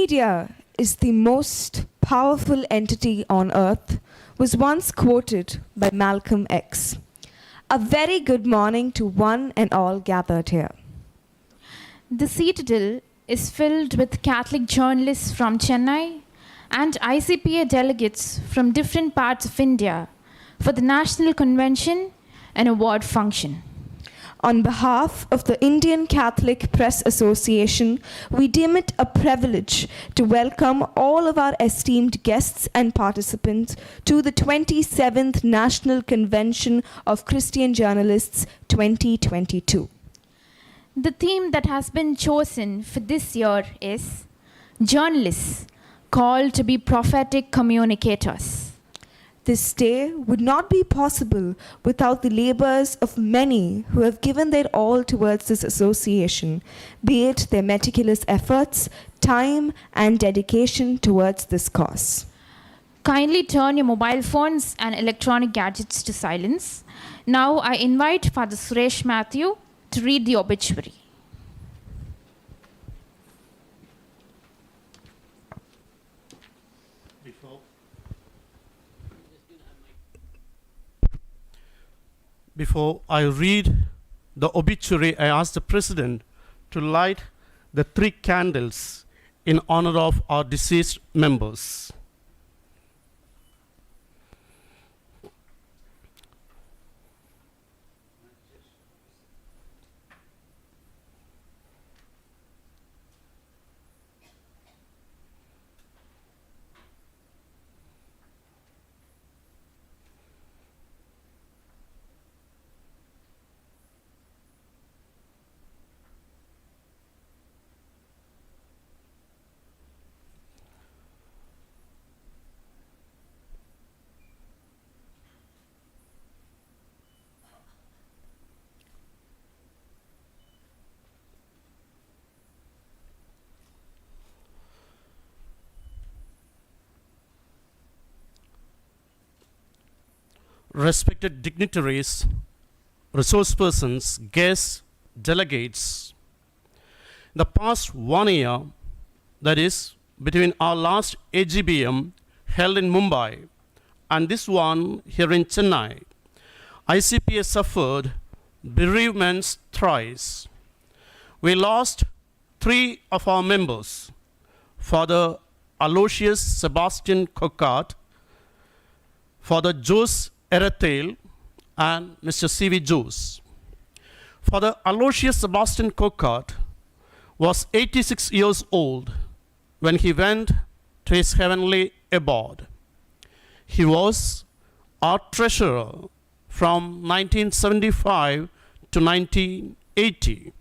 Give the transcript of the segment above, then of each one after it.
media is the most powerful entity on earth was once quoted by Malcolm X. A very good morning to one and all gathered here. The Citadel is filled with Catholic journalists from Chennai and ICPA delegates from different parts of India for the National Convention and Award function. On behalf of the Indian Catholic Press Association, we deem it a privilege to welcome all of our esteemed guests and participants to the 27th National Convention of Christian Journalists 2022. The theme that has been chosen for this year is Journalists, called to be prophetic communicators. This day would not be possible without the labors of many who have given their all towards this association, be it their meticulous efforts, time, and dedication towards this cause. Kindly turn your mobile phones and electronic gadgets to silence. Now I invite Father Suresh Matthew to read the obituary. Before I read the obituary, I ask the President to light the 3 candles in honor of our deceased members. Respected dignitaries, resource persons, guests, delegates, the past 1 year, that is, between our last GBM held in Mumbai and this one here in Chennai, ICPA suffered bereavements thrice. We lost 3 of our members, Father Aloysius Sebastian Kokart, Father Jose Erathale, and Mr. C.V. Jose. Father Aloysius Sebastian Kokart was 86 years old when he went to his heavenly abode. He was our treasurer from 1975 to 1980.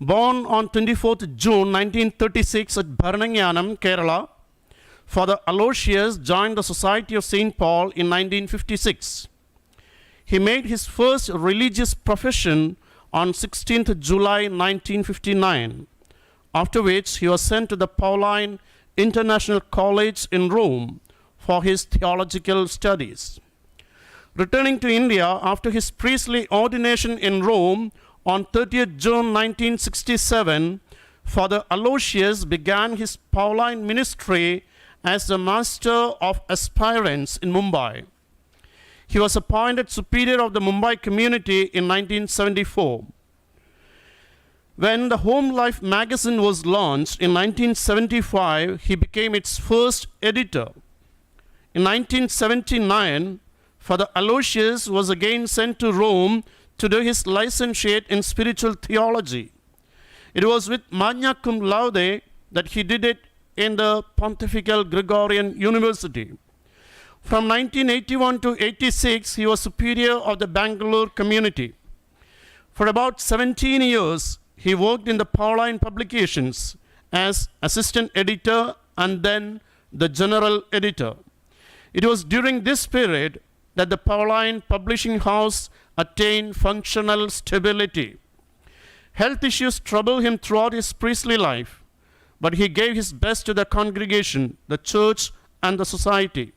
Born on 24th June 1936 at Bharananganam, Kerala, Father Aloysius joined the Society of St. Paul in 1956. He made his first religious profession on 16th July 1959, after which he was sent to the Pauline International College in Rome for his theological studies. Returning to India after his priestly ordination in Rome on 30th June 1967, Father Aloysius began his Pauline ministry as the master of aspirants in Mumbai. He was appointed superior of the Mumbai community in 1974. When the Home Life magazine was launched in 1975, he became its first editor. In 1979, Father Aloysius was again sent to Rome to do his licentiate in spiritual theology. It was with magna cum laude that he did it in the Pontifical Gregorian University. From 1981 to 86, he was superior of the Bangalore community. For about 17 years, he worked in the Pauline publications as assistant editor and then the general editor. It was during this period that the Pauline publishing house attained functional stability. Health issues troubled him throughout his priestly life, but he gave his best to the congregation, the church, and the society.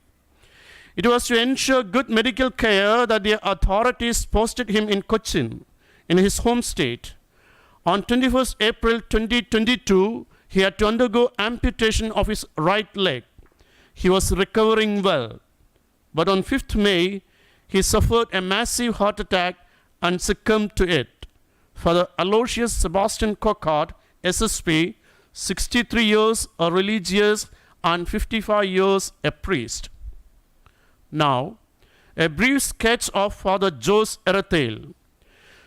It was to ensure good medical care that the authorities posted him in Cochin, in his home state. On 21st April 2022, He had to undergo amputation of his right leg. He was recovering well. But on 5th May, he suffered a massive heart attack and succumbed to it. Father Aloysius Sebastian Cockart, SSP, 63 years a religious and 55 years a priest. Now, a brief sketch of Father Jose Erathale.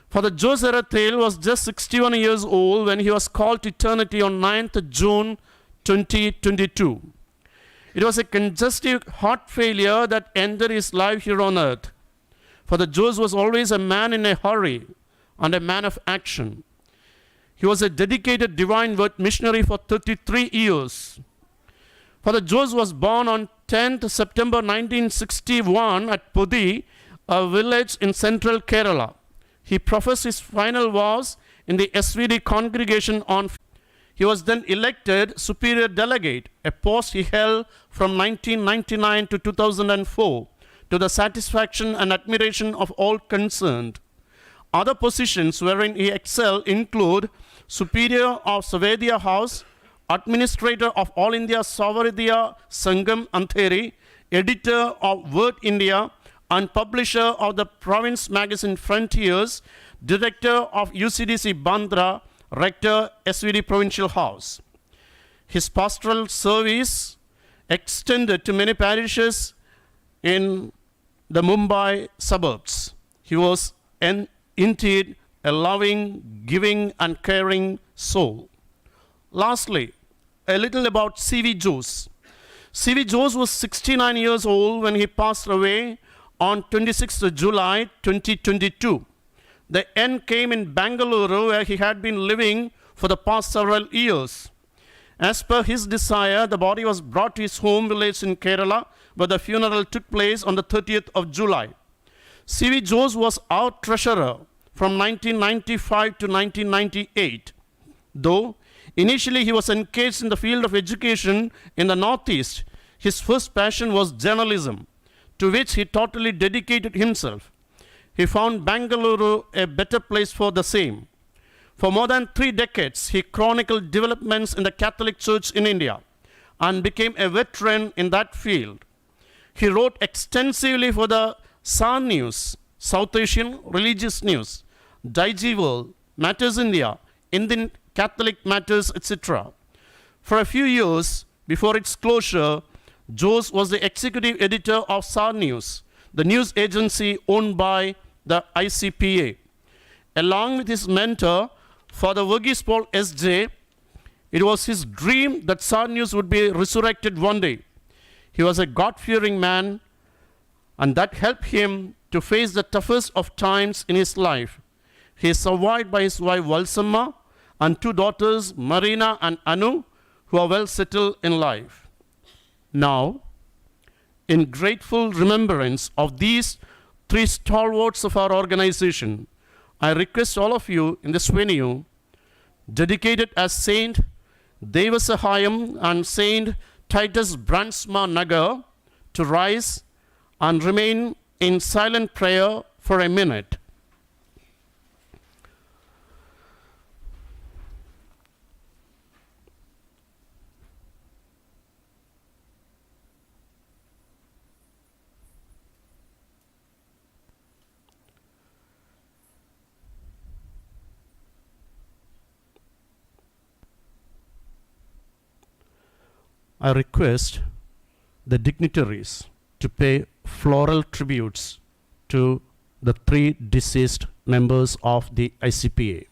Father Jose Erathale was just 61 years old when he was called to eternity on 9th June 2022. It was a congestive heart failure that ended his life here on earth. Father Jose was always a man in a hurry and a man of action. He was a dedicated divine word missionary for 33 years. Father Jose was born on 10th September 1961 at Pudi, a village in central Kerala. He professed his final vows in the SVD congregation on. He was then elected superior delegate, a post he held from 1999 to 2004, to the satisfaction and admiration of all concerned. Other positions wherein he excelled include Superior of Savedia House, Administrator of All India Savardiya Sangam Antheri, Editor of Word India, and Publisher of the Province magazine Frontiers, Director of UCDC Bandra, Rector SVD Provincial House. His pastoral service extended to many parishes in the Mumbai suburbs. He was indeed a loving, giving, and caring soul. Lastly, a little about C.V. Jose. C.V. Jose was 69 years old when he passed away on 26th July 2022. The end came in Bangalore, where he had been living for the past several years. As per his desire, the body was brought to his home village in Kerala, where the funeral took place on the 30th of July. C.V. Jose was our treasurer from 1995 to 1998. Though initially he was engaged in the field of education in the Northeast, his first passion was journalism, to which he totally dedicated himself. He found Bangalore a better place for the same. For more than 3 decades, he chronicled developments in the Catholic Church in India and became a veteran in that field. He wrote extensively for the Sun News, South Asian Religious News, Daiji World, Matters India, Indian Catholic Matters, etc. For a few years before its closure, Jose was the executive editor of Sun News, the news agency owned by the ICPA. Along with his mentor, Father Verghese Paul S.J., it was his dream that Sun News would be resurrected one day. He was a God-fearing man, and that helped him to face the toughest of times in his life. He is survived by his wife Valsamma and 2 daughters, Marina and Anu, who are well settled in life. Now, in grateful remembrance of these 3 stalwarts of our organization, I request all of you in this venue, dedicated as Saint Devasahayam and Saint Titus Bransma Nagar, to rise and remain in silent prayer for a minute. I request the dignitaries to pay floral tributes to the 3 deceased members of the ICPA.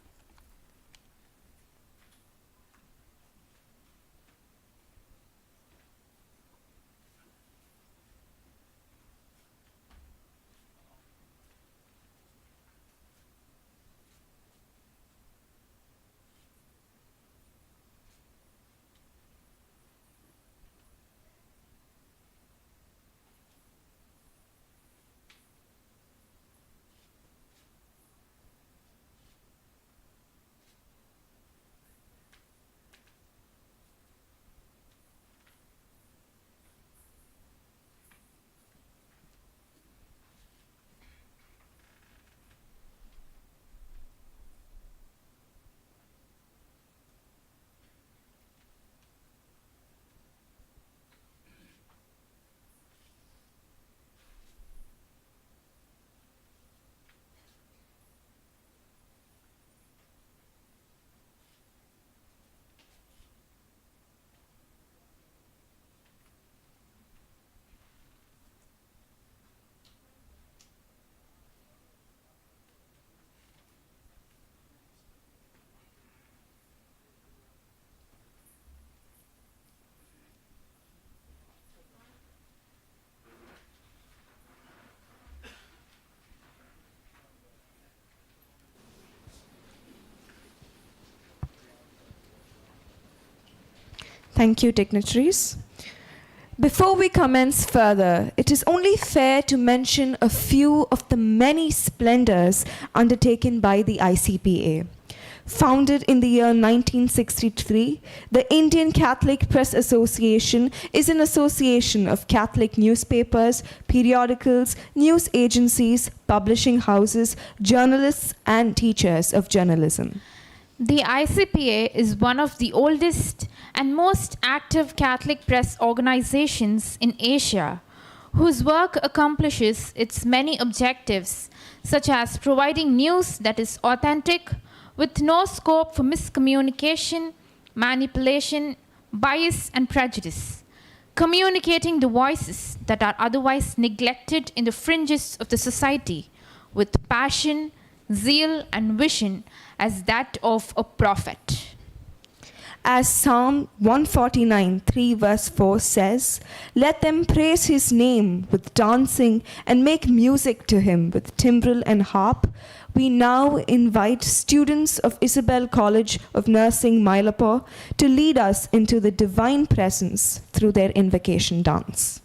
Thank you, dignitaries. Before we commence further, it is only fair to mention a few of the many splendors undertaken by the ICPA. Founded in the year 1963, the Indian Catholic Press Association is an association of Catholic newspapers, periodicals, news agencies, publishing houses, journalists, and teachers of journalism. The ICPA is one of the oldest and most active Catholic press organizations in Asia, whose work accomplishes its many objectives, such as providing news that is authentic, with no scope for miscommunication, manipulation, bias, and prejudice, communicating the voices that are otherwise neglected in the fringes of the society with passion, zeal, and vision as that of a prophet. As Psalm 149, 3 verse 4 says, "Let them praise his name with dancing and make music to him with timbrel and harp," we now invite students of Isabel College of Nursing, Mylapore, to lead us into the divine presence through their invocation dance.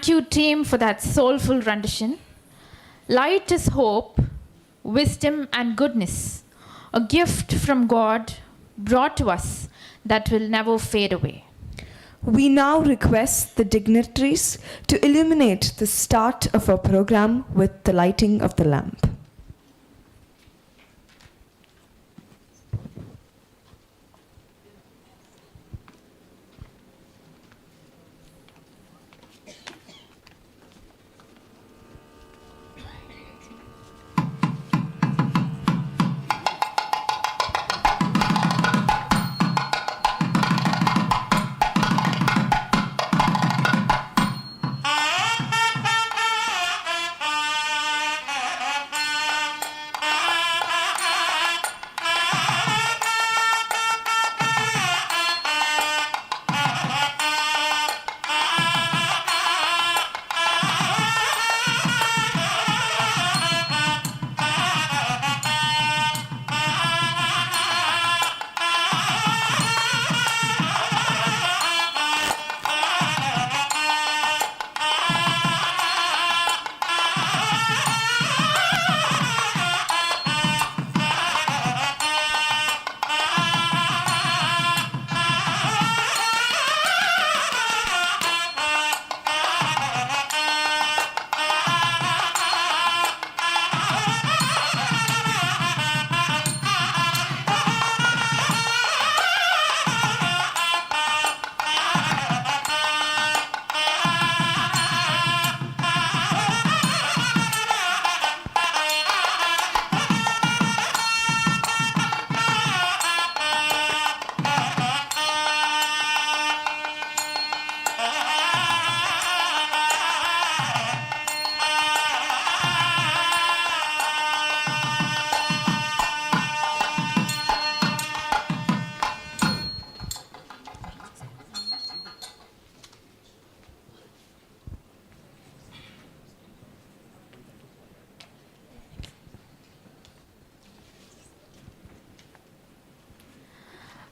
Thank you, team, for that soulful rendition. Light is hope, wisdom, and goodness, a gift from God brought to us that will never fade away. We now request the dignitaries to illuminate the start of our program with the lighting of the lamp.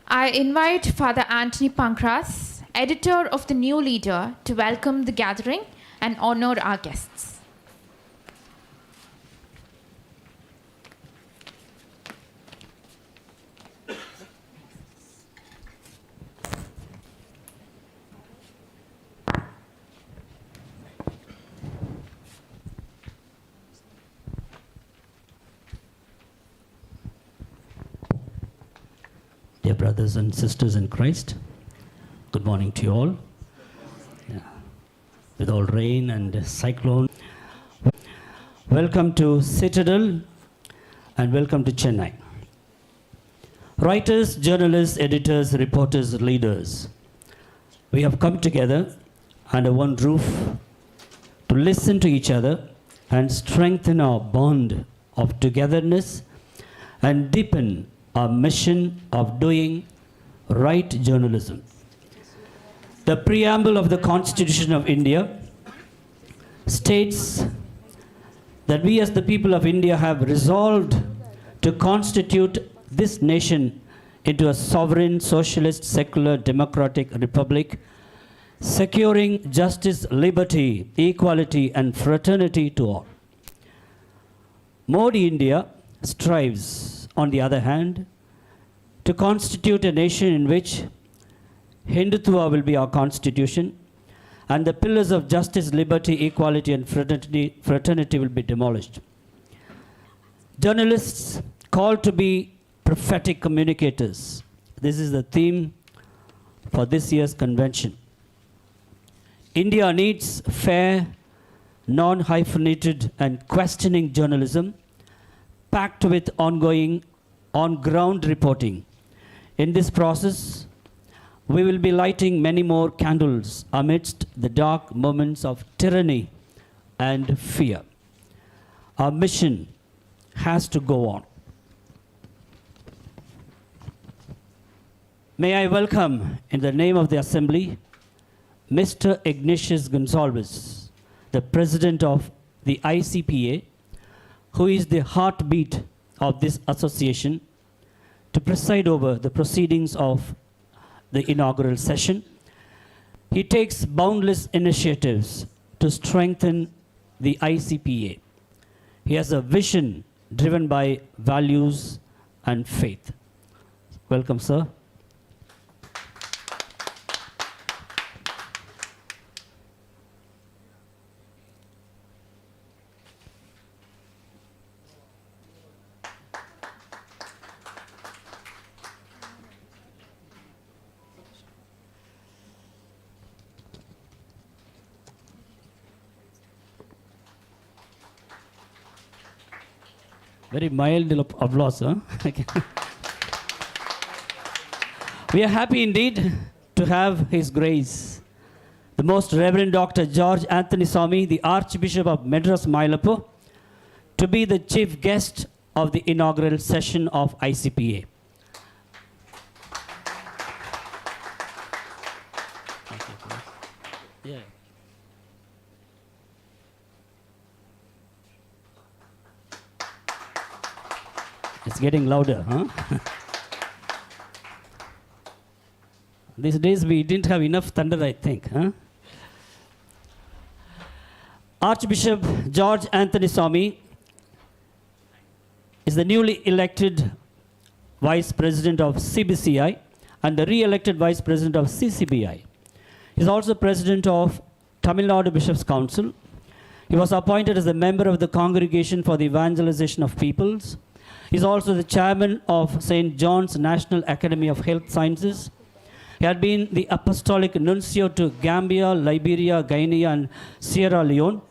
I invite Father Anthony Pankras, editor of The New Leader, to welcome the gathering and honor our guests. Dear brothers and sisters in Christ, good morning to you all. Yeah. With all rain and cyclone, welcome to Citadel and welcome to Chennai. Writers, journalists, editors, reporters, leaders, we have come together under one roof to listen to each other and strengthen our bond of togetherness and deepen our mission of doing right journalism. The preamble of the Constitution of India states that we as the people of India have resolved to constitute this nation into a sovereign, socialist, secular, democratic republic, securing justice, liberty, equality, and fraternity to all. Modi India strives, on the other hand, to constitute a nation in which Hindutva will be our constitution and the pillars of justice, liberty, equality, and fraternity will be demolished. Journalists called to be prophetic communicators. This is the theme for this year's convention. India needs fair, non-hyphenated, and questioning journalism packed with ongoing on-ground reporting. In this process, we will be lighting many more candles amidst the dark moments of tyranny and fear. Our mission has to go on. May I welcome, in the name of the Assembly, Mr. Ignatius Gonsalves, the President of the ICPA, who is the heartbeat of this association, to preside over the proceedings of the inaugural session. He takes boundless initiatives to strengthen the ICPA. He has a vision driven by values and faith. Welcome, sir. Very mild applause, huh? We are happy indeed to have His Grace, the Most Reverend Dr. George Anthony Swami, the Archbishop of Madras Mylapore, to be the chief guest of the inaugural session of ICPA. Yeah. It's getting louder, huh? These days we didn't have enough thunder, I think, huh? Archbishop George Anthony Swami is the newly elected Vice President of CBCI and the re-elected Vice President of CCBI. He is also President of Tamil Nadu Bishops' Council. He was appointed as a member of the Congregation for the Evangelization of Peoples. He is also the chairman of St. John's National Academy of Health Sciences. He had been the apostolic nuncio to Gambia, Liberia, Guinea, and Sierra Leone.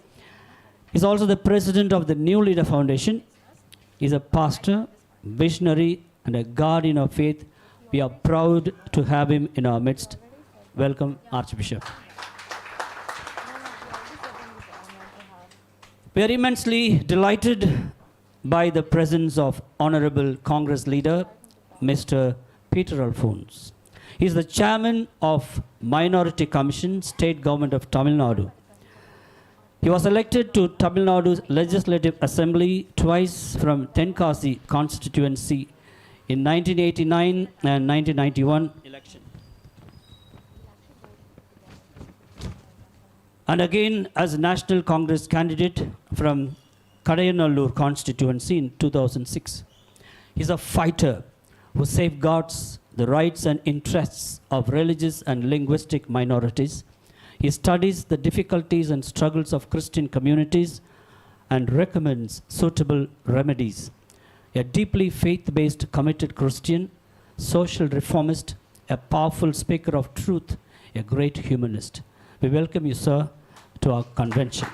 He is also the president of the New Leader Foundation. He is a pastor, visionary, and a guardian of faith. We are proud to have him in our midst. Welcome, Archbishop. We are immensely delighted by the presence of Honorable Congress Leader, Mr. Peter Alphonse. He is the chairman of Minority Commission, State Government of Tamil Nadu. He was elected to Tamil Nadu's Legislative Assembly twice from Tenkasi constituency in 1989 and 1991 election. And again as National Congress candidate from Kadayanallur constituency in 2006. He is a fighter who safeguards the rights and interests of religious and linguistic minorities. He studies the difficulties and struggles of Christian communities and recommends suitable remedies. A deeply faith-based, committed Christian, social reformist, a powerful speaker of truth, a great humanist. We welcome you, sir, to our convention.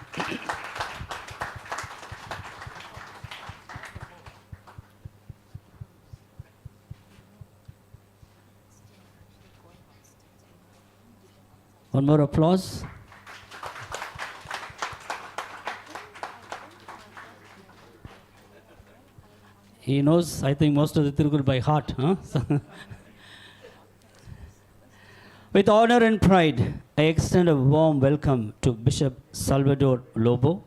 One more applause. He knows, I think, most of the Tirukkural by heart. Huh? With honor and pride, I extend a warm welcome to Bishop Salvador Lobo,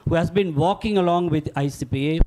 who has been walking along with ICPA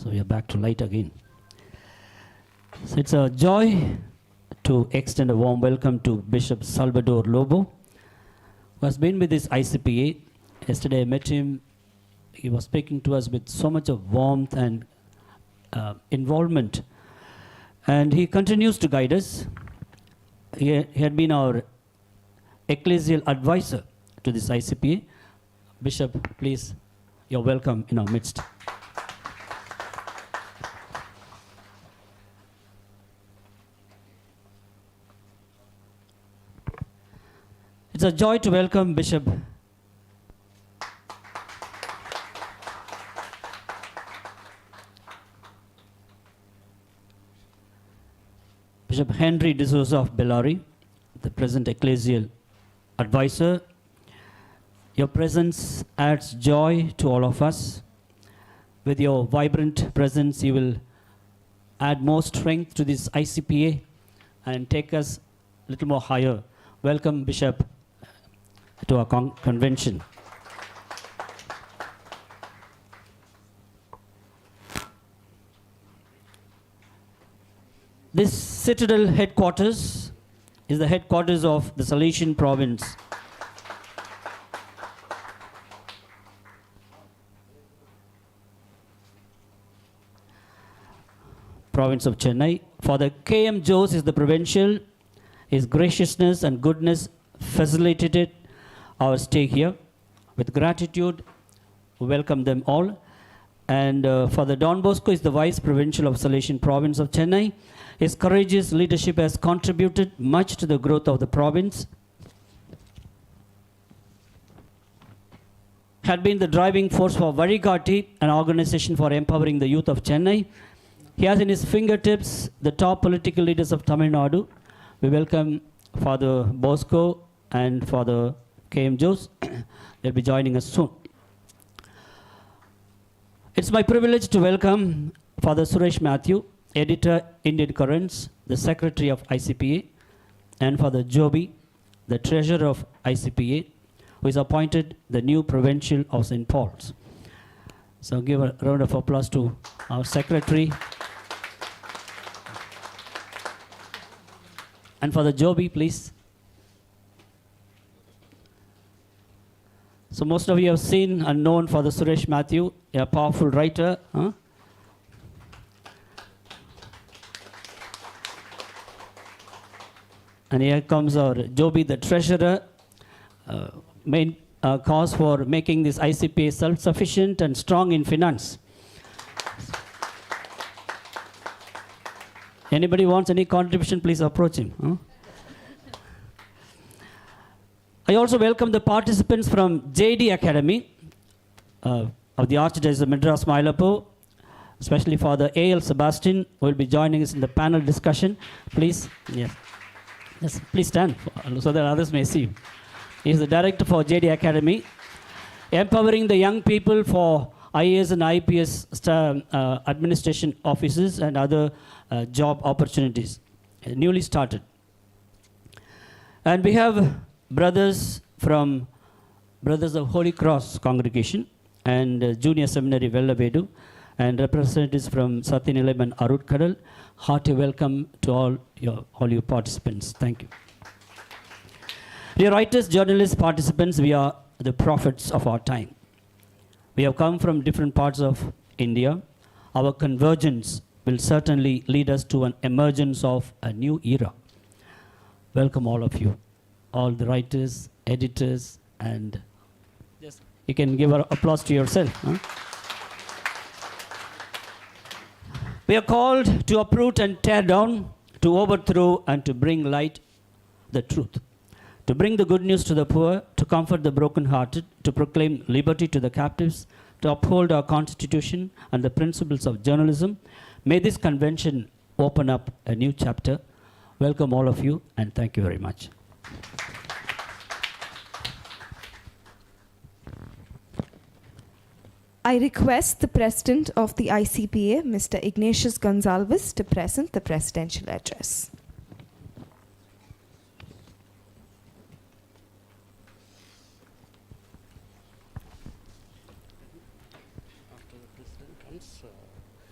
So we are back to light again. So it's a joy to extend a warm welcome to Bishop Salvador Lobo, who has been with this ICPA. Yesterday I met him. He was speaking to us with so much of warmth and involvement. And he continues to guide us. He had been our ecclesial advisor to this ICPA. Bishop, please, you're welcome in our midst. It's a joy to welcome Bishop Henry D'Souza of Bellary, the present ecclesial advisor. Your presence adds joy to all of us. With your vibrant presence, you will add more strength to this ICPA and take us a little more higher. Welcome, Bishop, to our convention. This Citadel headquarters is the headquarters of the Salesian province. Province of Chennai. Father K.M. Jose is the Provincial. His graciousness and goodness facilitated our stay here. With gratitude, we welcome them all. And Father Don Bosco is the Vice Provincial of Salesian Province of Chennai. His courageous leadership has contributed much to the growth of the province. Had been the driving force for Varigati, an organization for empowering the youth of Chennai. He has in his fingertips the top political leaders of Tamil Nadu. We welcome Father Bosco and Father K.M. Jose. They'll be joining us soon. It's my privilege to welcome Father Suresh Matthew, Editor, Indian Currents, the Secretary of ICPA, and Father Joby, the Treasurer of ICPA, who is appointed the new Provincial of St. Paul's. So give a round of applause to our Secretary. And Father Joby, please. So most of you have seen and known Father Suresh Matthew, a powerful writer. And here comes our Joby, the treasurer, main cause for making this ICPA self-sufficient and strong in finance. Anybody wants any contribution, please approach him. I also welcome the participants from JD Academy of the Archdiocese of Madras, Mylapore, especially Father A.L. Sebastian, who will be joining us in the panel discussion. Please, yes, please stand so that others may see. He is the director for JD Academy, empowering the young people for IAS and IPS administration offices and other job opportunities, newly started. And we have brothers from Brothers of Holy Cross congregation and Junior Seminary Vellavedu, and representatives from Sathinilayam and Arutkadal. Hearty welcome to all you participants. Thank you. Dear writers, journalists, participants, we are the prophets of our time. We have come from different parts of India. Our convergence will certainly lead us to an emergence of a new era. Welcome all of you, all the writers, editors, and just you can give an applause to yourself. We are called to uproot and tear down, to overthrow and to bring light the truth, to bring the good news to the poor, to comfort the brokenhearted, to proclaim liberty to the captives, to uphold our constitution and the principles of journalism. May this convention open up a new chapter. Welcome all of you, and thank you very much. I request the President of the ICPA, Mr. Ignatius Gonzalez, to present the presidential address. After the President comes,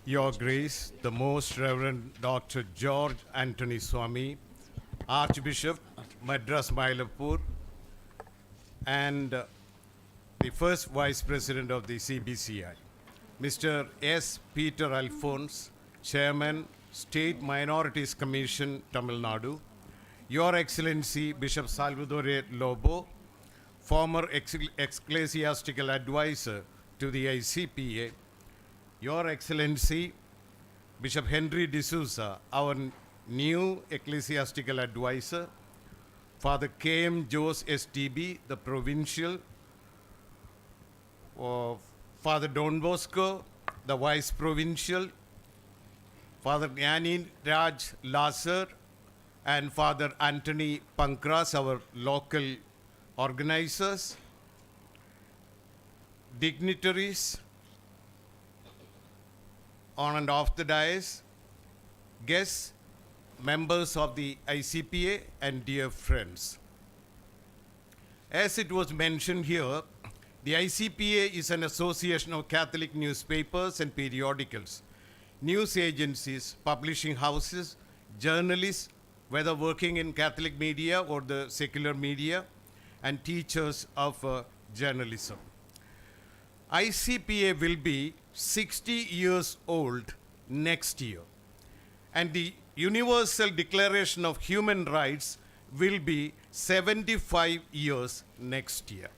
Your Grace, the Most Reverend Dr. George Anthony Swami, Archbishop, Madras Mylapore, and the first Vice President of the CBCI, Mr. S. Peter Alphonse, Chairman, State Minorities Commission, Tamil Nadu, Your Excellency Bishop Salvatore Lobo, former ecclesiastical advisor to the ICPA, Your Excellency Bishop Henry D'Souza, our new ecclesiastical advisor, Father K.M. Jose STB, the Provincial, Father Don Bosco, the Vice Provincial, Father Gnani Raj Lasar, and Father Anthony Pankras, our local organizers, dignitaries on and off the dais, guests, members of the ICPA, and dear friends. As it was mentioned here, the ICPA is an association of Catholic newspapers and periodicals, news agencies, publishing houses, journalists, whether working in Catholic media or the secular media, and teachers of journalism. ICPA will be 60 years old next year, and the Universal Declaration of Human Rights will be 75 years next year.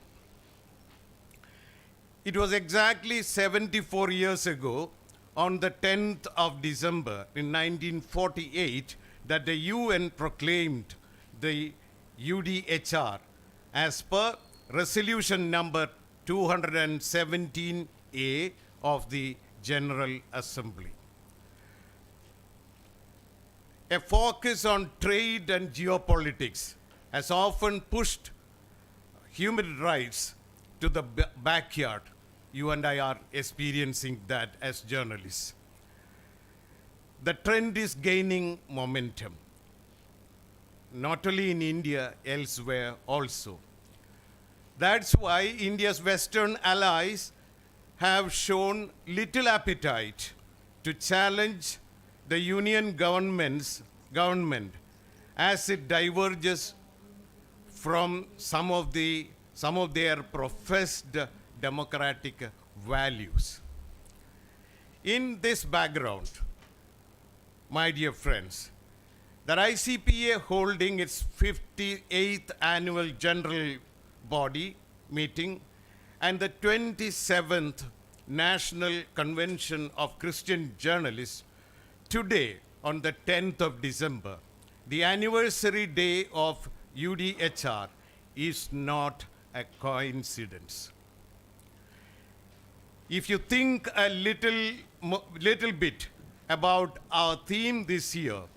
It was exactly 74 years ago, on the 10th of December in 1948, that the UN proclaimed the UDHR as per resolution number 217A of the General Assembly. A focus on trade and geopolitics has often pushed human rights to the backyard. You and I are experiencing that as journalists. The trend is gaining momentum, not only in India, elsewhere also. That's why India's Western allies have shown little appetite to challenge the Union government as it diverges from some of their professed democratic values. In this background, my dear friends, the ICPA holding its 58th annual general body meeting and the 27th National Convention of Christian Journalists today on the 10th of December, the anniversary day of UDHR, is not a coincidence. If you think a little bit about our theme this year,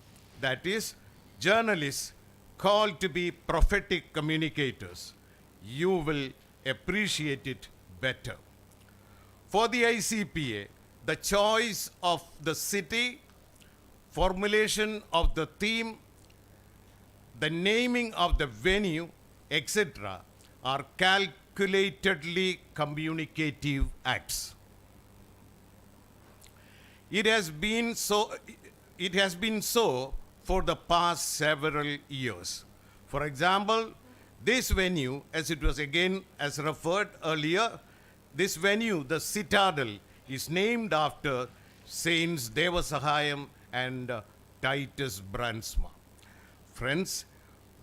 that is journalists called to be prophetic communicators, you will appreciate it better. For the ICPA, the choice of the city, formulation of the theme, the naming of the venue, etc., are calculatedly communicative acts. It has been so for the past several years. For example, this venue, as it was again as referred earlier, this venue, the Citadel, is named after Saints Devasahayam and Titus Bransma. Friends,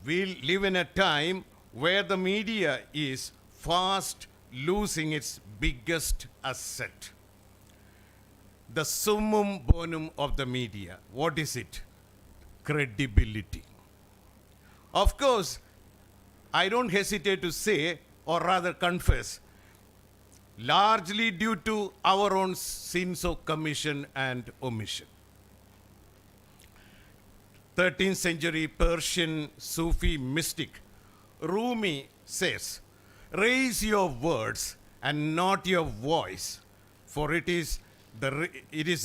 we live in a time where the media is fast losing its biggest asset. The summum bonum of the media. What is it? Credibility. Of course, I don't hesitate to say, or rather confess, largely due to our own sins of commission and omission. 13th century Persian Sufi mystic Rumi says, "Raise your words and not your voice, for it is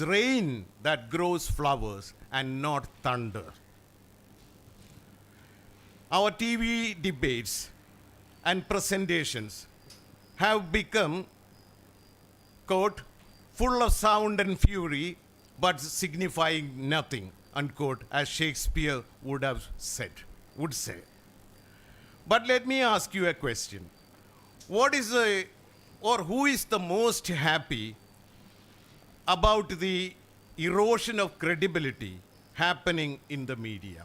rain that grows flowers and not thunder." Our TV debates and presentations have become, quote, full of sound and fury, but signifying nothing, unquote, as Shakespeare would say. But let me ask you a question. Who is the most happy about the erosion of credibility happening in the media?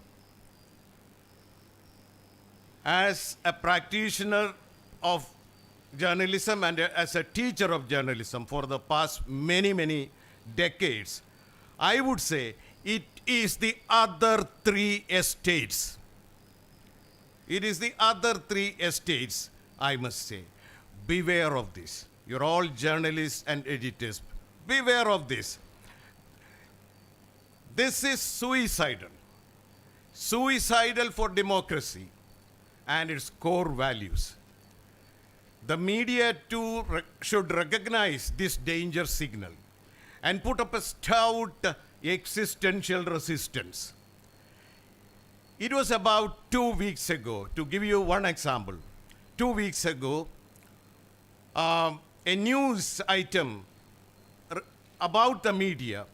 As a practitioner of journalism and as a teacher of journalism for the past many decades, I would say it is the other three estates. It is the other three estates, I must say. Beware of this. You're all journalists and editors. Beware of this. This is suicidal. Suicidal for democracy and its core values. The media too should recognize this danger signal and put up a stout existential resistance. It was about 2 weeks ago, to give you one example. 2 weeks ago, a news item about the media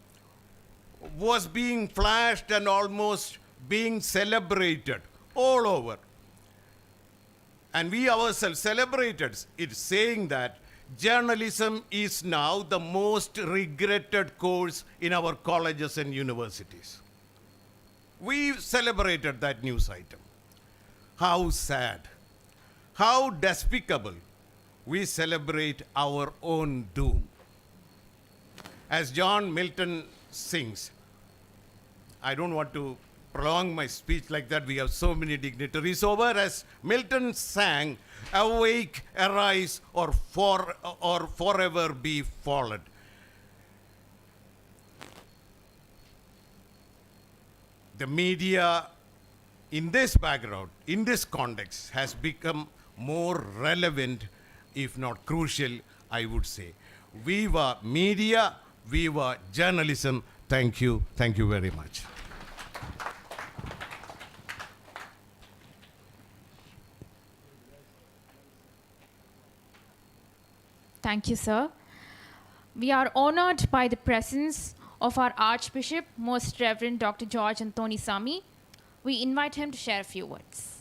was being flashed and almost being celebrated all over. And we ourselves celebrated it, saying that journalism is now the most regretted course in our colleges and universities. We celebrated that news item. How sad, how despicable. We celebrate our own doom. As John Milton sings, I don't want to prolong my speech like that. We have so many dignitaries over. As Milton sang, awake, arise, or forever be fallen. The media in this background, in this context, has become more relevant, if not crucial, I would say. Viva media, viva journalism. Thank you very much. Thank you, sir. We are honored by the presence of our Archbishop, Most Reverend Dr. George Anthony Sami. We invite him to share a few words.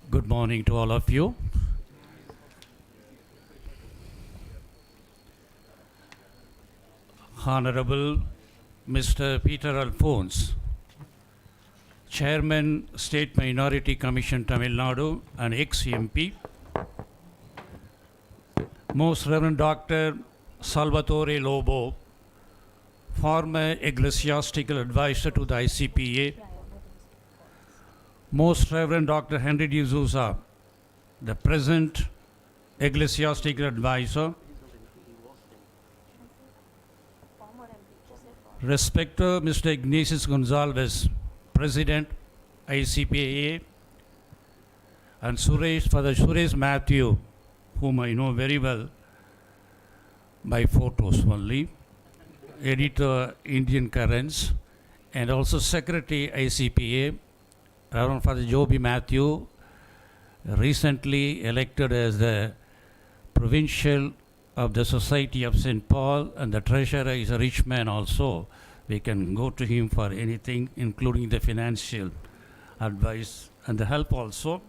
Good morning to all of you. Honorable Mr. Peter Alphonse, Chairman, State Minority Commission, Tamil Nadu, and ex-MP. Most Reverend Dr. Salvatore Lobo, former ecclesiastical advisor to the ICPA. Most Reverend Dr. Henry D'Souza, the present ecclesiastical advisor. Respected Mr. Ignatius Gonzalez, President, ICPA, and Suresh Matthew, whom I know very well by photos only, Editor, Indian Currents, and also Secretary, ICPA, Reverend Father Joby Matthew, recently elected as the Provincial of the Society of St. Paul, and the treasurer is a rich man also. We can go to him for anything, including the financial advice and the help also.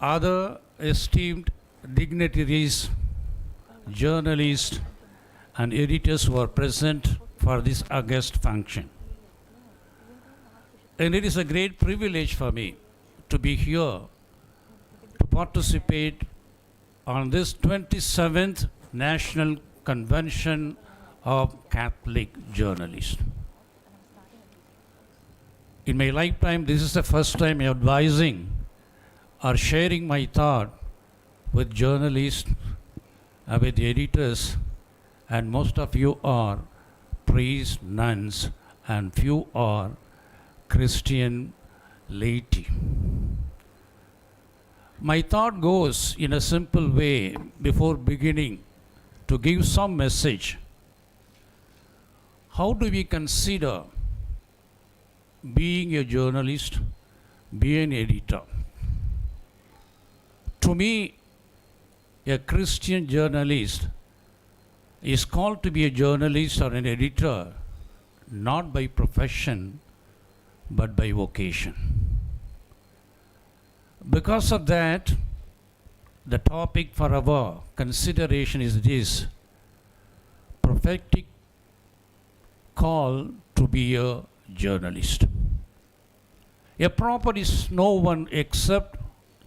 Other esteemed dignitaries, journalists, and editors who are present for this august function. And it is a great privilege for me to be here to participate on this 27th National Convention of Catholic Journalists. In my lifetime, this is the first time I'm advising or sharing my thought with journalists, with editors, and most of you are priests, nuns, and few are Christian laity. My thought goes in a simple way before beginning to give some message. How do we consider being a journalist, be an editor. To me, a Christian journalist is called to be a journalist or an editor not by profession but by vocation. Because of that, the topic for our consideration is this: prophetic call to be a journalist. A prophet is no one except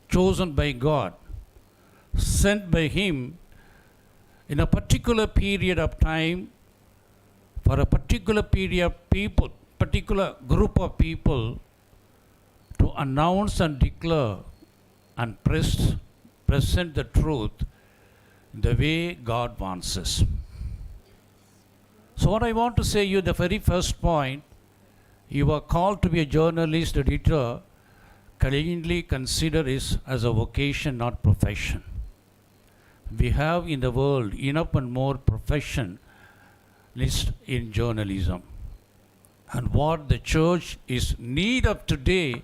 chosen by God, sent by Him in a particular period of time for a particular period of people, particular group of people, to announce and declare and present the truth the way God wants us. So what I want to say you, the very first point, you are called to be a journalist, editor, kindly consider it as a vocation, not profession. We have in the world enough and more professionalists in journalism. And what the church is need of today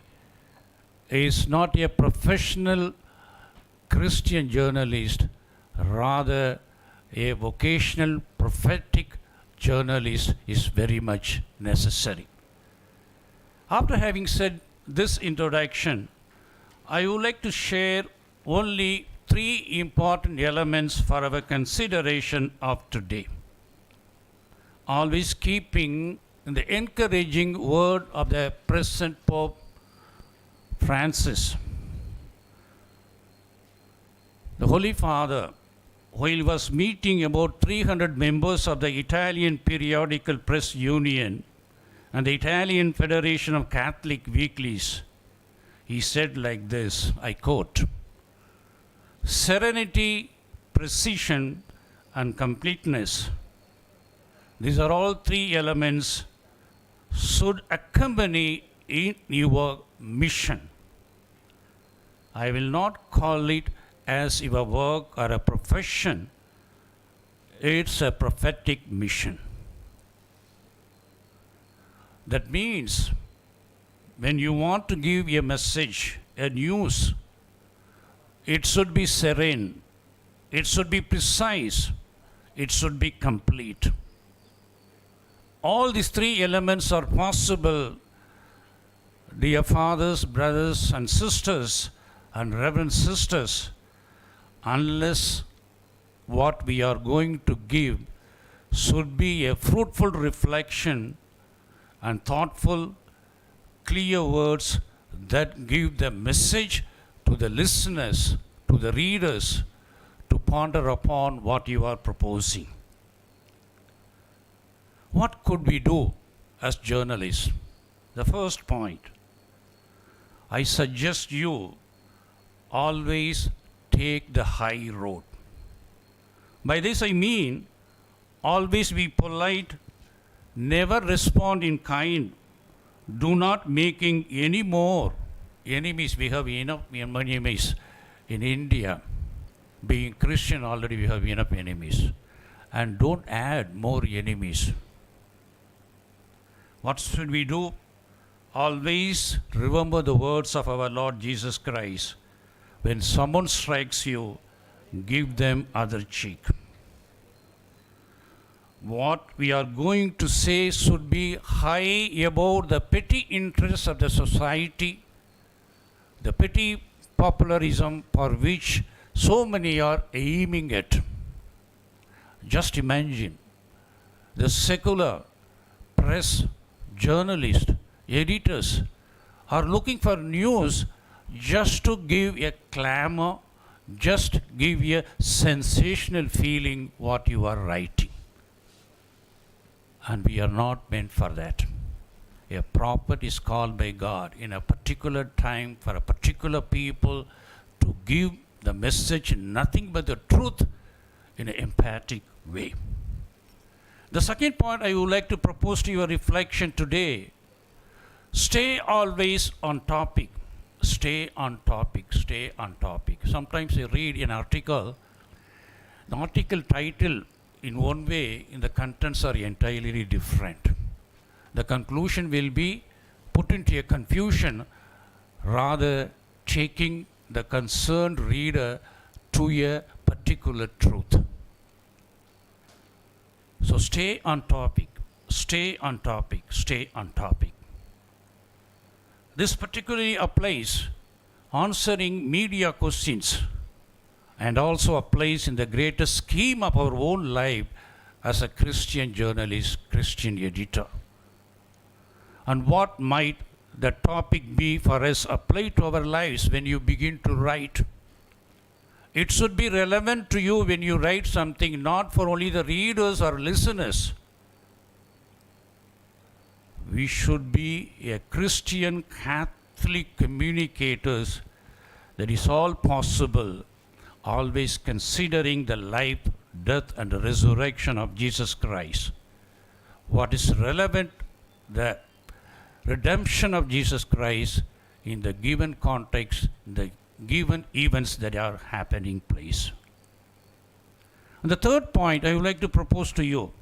is not a professional Christian journalist, rather a vocational prophetic journalist is very much necessary. After having said this introduction, I would like to share only 3 important elements for our consideration of today. Always keeping the encouraging word of the present Pope Francis. The Holy Father, while he was meeting about 300 members of the Italian Periodical Press Union and the Italian Federation of Catholic Weeklies, he said like this, I quote, "Serenity, precision, and completeness. These are all 3 elements should accompany in your mission. I will not call it as your work or a profession. It's a prophetic mission." That means when you want to give a message, a news, it should be serene, it should be precise, it should be complete. All these 3 elements are possible, dear fathers, brothers, and sisters, and reverend sisters, unless what we are going to give should be a fruitful reflection and thoughtful, clear words that give the message to the listeners, to the readers, to ponder upon what you are proposing. What could we do as journalists? The first point, I suggest you always take the high road. By this I mean, always be polite, never respond in kind, do not making any more enemies. We have enough enemies in India. Being Christian already we have enough enemies. And don't add more enemies. What should we do? Always remember the words of our Lord Jesus Christ. When someone strikes you, give them other cheek. What we are going to say should be high above the petty interests of the society, the petty popularism for which so many are aiming at. Just imagine the secular press, journalists, editors are looking for news just to give a clamor, just give a sensational feeling what you are writing. And we are not meant for that. A prophet is called by God in a particular time for a particular people to give the message nothing but the truth in an emphatic way. The second point I would like to propose to your reflection today, stay always on topic. Stay on topic, stay on topic. Sometimes I read an article, the article title in one way, in the contents are entirely different. The conclusion will be put into a confusion rather taking the concerned reader to a particular truth. So stay on topic, stay on topic, stay on topic. This particularly applies answering media questions and also applies in the greater scheme of our own life as a Christian journalist, Christian editor. And what might the topic be for us apply to our lives when you begin to write? It should be relevant to you when you write something, not for only the readers or listeners. We should be a Christian Catholic communicators. That is all possible, always considering the life, death, and the resurrection of Jesus Christ. What is relevant, the redemption of Jesus Christ in the given context, the given events that are happening place. And the third point I would like to propose to you,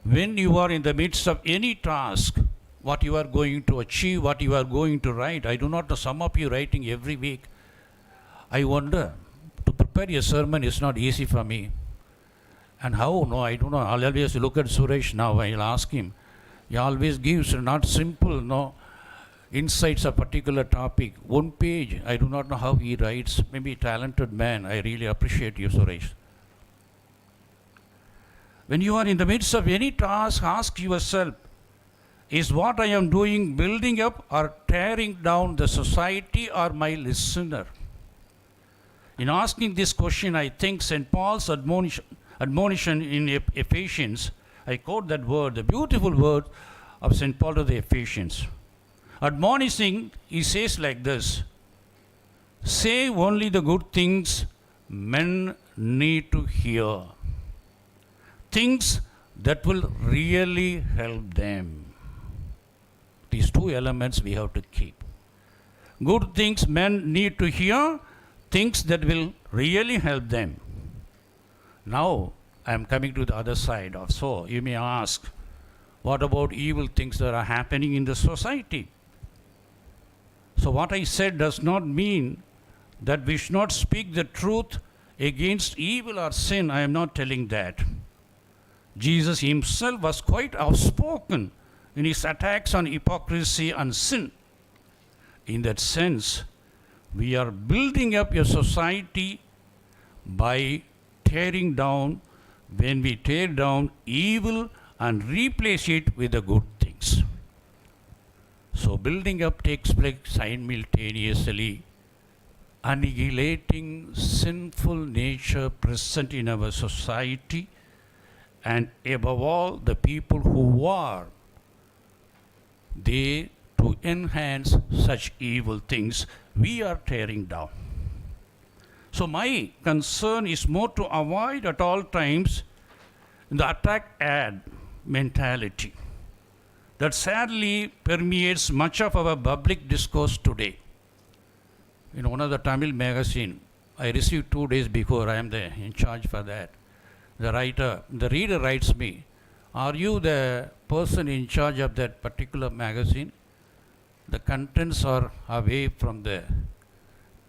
when you are in the midst of any task, what you are going to achieve, what you are going to write, I do not know, some of you writing every week. I wonder, to prepare a sermon is not easy for me. And how? No, I don't know. I'll always look at Suresh now, I'll ask him. He always gives not simple, no, insights of particular topic. One page, I do not know how he writes. Maybe a talented man. I really appreciate you, Suresh. When you are in the midst of any task, ask yourself, is what I am doing building up or tearing down the society or my listener? In asking this question, I think St. Paul's admonition in Ephesians, I quote that word, the beautiful word of St. Paul to the Ephesians. Admonishing, he says like this, say only the good things men need to hear. Things that will really help them. These two elements we have to keep. Good things men need to hear, things that will really help them. Now, I am coming to the other side of, so you may ask, what about evil things that are happening in the society? So what I said does not mean that we should not speak the truth against evil or sin. I am not telling that. Jesus himself was quite outspoken in his attacks on hypocrisy and sin. In that sense, we are building up a society by tearing down, when we tear down evil and replace it with the good things. So building up takes place simultaneously, annihilating sinful nature present in our society, and above all the people who are they to enhance such evil things we are tearing down. So my concern is more to avoid at all times the attack ad mentality that sadly permeates much of our public discourse today. In one of the Tamil magazine, I received 2 days before, I am in charge for that. The reader writes me, are you the person in charge of that particular magazine? The contents are away from the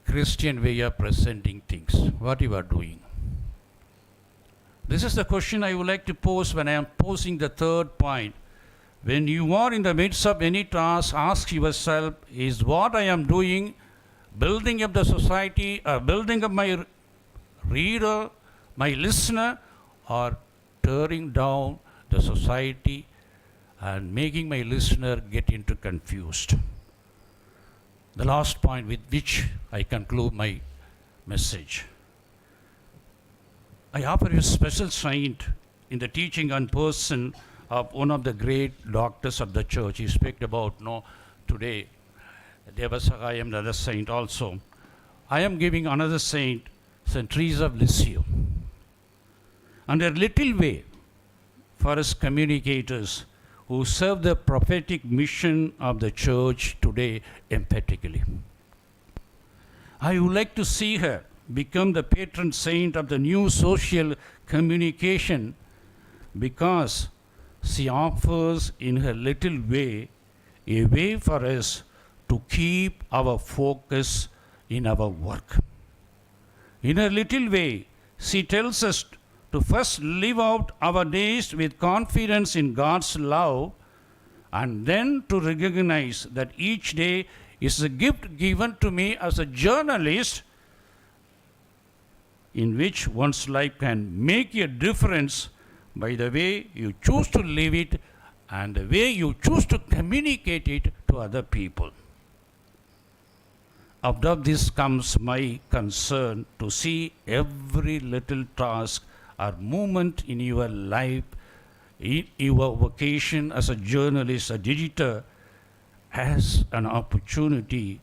Christian way of presenting things. What you are doing? This is the question I would like to pose when I am posing the third point. When you are in the midst of any task, ask yourself, is what I am doing building up the society, or building up my reader, my listener, or tearing down the society and making my listener get into confused? The last point with which I conclude my message. I offer you a special saint in the teaching and person of one of the great doctors of the church. He spoke about today, Devasahayam, another saint also. I am giving another saint, St. Teresa of Lisieux. And a little way for us communicators who serve the prophetic mission of the church today emphatically. I would like to see her become the patron saint of the new social communication, because she offers in her little way a way for us to keep our focus in our work. In a little way, she tells us to first live out our days with confidence in God's love, and then to recognize that each day is a gift given to me as a journalist in which one's life can make a difference by the way you choose to live it and the way you choose to communicate it to other people. Out of this comes my concern to see every little task or movement in your life, in your vocation as a journalist, a editor, as an opportunity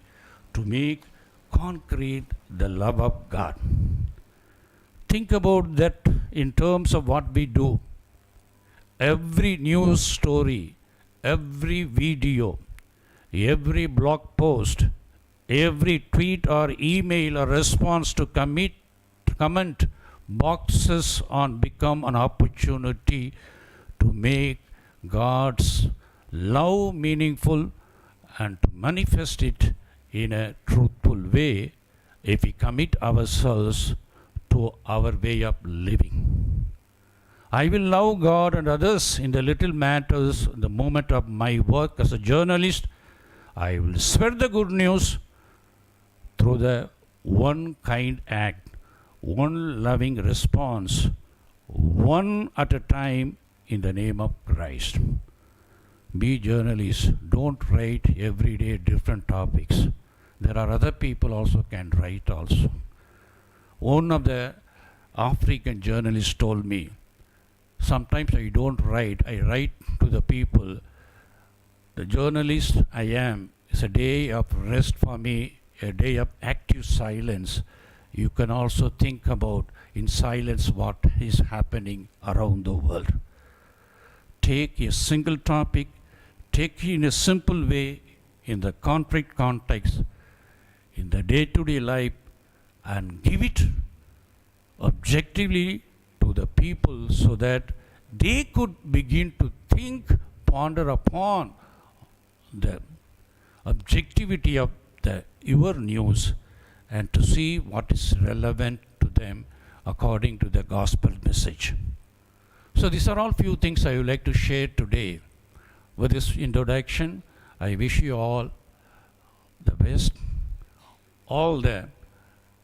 to make concrete the love of God. Think about that in terms of what we do. Every news story, every video, every blog post, every tweet or email or response to comment boxes on become an opportunity to make God's love meaningful and to manifest it in a truthful way if we commit ourselves to our way of living. I will love God and others in the little matters, in the moment of my work as a journalist. I will spread the good news through the one kind act, one loving response, one at a time in the name of Christ. Be journalists. Don't write every day different topics. There are other people also can write also. One of the African journalists told me, sometimes I don't write, I write to the people. The journalist I am is a day of rest for me, a day of active silence. You can also think about in silence what is happening around the world. Take a single topic, take it in a simple way, in the concrete context, in the day-to-day life, and give it objectively to the people so that they could begin to think, ponder upon the objectivity of your news and to see what is relevant to them according to the gospel message. So these are all few things I would like to share today. With this introduction, I wish you all the best. All the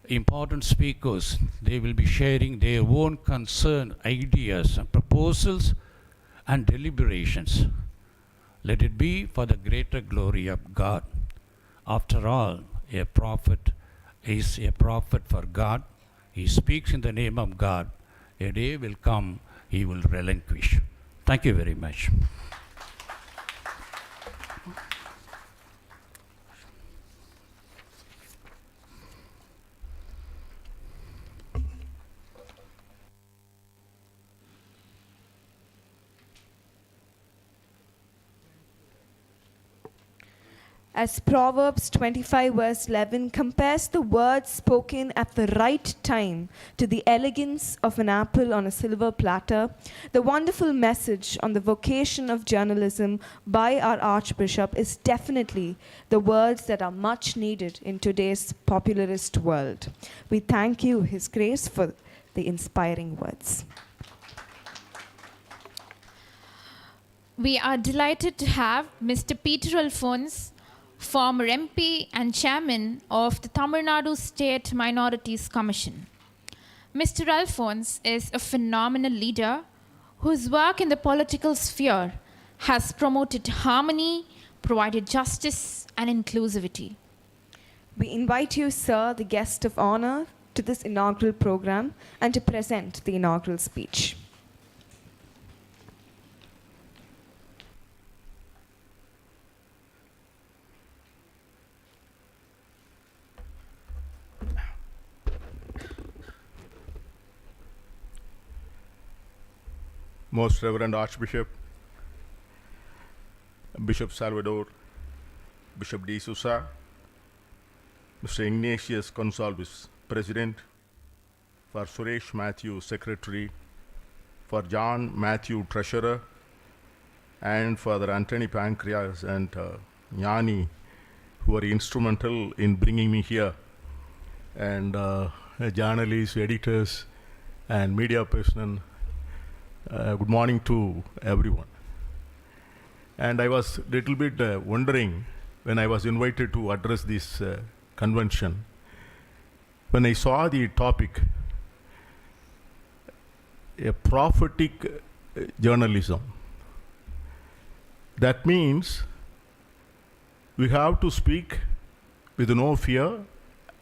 important speakers, they will be sharing their own concern, ideas, and proposals and deliberations. Let it be for the greater glory of God. After all, a prophet is a prophet for God. He speaks in the name of God. A day will come, he will relinquish. Thank you very much. As Proverbs 25 verse 11 compares the words spoken at the right time to the elegance of an apple on a silver platter, the wonderful message on the vocation of journalism by our Archbishop is definitely the words that are much needed in today's popularist world. We thank you, His Grace, for the inspiring words. We are delighted to have Mr. Peter Alphonse, former MP and chairman of the Tamil Nadu State Minorities Commission. Mr. Alphonse is a phenomenal leader whose work in the political sphere has promoted harmony, provided justice and inclusivity. We invite you, sir, the guest of honor, to this inaugural program and to present the inaugural speech. Most Reverend Archbishop, Bishop Salvador, Bishop D. Sousa, Mr. Ignatius Gonsalves, President, for Suresh Matthew, Secretary, for John Matthew, Treasurer, and Father Anthony Pancreas and Yanni, who were instrumental in bringing me here, and journalists, editors, and media personnel. Good morning to everyone. And I was a little bit wondering when I was invited to address this convention, when I saw the topic, a prophetic journalism. That means we have to speak with no fear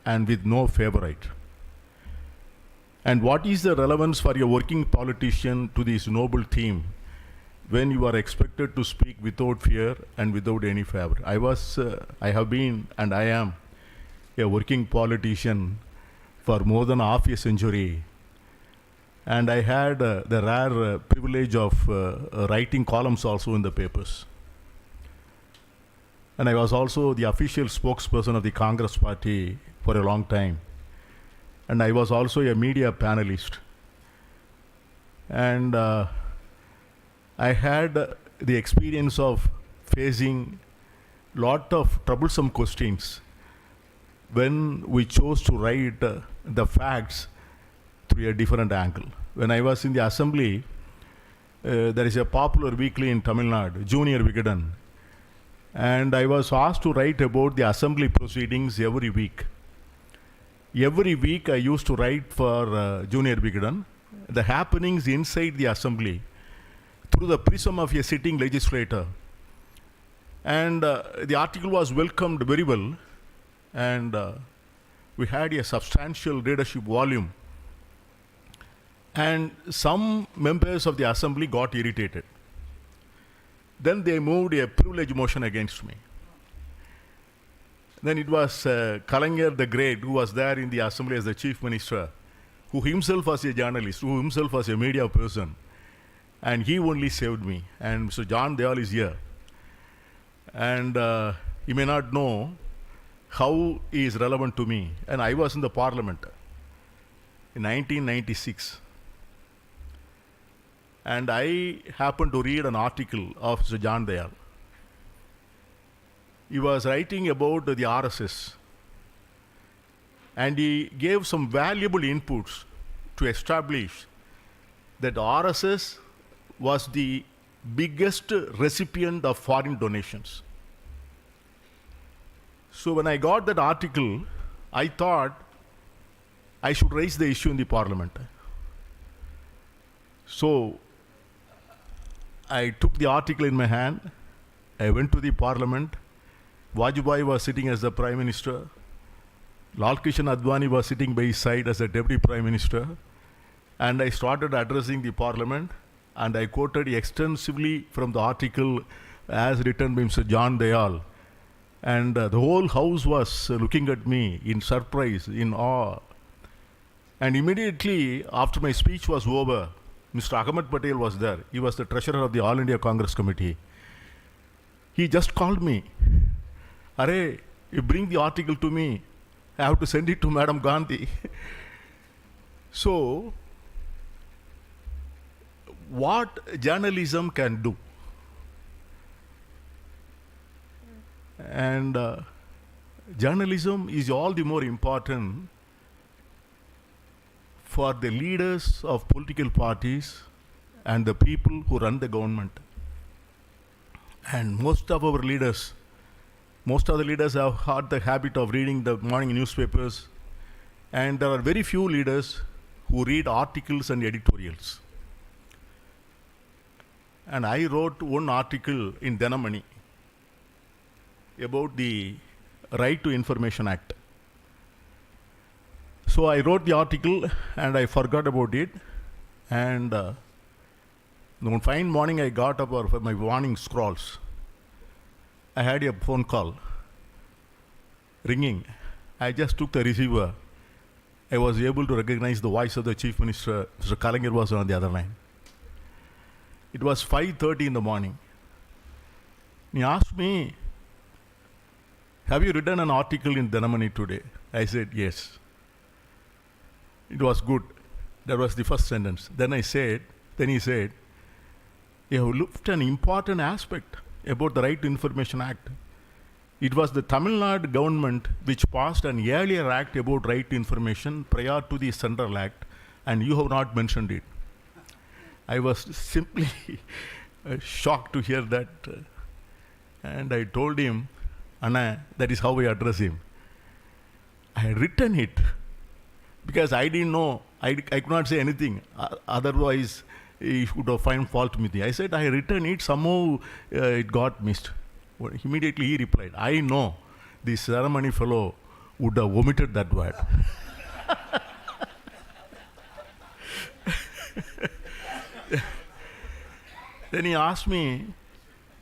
and with no favorite. And what is the relevance for a working politician to this noble team when you are expected to speak without fear and without any favor? I have been and I am a working politician for more than half a century. And I had the rare privilege of writing columns also in the papers. And I was also the official spokesperson of the Congress Party for a long time. And I was also a media panelist. And I had the experience of facing lot of troublesome questions when we chose to write the facts through a different angle. When I was in the assembly, there is a popular weekly in Tamil Nadu, Junior Vigadan, and I was asked to write about the assembly proceedings every week. Every week I used to write for Junior Vigadan the happenings inside the assembly through the prism of a sitting legislator. And the article was welcomed very well, and we had a substantial readership volume. And some members of the assembly got irritated. Then they moved a privilege motion against me. Then it was Kalaignar the Great, who was there in the assembly as the chief minister, who himself was a journalist, who himself was a media person, and he only saved me. And Mr. John Dayal is here. And you may not know how he is relevant to me. And I was in the parliament in 1996. And I happened to read an article of Sir John Dayal. He was writing about the RSS, and he gave some valuable inputs to establish that RSS was the biggest recipient of foreign donations. So when I got that article, I thought I should raise the issue in the parliament. So I took the article in my hand, I went to the parliament. Vajpayee was sitting as the prime minister. Lal Krishan Advani was sitting by his side as the deputy prime minister. And I started addressing the parliament, and I quoted extensively from the article as written by Mr. John Dayal. And the whole house was looking at me in surprise, in awe. And immediately after my speech was over, Mr. Ahmed Patel was there. He was the treasurer of the All India Congress Committee. He just called me. Are, you bring the article to me. I have to send it to Madam Gandhi. So, what journalism can do? And journalism is all the more important for the leaders of political parties and the people who run the government. And most of the leaders have had the habit of reading the morning newspapers, and there are very few leaders who read articles and editorials. And I wrote one article in Denamani about the Right to Information Act. So I wrote the article and I forgot about it. And one fine morning I got up for my morning scrolls. I had a phone call ringing. I just took the receiver. I was able to recognize the voice of the Chief Minister. Mr. Kalaignar was on the other line. It was 5:30 in the morning. He asked me, have you written an article in Denamani today? I said, yes. It was good. That was the first sentence. Then he said, you have looked at an important aspect about the Right to Information Act. It was the Tamil Nadu government which passed an earlier act about right to information prior to the Central Act, and you have not mentioned it. I was simply shocked to hear that, and I told him, Anna, that is how I address him. I had written it because I didn't know, I could not say anything. Otherwise, he would have found fault with me. I said, I had written it, somehow it got missed. Well, immediately he replied, I know the ceremony fellow would have omitted that word. Then he asked me,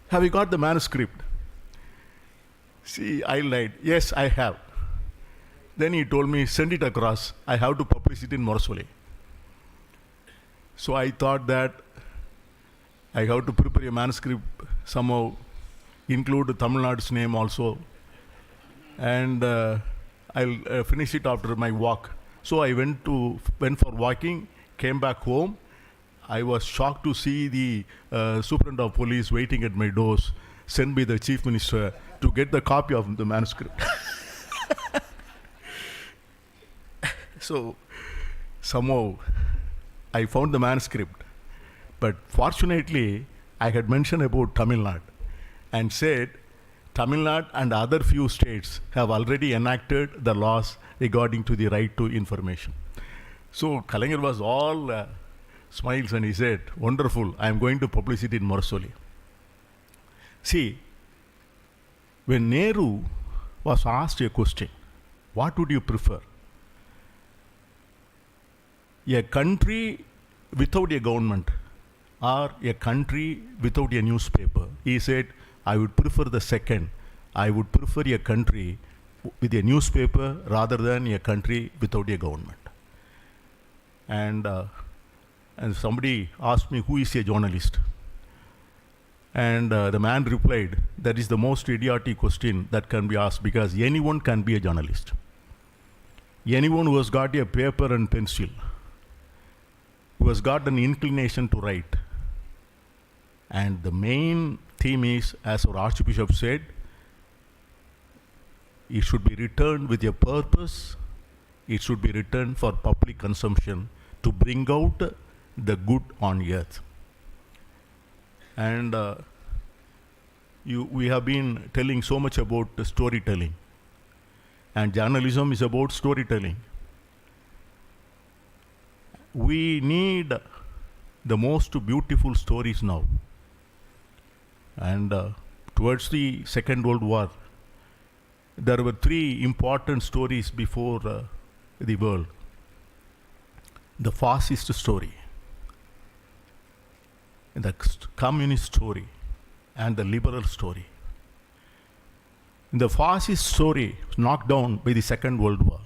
have you got the manuscript? See, I lied. Yes, I have. Then he told me, send it across. I have to publish it in Morsoli. So I thought that I have to prepare a manuscript, somehow include Tamil Nadu's name also. And I'll finish it after my walk. So I went for walking, came back home. I was shocked to see the superintendent of police waiting at my doors, sent me the chief minister to get the copy of the manuscript. So somehow I found the manuscript, but fortunately I had mentioned about Tamil Nadu and said Tamil Nadu and other few states have already enacted the laws regarding to the right to information. So Kalaignar was all smiles and he said, wonderful, I am going to publish it in Morsoli. See, when Nehru was asked a question, what would you prefer? A country without a government or a country without a newspaper? He said, I would prefer the second. I would prefer a country with a newspaper rather than a country without a government. And somebody asked me, who is a journalist? And the man replied, that is the most idiotic question that can be asked, because anyone can be a journalist. Anyone who has got a paper and pencil, who has got an inclination to write. And the main theme is, as our Archbishop said, it should be written with a purpose. It should be written for public consumption to bring out the good on earth. And we have been telling so much about storytelling. And journalism is about storytelling. We need the most beautiful stories now. And towards the Second World War, there were three important stories before the world. The fascist story, the communist story, and the liberal story. The fascist story was knocked down by the Second World War.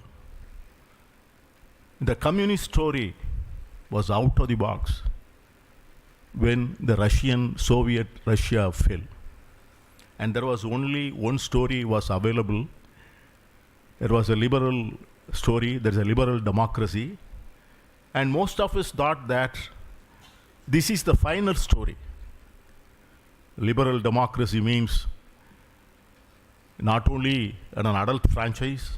The communist story was out of the box when the Soviet Russia fell. And there was only one story was available. There was a liberal story, there is a liberal democracy. And most of us thought that this is the final story. Liberal democracy means not only an adult franchise,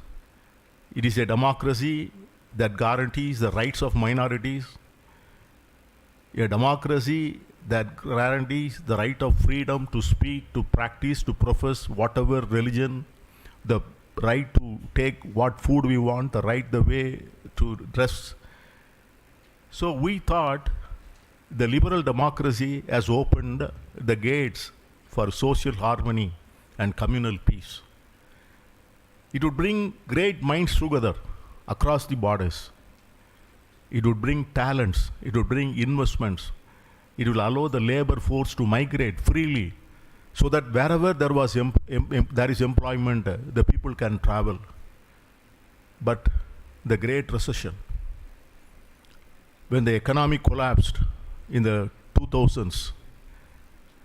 it is a democracy that guarantees the rights of minorities, a democracy that guarantees the right of freedom to speak, to practice, to profess whatever religion, the right to take what food we want, the right the way to dress. So we thought the liberal democracy has opened the gates for social harmony and communal peace. It would bring great minds together across the borders. It would bring talents, it would bring investments. It will allow the labor force to migrate freely so that wherever there is employment, the people can travel. But the Great Recession, when the economy collapsed in the 2000s,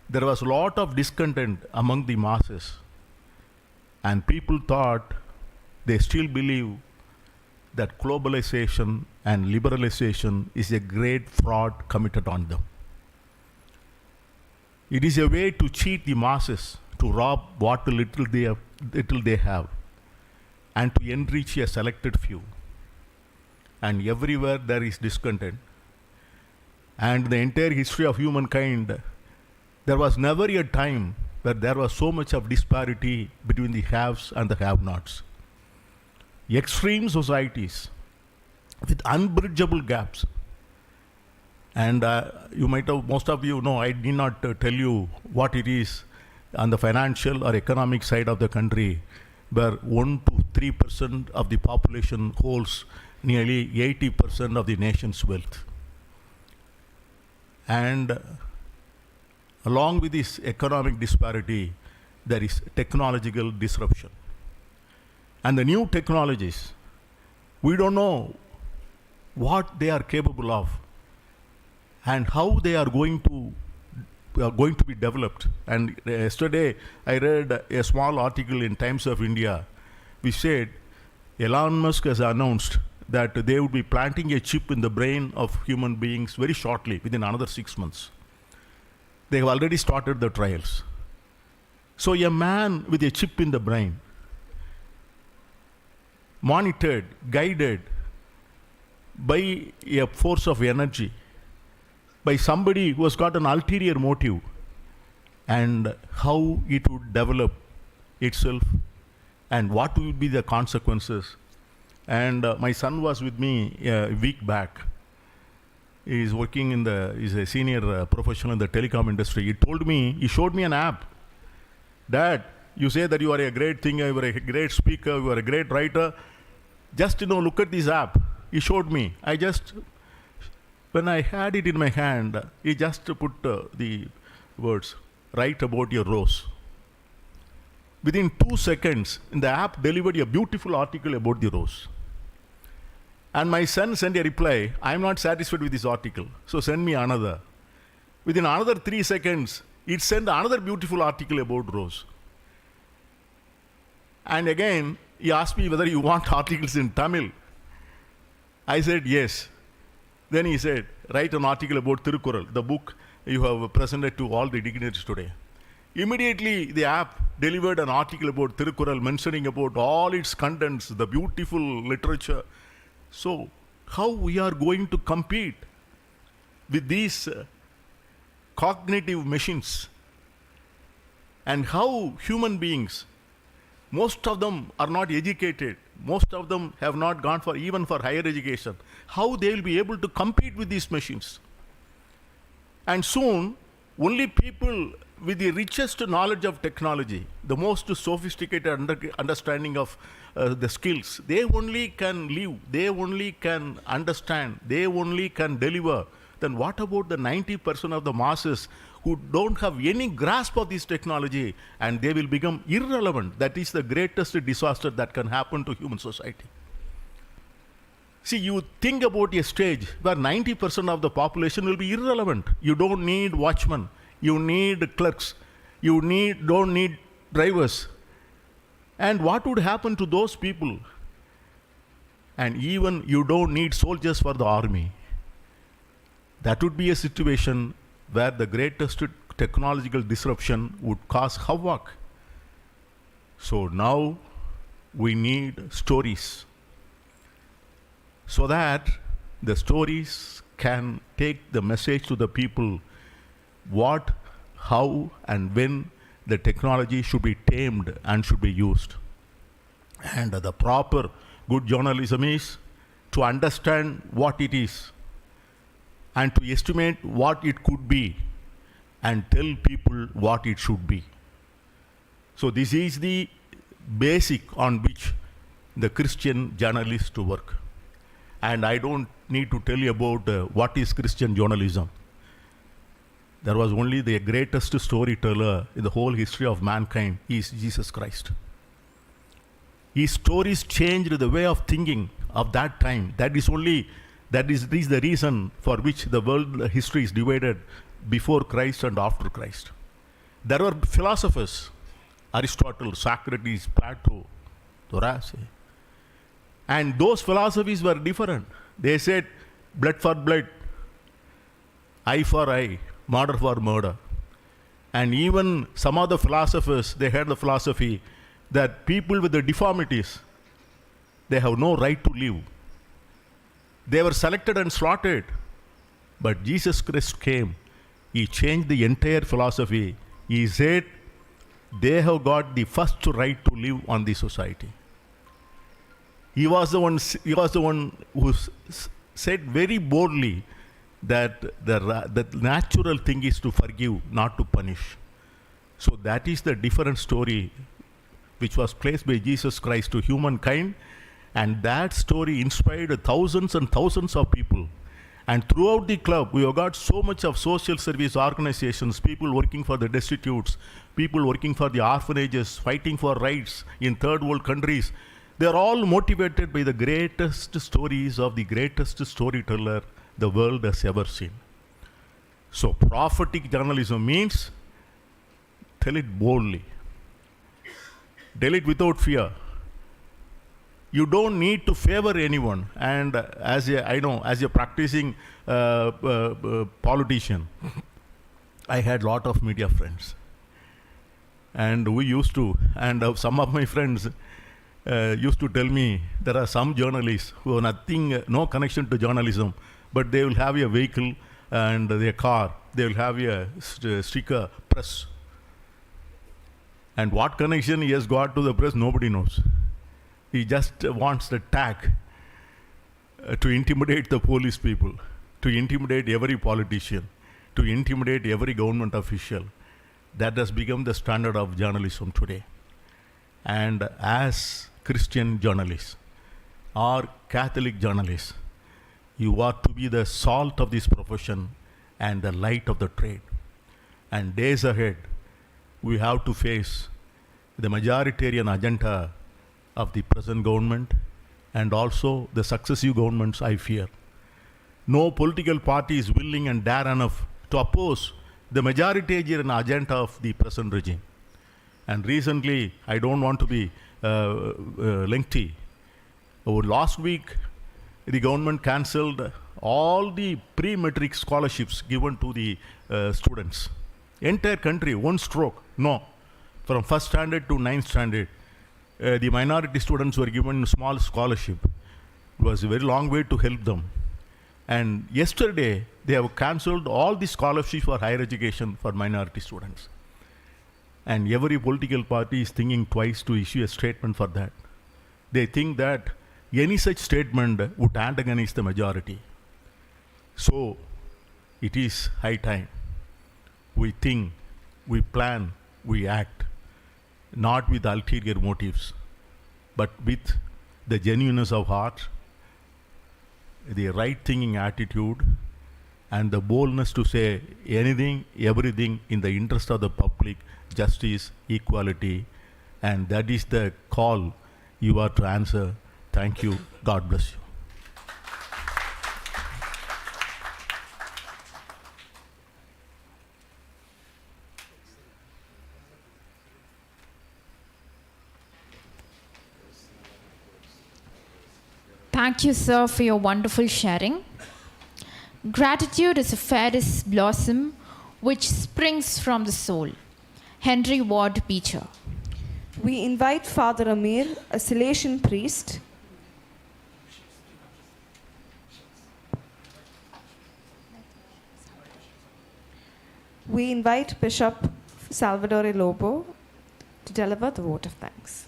there was a lot of discontent among the masses. And people thought, they still believe that globalization and liberalization is a great fraud committed on them. It is a way to cheat the masses to rob what little they have, and to enrich a selected few. And everywhere there is discontent. And the entire history of humankind, there was never a time where there was so much of disparity between the haves and the have-nots. Extreme societies with unbridgeable gaps. And you might have, most of you know, I need not tell you what it is on the financial or economic side of the country, where 1 to 3% of the population holds nearly 80% of the nation's wealth. And along with this economic disparity, there is technological disruption. And the new technologies, we don't know what they are capable of and how they are going to be developed. And yesterday I read a small article in Times of India which said Elon Musk has announced that they would be planting a chip in the brain of human beings very shortly, within another 6 months. They have already started the trials. So a man with a chip in the brain, monitored, guided by a force of energy, by somebody who has got an ulterior motive, and how it would develop itself and what will be the consequences. And my son was with me a week back. He is working he's a senior professional in the telecom industry. He showed me an app. Dad, you say that you are a great thinker, you are a great speaker, you are a great writer. Just, look at this app. He showed me. When I had it in my hand, he just put the words, write about your rose. Within 2 seconds, the app delivered a beautiful article about the rose. And my son sent a reply, I am not satisfied with this article, so send me another. Within another 3 seconds, it sent another beautiful article about rose. And again, he asked me whether you want articles in Tamil. I said yes. Then he said, write an article about Tirukkural, the book you have presented to all the dignitaries today. Immediately, the app delivered an article about Tirukkural, mentioning about all its contents, the beautiful literature. So, how we are going to compete with these cognitive machines? And how human beings, most of them are not educated, most of them have not gone even for higher education, how they will be able to compete with these machines? And soon, only people with the richest knowledge of technology, the most sophisticated understanding of the skills, they only can live, they only can understand, they only can deliver. Then what about the 90% of the masses who don't have any grasp of this technology, and they will become irrelevant? That is the greatest disaster that can happen to human society. See, you think about a stage where 90% of the population will be irrelevant. You don't need watchmen. You need clerks. You don't need drivers. And what would happen to those people? And even you don't need soldiers for the army. That would be a situation where the greatest technological disruption would cause havoc. So now we need stories, so that the stories can take the message to the people what, how, and when the technology should be tamed and should be used. And the proper good journalism is to understand what it is and to estimate what it could be and tell people what it should be. So this is the basic on which the Christian journalists work. And I don't need to tell you about what is Christian journalism. There was only the greatest storyteller in the whole history of mankind is Jesus Christ. His stories changed the way of thinking of that time. That is the reason for which the world history is divided before Christ and after Christ. There were philosophers, Aristotle, Socrates, Plato, Horace. And those philosophies were different. They said blood for blood, eye for eye, murder for murder. And even some of the philosophers, they had the philosophy that people with the deformities, they have no right to live. They were selected and slaughtered. But Jesus Christ came. He changed the entire philosophy. He said, they have got the first right to live on the society. He was the one who said very boldly that the natural thing is to forgive, not to punish. So that is the different story which was placed by Jesus Christ to humankind, and that story inspired thousands and thousands of people. And throughout the club, we have got so much of social service organizations, people working for the destitutes, people working for the orphanages, fighting for rights in third world countries. They are all motivated by the greatest stories of the greatest storyteller the world has ever seen. So prophetic journalism means tell it boldly. Tell it without fear. You don't need to favor anyone. And as a practicing politician, I had a lot of media friends. And we used to, and some of my friends used to tell me there are some journalists who have no connection to journalism, but they will have a vehicle and their car, they will have a sticker press. And what connection he has got to the press, nobody knows. He just wants the tag to intimidate the police people, to intimidate every politician, to intimidate every government official. That has become the standard of journalism today. And as Christian journalists or Catholic journalists, you are to be the salt of this profession and the light of the trade. And days ahead, we have to face the majoritarian agenda of the present government and also the successive governments, I fear. No political party is willing and dare enough to oppose the majoritarian agenda of the present regime. And recently, I don't want to be lengthy. Last week, the government cancelled all the pre-matric scholarships given to the students. Entire country, one stroke, no. From first standard to ninth standard, the minority students were given small scholarship. It was a very long way to help them. And yesterday, they have cancelled all the scholarships for higher education for minority students. And every political party is thinking twice to issue a statement for that. They think that any such statement would antagonize the majority. So, it is high time. We think, we plan, we act, not with ulterior motives, but with the genuineness of heart, the right thinking attitude, and the boldness to say anything, everything in the interest of the public, justice, equality, and that is the call you are to answer. Thank you. God bless you. Thank you, sir, for your wonderful sharing. Gratitude is a fairest blossom which springs from the soul. Henry Ward Beecher. We invite Father Amir, a Salesian priest. We invite Bishop Salvatore Lobo to deliver the vote of thanks.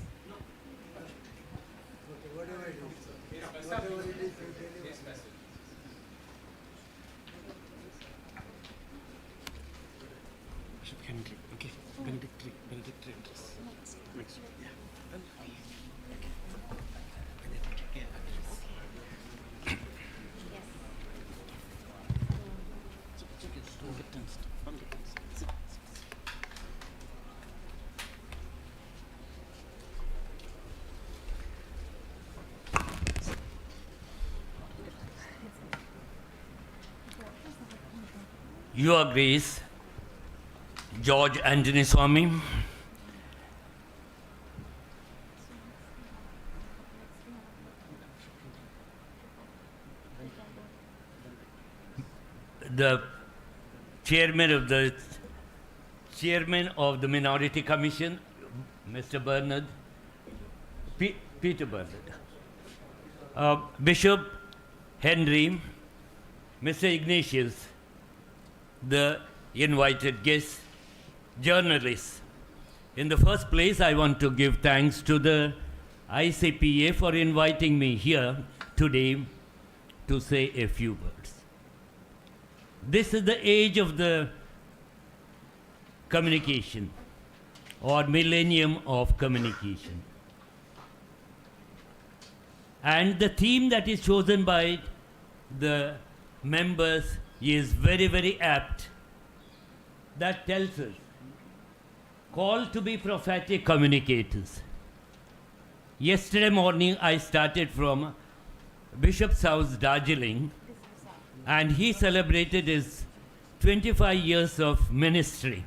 Your Grace, George Anthony Swami, the chairman of the Chairman of the Minority Commission, Mr. Bernard, Peter Bernard, Bishop Henry, Mr. Ignatius, the invited guests, journalists. In the first place, I want to give thanks to the ICPA for inviting me here today to say a few words. This is the age of the communication or millennium of communication. And the theme that is chosen by the members is very, very apt. That tells us, call to be prophetic communicators. Yesterday morning I started from Bishop's house, Darjeeling, and he celebrated his 25 years of ministry.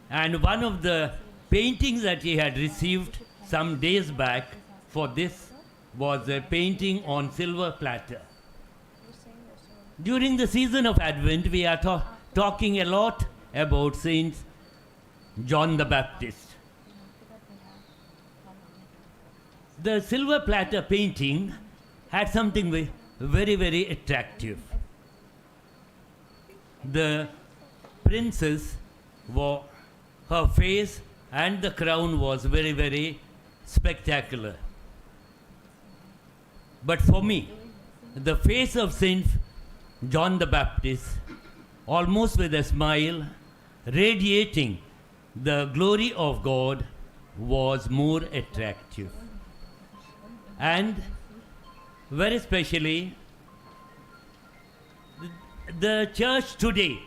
And one of the paintings that he had received some days back for this was a painting on silver platter. During the season of Advent, we are talking a lot about Saint John the Baptist. The silver platter painting had something very, very attractive. The princess, her face and the crown was very, very spectacular. But for me, the face of Saint John the Baptist, almost with a smile, radiating the glory of God, was more attractive. And very especially, the church today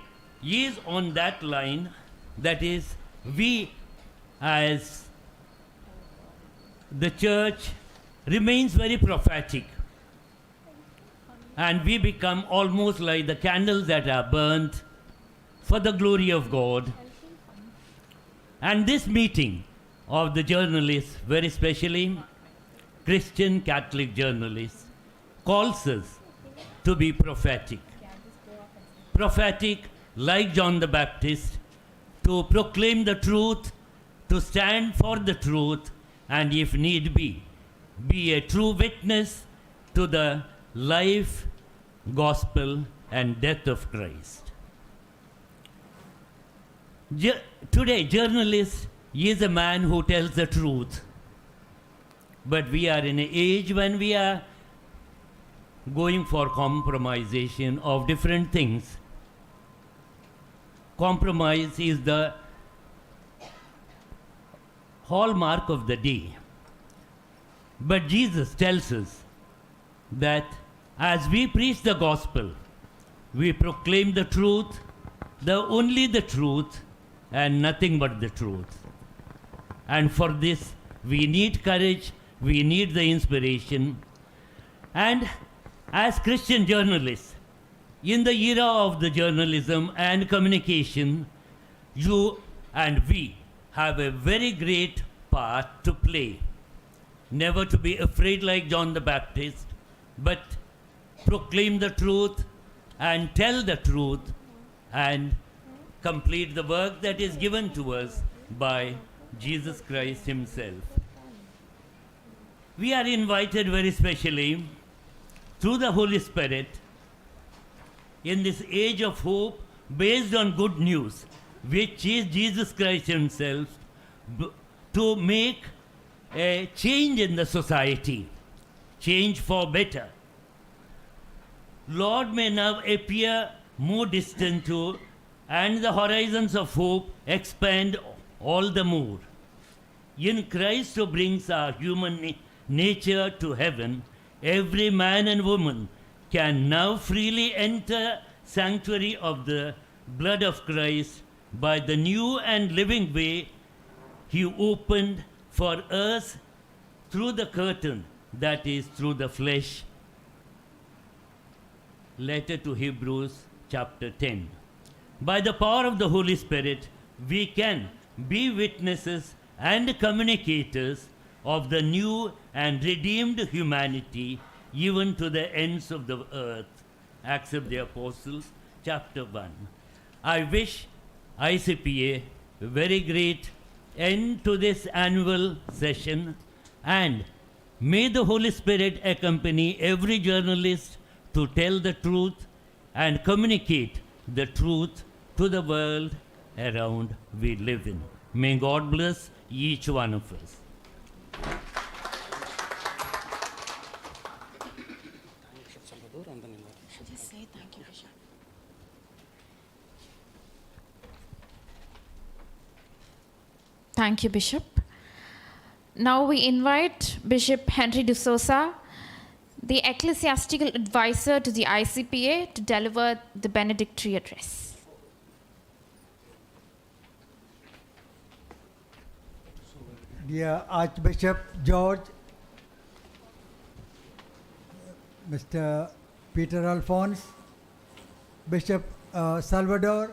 is on that line, that is, we as the church remains very prophetic, and we become almost like the candles that are burnt for the glory of God. And this meeting of the journalists, very especially Christian Catholic journalists, calls us to be prophetic. Prophetic, like John the Baptist, to proclaim the truth, to stand for the truth, and if need be a true witness to the life, gospel, and death of Christ. Today, journalist is a man who tells the truth. But we are in an age when we are going for compromisation of different things. Compromise is the hallmark of the day. But Jesus tells us that as we preach the gospel, we proclaim the truth, only the truth, and nothing but the truth. And for this, we need courage, we need the inspiration. And as Christian journalists, in the era of the journalism and communication, you and we have a very great part to play. Never to be afraid like John the Baptist, but proclaim the truth and tell the truth and complete the work that is given to us by Jesus Christ himself. We are invited very specially through the Holy Spirit in this age of hope based on good news, which is Jesus Christ himself, to make a change in the society, change for better. Lord may now appear more distant to, and the horizons of hope expand all the more. In Christ who brings our human nature to heaven, every man and woman can now freely enter sanctuary of the blood of Christ by the new and living way he opened for us through the curtain, that is, through the flesh. Letter to Hebrews chapter 10. By the power of the Holy Spirit, we can be witnesses and communicators of the new and redeemed humanity, even to the ends of the earth. Acts of the Apostles, chapter 1. I wish ICPA a very great end to this annual session, and may the Holy Spirit accompany every journalist to tell the truth and communicate the truth to the world around we live in. May God bless each one of us. Thank you, Bishop. Now we invite Bishop Henry D'Souza, the ecclesiastical advisor to the ICPA, to deliver the benedictory address. Dear Archbishop George, Mr. Peter Alphonse, Bishop Salvador,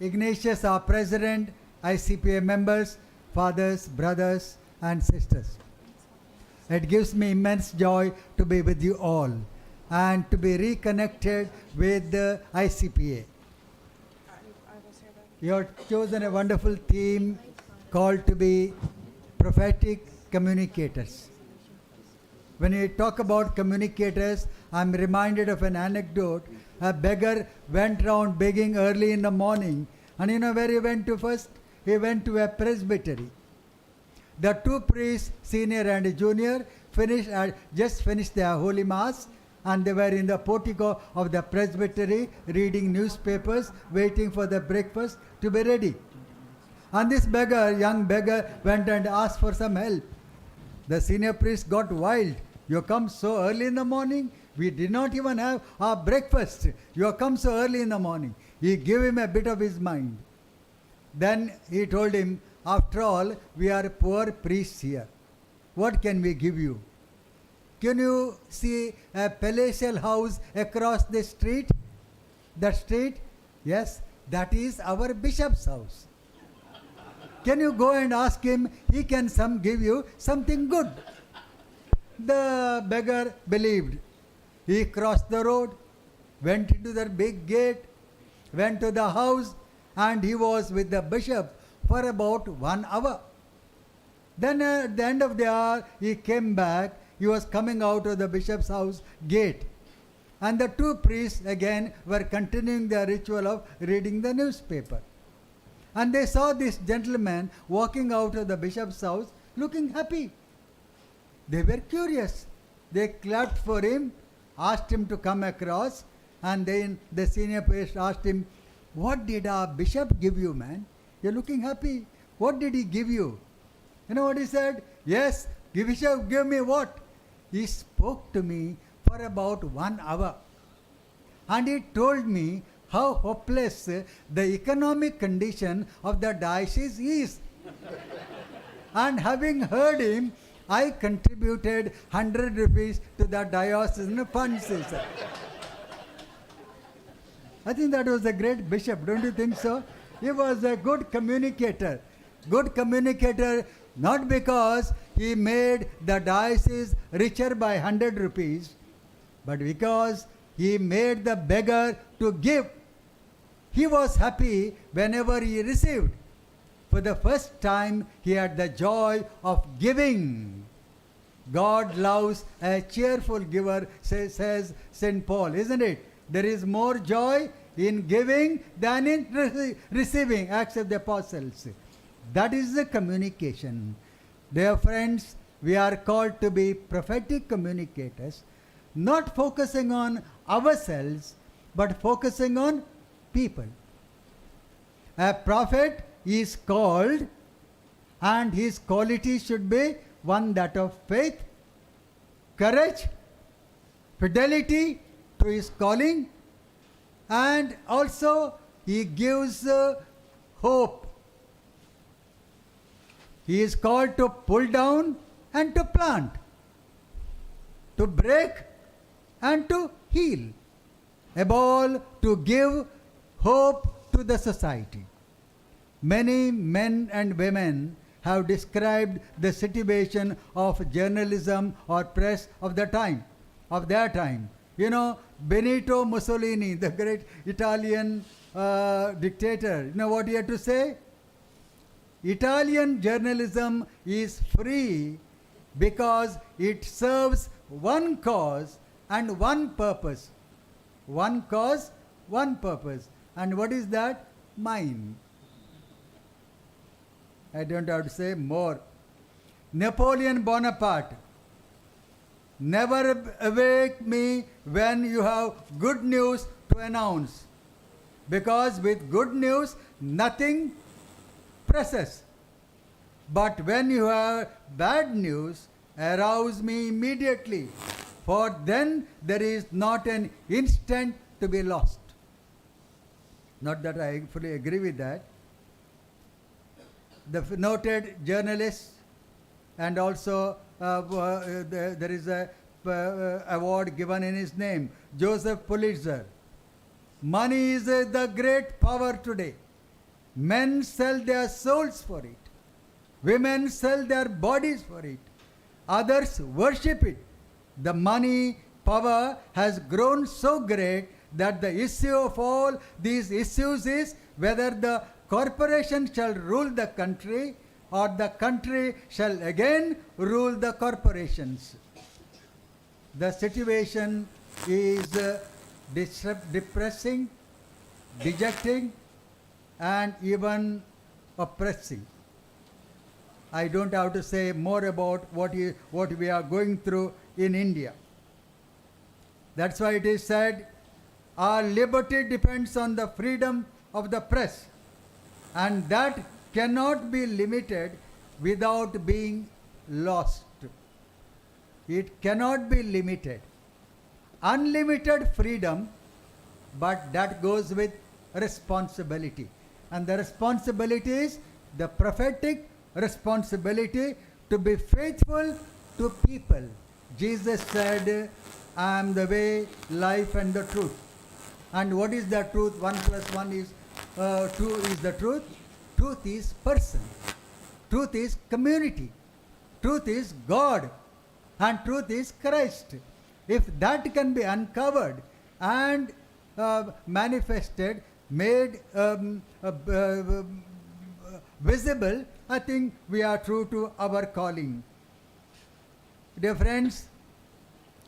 Ignatius, our President, ICPA members, fathers, brothers, and sisters. It gives me immense joy to be with you all and to be reconnected with the ICPA. You have chosen a wonderful theme called to be Prophetic Communicators. When you talk about communicators, I'm reminded of an anecdote. A beggar went round begging early in the morning, and you know where he went to first? He went to a presbytery. The two priests, senior and junior, just finished their holy mass, and they were in the portico of the presbytery reading newspapers, waiting for the breakfast to be ready. And this beggar, young beggar, went and asked for some help. The senior priest got wild. You come so early in the morning? We did not even have our breakfast. You come so early in the morning. He gave him a bit of his mind. Then he told him, after all, we are poor priests here. What can we give you? Can you see a palatial house across the street? That street? Yes, that is our bishop's house. Can you go and ask him? He can give you something good. The beggar believed. He crossed the road, went into the big gate, went to the house, and he was with the bishop for about 1 hour. Then at the end of the hour, he came back. He was coming out of the bishop's house gate. And the two priests again were continuing their ritual of reading the newspaper. And they saw this gentleman walking out of the bishop's house looking happy. They were curious. They clapped for him, asked him to come across, and then the senior priest asked him, "What did our bishop give you, man? You're looking happy. What did he give you?" You know what he said? "Yes, bishop gave me what? He spoke to me for about 1 hour. And he told me how hopeless the economic condition of the diocese is. And having heard him, I contributed 100 rupees to the diocesan funds." I think that was a great bishop, don't you think so? He was a good communicator. Good communicator not because he made the diocese richer by 100 rupees, but because he made the beggar to give. He was happy whenever he received. For the first time, he had the joy of giving. God loves a cheerful giver, says St. Paul, isn't it? There is more joy in giving than in receiving, Acts of the Apostles. That is the communication. Dear friends, we are called to be prophetic communicators, not focusing on ourselves, but focusing on people. A prophet is called, and his quality should be one that of faith, courage, fidelity to his calling, and also he gives hope. He is called to pull down and to plant, to break and to heal, above all to give hope to the society. Many men and women have described the situation of journalism or press of their time. You know, Benito Mussolini, the great Italian dictator, you know what he had to say? Italian journalism is free because it serves one cause and one purpose. One cause, one purpose. And what is that? Mine. I don't have to say more. Napoleon Bonaparte. Never awake me when you have good news to announce. Because with good news, nothing presses. But when you have bad news, arouse me immediately. For then there is not an instant to be lost. Not that I fully agree with that. The noted journalist, and also there is a award given in his name, Joseph Pulitzer. Money is the great power today. Men sell their souls for it. Women sell their bodies for it. Others worship it. The money power has grown so great that the issue of all these issues is whether the corporation shall rule the country or the country shall again rule the corporations. The situation is depressing, dejecting, and even oppressing. I don't have to say more about what we are going through in India. That's why it is said, our liberty depends on the freedom of the press, and that cannot be limited without being lost. It cannot be limited. Unlimited freedom, but that goes with responsibility. And the responsibility is the prophetic responsibility to be faithful to people. Jesus said, I am the way, life, and the truth. And what is the truth? 1 plus 1 is 2 is the truth. Truth is person. Truth is community. Truth is God. And truth is Christ. If that can be uncovered and manifested, made visible, I think we are true to our calling. Dear friends,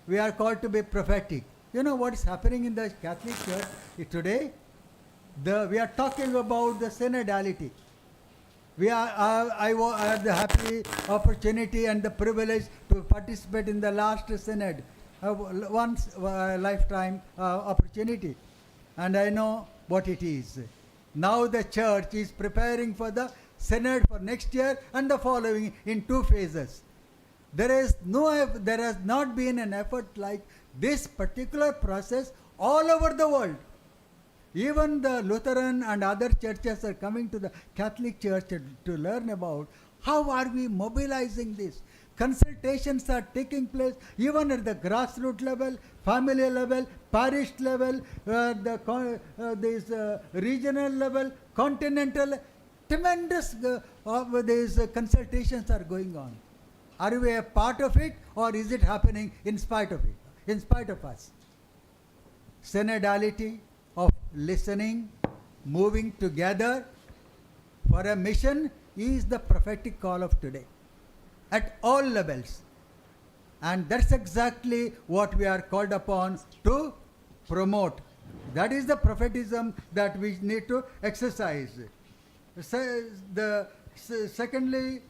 we are called to be prophetic. You know what is happening in the Catholic Church today? We are talking about the synodality. I had the happy opportunity and the privilege to participate in the last synod, once lifetime opportunity, and I know what it is. Now the church is preparing for the synod for next year and the following in 2 phases. There has not been an effort like this particular process all over the world. Even the Lutheran and other churches are coming to the Catholic Church to learn about how are we mobilizing this. Consultations are taking place even at the grassroots level, family level, parish level, regional level, continental. Tremendous these consultations are going on. Are we a part of it, or is it happening in spite of it, in spite of us? Synodality of listening, moving together for a mission is the prophetic call of today at all levels. And that's exactly what we are called upon to promote. That is the prophetism that we need to exercise. Secondly,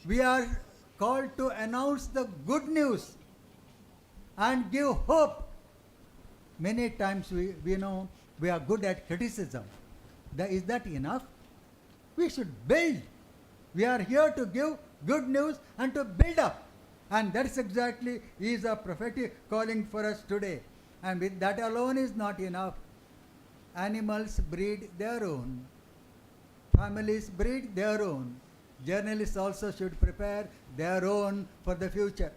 we are called to announce the good news and give hope. Many times we know we are good at criticism. Is that enough? We should build. We are here to give good news and to build up. And that's exactly is a prophetic calling for us today. And with that alone is not enough. Animals breed their own. Families breed their own. Journalists also should prepare their own for the future.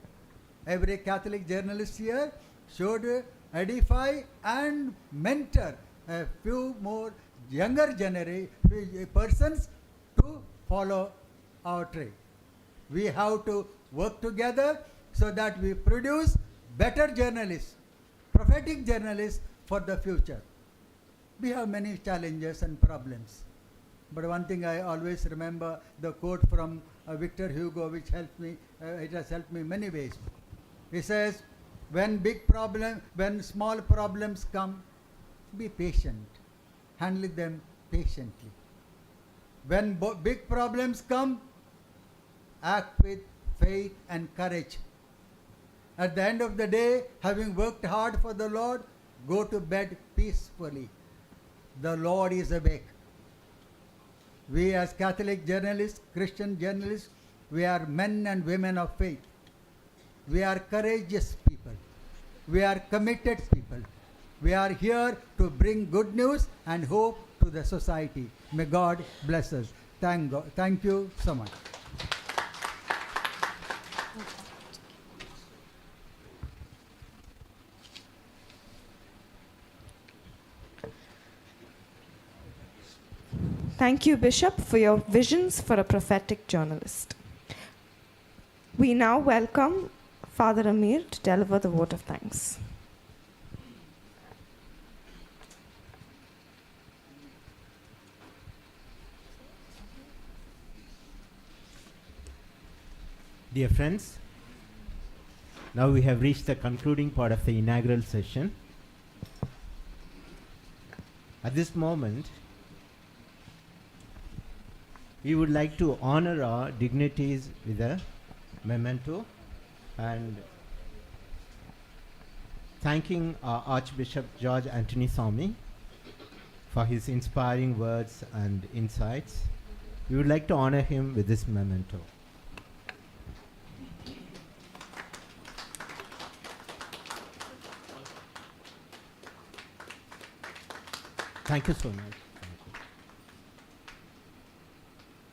Every Catholic journalist here should edify and mentor a few more younger persons to follow our trade. We have to work together so that we produce better journalists, prophetic journalists for the future. We have many challenges and problems. But one thing I always remember, the quote from Victor Hugo, which helped me, it has helped me many ways. He says, when small problems come, be patient. Handle them patiently. When big problems come, act with faith and courage. At the end of the day, having worked hard for the Lord, go to bed peacefully. The Lord is awake. We as Catholic journalists, Christian journalists, we are men and women of faith. We are courageous people. We are committed people. We are here to bring good news and hope to the society. May God bless us. Thank God. Thank you so much. Thank you, Bishop, for your visions for a prophetic journalist. We now welcome Father Amir to deliver the vote of thanks. Dear friends, now we have reached the concluding part of the inaugural session. At this moment, we would like to honor our dignitaries with a memento and thanking our Archbishop George Anthony Swamy for his inspiring words and insights. We would like to honor him with this memento. Thank you so much.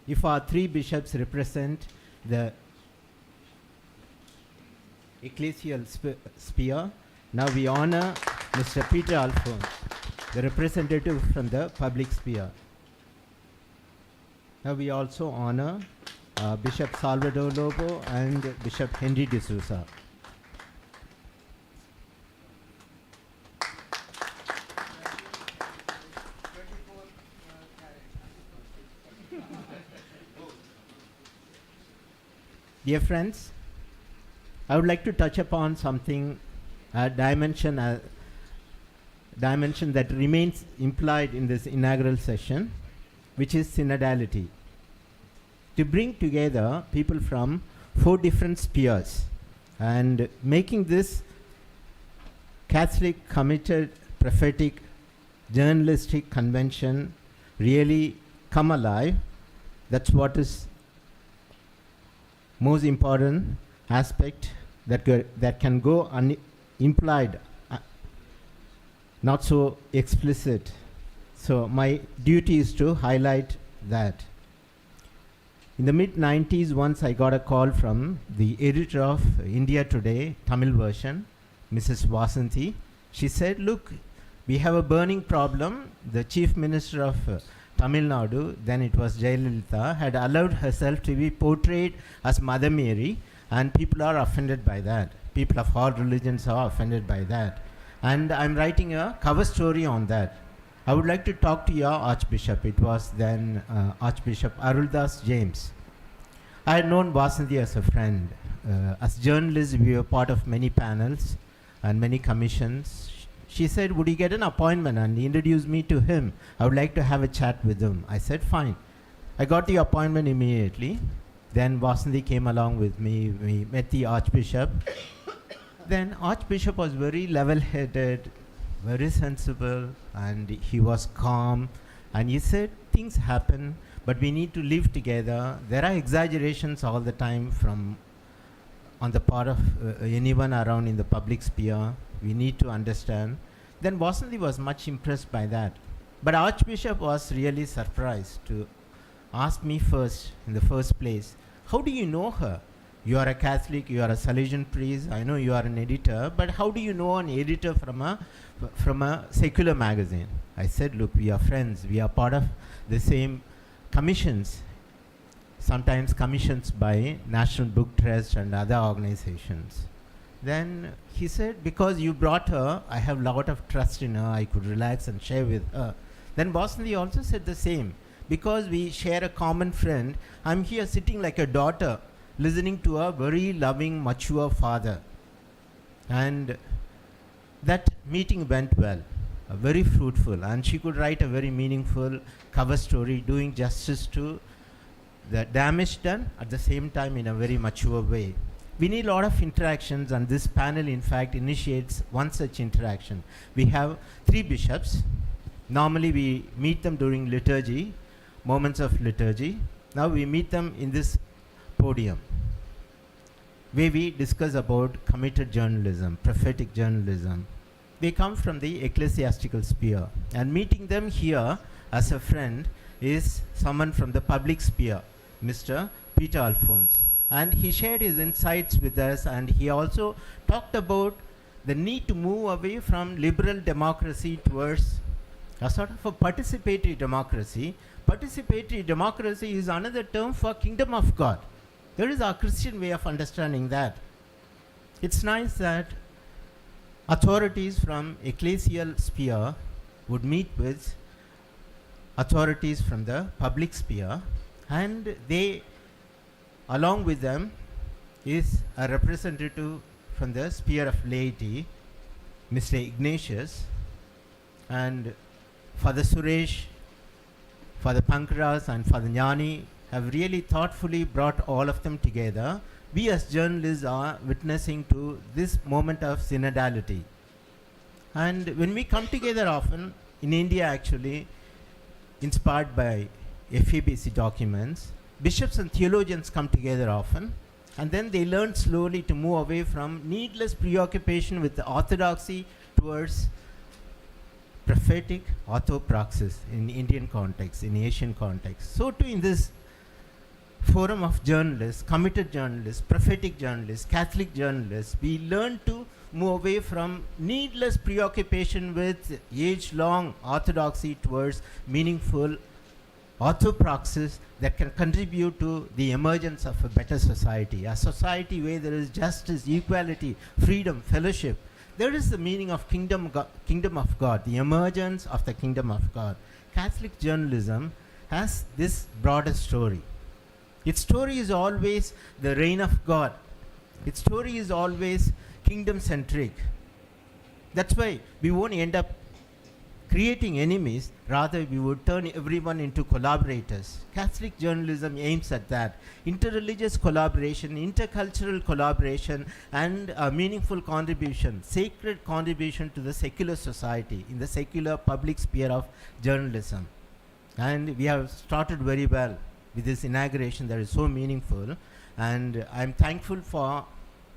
If our three bishops represent the ecclesial sphere, now we honor Mr. Peter Alphonse, the representative from the public sphere. Now we also honor Bishop Salvador Lobo and Bishop Henry D'Souza. Dear friends, I would like to touch upon something, a dimension that remains implied in this inaugural session, which is synodality. To bring together people from 4 different spheres and making this Catholic committed prophetic journalistic convention really come alive. That's what is most important aspect that can go implied, not so explicit. So my duty is to highlight that. In the mid-90s, once I got a call from the editor of India Today, Tamil version, Mrs. Vasanthi. She said, look, we have a burning problem. The Chief Minister of Tamil Nadu, then it was Jayalalitha, had allowed herself to be portrayed as Mother Mary, and people are offended by that. People of all religions are offended by that. And I'm writing a cover story on that. I would like to talk to your Archbishop. It was then Archbishop Aruldas James. I had known Vasanthi as a friend. As journalists, we were part of many panels and many commissions. She said, would you get an appointment? And he introduced me to him. I would like to have a chat with him. I said, fine. I got the appointment immediately. Then Vasanthi came along with me. We met the Archbishop. Then Archbishop was very level-headed, very sensible, and he was calm. And he said, things happen, but we need to live together. There are exaggerations all the time on the part of anyone around in the public sphere. We need to understand. Then Vasanthi was much impressed by that. But Archbishop was really surprised to ask me first, in the first place, how do you know her? You are a Catholic, you are a Salesian priest, I know you are an editor, but how do you know an editor from a secular magazine? I said, look, we are friends, we are part of the same commissions, sometimes commissions by National Book Trust and other organizations. Then he said, because you brought her, I have a lot of trust in her, I could relax and share with her. Then Bosnali also said the same. Because we share a common friend, I'm here sitting like a daughter, listening to a very loving, mature father. And that meeting went well, very fruitful, and she could write a very meaningful cover story, doing justice to the damage done, at the same time in a very mature way. We need a lot of interactions, and this panel in fact initiates one such interaction. We have 3 bishops. Normally we meet them during liturgy, moments of liturgy. Now we meet them in this podium, where we discuss about committed journalism, prophetic journalism. They come from the ecclesiastical sphere, and meeting them here as a friend is someone from the public sphere, Mr. Peter Alphonse. And he shared his insights with us, and he also talked about the need to move away from liberal democracy towards a sort of a participatory democracy. Participatory democracy is another term for kingdom of God. There is our Christian way of understanding that. It's nice that authorities from ecclesial sphere would meet with authorities from the public sphere, and they, along with them, is a representative from the sphere of laity, Mr. Ignatius, and Father Suresh, Father Pankras, and Father Jnani have really thoughtfully brought all of them together. We as journalists are witnessing to this moment of synodality. And when we come together often, in India actually, inspired by FABC documents, bishops and theologians come together often, and then they learn slowly to move away from needless preoccupation with the orthodoxy towards prophetic orthopraxis in Indian context, in Asian context. So too in this forum of journalists, committed journalists, prophetic journalists, Catholic journalists, we learn to move away from needless preoccupation with age-long orthodoxy towards meaningful orthopraxis that can contribute to the emergence of a better society, a society where there is justice, equality, freedom, fellowship. There is the meaning of kingdom of God, the emergence of the kingdom of God. Catholic journalism has this broader story. Its story is always the reign of God. Its story is always kingdom-centric. That's why we won't end up creating enemies, rather we would turn everyone into collaborators. Catholic journalism aims at that. Interreligious collaboration, intercultural collaboration, and a meaningful contribution, sacred contribution to the secular society, in the secular public sphere of journalism. And we have started very well with this inauguration that is so meaningful. And I'm thankful for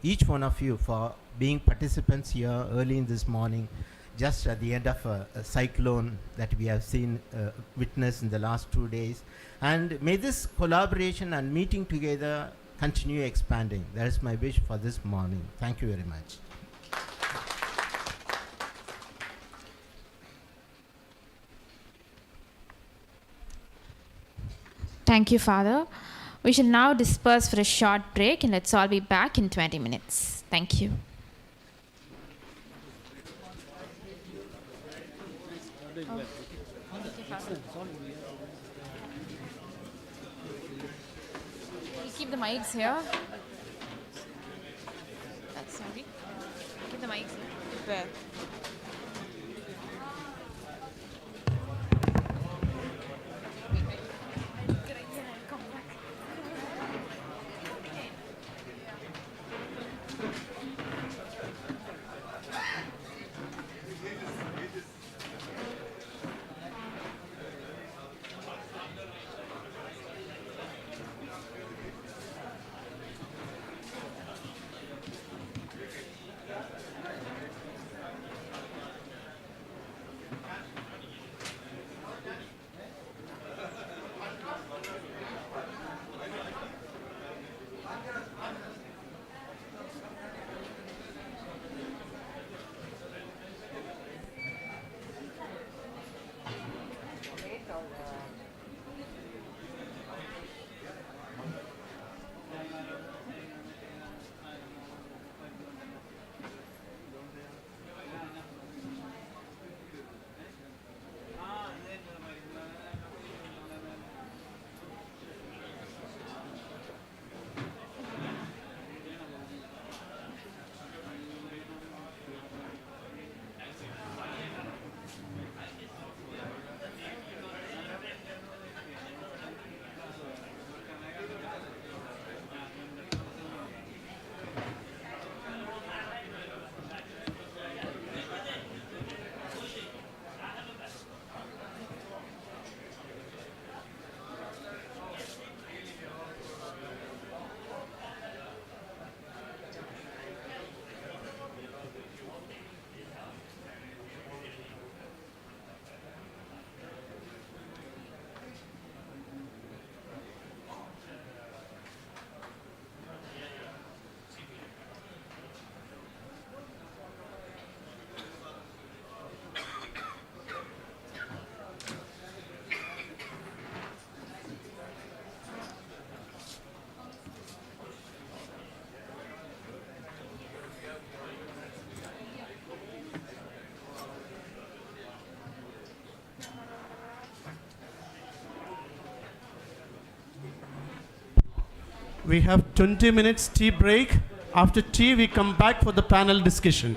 each one of you for being participants here early in this morning, just at the end of a cyclone that we have seen, witnessed in the last 2 days. And may this collaboration and meeting together continue expanding. That is my wish for this morning. Thank you very much. Thank you, Father. We shall now disperse for a short break, and let's all be back in 20 minutes. Thank you. We'll keep the mics here. Sorry. Keep the mics here. Where? We have 20 minutes tea break. After tea, we come back for the panel discussion.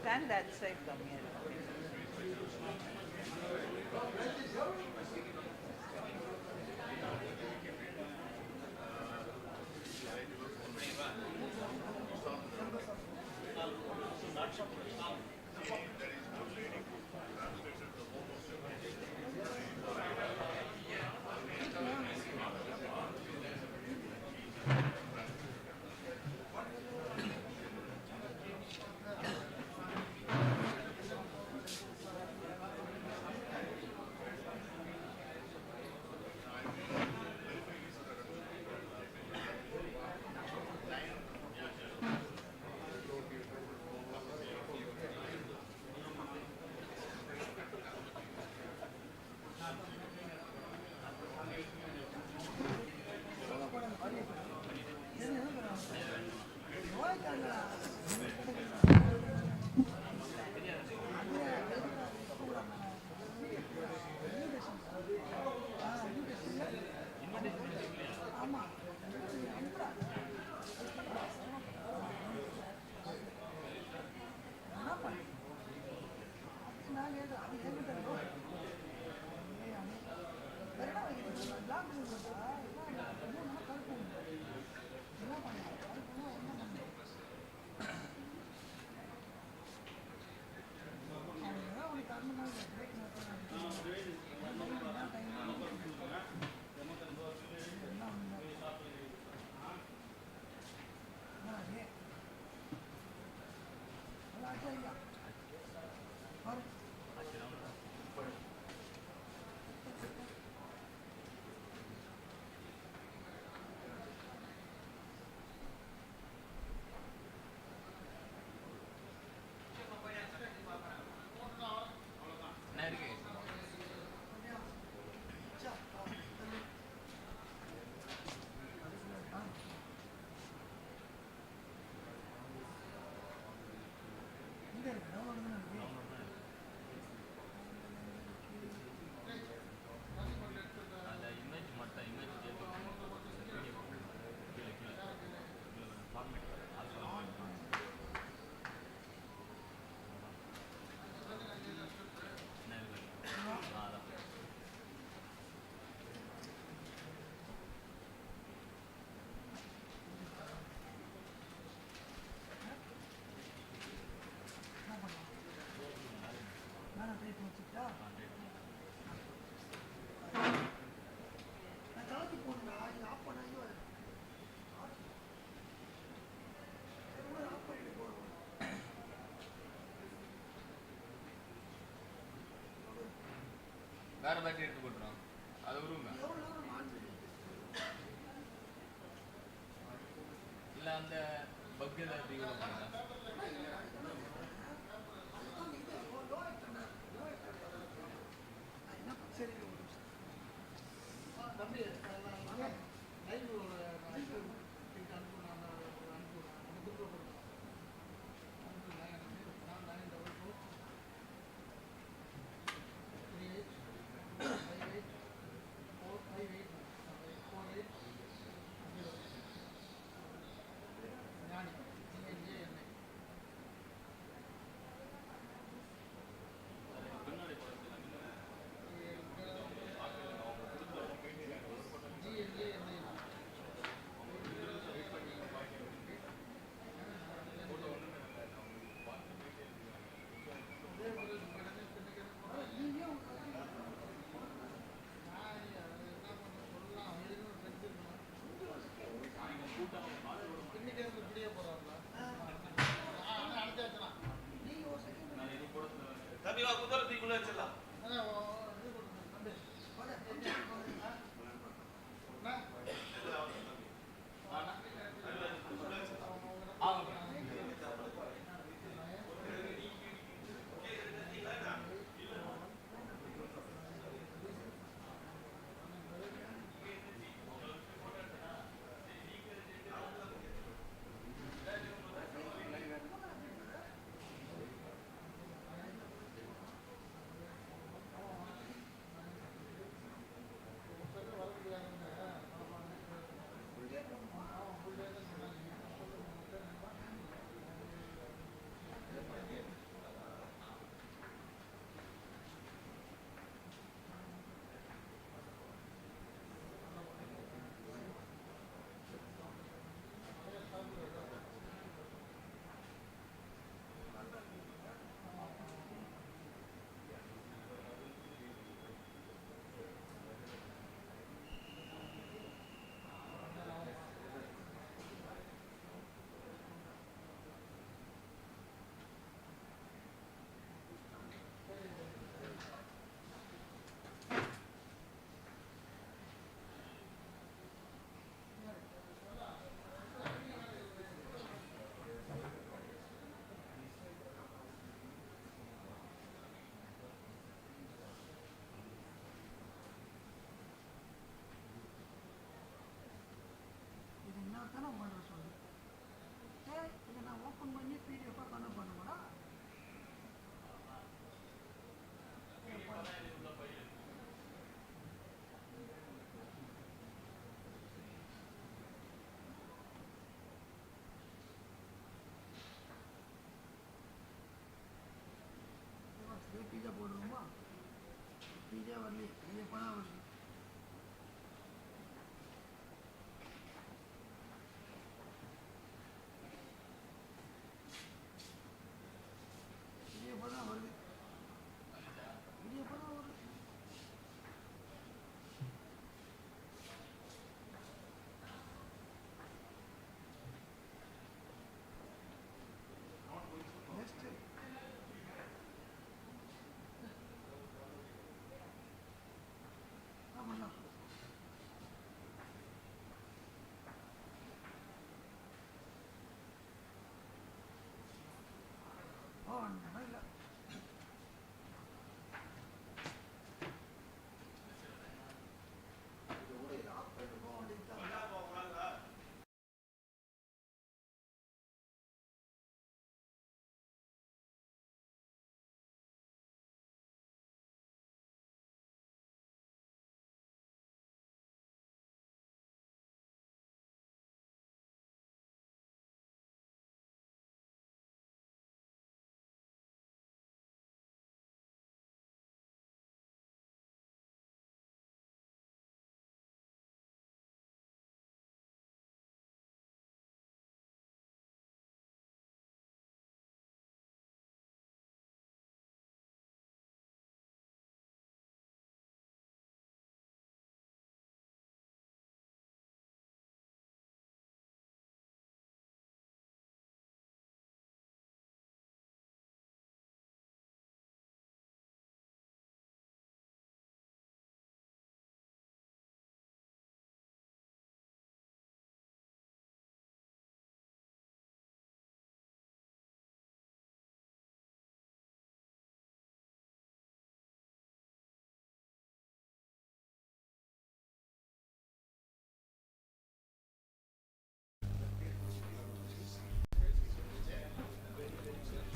Stand that side, come here. வேற battery எடுத்து போட்டுரும். அது உருவுங்க. இல்ல அந்த buck ஏதாவது டீவலப் பண்ணுங்க.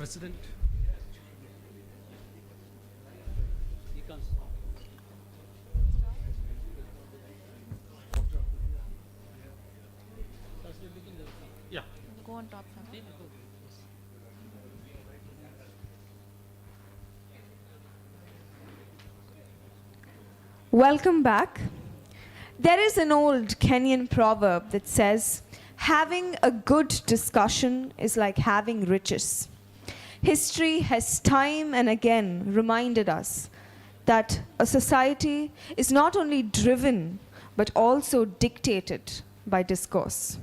President. Yeah. Go on top. Welcome back. There is an old Kenyan proverb that says, having a good discussion is like having riches. History has time and again reminded us that a society is not only driven but also dictated by discourse.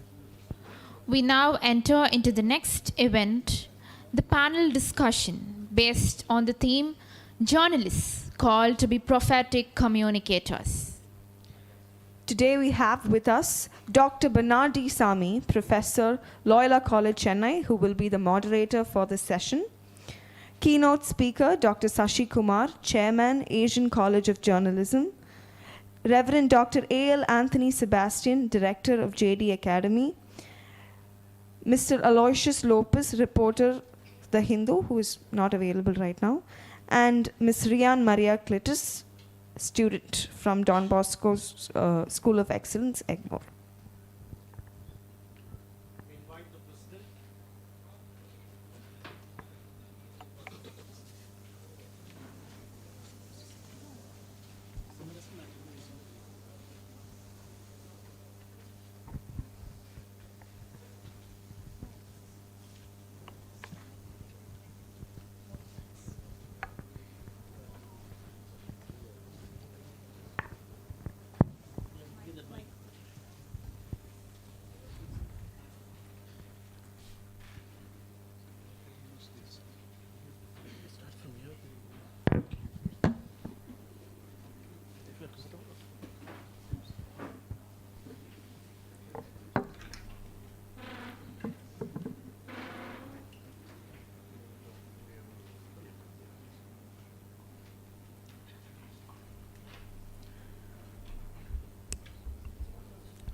We now enter into the next event, the panel discussion based on the theme Journalists called to be prophetic communicators. Today we have with us Dr. Bernardi Sami, Professor, Loyola College, Chennai, who will be the moderator for this session. Keynote speaker, Dr. Sashi Kumar, Chairman, Asian College of Journalism. Reverend Dr. A.L. Anthony Sebastian, Director of JD Academy. Mr. Aloysius Lopez, reporter, The Hindu, who is not available right now. And Ms. Rian Maria Clitus, student from Don Bosco's School of Excellence, Egmore.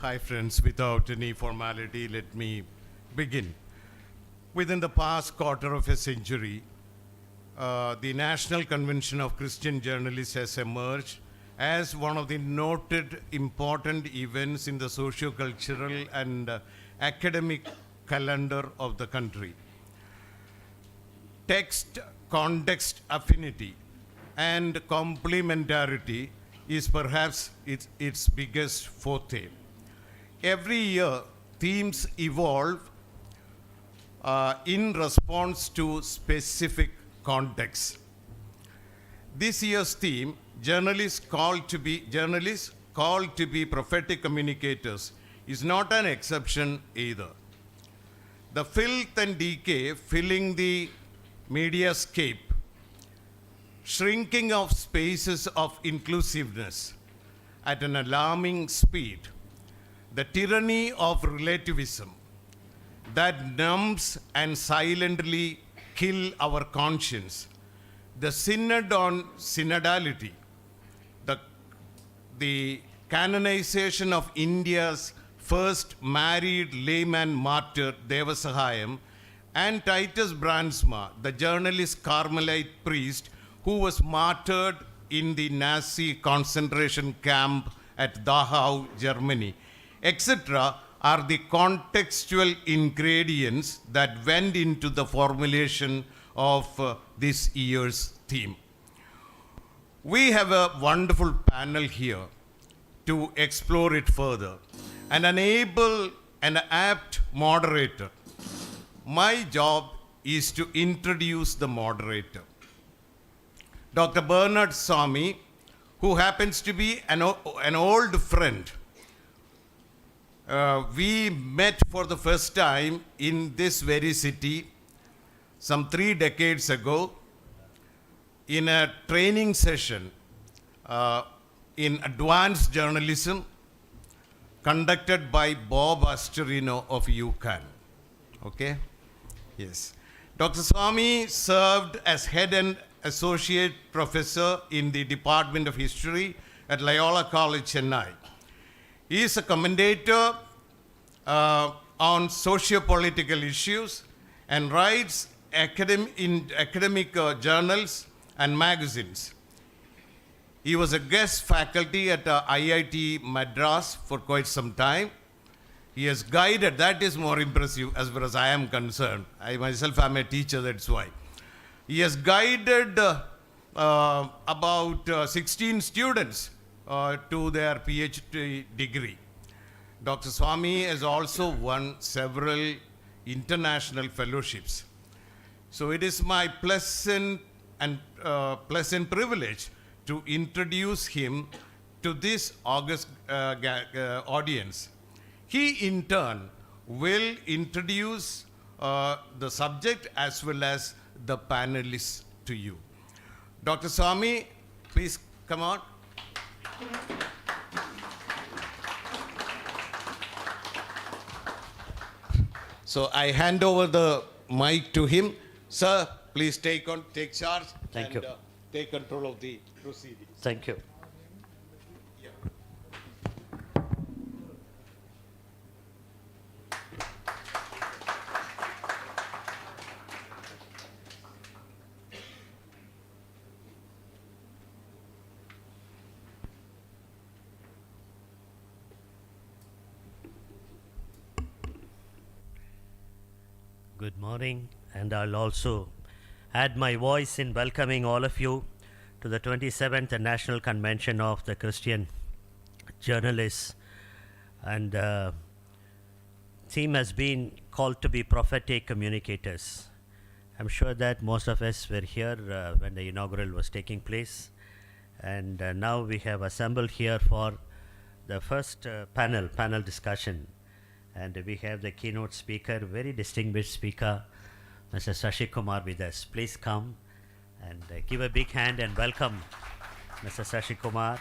Hi friends, without any formality, let me begin. Within the past quarter of a century, the National Convention of Christian Journalists has emerged as one of the noted important events in the socio-cultural and academic calendar of the country. Text, context affinity, and complementarity is perhaps its biggest forte. Every year, themes evolve in response to specific contexts. This year's theme, journalists called to be prophetic communicators, is not an exception either. The filth and decay filling the mediascape, shrinking of spaces of inclusiveness at an alarming speed, the tyranny of relativism that numbs and silently kill our conscience, the synod on synodality, the canonization of India's first married layman martyr Devasahayam, and Titus Brandsma, the journalist Carmelite priest who was martyred in the Nazi concentration camp at Dachau, Germany, etc., are the contextual ingredients that went into the formulation of this year's theme. We have a wonderful panel here to explore it further and enable an apt moderator. My job is to introduce the moderator. Dr. Bernard Sami, who happens to be an old friend. We met for the first time in this very city some 3 decades ago in a training session in advanced journalism conducted by Bob Astorino of UCAN. Okay? Yes. Dr. Swami served as head and associate professor in the Department of History at Loyola College, Chennai. He is a commentator on socio-political issues and writes in academic journals and magazines. He was a guest faculty at IIT Madras for quite some time. He has guided, that is more impressive as far as I am concerned. I myself am a teacher, that's why. He has guided about 16 students to their PhD degree. Dr. Swami has also won several international fellowships. So it is my pleasant privilege to introduce him to this august audience. He in turn will introduce the subject as well as the panelists to you. Dr. Swami, please come on. So I hand over the mic to him. Sir, please take charge. Thank you. Take control of the proceedings. Thank you. Good morning, and I'll also add my voice in welcoming all of you to the 27th National Convention of the Christian Journalists. And theme has been called to be Prophetic Communicators. I'm sure that most of us were here when the inaugural was taking place. And now we have assembled here for the first panel discussion. And we have the keynote speaker, very distinguished speaker, Mr. Shashi Kumar with us. Please come and give a big hand and welcome Mr. Shashi Kumar.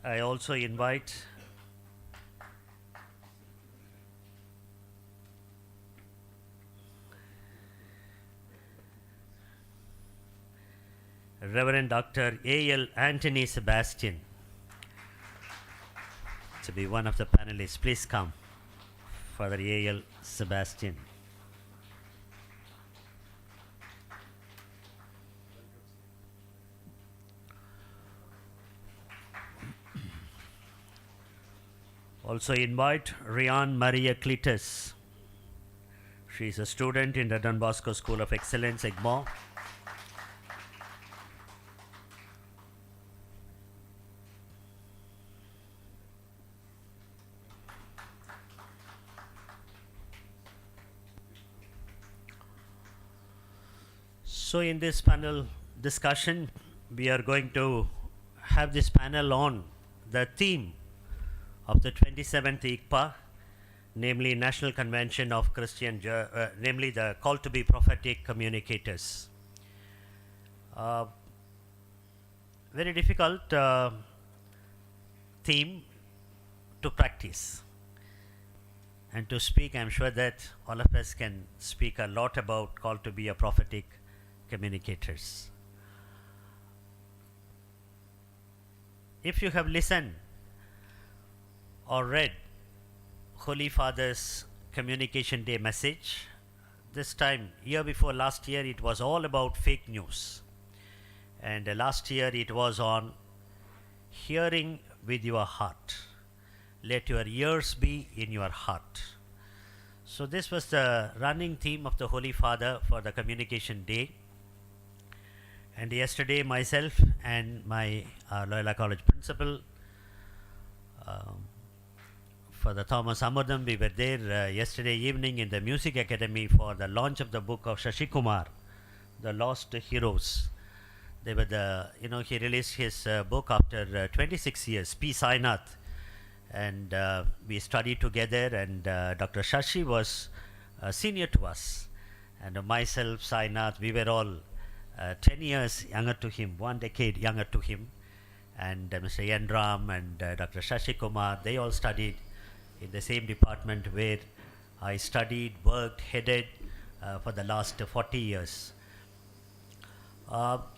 I also invite Reverend Dr. A.L. Anthony Sebastian to be one of the panelists. Please come, Father A.L. Sebastian. Also invite Rian Maria Cletus. She is a student in the Don Bosco School of Excellence, Egmont. So in this panel discussion, we are going to have this panel on the theme of the 27th ICPA, namely National Convention of Christian, namely the call to be prophetic communicators. Very difficult theme to practice and to speak. I'm sure that all of us can speak a lot about call to be a prophetic communicators. If you have listened or read Holy Father's Communication Day message, this time, year before last year, it was all about fake news. And last year it was on hearing with your heart. Let your ears be in your heart. So this was the running theme of the Holy Father for the Communication Day. And yesterday, myself and my Loyola College principal, Father Thomas Amudam, we were there yesterday evening in the Music Academy for the launch of the book of Shashi Kumar, The Lost Heroes. They were he released his book after 26 years, P. Sainath. And we studied together, and Dr. Shashi was senior to us. And myself, Sainath, we were all 10 years younger to him, 1 decade younger to him. And Mr. Yendram and Dr. Shashi Kumar, they all studied in the same department where I studied, worked, headed for the last 40 years.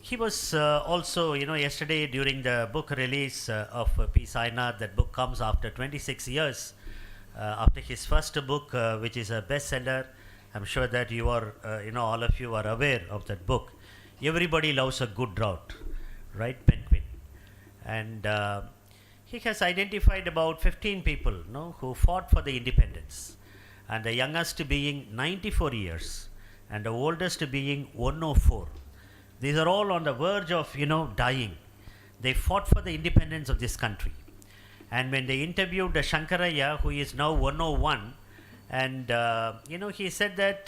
He was also, yesterday during the book release of P. Sainath, that book comes after 26 years after his first book, which is a bestseller. I'm sure that you are, all of you are aware of that book. Everybody loves a good drought, right? Penguin. And he has identified about 15 people, who fought for the independence. And the youngest being 94 years, and the oldest being 104. These are all on the verge of, dying. They fought for the independence of this country. And when they interviewed Shankaraya, who is now 101, and he said that,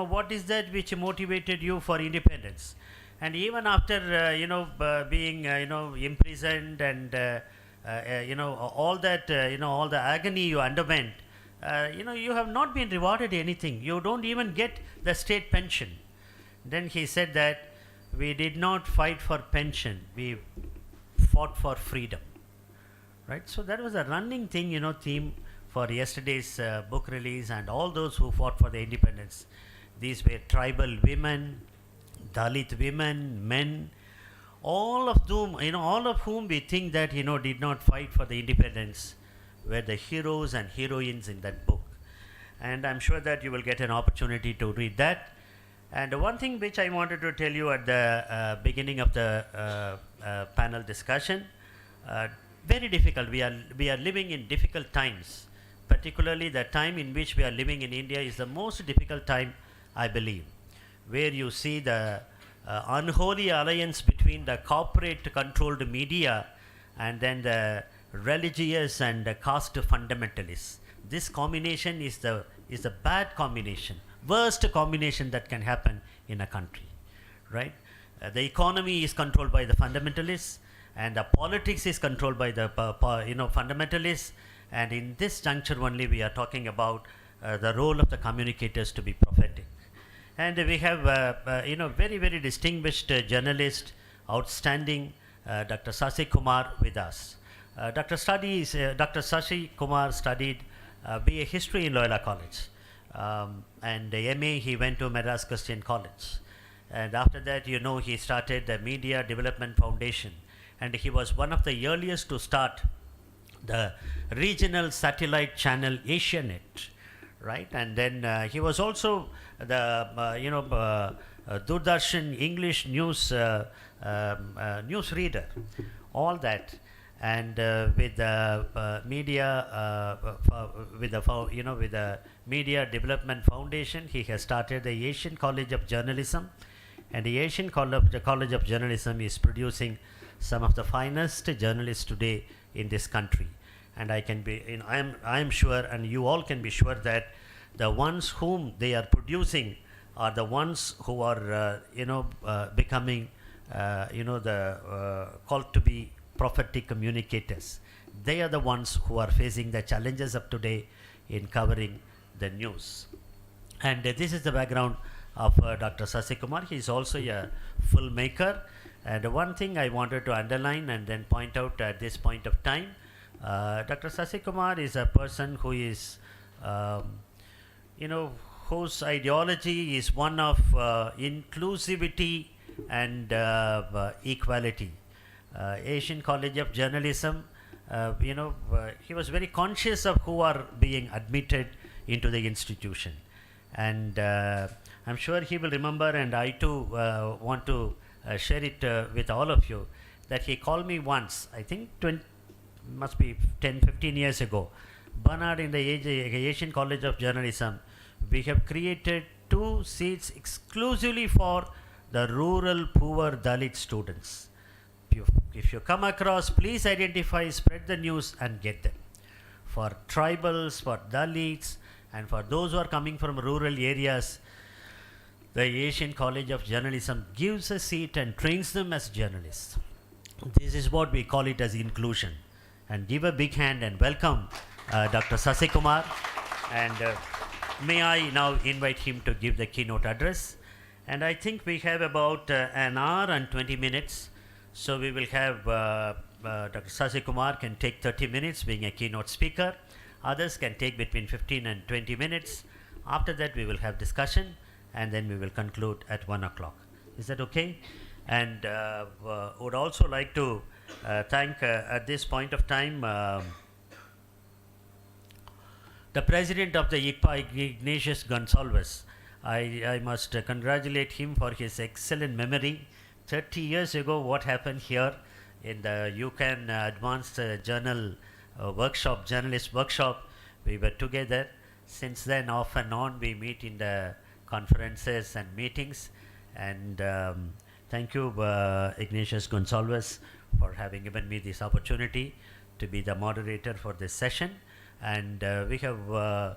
what is that which motivated you for independence? And even after, being, imprisoned and, all that, all the agony you underwent, you have not been rewarded anything. You don't even get the state pension. Then he said that we did not fight for pension. We fought for freedom. Right? So that was a running thing, theme for yesterday's book release, and all those who fought for the independence. These were tribal women, Dalit women, men, all of whom we think that, did not fight for the independence, were the heroes and heroines in that book. And I'm sure that you will get an opportunity to read that. And one thing which I wanted to tell you at the beginning of the panel discussion, very difficult. We are living in difficult times. Particularly the time in which we are living in India is the most difficult time, I believe, where you see the unholy alliance between the corporate-controlled media and then the religious and the caste fundamentalists. This combination is the bad combination, worst combination that can happen in a country, right? The economy is controlled by the fundamentalists, and the politics is controlled by the fundamentalists. And in this juncture only, we are talking about the role of the communicators to be prophetic. And we have very, very distinguished journalist, outstanding Dr. Sasi Kumar with us. Dr. Sasi Kumar studied BA History in Loyola College, and the MA he went to Madras Christian College, and after that he started the Media Development Foundation, and he was one of the earliest to start the regional satellite channel Asianet, right? And then he was also the Doordarshan English news news reader, all that. And with the Media Development Foundation, he has started the Asian College of Journalism, and the Asian College of Journalism is producing some of the finest journalists today in this country. And I am sure, and you all can be sure, that the ones whom they are producing are the ones who are becoming called to be prophetic communicators. They are the ones who are facing the challenges of today in covering the news. And this is the background of Dr. Sasi Kumar. He is also a filmmaker. And one thing I wanted to underline and then point out at this point of time, Dr. Sasi Kumar is a person who is, whose ideology is one of inclusivity and equality. Asian College of Journalism, he was very conscious of who are being admitted into the institution. And I'm sure he will remember, and I too want to share it with all of you, that he called me once, I think must be 10-15 years ago. Bernard, in the Asian College of Journalism, we have created 2 seats exclusively for the rural poor Dalit students. If you come across, please identify, spread the news and get them. For tribals, for Dalits, and for those who are coming from rural areas, the Asian College of Journalism gives a seat and trains them as journalists. This is what we call it as inclusion. And give a big hand and welcome Dr. Sasi Kumar. And may I now invite him to give the keynote address. And I think we have about an hour and 20 minutes. So we will have Dr. Sasi Kumar can take 30 minutes being a keynote speaker. Others can take between 15 and 20 minutes. After that, we will have discussion, and then we will conclude at 1 o'clock. Is that okay? And would also like to thank at this point of time the president of the ICPA, Ignatius Gonsalves. I must congratulate him for his excellent memory. 30 years ago, what happened here in the UCAN Advanced Journal Workshop, Journalist Workshop, we were together. Since then, off and on, we meet in the conferences and meetings. And thank you, Ignatius Gonsalves, for having given me this opportunity to be the moderator for this session. And we have,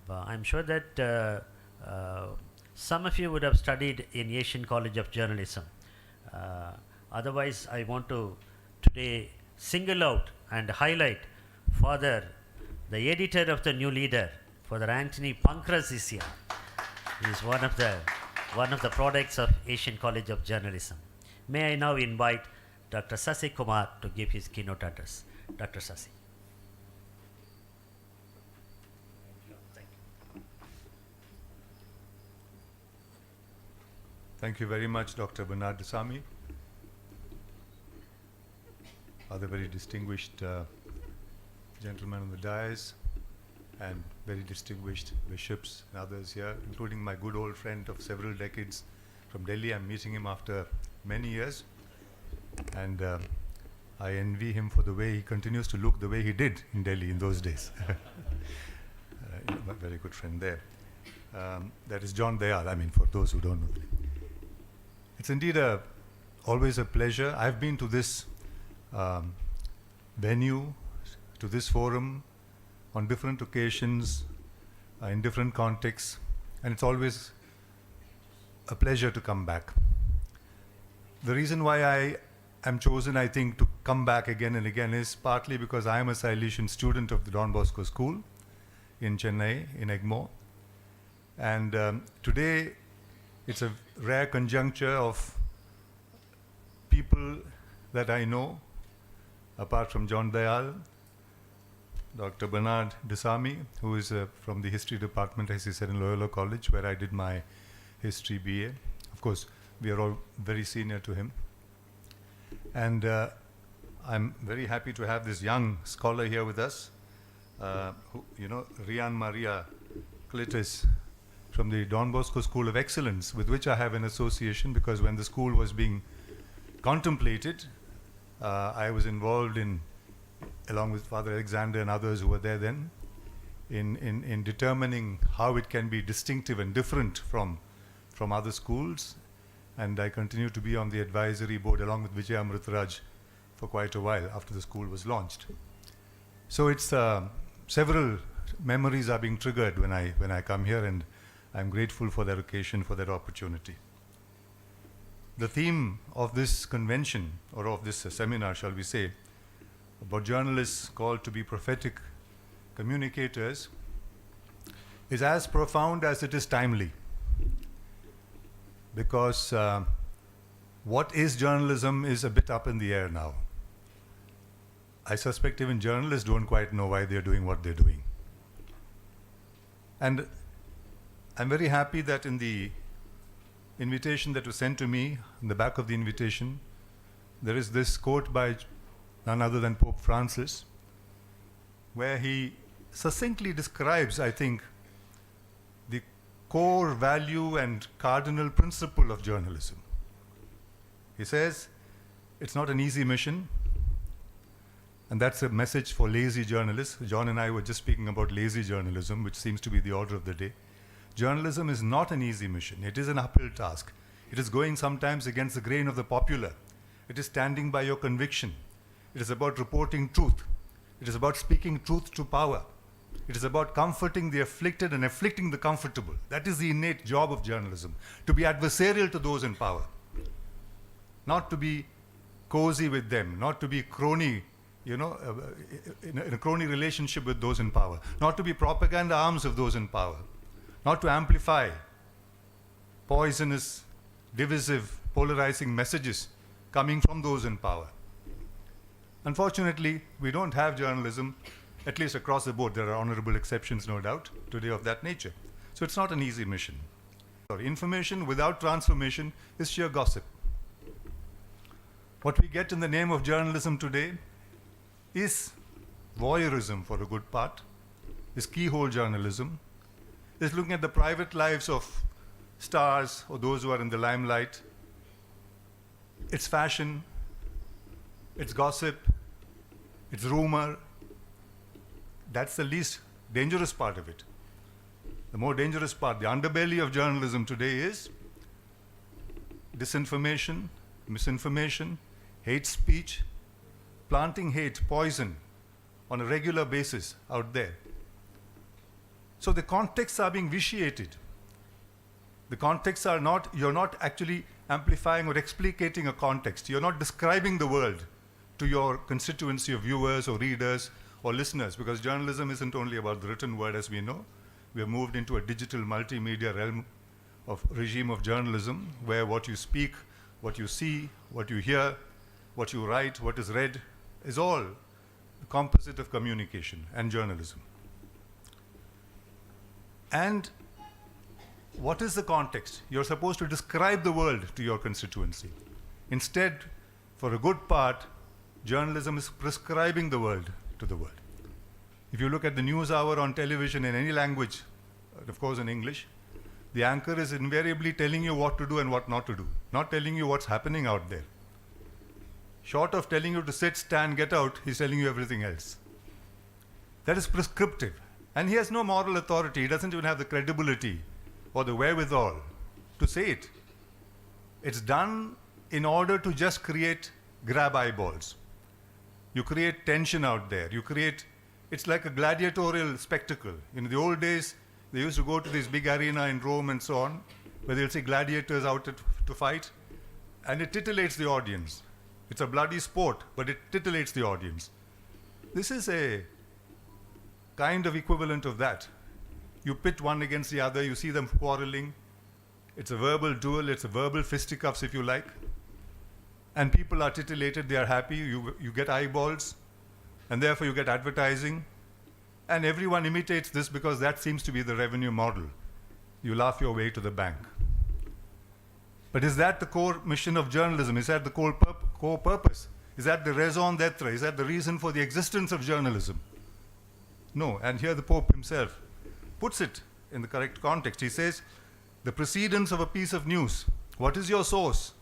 I'm sure that some of you would have studied in Asian College of Journalism. Otherwise, I want to today single out and highlight Father, the editor of the New Leader, Father Anthony Pankras is here. He is one of the products of Asian College of Journalism. May I now invite Dr. Sasi Kumar to give his keynote address. Dr. Sasi. Thank you very much, Dr. Bernard Desami, other very distinguished gentlemen on the dais, and very distinguished bishops and others here, including my good old friend of several decades from Delhi. I'm meeting him after many years, and I envy him for the way he continues to look the way he did in Delhi in those days. A very good friend there. That is John Dayal, I mean, for those who don't know. It's indeed always a pleasure. I've been to this venue, to this forum on different occasions, in different contexts, and it's always a pleasure to come back. The reason why I am chosen, I think, to come back again and again is partly because I am a Salesian student of the Don Bosco School in Chennai, in Egmore. And today, it's a rare conjuncture of people that I know, apart from John Dayal, Dr. Bernard Desami, who is from the history department, as he said, in Loyola College, where I did my history BA. Of course, we are all very senior to him. And I'm very happy to have this young scholar here with us, who, Rian Maria Clitis, from the Don Bosco School of Excellence, with which I have an association, because when the school was being contemplated, I was involved in, along with Father Alexander and others who were there then, in determining how it can be distinctive and different from other schools. And I continue to be on the advisory board along with Vijay Amritraj for quite a while after the school was launched. So it's several memories are being triggered when I come here, and I'm grateful for that occasion, for that opportunity. The theme of this convention, or of this seminar, shall we say, about journalists called to be prophetic communicators, is as profound as it is timely. Because what is journalism is a bit up in the air now. I suspect even journalists don't quite know why they're doing what they're doing. And I'm very happy that in the invitation that was sent to me, in the back of the invitation, there is this quote by none other than Pope Francis, where he succinctly describes, I think, the core value and cardinal principle of journalism. He says, it's not an easy mission, and that's a message for lazy journalists. John and I were just speaking about lazy journalism, which seems to be the order of the day. Journalism is not an easy mission. It is an uphill task. It is going sometimes against the grain of the popular. It is standing by your conviction. It is about reporting truth. It is about speaking truth to power. It is about comforting the afflicted and afflicting the comfortable. That is the innate job of journalism, to be adversarial to those in power, not to be cozy with them, not to be crony, in a crony relationship with those in power, not to be propaganda arms of those in power, not to amplify poisonous, divisive, polarizing messages coming from those in power. Unfortunately, we don't have journalism, at least across the board. There are honorable exceptions, no doubt, today of that nature. So it's not an easy mission. Information without transformation is sheer gossip. What we get in the name of journalism today is voyeurism for a good part, is keyhole journalism. It's looking at the private lives of stars or those who are in the limelight. It's fashion, it's gossip, it's rumor. That's the least dangerous part of it. The more dangerous part, the underbelly of journalism today is disinformation, misinformation, hate speech, planting hate, poison on a regular basis out there. So the contexts are being vitiated. The contexts are not, you're not actually amplifying or explicating a context. You're not describing the world to your constituency of viewers or readers or listeners, because journalism isn't only about the written word, as we know. We have moved into a digital multimedia realm of regime of journalism, where what you speak, what you see, what you hear, what you write, what is read, is all the composite of communication and journalism. And what is the context? You're supposed to describe the world to your constituency. Instead, for a good part, journalism is prescribing the world to the world. If you look at the news hour on television in any language, of course in English, the anchor is invariably telling you what to do and what not to do, not telling you what's happening out there. Short of telling you to sit, stand, get out, he's telling you everything else. That is prescriptive. And he has no moral authority. He doesn't even have the credibility or the wherewithal to say it. It's done in order to just grab eyeballs. You create tension out there. It's like a gladiatorial spectacle. In the old days, they used to go to this big arena in Rome and so on, where they'll see gladiators out to fight, and it titillates the audience. It's a bloody sport, but it titillates the audience. This is a kind of equivalent of that. You pit one against the other, you see them quarreling. It's a verbal duel, it's a verbal fisticuffs, if you like. And people are titillated, they are happy, you get eyeballs, and therefore you get advertising. And everyone imitates this because that seems to be the revenue model. You laugh your way to the bank. But is that the core mission of journalism? Is that the core purpose? Is that the raison d'etre? Is that the reason for the existence of journalism? No, and here the Pope himself puts it in the correct context. He says, the precedence of a piece of news. What is your source?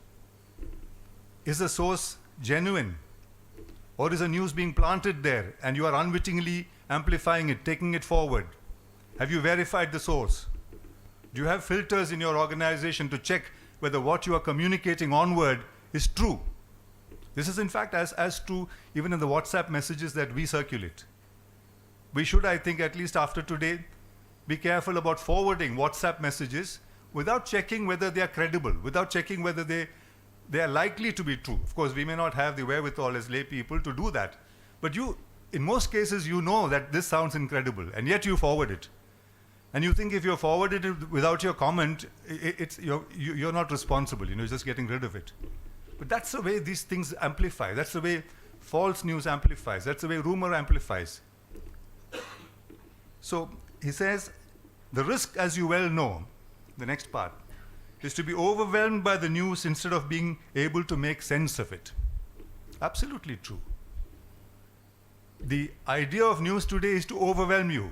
Is the source genuine? Or is the news being planted there and you are unwittingly amplifying it, taking it forward? Have you verified the source? Do you have filters in your organization to check whether what you are communicating onward is true? This is in fact as true even in the WhatsApp messages that we circulate. We should, I think, at least after today, be careful about forwarding WhatsApp messages without checking whether they are credible, without checking whether they are likely to be true. Of course, we may not have the wherewithal as lay people to do that. But in most cases, you know that this sounds incredible, and yet you forward it. And you think if you forwarded it without your comment, you're not responsible. You're just getting rid of it. But that's the way these things amplify. That's the way false news amplifies. That's the way rumor amplifies. So he says, the risk, as you well know, the next part, is to be overwhelmed by the news instead of being able to make sense of it. Absolutely true. The idea of news today is to overwhelm you,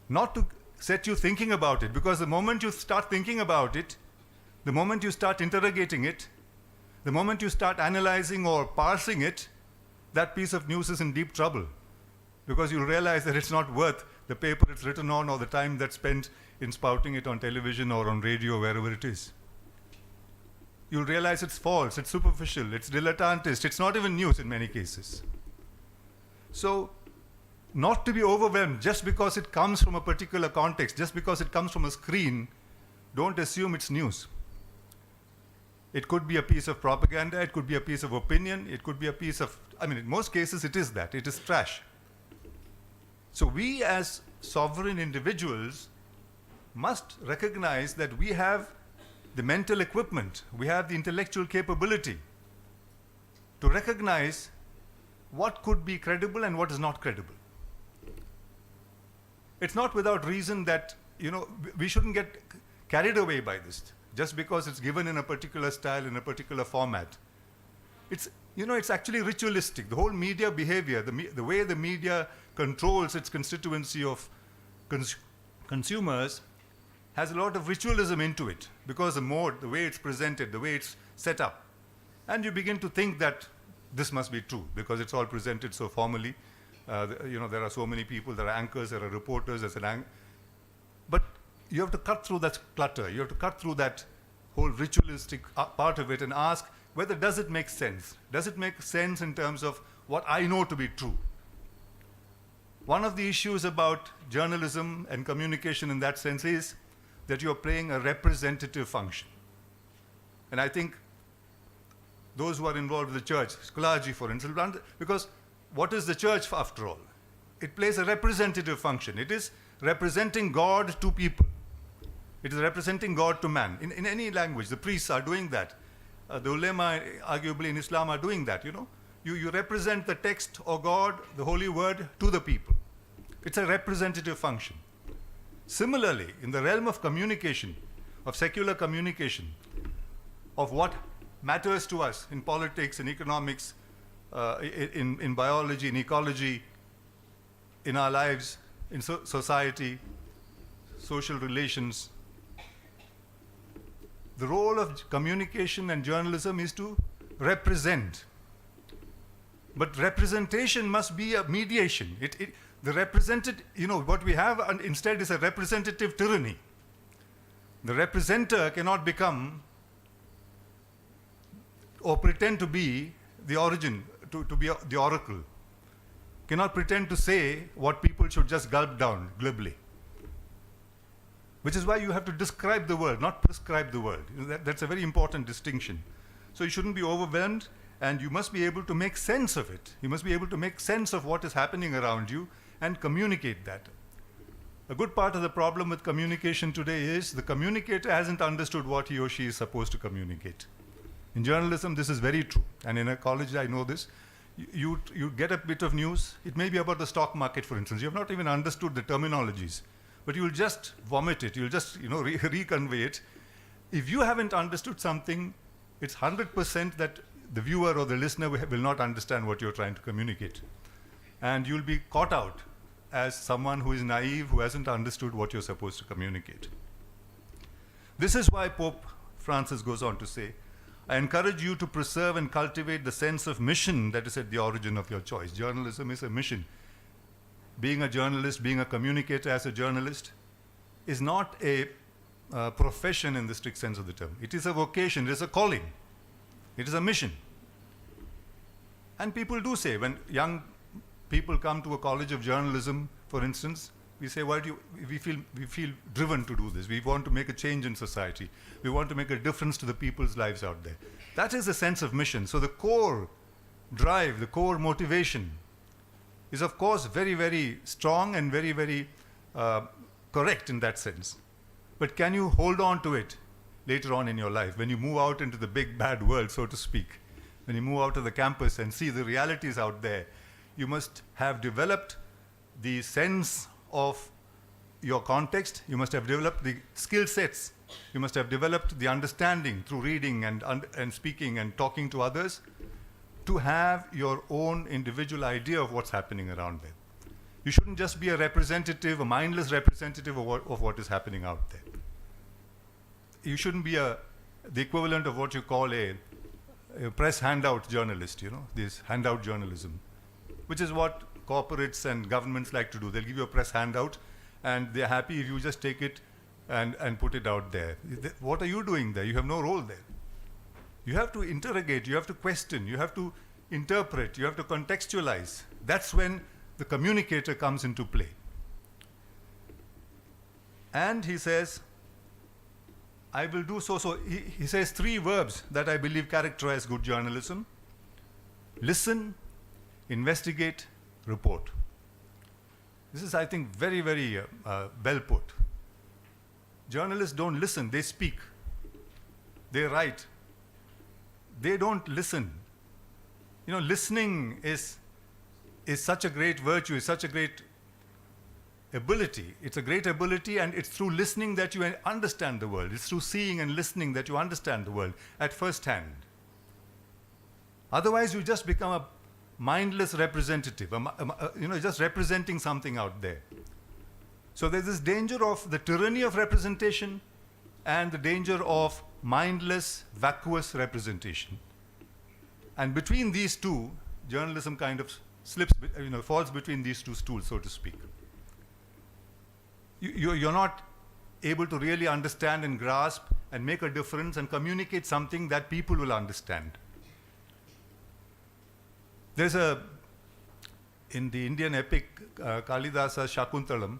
not to set you thinking about it, because the moment you start thinking about it, the moment you start interrogating it, the moment you start analyzing or parsing it, that piece of news is in deep trouble, because you realize that it's not worth the paper it's written on or the time that's spent in spouting it on television or on radio, wherever it is. You'll realize it's false, it's superficial, it's dilettantist, it's not even news in many cases. So, not to be overwhelmed just because it comes from a particular context, just because it comes from a screen, don't assume it's news. It could be a piece of propaganda, it could be a piece of opinion, it could be a piece of, in most cases it is that, it is trash. So we as sovereign individuals must recognize that we have the mental equipment, we have the intellectual capability to recognize what could be credible and what is not credible. It's not without reason that, we shouldn't get carried away by this, just because it's given in a particular style, in a particular format. It's, you know, it's actually ritualistic. The whole media behavior, the way the media controls its constituency of consumers has a lot of ritualism into it, because the mode, the way it's presented, the way it's set up. And you begin to think that this must be true because it's all presented so formally. You know, there are so many people, there are anchors, there are reporters, but you have to cut through that clutter. You have to cut through that whole ritualistic part of it and ask whether does it make sense? Does it make sense in terms of what I know to be true? One of the issues about journalism and communication in that sense is that you're playing a representative function. And I think those who are involved with the church, clergy for instance, because what is the church after all? It plays a representative function. It is representing God to people. It is representing God to man. In any language, the priests are doing that. The ulema, arguably in Islam, are doing that, you know. You represent the text or God, the holy word, to the people. It's a representative function. Similarly, in the realm of communication, of secular communication, of what matters to us in politics, in economics, in biology, in ecology, in our lives, in society, social relations, the role of communication and journalism is to represent. But representation must be a mediation. The represented, you know, what we have instead is a representative tyranny. The representer cannot become or pretend to be the origin, to be the oracle. Cannot pretend to say what people should just gulp down glibly. Which is why you have to describe the world, not prescribe the world. You know, that's a very important distinction. So you shouldn't be overwhelmed, and you must be able to make sense of it. You must be able to make sense of what is happening around you and communicate that. A good part of the problem with communication today is the communicator hasn't understood what he or she is supposed to communicate. In journalism, this is very true. And in a college, I know this. You get a bit of news. It may be about the stock market, for instance. You have not even understood the terminologies. But you'll just vomit it. You'll just, you know, reconvey it. If you haven't understood something, it's 100% that the viewer or the listener will not understand what you're trying to communicate. And you'll be caught out as someone who is naive, who hasn't understood what you're supposed to communicate. This is why Pope Francis goes on to say, I encourage you to preserve and cultivate the sense of mission that is at the origin of your choice. Journalism is a mission. Being a journalist, being a communicator as a journalist is not a profession in the strict sense of the term. It is a vocation, it is a calling, it is a mission. And people do say, when young people come to a college of journalism, for instance, we say, we feel driven to do this. We want to make a change in society. We want to make a difference to the people's lives out there. That is the sense of mission. So the core drive, the core motivation is of course very, very strong and very, very correct in that sense. But can you hold on to it later on in your life, when you move out into the big bad world, so to speak, when you move out of the campus and see the realities out there? You must have developed the sense of your context. You must have developed the skill sets. You must have developed the understanding through reading and speaking and talking to others to have your own individual idea of what's happening around there. You shouldn't just be a representative, a mindless representative of what is happening out there. You shouldn't be the equivalent of what you call a press handout journalist, you know, this handout journalism, which is what corporates and governments like to do. They'll give you a press handout, and they're happy if you just take it and put it out there. What are you doing there? You have no role there. You have to interrogate, you have to question, you have to interpret, you have to contextualize. That's when the communicator comes into play. And he says, I will do so. So he says 3 verbs that I believe characterize good journalism: listen, investigate, report. This is, I think, very, very well put. Journalists don't listen, they speak. They write. They don't listen. You know, listening is such a great virtue, is such a great ability. It's a great ability, and it's through listening that you understand the world. It's through seeing and listening that you understand the world at first hand. Otherwise, you just become a mindless representative, just representing something out there. So there's this danger of the tyranny of representation and the danger of mindless, vacuous representation. And between these two, journalism kind of falls between these two stools, so to speak. You're not able to really understand and grasp and make a difference and communicate something that people will understand. There's in the Indian epic, Kalidasa's Shakuntalam,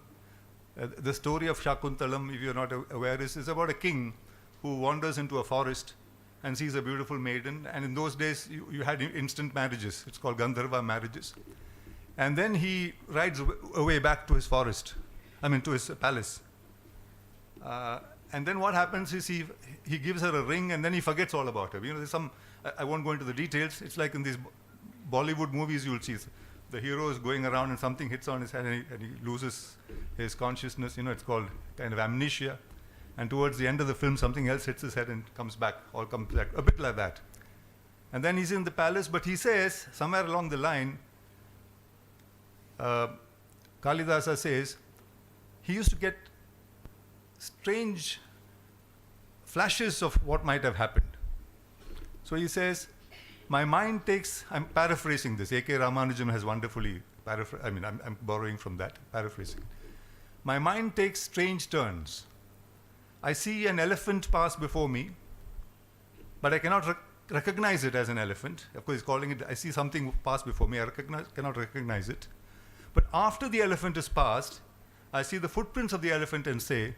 the story of Shakuntalam, if you're not aware, is about a king who wanders into a forest and sees a beautiful maiden. And in those days, you had instant marriages. It's called Gandharva marriages. And then he rides away back to his forest, to his palace. And then what happens is he gives her a ring and then he forgets all about her. There's I won't go into the details. It's like in these Bollywood movies you'll see. The hero is going around and something hits on his head and he loses his consciousness. It's called kind of amnesia. And towards the end of the film, something else hits his head and comes back, a bit like that. And then he's in the palace, but he says, somewhere along the line, Kalidasa says, he used to get strange flashes of what might have happened. So he says, my mind takes, I'm paraphrasing this, A.K. Ramanujan has wonderfully I'm borrowing from that, paraphrasing. My mind takes strange turns. I see an elephant pass before me, but I cannot recognize it as an elephant. Of course, he's calling it, I see something pass before me, I cannot recognize it. But after the elephant is passed, I see the footprints of the elephant and say,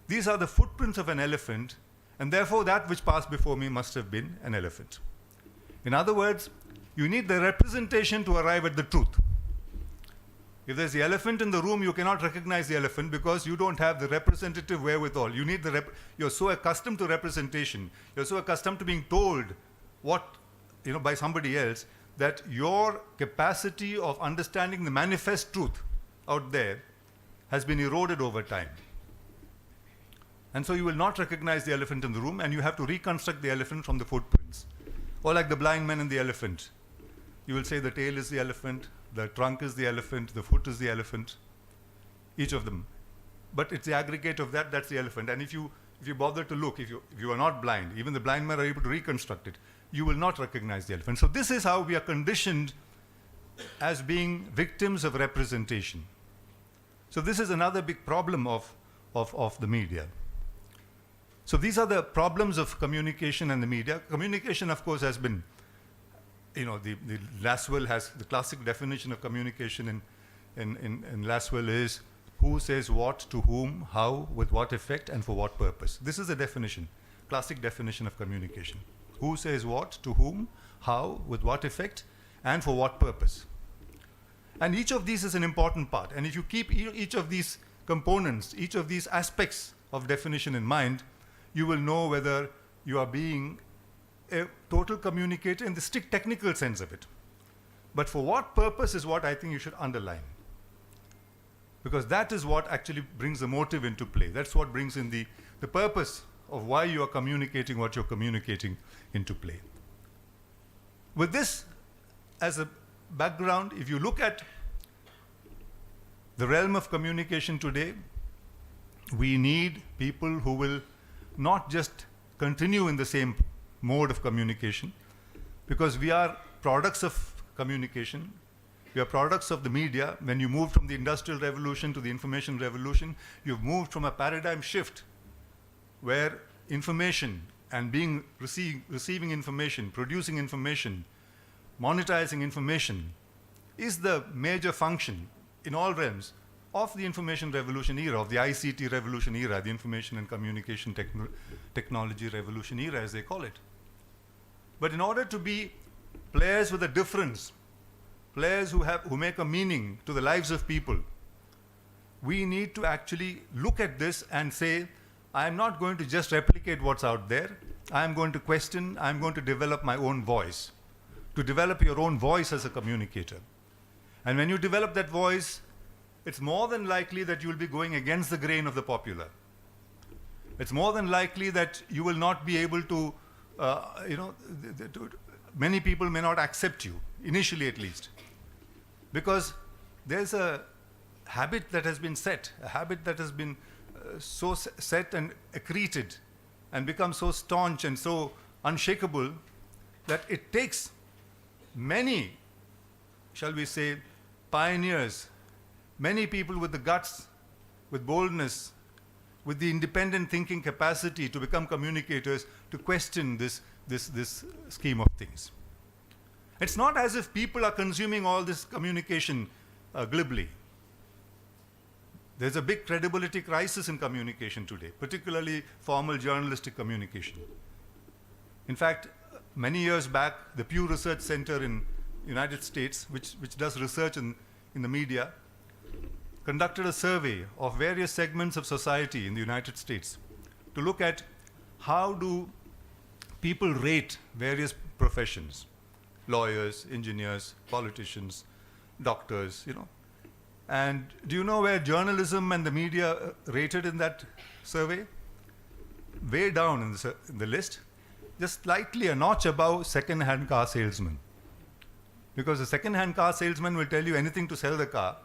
these are the footprints of an elephant, and therefore that which passed before me must have been an elephant. In other words, you need the representation to arrive at the truth. If there's the elephant in the room, you cannot recognize the elephant because you don't have the representative wherewithal. You need you're so accustomed to representation, you're so accustomed to being told what, by somebody else, that your capacity of understanding the manifest truth out there has been eroded over time. And so you will not recognize the elephant in the room, and you have to reconstruct the elephant from the footprints. Or like the blind man and the elephant. You will say the tail is the elephant, the trunk is the elephant, the foot is the elephant, each of them. But it's the aggregate of that's the elephant. And if you bother to look, if you are not blind, even the blind men are able to reconstruct it, you will not recognize the elephant. So this is how we are conditioned as being victims of representation. So this is another big problem of the media. So these are the problems of communication and the media. Communication, of course, has been, the Laswell has the classic definition of communication in Laswell is who says what to whom, how, with what effect, and for what purpose. This is the definition, classic definition of communication. Who says what to whom, how, with what effect, and for what purpose. And each of these is an important part. And if you keep each of these components, each of these aspects of definition in mind, you will know whether you are being a total communicator in the strict technical sense of it. But for what purpose is what I think you should underline. Because that is what actually brings the motive into play. That's what brings in the purpose of why you are communicating what you're communicating into play. With this as a background, if you look at the realm of communication today, we need people who will not just continue in the same mode of communication, because we are products of communication. We are products of the media. When you moved from the Industrial Revolution to the Information Revolution, you've moved from a paradigm shift where information and receiving information, producing information, monetizing information is the major function in all realms of the information revolution era, of the ICT revolution era, the information and communication technology revolution era, as they call it. But in order to be players with a difference, players who make a meaning to the lives of people, we need to actually look at this and say, I am not going to just replicate what's out there. I am going to question, I am going to develop my own voice. To develop your own voice as a communicator. And when you develop that voice, it's more than likely that you will be going against the grain of the popular. It's more than likely that you will not be able to, many people may not accept you, initially at least. Because there's a habit that has been set, a habit that has been so set and accreted and become so staunch and so unshakable that it takes many, shall we say, pioneers, many people with the guts, with boldness, with the independent thinking capacity to become communicators, to question this scheme of things. It's not as if people are consuming all this communication glibly. There's a big credibility crisis in communication today, particularly formal journalistic communication. In fact, many years back, the Pew Research Center in United States, which does research in the media, conducted a survey of various segments of society in the United States to look at how do people rate various professions, lawyers, engineers, politicians, doctors, you know. And do you know where journalism and the media rated in that survey? Way down in the list, just slightly a notch above second-hand car salesman. Because a second-hand car salesman will tell you anything to sell the car,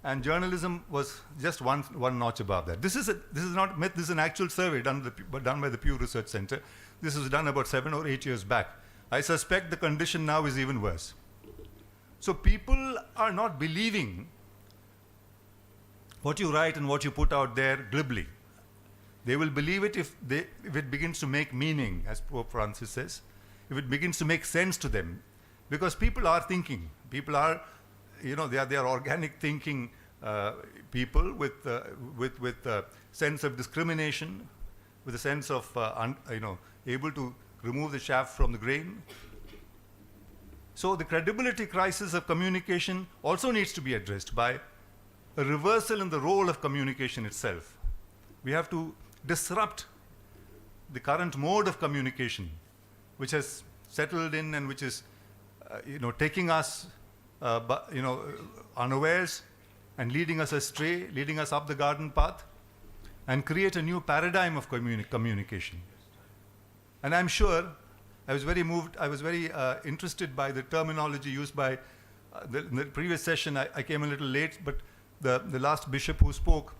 and journalism was just one notch above that. This is not a myth. This is an actual survey done by the Pew Research Center. This was done about 7 or 8 years back. I suspect the condition now is even worse. So people are not believing what you write and what you put out there glibly. They will believe it if it begins to make meaning, as Pope Francis says, if it begins to make sense to them. Because people are thinking. People are, you know, they are organic thinking people with a sense of discrimination, with a sense of, able to remove the chaff from the grain. So the credibility crisis of communication also needs to be addressed by a reversal in the role of communication itself. We have to disrupt the current mode of communication, which has settled in and which is, taking us, unawares and leading us astray, leading us up the garden path, and create a new paradigm of communication. And I'm sure, I was very moved, I was very interested by the terminology used by, in the previous session, I came a little late, but the last bishop who spoke,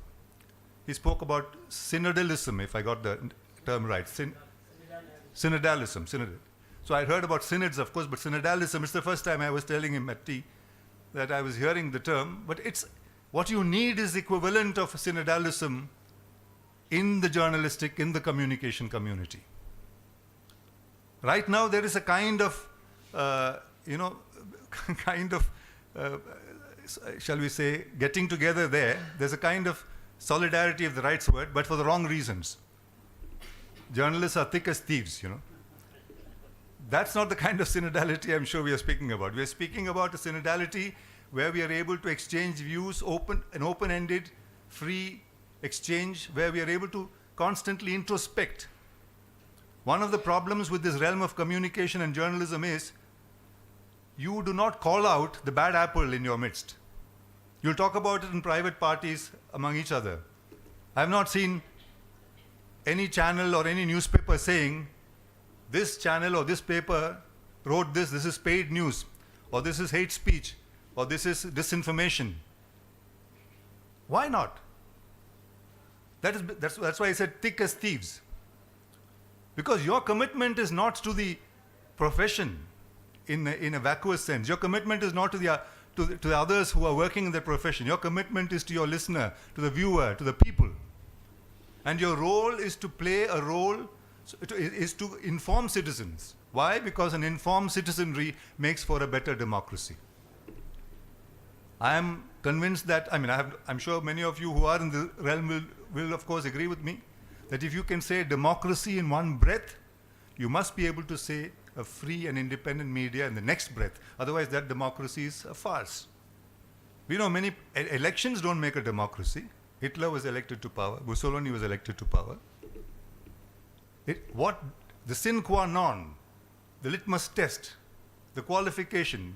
he spoke about synodalism, if I got the term right. Synodalism. So I heard about synods, of course, but synodalism, it's the first time I was telling him at tea that I was hearing the term, but it's, what you need is the equivalent of synodalism in the journalistic, in the communication community. Right now, there is a kind of, shall we say, getting together there. There's a kind of solidarity, if the right word, but for the wrong reasons. Journalists are thick as thieves, you know. That's not the kind of synodality I'm sure we are speaking about. We are speaking about a synodality where we are able to exchange views, an open-ended, free exchange, where we are able to constantly introspect. One of the problems with this realm of communication and journalism is you do not call out the bad apple in your midst. You'll talk about it in private parties among each other. I have not seen any channel or any newspaper saying, this channel or this paper wrote this is paid news, or this is hate speech, or this is disinformation. Why not? That's why I said thick as thieves. Because your commitment is not to the profession in a vacuous sense. Your commitment is not to the others who are working in the profession. Your commitment is to your listener, to the viewer, to the people. And your role is to play a role, is to inform citizens. Why? Because an informed citizenry makes for a better democracy. I am convinced that, I'm sure many of you who are in the realm will of course agree with me, that if you can say democracy in one breath, you must be able to say a free and independent media in the next breath. Otherwise, that democracy is a farce. We know many elections don't make a democracy. Hitler was elected to power. Mussolini was elected to power. The sine qua non, the litmus test, the qualification,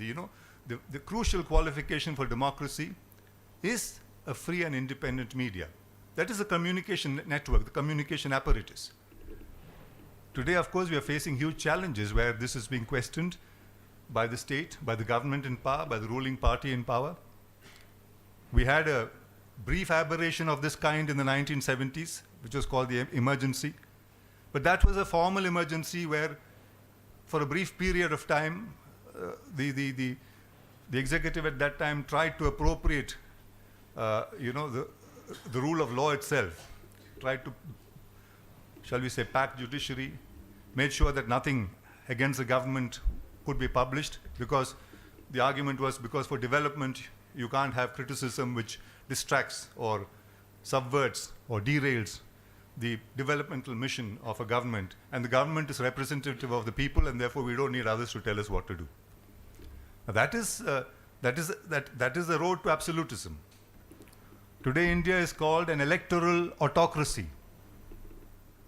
the crucial qualification for democracy is a free and independent media. That is the communication network, the communication apparatus. Today, of course, we are facing huge challenges where this is being questioned by the state, by the government in power, by the ruling party in power. We had a brief aberration of this kind in the 1970s, which was called the emergency. But that was a formal emergency where, for a brief period of time, the executive at that time tried to appropriate, the rule of law itself, tried to, shall we say, pack judiciary, made sure that nothing against the government could be published, because the argument was because for development you can't have criticism which distracts or subverts or derails the developmental mission of a government, and the government is representative of the people, and therefore we don't need others to tell us what to do. Now that is the road to absolutism. Today India is called an electoral autocracy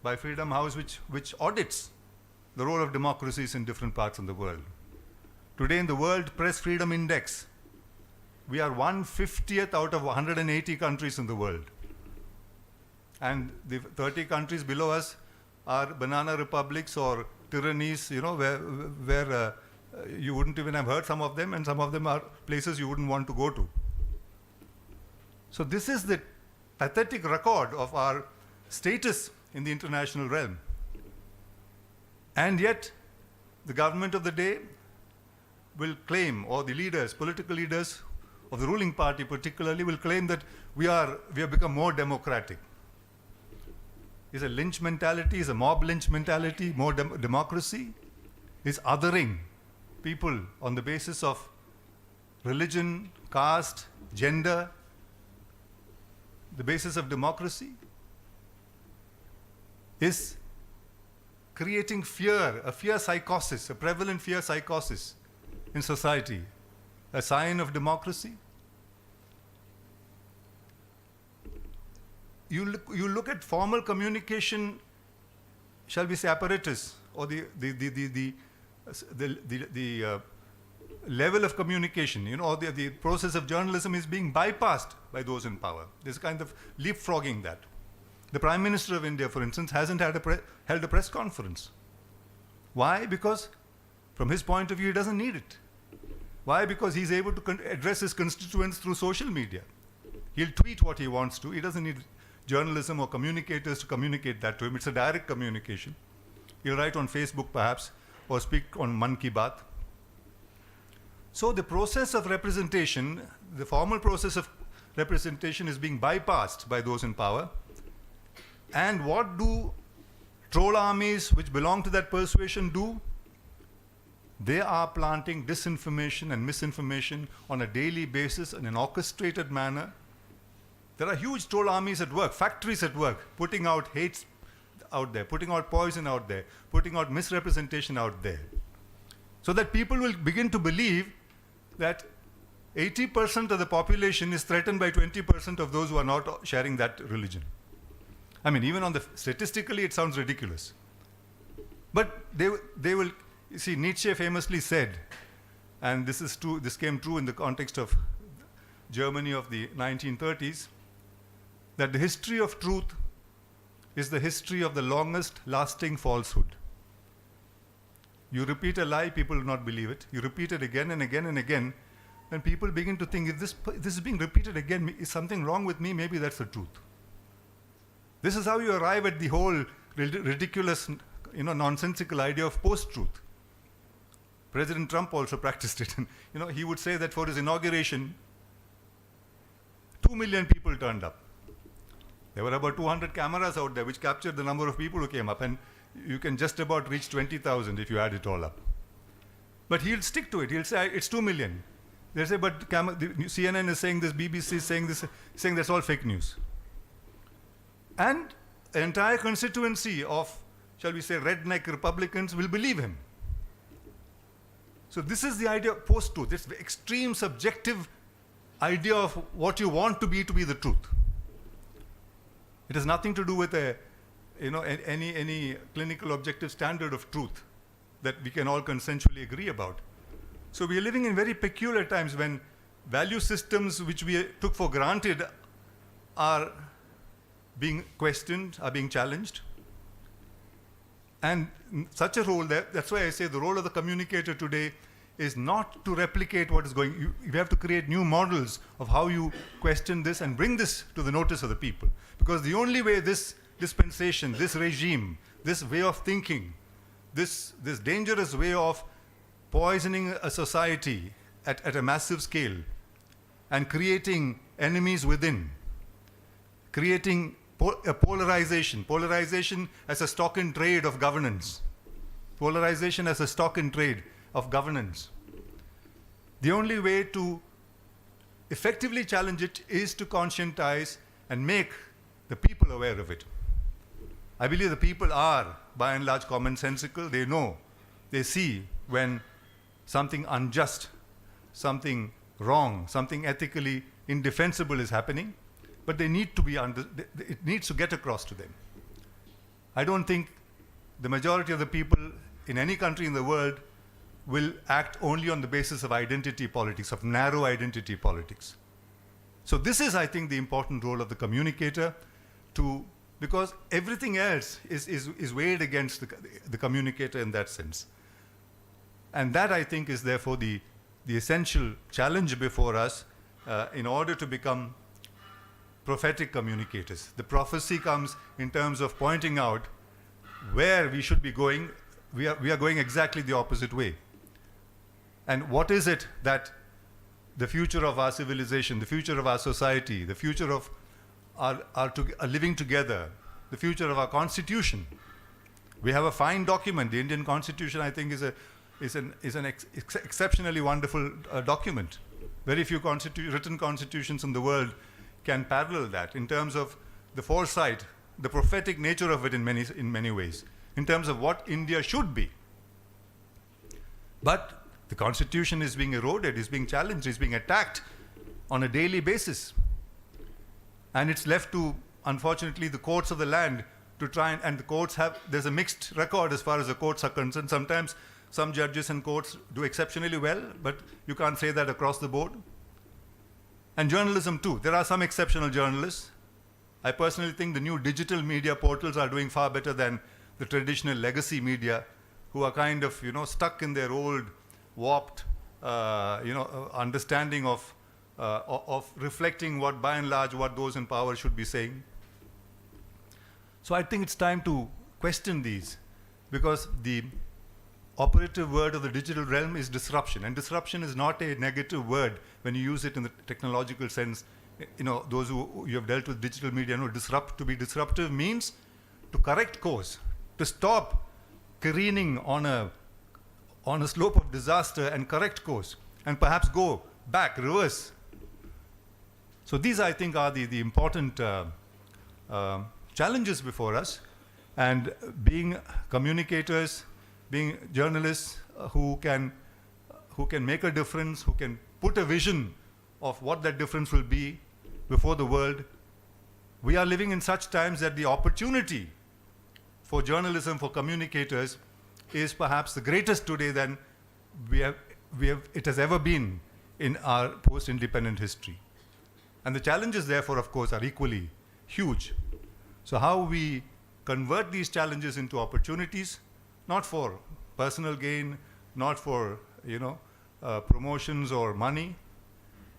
by Freedom House, which audits the role of democracies in different parts of the world. Today in the World Press Freedom Index, we are 150th out of 180 countries in the world. And the 30 countries below us are banana republics or tyrannies, where you wouldn't even have heard some of them, and some of them are places you wouldn't want to go to. So this is the pathetic record of our status in the international realm. And yet, the government of the day will claim, or the leaders, political leaders of the ruling party particularly, will claim that we have become more democratic. Is a lynch mentality, is a mob lynch mentality more democracy? Is othering people on the basis of religion, caste, gender, the basis of democracy? Is creating fear, a fear psychosis, a prevalent fear psychosis in society, a sign of democracy? You look at formal communication, shall we say, apparatus, or the level of communication, or the process of journalism is being bypassed by those in power. There's kind of leapfrogging that. The Prime Minister of India, for instance, hasn't held a press conference. Why? Because from his point of view, he doesn't need it. Why? Because he's able to address his constituents through social media. He'll tweet what he wants to. He doesn't need journalism or communicators to communicate that to him. It's a direct communication. He'll write on Facebook perhaps, or speak on Man Ki Baat. So the process of representation, the formal process of representation, is being bypassed by those in power. And what do troll armies which belong to that persuasion do? They are planting disinformation and misinformation on a daily basis in an orchestrated manner. There are huge troll armies at work, factories at work, putting out hate out there, putting out poison out there, putting out misrepresentation out there. So that people will begin to believe that 80% of the population is threatened by 20% of those who are not sharing that religion. I mean, even statistically, it sounds ridiculous. But they will, you see, Nietzsche famously said, and this is true, this came true in the context of Germany of the 1930s, that the history of truth is the history of the longest lasting falsehood. You repeat a lie, people will not believe it. You repeat it again and again and again, and people begin to think, if this is being repeated again, is something wrong with me? Maybe that's the truth. This is how you arrive at the whole ridiculous, nonsensical idea of post-truth. President Trump also practiced it. And, he would say that for his inauguration, 2 million people turned up. There were about 200 cameras out there which captured the number of people who came up, and you can just about reach 20,000 if you add it all up. But he'll stick to it. He'll say, it's 2 million. They'll say, but CNN is saying this, BBC is saying this, saying that's all fake news. And an entire constituency of, shall we say, redneck Republicans will believe him. So this is the idea of post-truth. It's the extreme subjective idea of what you want to be the truth. It has nothing to do with any clinical objective standard of truth that we can all consensually agree about. So we are living in very peculiar times when value systems which we took for granted are being questioned, are being challenged. And such a role, that's why I say the role of the communicator today is not to replicate what is going. You have to create new models of how you question this and bring this to the notice of the people. Because the only way this dispensation, this regime, this way of thinking, this dangerous way of poisoning a society at a massive scale and creating enemies within, creating a polarization as a stock in trade of governance, polarization as a stock in trade of governance. The only way to effectively challenge it is to conscientize and make the people aware of it. I believe the people are, by and large, commonsensical. They know, they see when something unjust, something wrong, something ethically indefensible is happening, but they need to be it needs to get across to them. I don't think the majority of the people in any country in the world will act only on the basis of identity politics, of narrow identity politics. So this is, I think, the important role of the communicator, because everything else is weighed against the communicator in that sense. And that, I think, is therefore the essential challenge before us in order to become prophetic communicators. The prophecy comes in terms of pointing out where we should be going. We are going exactly the opposite way. And what is it that the future of our civilization, the future of our society, the future of our living together, the future of our constitution? We have a fine document. The Indian Constitution, I think, is an exceptionally wonderful document. Very few written constitutions in the world can parallel that in terms of the foresight, the prophetic nature of it in many ways, in terms of what India should be. But the constitution is being eroded, is being challenged, is being attacked on a daily basis. And it's left to, unfortunately, the courts of the land to try and the courts there's a mixed record as far as the courts are concerned. Sometimes some judges and courts do exceptionally well, but you can't say that across the board. And journalism too. There are some exceptional journalists. I personally think the new digital media portals are doing far better than the traditional legacy media, who are kind of, stuck in their old, warped, understanding of reflecting what, by and large, what those in power should be saying. So I think it's time to question these, because the operative word of the digital realm is disruption. And disruption is not a negative word when you use it in the technological sense. Those who you have dealt with digital media know to be disruptive means to correct course, to stop careening on a slope of disaster and correct course, and perhaps go back, reverse. So these, I think, are the important challenges before us. And being communicators, being journalists who can make a difference, who can put a vision of what that difference will be before the world. We are living in such times that the opportunity for journalism, for communicators, is perhaps the greatest today than it has ever been in our post-independent history. And the challenges, therefore, of course, are equally huge. So how we convert these challenges into opportunities, not for personal gain, not for promotions or money,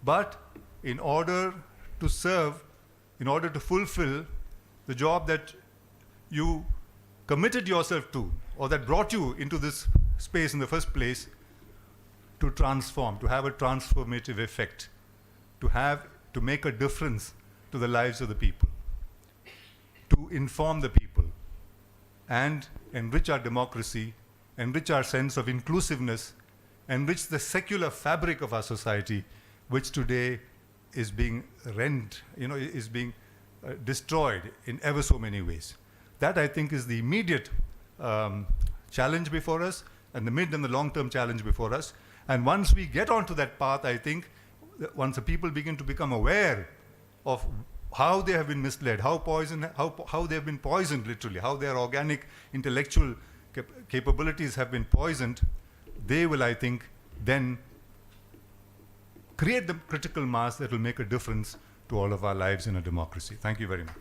but in order to serve, in order to fulfill the job that you committed yourself to, or that brought you into this space in the first place, to transform, to have a transformative effect, to make a difference to the lives of the people, to inform the people, and enrich our democracy, enrich our sense of inclusiveness, enrich the secular fabric of our society, which today is being rent, is being destroyed in ever so many ways. That, I think, is the immediate challenge before us, and the mid and the long-term challenge before us. And once we get onto that path, I think, once the people begin to become aware of how they have been misled, how they have been poisoned, literally, how their organic intellectual capabilities have been poisoned, they will, I think, then create the critical mass that will make a difference to all of our lives in a democracy. Thank you very much.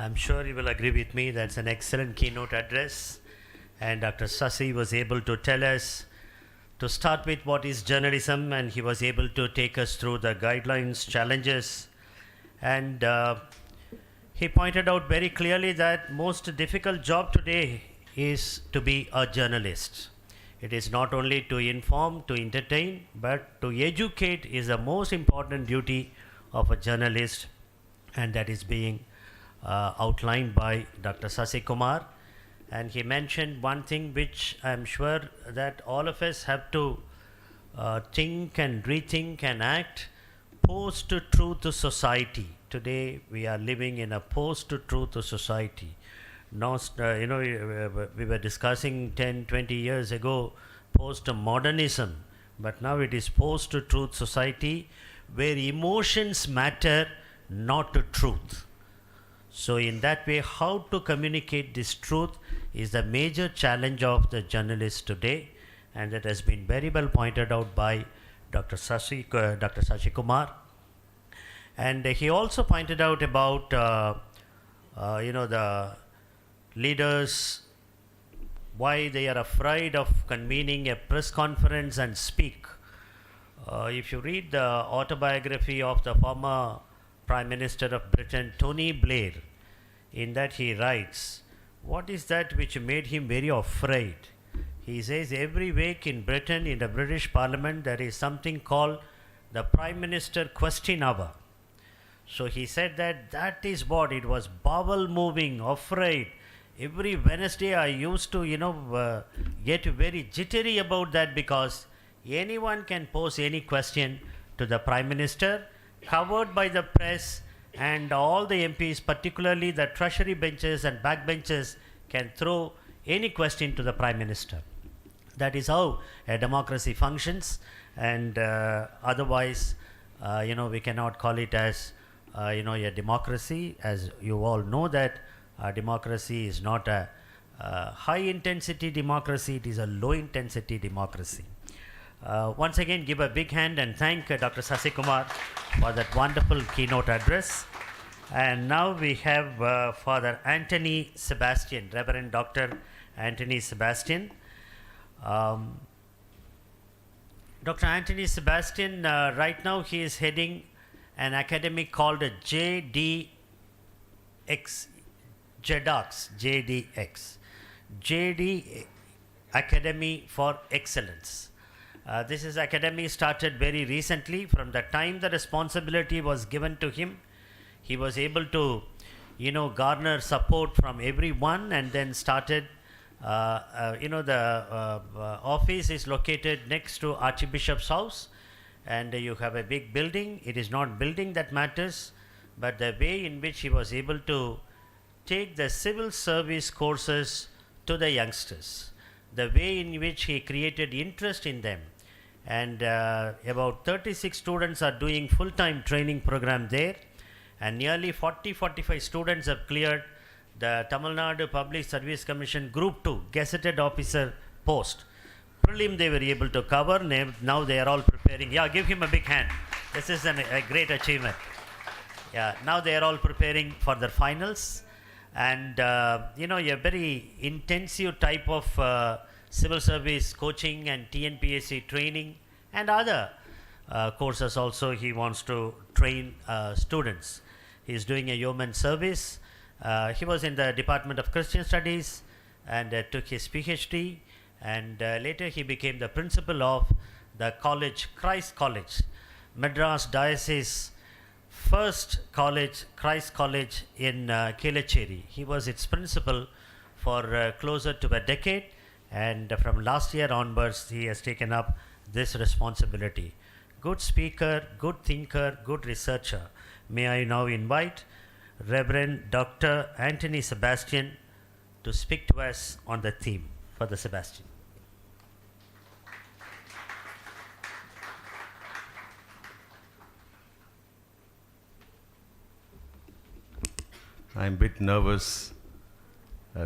I'm sure you will agree with me that's an excellent keynote address. And Dr. Sasi was able to tell us to start with what is journalism, and he was able to take us through the guidelines, challenges, and he pointed out very clearly that most difficult job today is to be a journalist. It is not only to inform, to entertain, but to educate is the most important duty of a journalist, and that is being outlined by Dr. Sasi Kumar. And he mentioned one thing which I am sure that all of us have to think and rethink and act: post-truth society. Today we are living in a post-truth society. We were discussing 10, 20 years ago post-modernism, but now it is post-truth society where emotions matter, not truth. So in that way, how to communicate this truth is the major challenge of the journalist today, and that has been very well pointed out by Dr. Sasi Kumar. And he also pointed out about the leaders, why they are afraid of convening a press conference and speak. If you read the autobiography of the former Prime Minister of Britain, Tony Blair, in that he writes, what is that which made him very afraid? He says every week in Britain, in the British Parliament, there is something called the Prime Minister Question Hour. So he said that is what, it was bowel moving, afraid. Every Wednesday I used to, get very jittery about that, because anyone can pose any question to the Prime Minister, covered by the press, and all the MPs, particularly the treasury benches and backbenches, can throw any question to the Prime Minister. That is how a democracy functions, and otherwise, we cannot call it as, a democracy. As you all know that democracy is not a high-intensity democracy, it is a low-intensity democracy. Once again, give a big hand and thank Dr. Sasi Kumar for that wonderful keynote address. And now we have Father Anthony Sebastian, Reverend Dr. Anthony Sebastian. Dr. Anthony Sebastian, right now he is heading an academy called JDX, JD Academy for Excellence. This is academy started very recently. From the time the responsibility was given to him, he was able to, garner support from everyone, and then started. The office is located next to Archbishop's house, and you have a big building. It is not building that matters, but the way in which he was able to take the civil service courses to the youngsters, the way in which he created interest in them. And about 36 students are doing full-time training program there, and nearly 40-45 students have cleared the Tamil Nadu Public Service Commission Group 2 Gazetted Officer post. Prelim they were able to cover, now they are all preparing. Yeah, give him a big hand. This is a great achievement. Yeah, now they are all preparing for their finals. And, a very intensive type of civil service coaching and TNPSC training and other courses also he wants to train students. He is doing a yeoman service. He was in the Department of Christian Studies and took his PhD, and later he became the principal of the college, Christ College, Madras Diocese first college, Christ College in Kelacheri. He was its principal for closer to a decade, and from last year onwards he has taken up this responsibility. Good speaker, good thinker, good researcher. May I now invite Reverend Dr. Anthony Sebastian to speak to us on the theme. Father Sebastian. I'm a bit nervous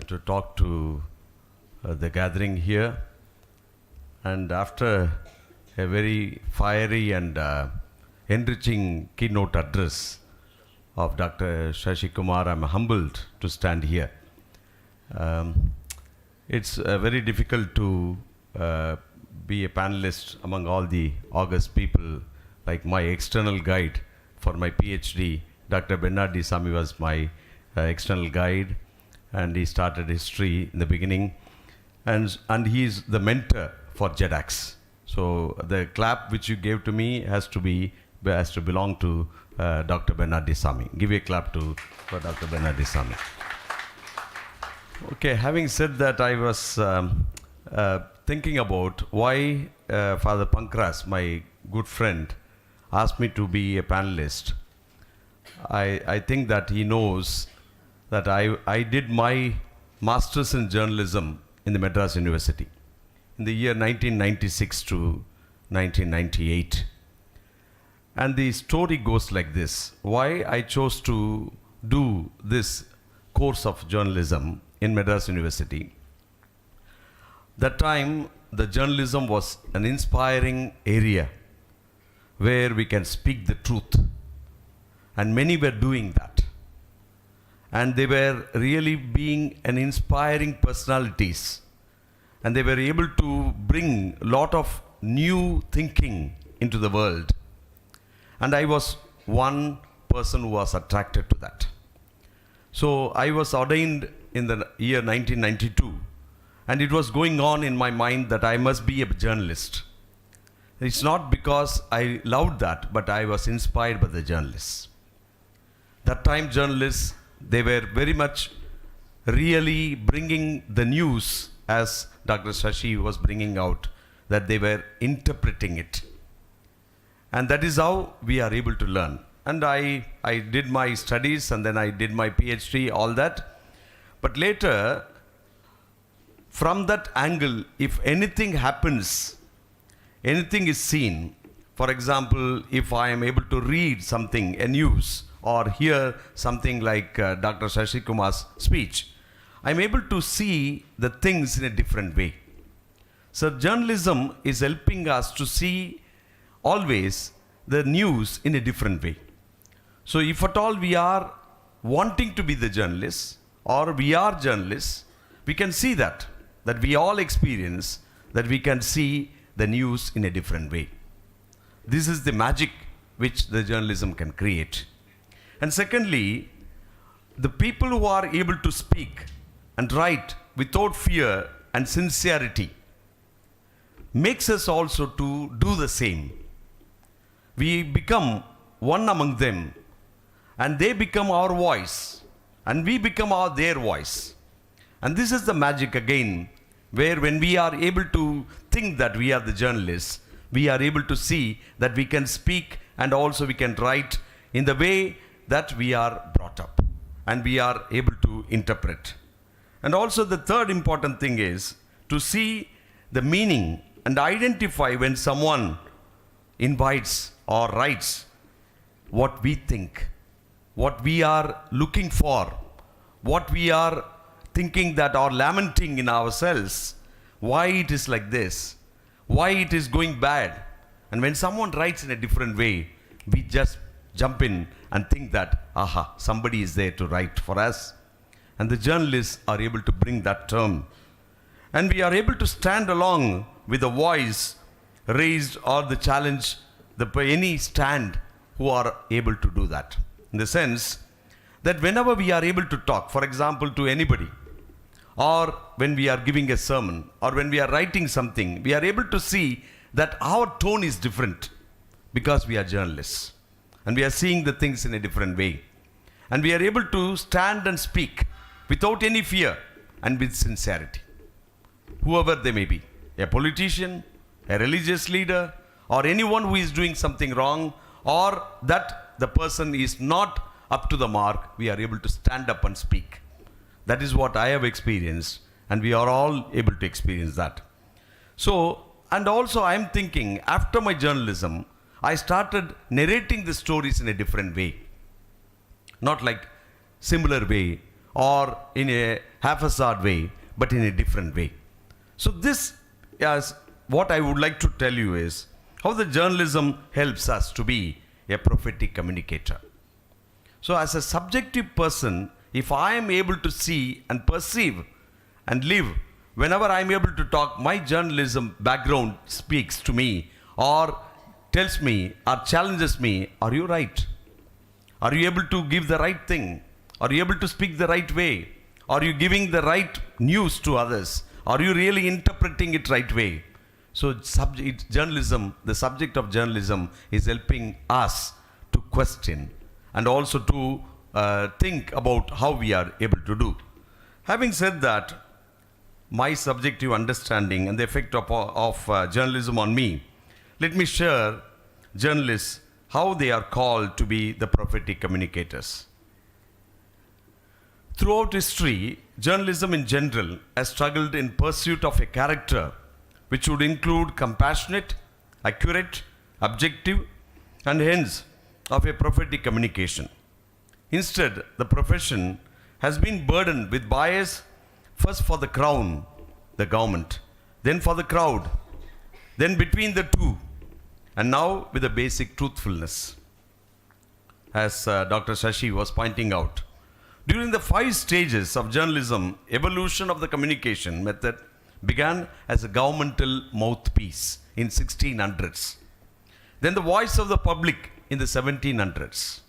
to talk to the gathering here, and after a very fiery and enriching keynote address, of Dr. Shashi Kumar, I'm humbled to stand here. It's very difficult to be a panelist among all the august people. Like my external guide for my PhD, Dr. Bernardi Sami was my external guide, and he started history in the beginning, and he's the mentor for JEDAX. So the clap which you gave to me has to belong to Dr. Bernardi Sami. Give a clap for Dr. Bernardi Sami. Okay, having said that, I was thinking about why Father Pankras, my good friend, asked me to be a panelist. I think that he knows that I did my master's in journalism in the Madras University in the year 1996 to 1998. And the story goes like this. Why I chose to do this course of journalism in Madras University. That time, the journalism was an inspiring area where we can speak the truth. And many were doing that. And they were really being an inspiring personalities. And they were able to bring a lot of new thinking into the world. And I was one person who was attracted to that. So I was ordained in the year 1992. And it was going on in my mind that I must be a journalist. It's not because I loved that, but I was inspired by the journalists. That time journalists, they were very much really bringing the news as Dr. Shashi was bringing out, that they were interpreting it. And that is how we are able to learn. And I did my studies, and then I did my PhD, all that. But later, from that angle, if anything happens, anything is seen, for example, if I am able to read something, a news, or hear something like Dr. Shashi Kumar's speech, I'm able to see the things in a different way. So journalism is helping us to see always the news in a different way. So if at all we are wanting to be the journalists, or we are journalists, we can see that we all experience, that we can see the news in a different way. This is the magic which the journalism can create. And secondly, the people who are able to speak and write without fear and sincerity makes us also to do the same. We become one among them, and they become our voice, and we become their voice. And this is the magic again, where when we are able to think that we are the journalists, we are able to see that we can speak and also we can write in the way that we are brought up, and we are able to interpret. And also the third important thing is to see the meaning and identify when someone invites or writes what we think, what we are looking for, what we are thinking that or lamenting in ourselves, why it is like this, why it is going bad. And when someone writes in a different way, we just jump in and think that, aha, somebody is there to write for us. And the journalists are able to bring that term. And we are able to stand along with a voice raised or the challenge, any stand who are able to do that. In the sense that whenever we are able to talk, for example, to anybody, or when we are giving a sermon, or when we are writing something, we are able to see that our tone is different because we are journalists. And we are seeing the things in a different way. And we are able to stand and speak without any fear and with sincerity. Whoever they may be, a politician, a religious leader, or anyone who is doing something wrong, or that the person is not up to the mark, we are able to stand up and speak. That is what I have experienced, and we are all able to experience that. So, and also I am thinking, after my journalism, I started narrating the stories in a different way. Not like similar way or in a half-assed way, but in a different way. So this is what I would like to tell you is how the journalism helps us to be a prophetic communicator. So, as a subjective person, if I am able to see and perceive and live, whenever I am able to talk, my journalism background speaks to me or tells me or challenges me, are you right? Are you able to give the right thing? Are you able to speak the right way? Are you giving the right news to others? Are you really interpreting it right way? So journalism, the subject of journalism is helping us to question and also to think about how we are able to do. Having said that, my subjective understanding and the effect of journalism on me, let me share journalists how they are called to be the prophetic communicators. Throughout history, journalism in general has struggled in pursuit of a character which would include compassionate, accurate, objective, and hence of a prophetic communication. Instead, the profession has been burdened with bias, first for the crown, the government, then for the crowd, then between the two, and now with a basic truthfulness. As Dr. Shashi was pointing out, during the 5 stages of journalism, evolution of the communication method began as a governmental mouthpiece in 1600s. Then the voice of the public in the 1700s.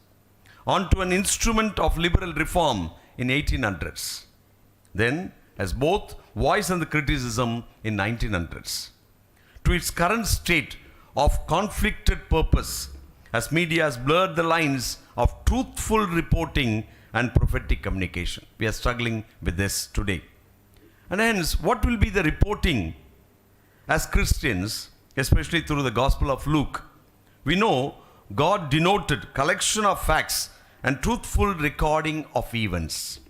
On to an instrument of liberal reform in 1800s. Then as both voice and the criticism in 1900s. To its current state of conflicted purpose as media has blurred the lines of truthful reporting and prophetic communication. We are struggling with this today. And hence, what will be the reporting as Christians, especially through the Gospel of Luke? We know God denoted collection of facts and truthful recording of events.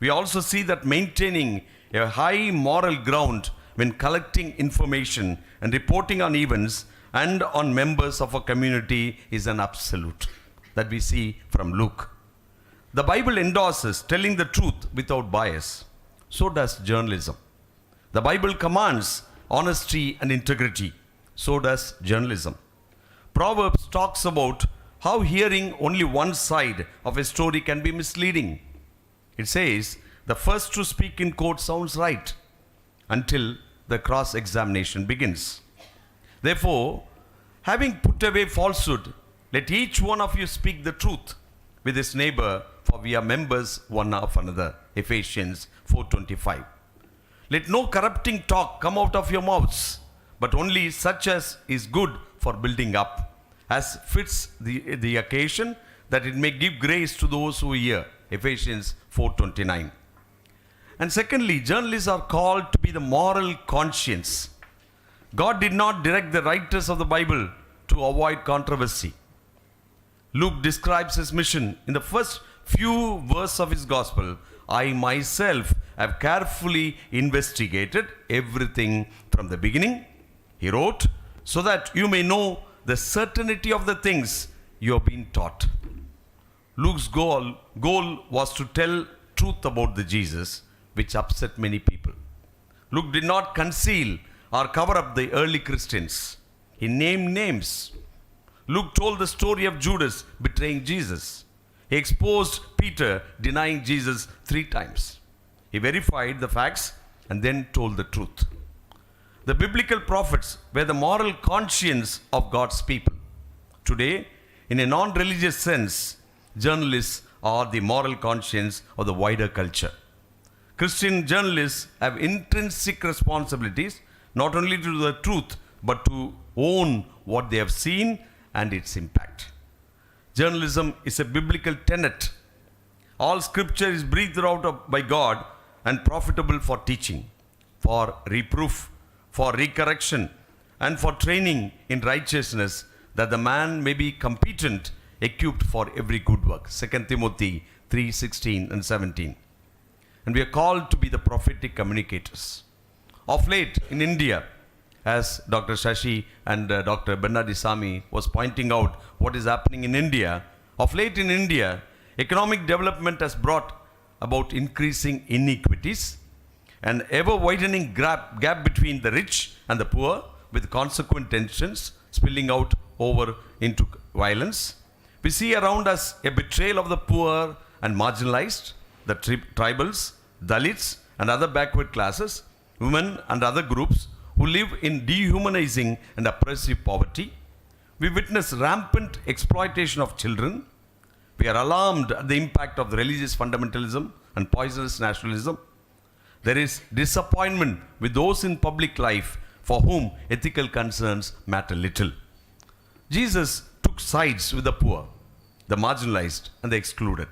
We also see that maintaining a high moral ground when collecting information and reporting on events and on members of a community is an absolute that we see from Luke. The Bible endorses telling the truth without bias. So does journalism. The Bible commands honesty and integrity. So does journalism. Proverbs talks about how hearing only one side of a story can be misleading. It says, the first to speak in court sounds right until the cross-examination begins. Therefore, having put away falsehood, let each one of you speak the truth with his neighbor, for we are members one of another. Ephesians 4:25. Let no corrupting talk come out of your mouths, but only such as is good for building up, as fits the occasion, that it may give grace to those who hear. Ephesians 4:29. And secondly, journalists are called to be the moral conscience. God did not direct the writers of the Bible to avoid controversy. Luke describes his mission in the first few verses of his gospel. I myself have carefully investigated everything from the beginning, he wrote, so that you may know the certainty of the things you have been taught. Luke's goal was to tell truth about the Jesus, which upset many people. Luke did not conceal or cover up the early Christians. He named names. Luke told the story of Judas betraying Jesus. He exposed Peter denying Jesus 3 times. He verified the facts and then told the truth. The biblical prophets were the moral conscience of God's people. Today, in a non-religious sense, journalists are the moral conscience of the wider culture. Christian journalists have intrinsic responsibilities not only to the truth but to own what they have seen and its impact. Journalism is a biblical tenet. All scripture is breathed out by God and profitable for teaching, for reproof, for recorrection, and for training in righteousness, that the man may be competent, equipped for every good work. 2 Timothy 3:16 and 17. And we are called to be the prophetic communicators. Of late in India, as Dr. Shashi and Dr. Bernardi Sami was pointing out what is happening in India, of late in India, economic development has brought about increasing inequities and ever-widening gap between the rich and the poor, with consequent tensions spilling out over into violence. We see around us a betrayal of the poor and marginalized, the tribals, Dalits, and other backward classes, women and other groups who live in dehumanizing and oppressive poverty. We witness rampant exploitation of children. We are alarmed at the impact of the religious fundamentalism and poisonous nationalism. There is disappointment with those in public life for whom ethical concerns matter little. Jesus took sides with the poor, the marginalized, and the excluded.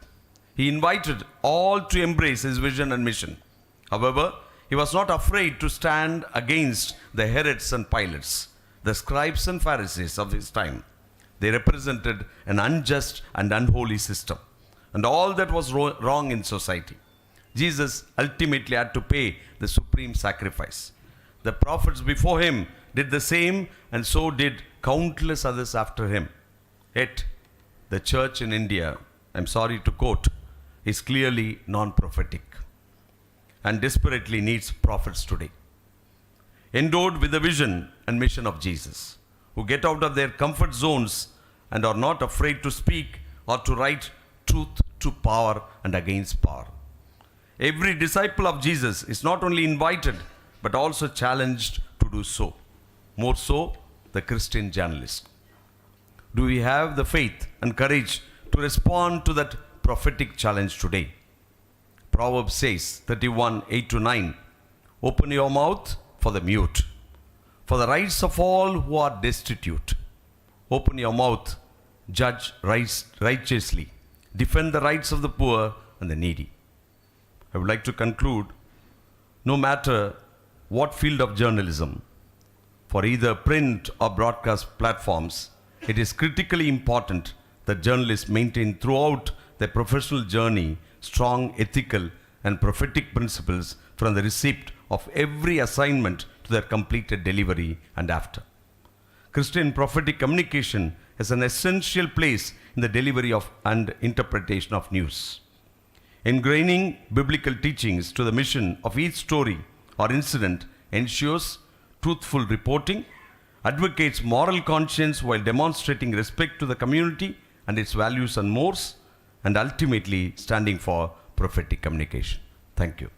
He invited all to embrace his vision and mission. However, he was not afraid to stand against the Herods and Pilates, the scribes and Pharisees of his time. They represented an unjust and unholy system and all that was wrong in society. Jesus ultimately had to pay the supreme sacrifice. The prophets before him did the same, and so did countless others after him. Yet, the church in India, I'm sorry to quote, is clearly non-prophetic and desperately needs prophets today, endowed with the vision and mission of Jesus, who get out of their comfort zones and are not afraid to speak or to write truth to power and against power. Every disciple of Jesus is not only invited but also challenged to do so. More so, the Christian journalist. Do we have the faith and courage to respond to that prophetic challenge today? Proverbs says, 31, 8-9, open your mouth for the mute, for the rights of all who are destitute. Open your mouth, judge righteously, defend the rights of the poor and the needy. I would like to conclude, no matter what field of journalism, for either print or broadcast platforms, it is critically important that journalists maintain throughout their professional journey strong ethical and prophetic principles from the receipt of every assignment to their completed delivery and after. Christian prophetic communication has an essential place in the delivery of and interpretation of news. Ingraining biblical teachings to the mission of each story or incident ensures truthful reporting, advocates moral conscience while demonstrating respect to the community and its values and mores, and ultimately standing for prophetic communication. Thank you.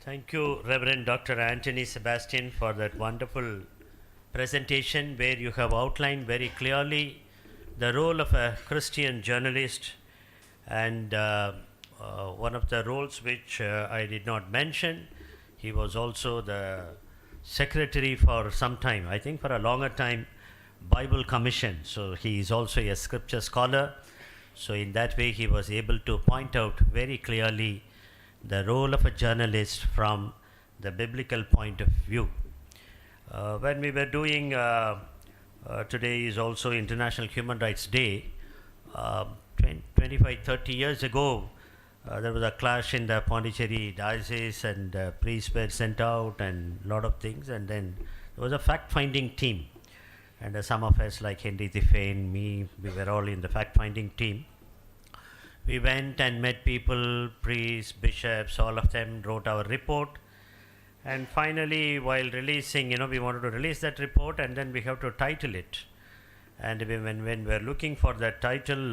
Thank you, Reverend Dr. Anthony Sebastian, for that wonderful presentation where you have outlined very clearly the role of a Christian journalist, and one of the roles which I did not mention, he was also the secretary for some time, I think for a longer time, Bible Commission. So he is also a scripture scholar. So in that way he was able to point out very clearly the role of a journalist from the biblical point of view. When we were doing, today is also International Human Rights Day, 25-30 years ago, there was a clash in the Pondicherry diocese, and priests were sent out and a lot of things, and then there was a fact-finding team, and some of us like Henry Tiffane, me, we were all in the fact-finding team. We went and met people, priests, bishops, all of them wrote our report. And finally, while releasing, we wanted to release that report, and then we have to title it. And when we were looking for that title,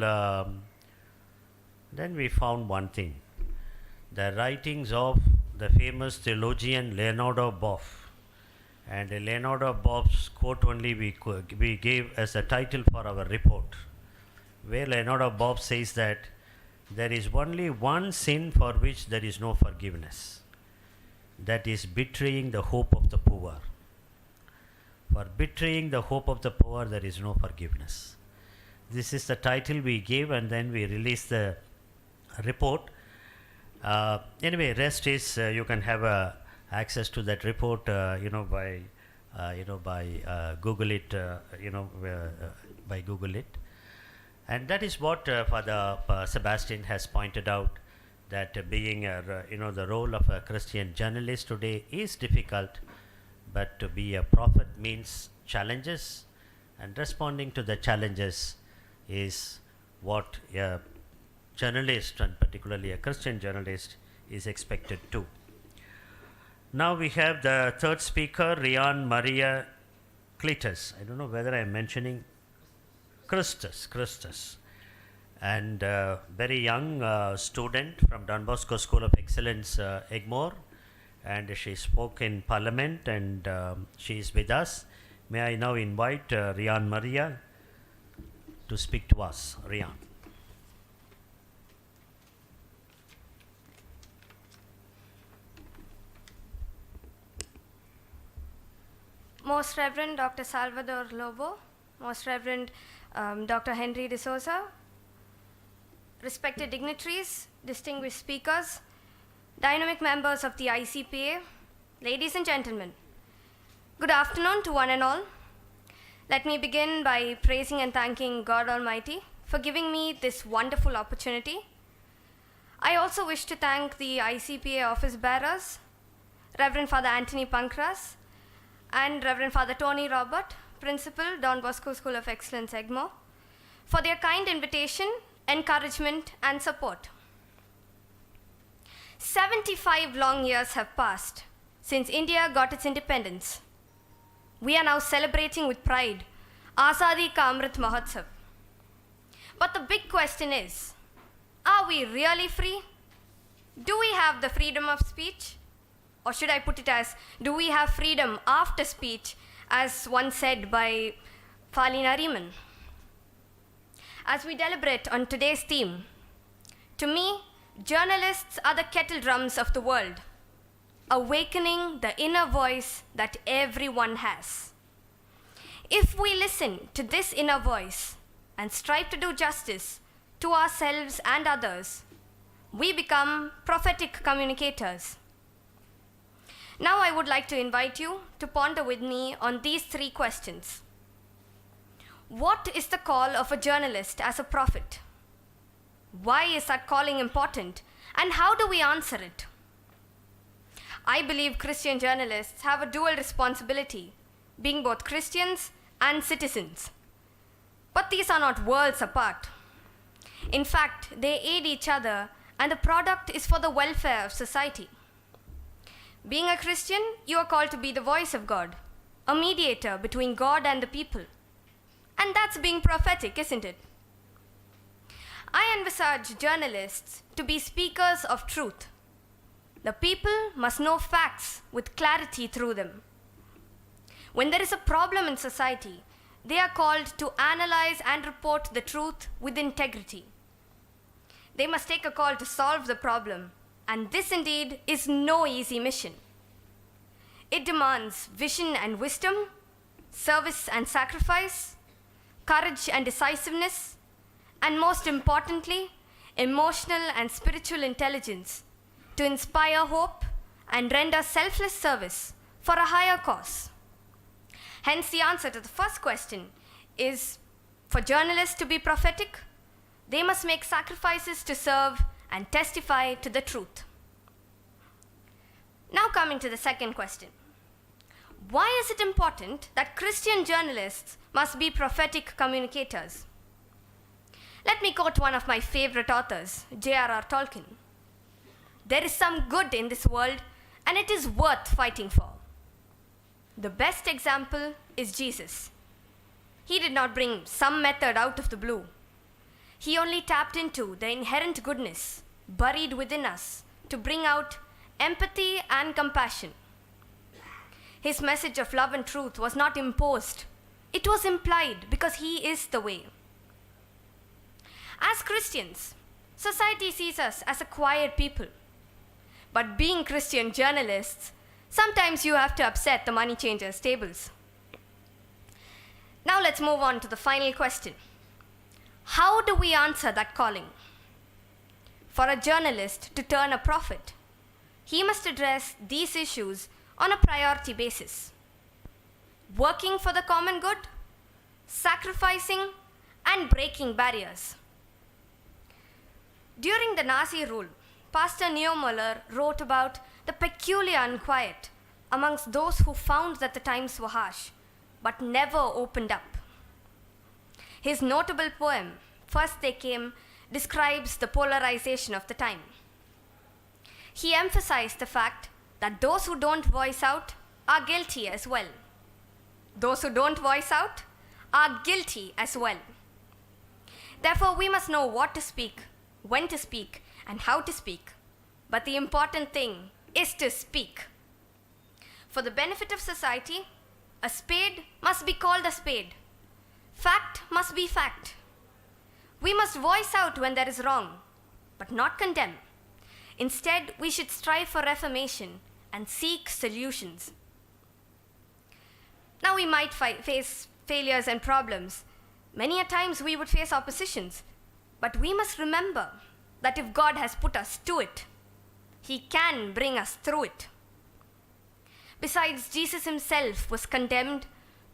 then we found one thing. The writings of the famous theologian Leonardo Boff. And Leonardo Boff's quote only we gave as a title for our report, where Leonardo Boff says that there is only one sin for which there is no forgiveness. That is betraying the hope of the poor. For betraying the hope of the poor, there is no forgiveness. This is the title we gave, and then we released the report. Anyway, rest is you can have access to that report, by Google it, by Google it. And that is what Father Sebastian has pointed out, that being the role of a Christian journalist today is difficult, but to be a prophet means challenges and responding to the challenges is what a journalist, and particularly a Christian journalist, is expected to. Now we have the third speaker, Rian Maria Cletus. I don't know whether I am mentioning Christus. And very young student from Don Bosco School of Excellence, Egmore. And she spoke in Parliament, and she is with us. May I now invite Rian Maria to speak to us. Rian. Most Reverend Dr. Salvador Lobo, Most Reverend Dr. Henry de Souza, respected dignitaries, distinguished speakers, dynamic members of the ICPA, ladies and gentlemen, good afternoon to one and all. Let me begin by praising and thanking God Almighty for giving me this wonderful opportunity. I also wish to thank the ICPA office bearers, Reverend Father Anthony Pankras, and Reverend Father Tony Robert, Principal, Don Bosco School of Excellence, Egmore, for their kind invitation, encouragement, and support. 75 long years have passed since India got its independence. We are now celebrating with pride Azadi Ka Amrit Mahotsav. But the big question is, are we really free? Do we have the freedom of speech? Or should I put it as, do we have freedom after speech, as once said by Fali Nariman? As we deliberate on today's theme, to me, journalists are the kettle drums of the world, awakening the inner voice that everyone has. If we listen to this inner voice and strive to do justice to ourselves and others, we become prophetic communicators. Now I would like to invite you to ponder with me on these three questions. What is the call of a journalist as a prophet? Why is that calling important? And how do we answer it? I believe Christian journalists have a dual responsibility, being both Christians and citizens. But these are not worlds apart. In fact, they aid each other, and the product is for the welfare of society. Being a Christian, you are called to be the voice of God, a mediator between God and the people. And that's being prophetic, isn't it? I envisage journalists to be speakers of truth. The people must know facts with clarity through them. When there is a problem in society, they are called to analyze and report the truth with integrity. They must take a call to solve the problem, and this indeed is no easy mission. It demands vision and wisdom, service and sacrifice, courage and decisiveness, and most importantly, emotional and spiritual intelligence to inspire hope and render selfless service for a higher cause. Hence, the answer to the first question is, for journalists to be prophetic, they must make sacrifices to serve and testify to the truth. Now coming to the second question. Why is it important that Christian journalists must be prophetic communicators? Let me quote one of my favorite authors, J.R.R. Tolkien. There is some good in this world, and it is worth fighting for. The best example is Jesus. He did not bring some method out of the blue. He only tapped into the inherent goodness buried within us to bring out empathy and compassion. His message of love and truth was not imposed. It was implied because he is the way. As Christians, society sees us as a quiet people. But being Christian journalists, sometimes you have to upset the money changers' tables. Now let's move on to the final question. How do we answer that calling? For a journalist to turn a prophet, he must address these issues on a priority basis. Working for the common good, sacrificing, and breaking barriers. During the Nazi rule, Pastor Niemöller wrote about the peculiar unquiet amongst those who found that the times were harsh, but never opened up. His notable poem, First They Came, describes the polarization of the time. He emphasized the fact that those who don't voice out are guilty as well. Those who don't voice out are guilty as well. Therefore, we must know what to speak, when to speak, and how to speak. But the important thing is to speak. For the benefit of society, a spade must be called a spade. Fact must be fact. We must voice out when there is wrong, but not condemn. Instead, we should strive for reformation and seek solutions. Now, we might face failures and problems. Many a times we would face oppositions, but we must remember that if God has put us to it, He can bring us through it. Besides, Jesus himself was condemned,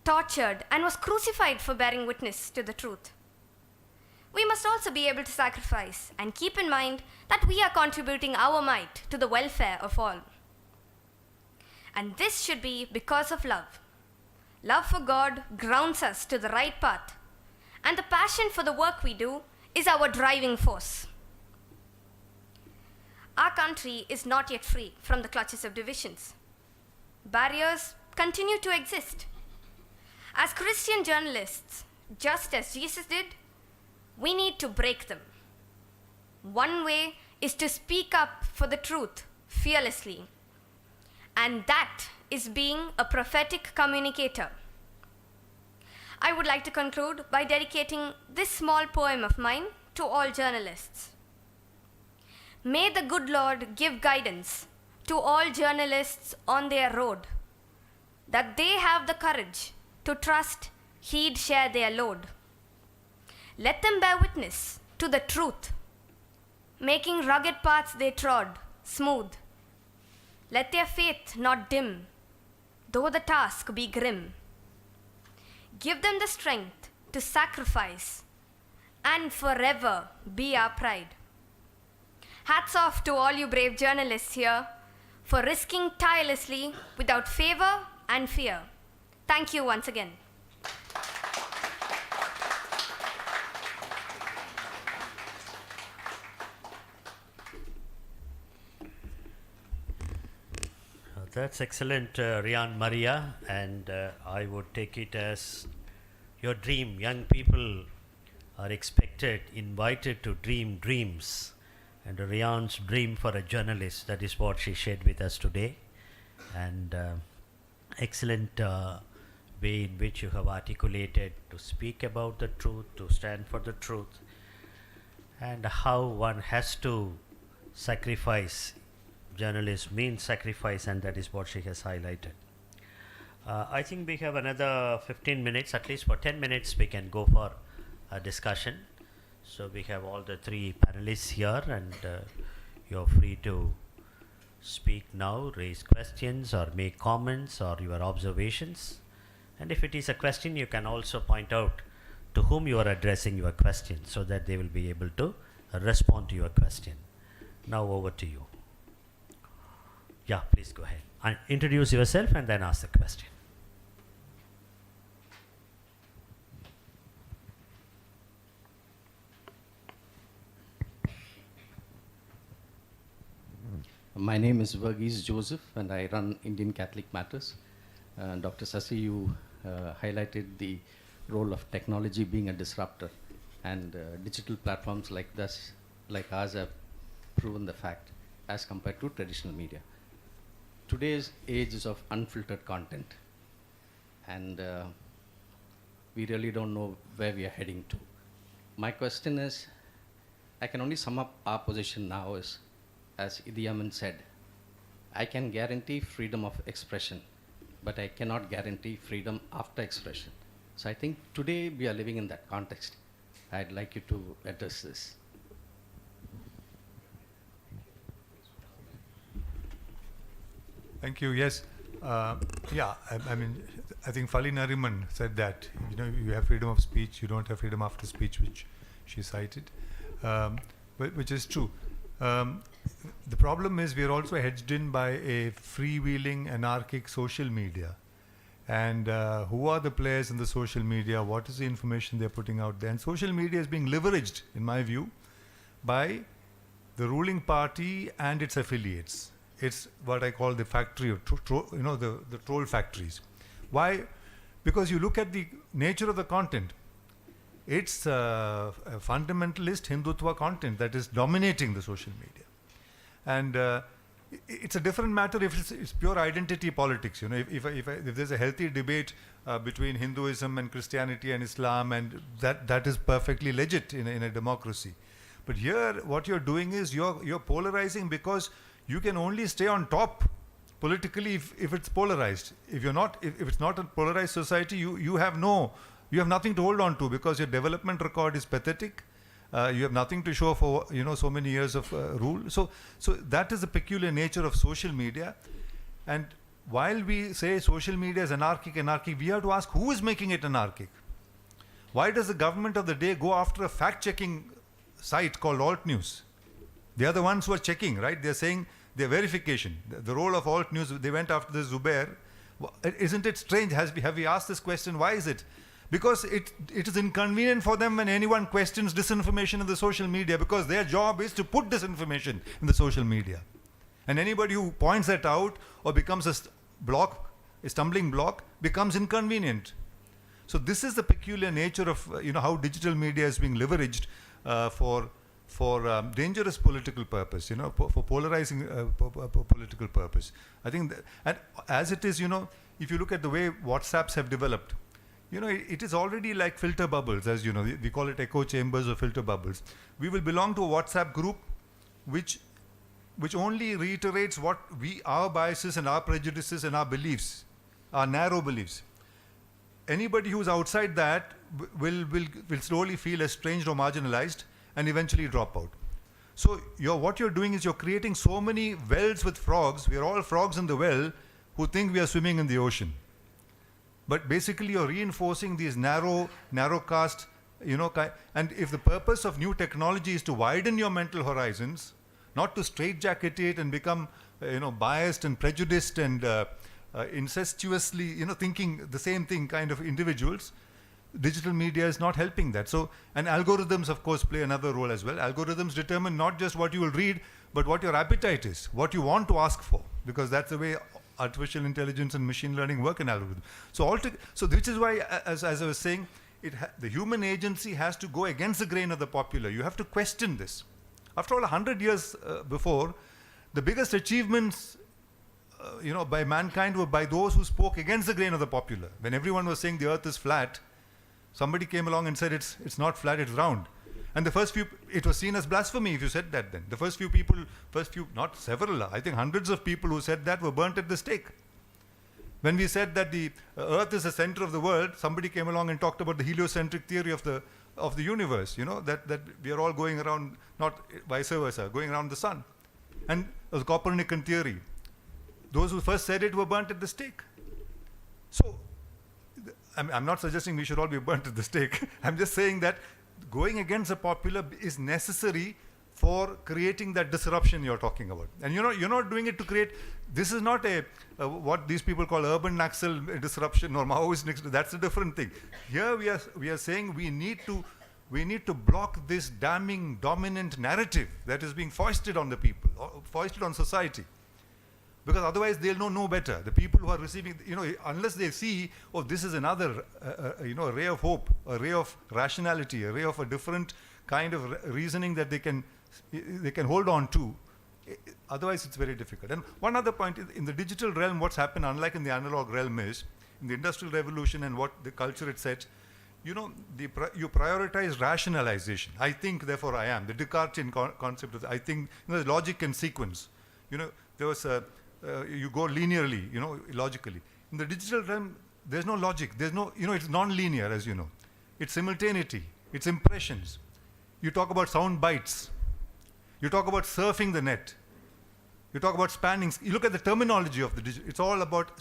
tortured, and was crucified for bearing witness to the truth. We must also be able to sacrifice and keep in mind that we are contributing our might to the welfare of all. And this should be because of love. Love for God grounds us to the right path, and the passion for the work we do is our driving force. Our country is not yet free from the clutches of divisions. Barriers continue to exist. As Christian journalists, just as Jesus did, we need to break them. One way is to speak up for the truth fearlessly, and that is being a prophetic communicator. I would like to conclude by dedicating this small poem of mine to all journalists. May the good Lord give guidance to all journalists on their road, that they have the courage to trust He'd share their load. Let them bear witness to the truth, making rugged paths they trod smooth. Let their faith not dim, though the task be grim. Give them the strength to sacrifice and forever be our pride. Hats off to all you brave journalists here for risking tirelessly without favor and fear. Thank you once again. That's excellent, Rian Maria, and I would take it as your dream. Young people are expected, invited to dream dreams, and Rian's dream for a journalist, that is what she shared with us today. And excellent way in which you have articulated to speak about the truth, to stand for the truth, and how one has to sacrifice. Journalism means sacrifice, and that is what she has highlighted. I think we have another 15 minutes, at least for 10 minutes we can go for a discussion. So we have all the three panelists here, and you're free to speak now, raise questions or make comments or your observations. And if it is a question, you can also point out to whom you are addressing your question so that they will be able to respond to your question. Now over to you. Yeah, please go ahead. Introduce yourself and then ask the question. My name is Verghese Joseph, and I run Indian Catholic Matters. Dr. Sasi, you highlighted the role of technology being a disruptor, and digital platforms like this, like ours, have proven the fact as compared to traditional media. Today's age is of unfiltered content, and we really don't know where we are heading to. My question is, I can only sum up our position now is, as Idi Amin said, I can guarantee freedom of expression, but I cannot guarantee freedom after expression. So I think today we are living in that context. I'd like you to address this. Thank you. Yes. I mean, I think Fali Nariman said that, you have freedom of speech, you don't have freedom after speech, which she cited, which is true. The problem is we are also hedged in by a freewheeling, anarchic social media. and who are the players in the social media, what is the information they're putting out there. And social media is being leveraged, in my view, by the ruling party and its affiliates. It's what I call the factory of the troll factories. Why? Because you look at the nature of the content. It's a fundamentalist Hindutva content that is dominating the social media. And it's a different matter if it's pure identity politics. You know, if there's a healthy debate between Hinduism and Christianity and Islam, and that is perfectly legit in a democracy. But here, what you're doing is you're polarizing because you can only stay on top politically if it's polarized. If it's not a polarized society, you have nothing to hold on to, because your development record is pathetic. You have nothing to show for so many years of rule. So that is the peculiar nature of social media. And while we say social media is anarchic, we have to ask, who is making it anarchic? Why does the government of the day go after a fact-checking site called Alt News? They are the ones who are checking, right? They're saying their verification. The role of Alt News, they went after the Zubair. Isn't it strange? Have we asked this question? Why is it? Because it is inconvenient for them when anyone questions disinformation in the social media, because their job is to put disinformation in the social media. And anybody who points that out or becomes a stumbling block, becomes inconvenient. So this is the peculiar nature of how digital media is being leveraged for dangerous political purpose, for polarizing political purpose. I think and as it is, if you look at the way WhatsApps have developed, it is already like filter bubbles, as we call it echo chambers or filter bubbles. We will belong to a WhatsApp group which only reiterates what our biases and our prejudices and our beliefs, our narrow beliefs. Anybody who's outside that will slowly feel estranged or marginalized and eventually drop out. So what you're doing is you're creating so many wells with frogs. We are all frogs in the well who think we are swimming in the ocean. But basically you're reinforcing these narrow cast, and if the purpose of new technology is to widen your mental horizons, not to straitjacket it and become, biased and prejudiced and incestuously, thinking the same thing kind of individuals, digital media is not helping that. So, and algorithms, of course, play another role as well. Algorithms determine not just what you will read, but what your appetite is, what you want to ask for, because that's the way artificial intelligence and machine learning work in algorithms. So which is why, as I was saying, the human agency has to go against the grain of the popular. You have to question this. After all, 100 years before, the biggest achievements by mankind were by those who spoke against the grain of the popular. When everyone was saying the earth is flat, somebody came along and said it's not flat, it's round. And it was seen as blasphemy if you said that then. The first few, not several, I think hundreds of people who said that were burnt at the stake. When we said that the earth is the center of the world, somebody came along and talked about the heliocentric theory of the universe, that we are all going around, not vice versa, going around the sun. And the Copernican theory. Those who first said it were burnt at the stake. So, I'm not suggesting we should all be burnt at the stake. I'm just saying that going against the popular is necessary for creating that disruption you're talking about. And you're not doing it to create, this is not what these people call urban Naxal disruption or Maoist, that's a different thing. Here we are saying we need to block this damning dominant narrative that is being foisted on the people, or foisted on society. Because otherwise they'll know no better. The people who are receiving, unless they see, oh, this is another, a ray of hope, a ray of rationality, a ray of a different kind of reasoning that they can hold on to. Otherwise, it's very difficult. And one other point, in the digital realm, what's happened, unlike in the analog realm, is in the Industrial Revolution and what the culture it set, you prioritize rationalization. I think, therefore I am. The Descartesian concept of I think, logic and sequence. There was you go linearly, logically. In the digital realm, there's no logic. There's no, it's non-linear, as you know. It's simultaneity. It's impressions. You talk about sound bites. You talk about surfing the net. You talk about spanning. You look at the terminology of the digital. It's all about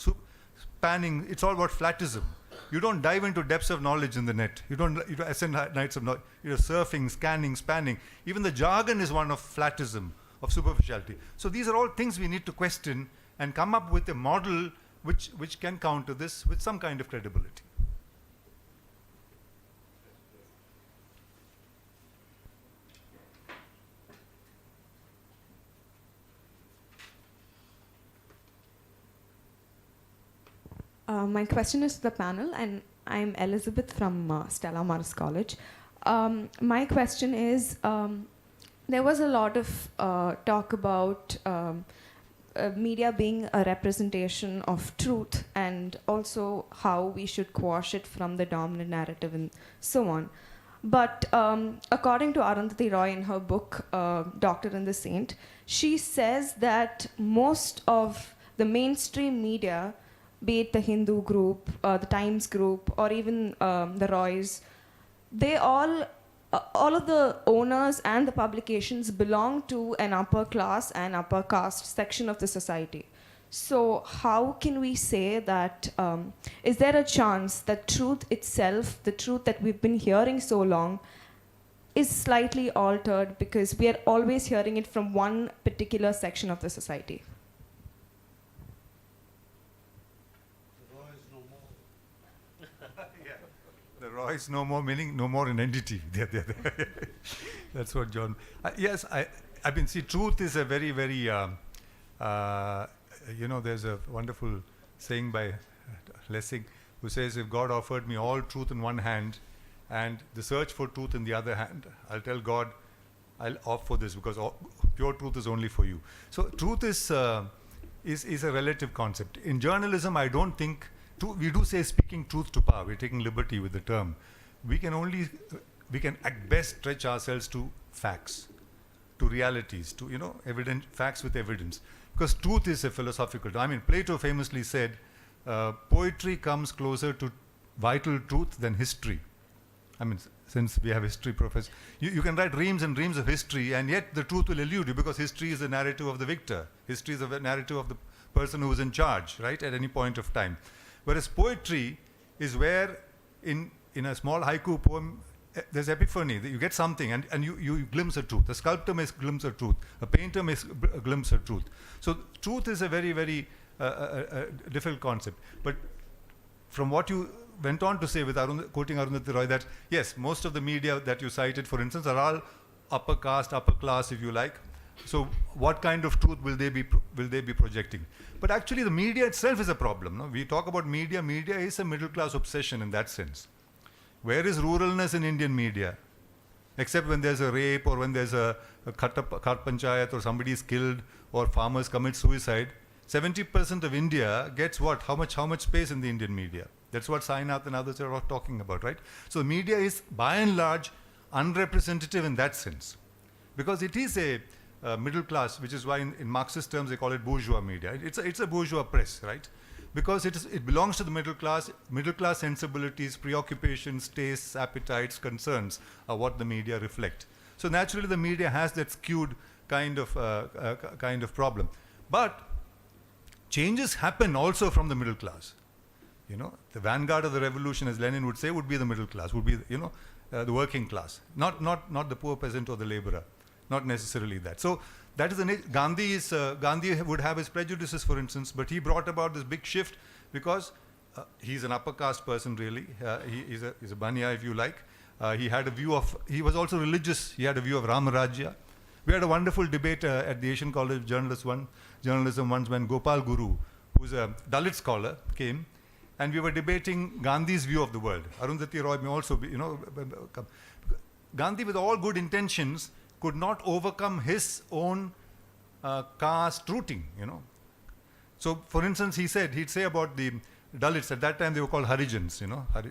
spanning. It's all about flatism. You don't dive into depths of knowledge in the net. You don't ascend heights of knowledge. You're surfing, scanning, spanning. Even the jargon is one of flatism, of superficiality. So these are all things we need to question and come up with a model which can counter this with some kind of credibility. My question is to the panel, and I'm Elizabeth from Stella Maris College. My question is, there was a lot of talk about media being a representation of truth, and also how we should quash it from the dominant narrative and so on. But according to Arundhati Roy in her book, Doctor and the Saint, she says that most of the mainstream media, be it the Hindu group, the Times group, or even the Roys, they all of the owners and the publications belong to an upper class and upper caste section of the society. So how can we say that, is there a chance that truth itself, the truth that we've been hearing so long, is slightly altered because we are always hearing it from one particular section of the society? The raw is no more, meaning no more an entity. That's what John. Yes, I mean, see, truth is a very, very, there's a wonderful saying by Lessing who says, if God offered me all truth in one hand and the search for truth in the other hand, I'll tell God, I'll opt for this because pure truth is only for you. So truth is a relative concept. In journalism, I don't think, we do say speaking truth to power. We're taking liberty with the term. We can at best stretch ourselves to facts, to realities, to, facts with evidence. Because truth is a philosophical term. I mean, Plato famously said, poetry comes closer to vital truth than history. I mean, since we have history professors, you can write reams and reams of history, and yet the truth will elude you because history is the narrative of the victor. History is the narrative of the person who is in charge, right, at any point of time. Whereas poetry is where, in a small haiku poem, there's epiphany. You get something, and you glimpse a truth. A sculptor may glimpse a truth. A painter may glimpse a truth. So truth is a very, very difficult concept. But from what you went on to say with quoting Arundhati Roy, that yes, most of the media that you cited, for instance, are all upper caste, upper class, if you like. So what kind of truth will they be projecting? But actually the media itself is a problem. No? We talk about media. Media is a middle class obsession in that sense. Where is ruralness in Indian media? Except when there's a rape or when there's a khat panchayat or somebody is killed or farmers commit suicide. 70% of India gets what? How much space in the Indian media? That's what Sainath and others are talking about, right? So the media is by and large unrepresentative in that sense. Because it is a middle class, which is why in Marxist terms they call it bourgeois media. It's a bourgeois press, right? Because it belongs to the middle class sensibilities, preoccupations, tastes, appetites, concerns are what the media reflect. So naturally the media has that skewed kind of problem. But changes happen also from the middle class. The vanguard of the revolution, as Lenin would say, would be the middle class, would be the working class, not the poor peasant or the laborer. Not necessarily that. So that is Gandhi would have his prejudices, for instance, but he brought about this big shift because he's an upper caste person, really. He's a Banya, if you like. He had a view of, he was also religious. He had a view of Ramarajya. We had a wonderful debate at the Asian College of Journalism once when Gopal Guru, who's a Dalit scholar, came, and we were debating Gandhi's view of the world. Arundhati Roy may also be, Gandhi, with all good intentions, could not overcome his own caste rooting, So, for instance, he'd say about the Dalits, at that time they were called Harijans,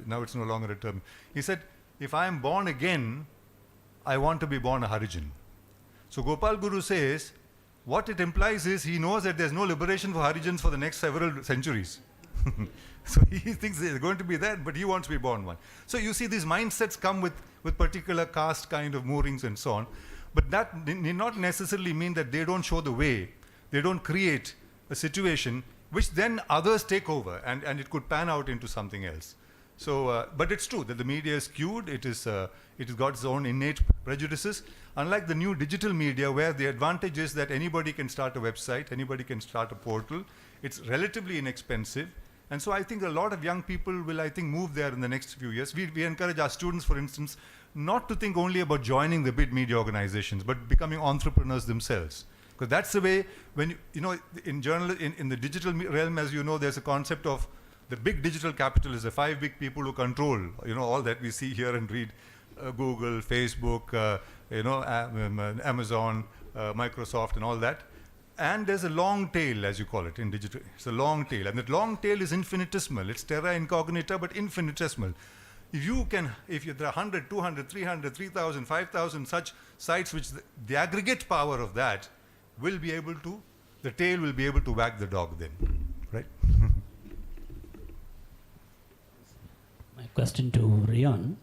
now it's no longer a term. He said, if I am born again, I want to be born a Harijan. So Gopal Guru says, what it implies is he knows that there's no liberation for Harijans for the next several centuries. So he thinks there's going to be that, but he wants to be born one. So you see these mindsets come with particular caste kind of moorings and so on. But that need not necessarily mean that they don't show the way. They don't create a situation which then others take over and it could pan out into something else. So, but it's true that the media is skewed. It has got its own innate prejudices. Unlike the new digital media, where the advantage is that anybody can start a website, anybody can start a portal. It's relatively inexpensive. And so I think a lot of young people will, I think, move there in the next few years. We encourage our students, for instance, not to think only about joining the big media organizations, but becoming entrepreneurs themselves. Because that's the way, when you know, in the digital realm, as you know, there's a concept of the big digital capital is the 5 big people who control, you know, all that we see here and read, Google, Facebook, Amazon, Microsoft, and all that. And there's a long tail, as you call it, in digital. It's a long tail, and that long tail is infinitesimal. It's terra incognita, but infinitesimal. If there are 100, 200, 300, 3,000, 5,000 such sites, which the aggregate power of that will be able to, the tail will be able to wag the dog then, right? My question to Rian.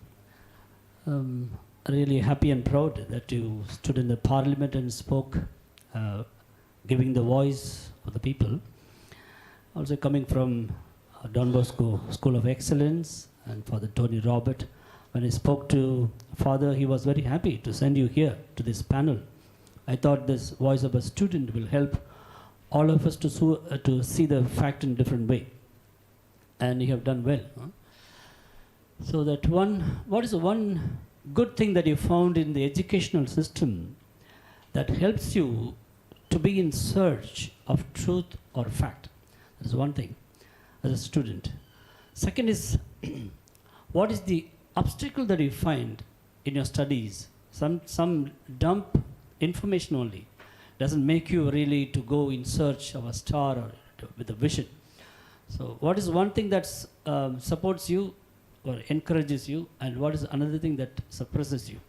Really happy and proud that you stood in the parliament and spoke, giving the voice for the people. Also coming from Don Bosco School of Excellence and Father Tony Robert, when I spoke to Father, he was very happy to send you here to this panel. I thought this voice of a student will help all of us to see the fact in a different way. And you have done well. Huh? So that what is the one good thing that you found in the educational system that helps you to be in search of truth or fact? That's one thing as a student. Second is, what is the obstacle that you find in your studies? Some dump information only doesn't make you really to go in search of a star or with a vision. So what is one thing that supports you or encourages you, and what is another thing that suppresses you?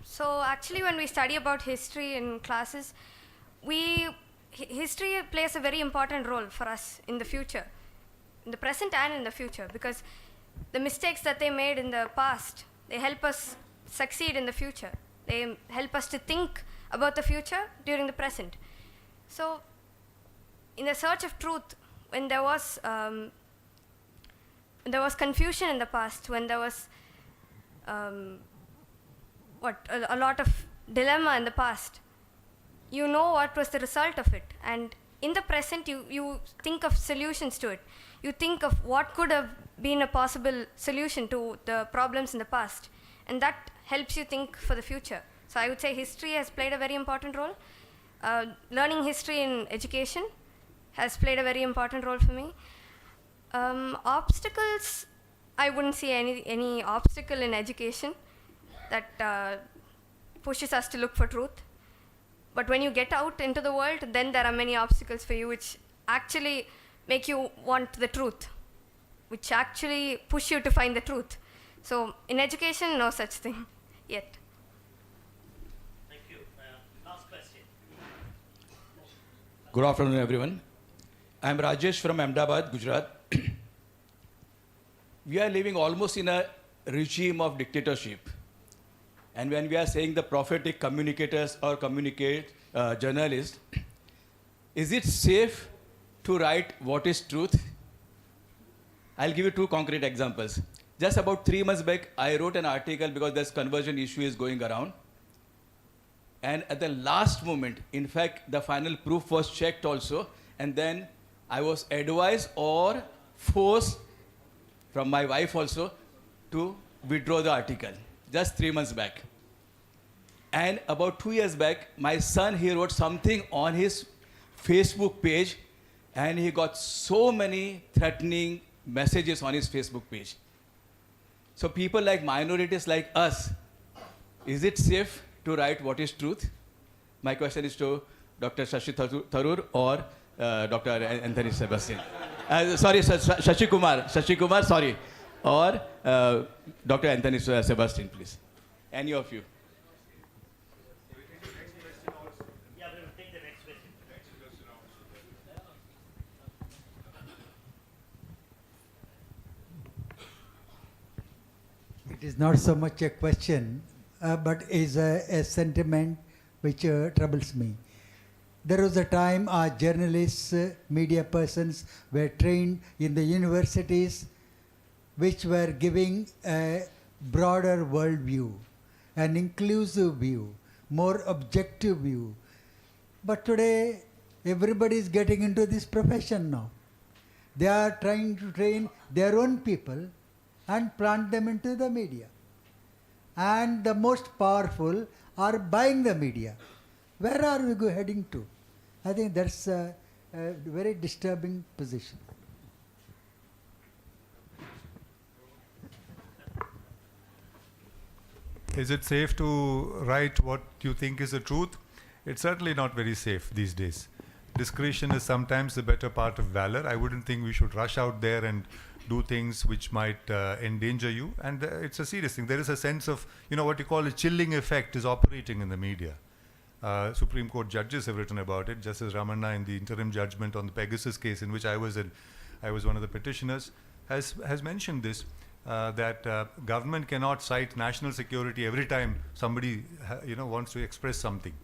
So actually, when we study about history in classes, history plays a very important role for us in the future, in the present and in the future, because the mistakes that they made in the past, they help us succeed in the future. They help us to think about the future during the present. So in the search of truth, when there was confusion in the past, when there was a lot of dilemma in the past, you know what was the result of it, and in the present you think of solutions to it. You think of what could have been a possible solution to the problems in the past, and that helps you think for the future. So I would say history has played a very important role. Learning history in education has played a very important role for me. Obstacles, I wouldn't see any obstacle in education that pushes us to look for truth. But when you get out into the world, then there are many obstacles for you which actually make you want the truth, which actually push you to find the truth. So in education, no such thing yet. Thank you. Last question. Good afternoon, everyone. I am Rajesh from Ahmedabad, Gujarat. We are living almost in a regime of dictatorship. And when we are saying the prophetic communicators or journalists, is it safe to write what is truth? I'll give you 2 concrete examples. Just about 3 months back, I wrote an article because this conversion issue is going around. And at the last moment, in fact, the final proof was checked also, and then I was advised or forced from my wife also to withdraw the article. Just 3 months back. And about 2 years back, my son, he wrote something on his Facebook page, and he got so many threatening messages on his Facebook page. So people like minorities like us, is it safe to write what is truth? My question is to Dr. Shashi Tharoor or Dr. Anthony Sebastian. Shashi Kumar, sorry. Or Dr. Anthony Sebastian, please. Any of you. Yeah, we will take the next question. It is not so much a question, but is a sentiment which troubles me. There was a time our journalists, media persons were trained in the universities which were giving a broader world view, an inclusive view, more objective view. But today, everybody is getting into this profession now. They are trying to train their own people and plant them into the media. And the most powerful are buying the media. Where are we heading to? I think that's a very disturbing position. Is it safe to write what you think is the truth? It's certainly not very safe these days. Discretion is sometimes the better part of valor. I wouldn't think we should rush out there and do things which might endanger you. And it's a serious thing. There is a sense of, what you call a chilling effect is operating in the media. Supreme Court judges have written about it. Justice Ramanna, in the interim judgment on the Pegasus case, in which I was one of the petitioners, has mentioned this, that government cannot cite national security every time somebody wants to express something,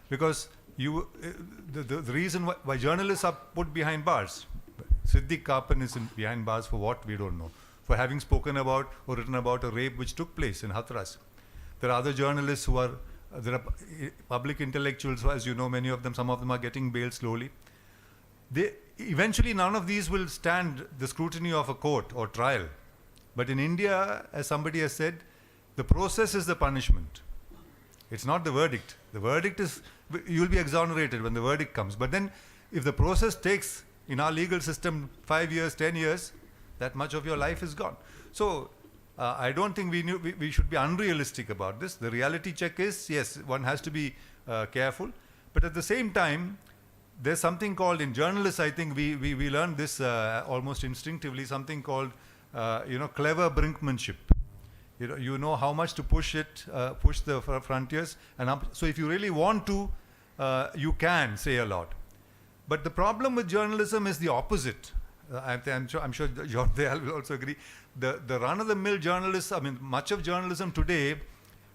because the reason why journalists are put behind bars. Siddiq Kapan is behind bars for what we don't know, for having spoken about or written about a rape which took place in Hathras. There are other journalists who are, there are public intellectuals, as you know, many of them, some of them are getting bailed slowly. Eventually none of these will stand the scrutiny of a court or trial. But in India, as somebody has said, the process is the punishment. It's not the verdict. The verdict is, you'll be exonerated when the verdict comes. But then if the process takes, in our legal system, 5 years, 10 years, that much of your life is gone. So I don't think we should be unrealistic about this. The reality check is, yes, one has to be careful. But at the same time, there's something called, in journalists, I think we learned this almost instinctively, something called, clever brinkmanship. You know how much to push the frontiers. And so if you really want to, you can say a lot. But the problem with journalism is the opposite. I'm sure John Dayal will also agree. The run-of-the-mill journalists, much of journalism today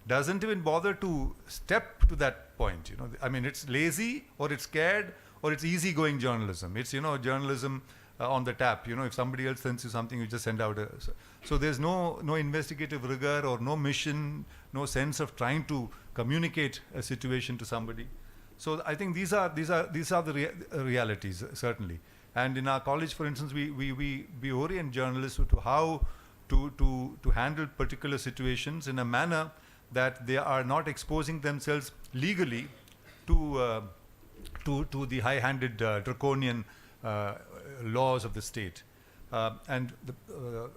doesn't even bother to step to that point. It's lazy, or it's scared, or it's easygoing journalism. It's, journalism on the tap. If somebody else sends you something, you just send out so there's no investigative rigor, or no mission, no sense of trying to communicate a situation to somebody. So I think these are the realities, certainly. And in our college, for instance, we orient journalists to how to handle particular situations in a manner that they are not exposing themselves legally to the high-handed draconian laws of the state. And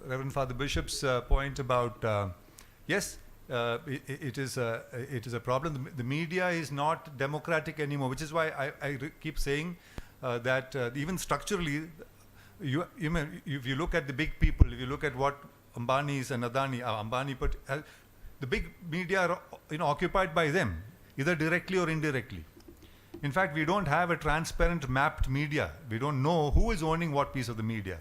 Reverend Father Bishop's point about, yes, it is a problem. The media is not democratic anymore, which is why I keep saying that even structurally, if you look at the big people, if you look at what Ambani's and Ambani put, the big media are occupied by them, either directly or indirectly. In fact, we don't have a transparent mapped media. We don't know who is owning what piece of the media.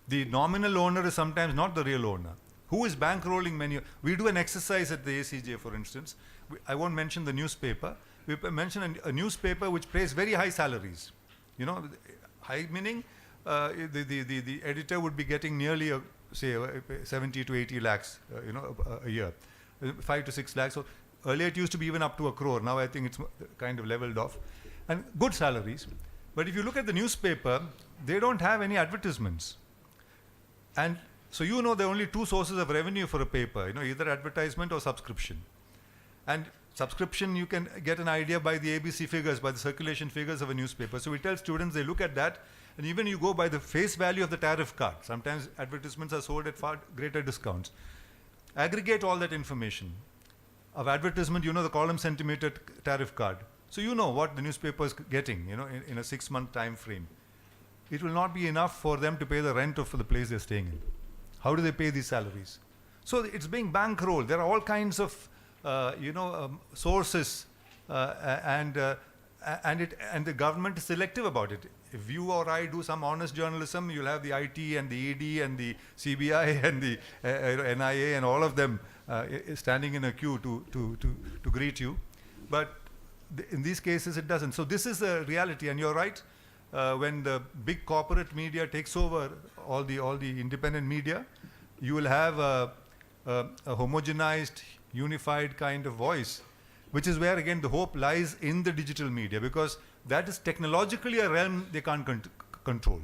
The nominal owner is sometimes not the real owner. Who is bankrolling many? We do an exercise at the ACJ, for instance. I won't mention the newspaper. We mention a newspaper which pays very high salaries. High meaning the editor would be getting nearly, say, 70 to 80 lakhs, a year, 5 to 6 lakhs. So earlier it used to be even up to 1 crore. Now I think it's kind of leveled off. And good salaries. But if you look at the newspaper, they don't have any advertisements. And so there are only two sources of revenue for a paper, either advertisement or subscription. And subscription, you can get an idea by the ABC figures, by the circulation figures of a newspaper. So we tell students, they look at that, and even you go by the face value of the tariff card. Sometimes advertisements are sold at far greater discounts. Aggregate all that information. Of advertisement, the column centimeter tariff card. So what the newspaper is getting, in a 6-month time frame. It will not be enough for them to pay the rent for the place they're staying in. How do they pay these salaries? So it's being bankrolled. There are all kinds of, sources, and the government is selective about it. If you or I do some honest journalism, you'll have the IT and the ED and the CBI and the NIA and all of them standing in a queue to greet you. But in these cases it doesn't. So this is a reality, and you're right. When the big corporate media takes over all the independent media, you will have a homogenized, unified kind of voice, which is where again the hope lies in the digital media, because that is technologically a realm they can't control.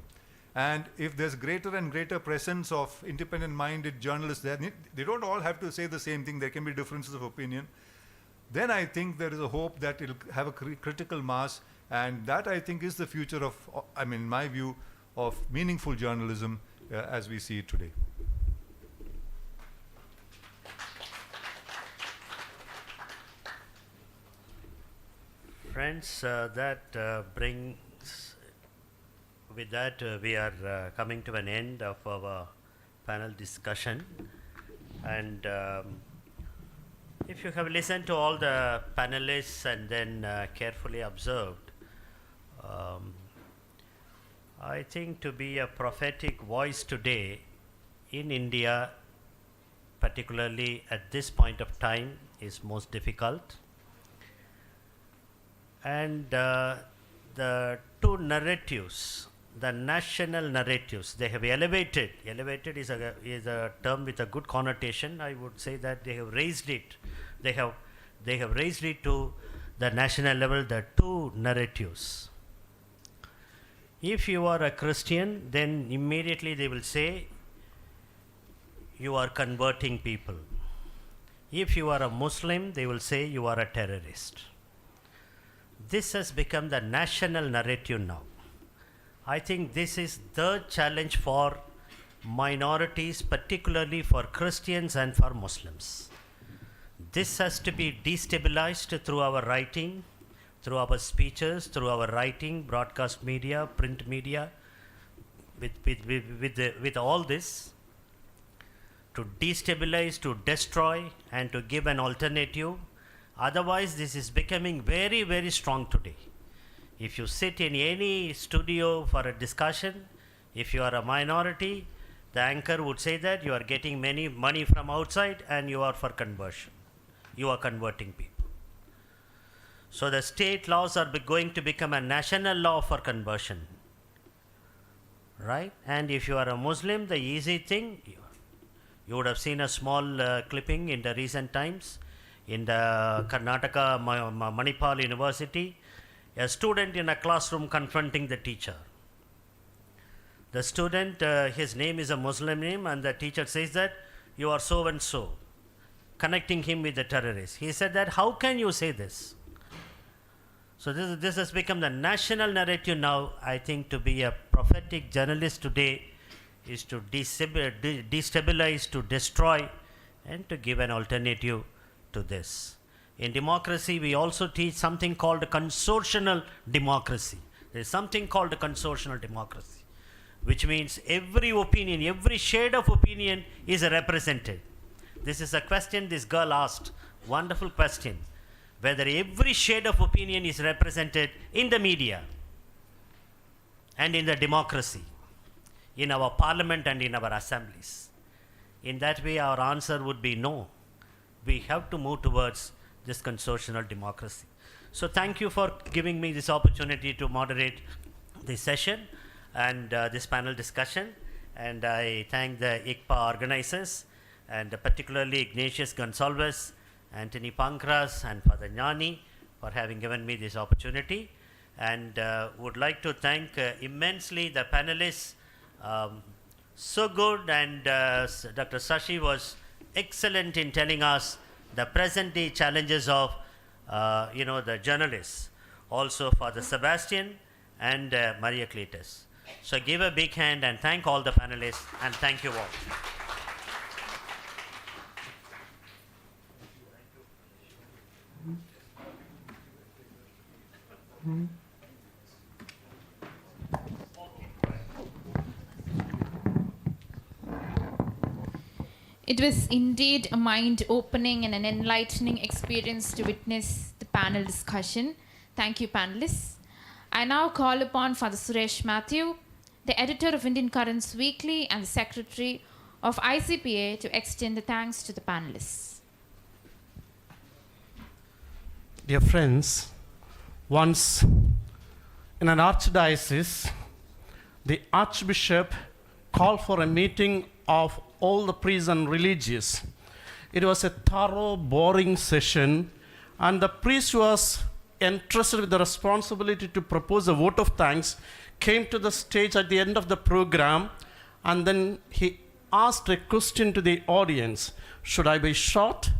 And if there's greater and greater presence of independent-minded journalists there, they don't all have to say the same thing. There can be differences of opinion. Then I think there is a hope that it'll have a critical mass, and that I think is the future of, I mean, in my view, of meaningful journalism as we see it today. Friends, with that, we are coming to an end of our panel discussion. And if you have listened to all the panelists and then carefully observed, I think to be a prophetic voice today in India, particularly at this point of time, is most difficult. And the two narratives, the national narratives, they have elevated is a term with a good connotation. I would say that they have raised it. They have raised it to the national level, the two narratives. If you are a Christian, then immediately they will say you are converting people. If you are a Muslim, they will say you are a terrorist. This has become the national narrative now. I think this is the challenge for minorities, particularly for Christians and for Muslims. This has to be destabilized through our writing, through our speeches, through our writing, broadcast media, print media, with all this, to destabilize, to destroy, and to give an alternative. Otherwise, this is becoming very, very strong today. If you sit in any studio for a discussion, if you are a minority, the anchor would say that you are getting many money from outside and you are for conversion. You are converting people. So the state laws are going to become a national law for conversion. Right? And if you are a Muslim, the easy thing, you would have seen a small clipping in the recent times. In the Karnataka Manipal University, a student in a classroom confronting the teacher. The student, his name is a Muslim name, and the teacher says that you are so and so, connecting him with the terrorist. He said that, how can you say this? So this has become the national narrative now. I think to be a prophetic journalist today is to destabilize, to destroy, and to give an alternative to this. In democracy, we also teach something called consortional democracy. There is something called consortional democracy, which means every opinion, every shade of opinion is represented. This is a question this girl asked, wonderful question, whether every shade of opinion is represented in the media and in the democracy, in our parliament and in our assemblies. In that way, our answer would be no. We have to move towards this consortional democracy. So thank you for giving me this opportunity to moderate this session and this panel discussion. And I thank the ICPA organizers, and particularly Ignatius Gonsalves, Anthony Pankras, and Father Gnani for having given me this opportunity. And would like to thank immensely the panelists. So good, and Dr. Sashi was excellent in telling us the present day challenges of the journalists. Also Father Sebastian and Maria Cletus. So give a big hand and thank all the panelists, and thank you all. It was indeed a mind-opening and an enlightening experience to witness the panel discussion. Thank you, panelists. I now call upon Father Suresh Matthew, the editor of Indian Currents Weekly and the secretary of ICPA, to extend the thanks to the panelists. Dear friends, Once, in an archdiocese, the archbishop called for a meeting of all the priests and religious. It was a thorough, boring session, and the priest who was entrusted with the responsibility to propose a vote of thanks came to the stage at the end of the program, and then he asked a question to the audience: should I be short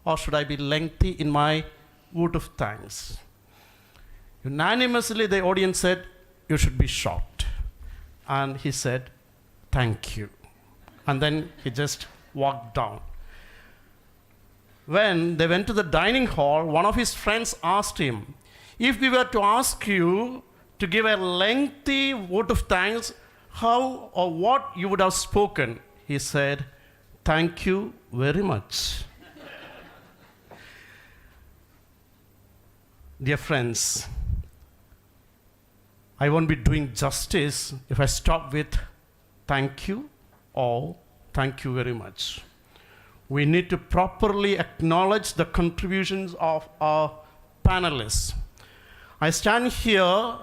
or should I be lengthy in my vote of thanks? Unanimously, the audience said, you should be short. And he said, thank you. And then he just walked down. When they went to the dining hall, one of his friends asked him, if we were to ask you to give a lengthy vote of thanks, how or what you would have spoken? He said, thank you very much. Dear friends, I won't be doing justice if I stop with thank you or thank you very much. We need to properly acknowledge the contributions of our panelists. I stand here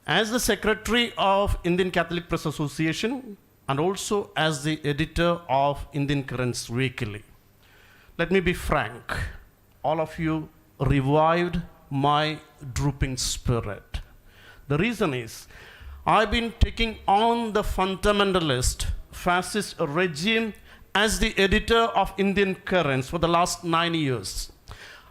as the Secretary of Indian Catholic Press Association and also as the editor of Indian Currents Weekly. Let me be frank, all of you revived my drooping spirit. The reason is, I've been taking on the fundamentalist fascist regime as the editor of Indian Currents for the last 9 years.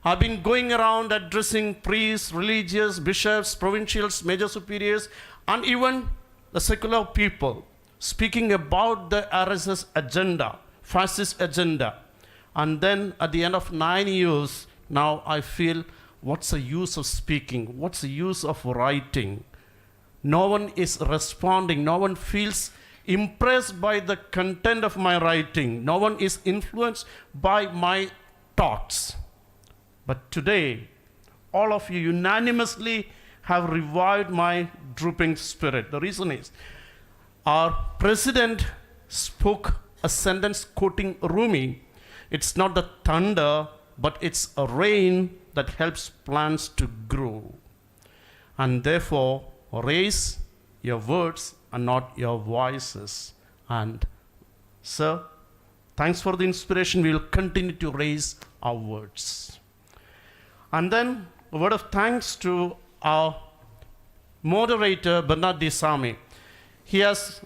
I've been going around addressing priests, religious, bishops, provincials, major superiors, and even the secular people, speaking about the RSS agenda, fascist agenda. And then at the end of 9 years, now I feel, what's the use of speaking? What's the use of writing? No one is responding. No one feels impressed by the content of my writing. No one is influenced by my thoughts. But today, all of you unanimously have revived my drooping spirit. The reason is, our president spoke a sentence quoting Rumi. It's not the thunder, but it's a rain that helps plants to grow. And therefore, raise your words and not your voices. And sir, thanks for the inspiration. We will continue to raise our words. And then a word of thanks to our moderator, Bernard Desami. He has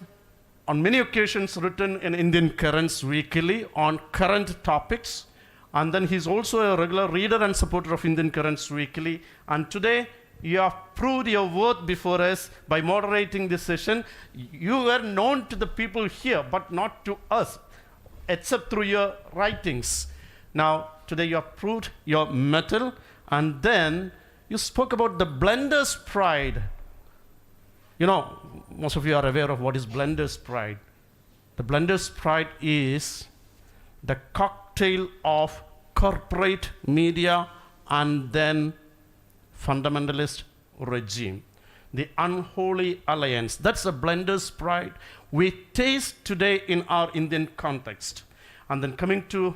on many occasions written in Indian Currents Weekly on current topics. And then he's also a regular reader and supporter of Indian Currents Weekly. And today, you have proved your worth before us by moderating this session. You were known to the people here, but not to us, except through your writings. Now, today you have proved your mettle, and then you spoke about the blender's pride. You know, most of you are aware of what is blender's pride. The blender's pride is the cocktail of corporate media and then fundamentalist regime. The unholy alliance. That's a blender's pride we taste today in our Indian context. And then coming to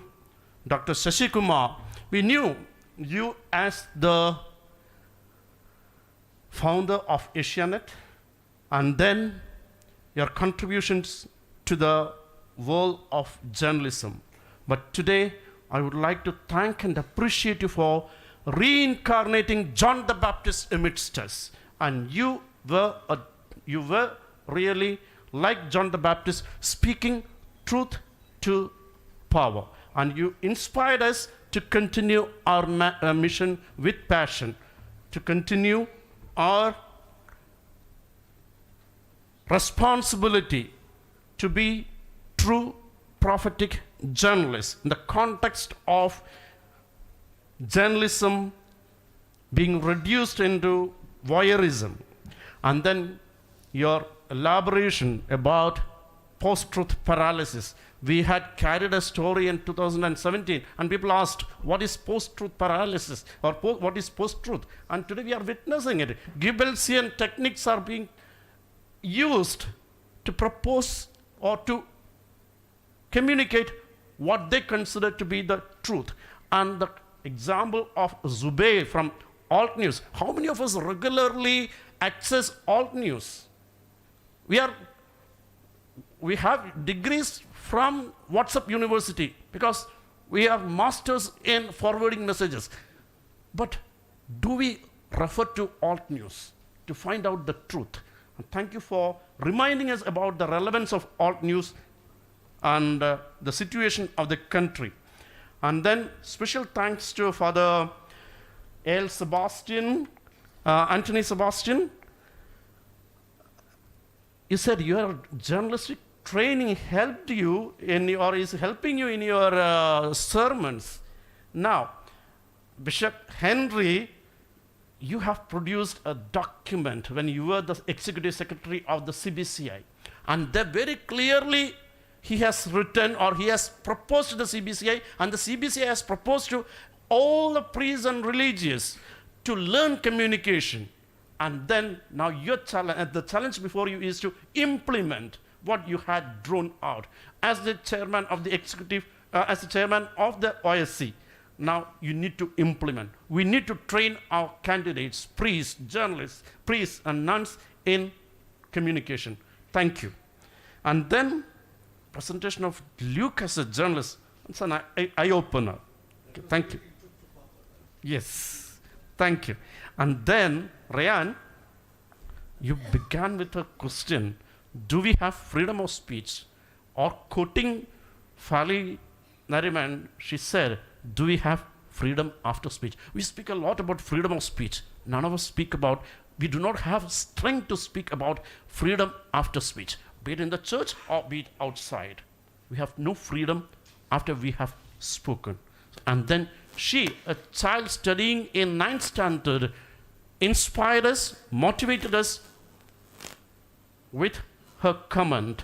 Dr. Shashi Kumar, we knew you as the founder of Asianet, and then your contributions to the world of journalism. But today, I would like to thank and appreciate you for reincarnating John the Baptist amidst us. And you were really like John the Baptist, speaking truth to power. And you inspired us to continue our mission with passion, to continue our responsibility to be true prophetic journalists in the context of journalism being reduced into voyeurism. And then your elaboration about post-truth paralysis. We had carried a story in 2017 and people asked, what is post-truth paralysis or what is post-truth? And today we are witnessing it. Goebbelsian techniques are being used to propose or to communicate what they consider to be the truth. And the example of Zubair from alt news. How many of us regularly access alt news? We have degrees from WhatsApp University because we are masters in forwarding messages. But do we refer to alt news to find out the truth? And thank you for reminding us about the relevance of alt news and the situation of the country. And then special thanks to Father Anthony Sebastian. You said your journalistic training helped you is helping you in your sermons. Now, Bishop Henry, you have produced a document when you were the executive secretary of the CBCI. And there very clearly he has written, or he has proposed to the CBCI, and the CBCI has proposed to all the priests and religious to learn communication. And then now your challenge, the challenge before you is to implement what you had drawn out. As the chairman of the executive, as the chairman of the OSC, now you need to implement. We need to train our candidates, priests, journalists, priests and nuns in communication. Thank you. And then presentation of Luke as a journalist. It's an eye-opener. Okay, thank you. Yes, thank you. And then, Rayan, you began with a question. Do we have freedom of speech? Or quoting Fali Nariman, she said, do we have freedom after speech? We speak a lot about freedom of speech. None of us speak about, we do not have strength to speak about freedom after speech, be it in the church or be it outside. We have no freedom after we have spoken. And then she, a child studying in 9th standard, inspired us, motivated us with her comment,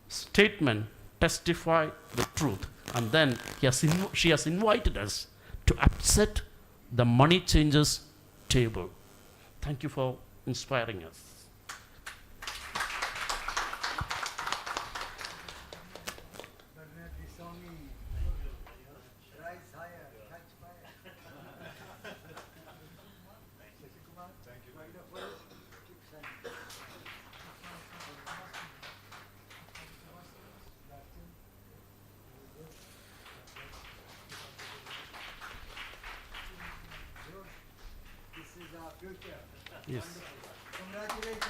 statement, testify the truth. And then she has invited us to upset the money changers table. Thank you for inspiring us. Yes. Congratulations.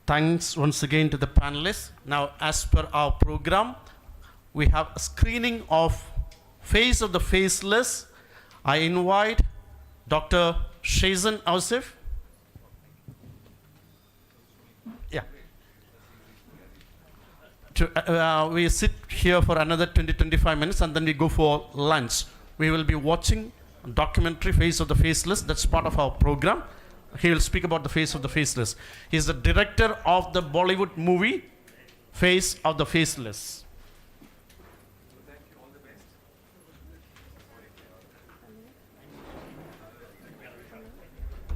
Thanks once again to the panelists. Now, as per our program, we have a screening of Face of the Faceless. I invite Dr. Shazan Ausif. Yeah. We sit here for another 20-25 minutes and then we go for lunch. We will be watching a documentary Face of the Faceless. That's part of our program. He will speak about the Face of the Faceless. He's the director of the Bollywood movie Face of the Faceless.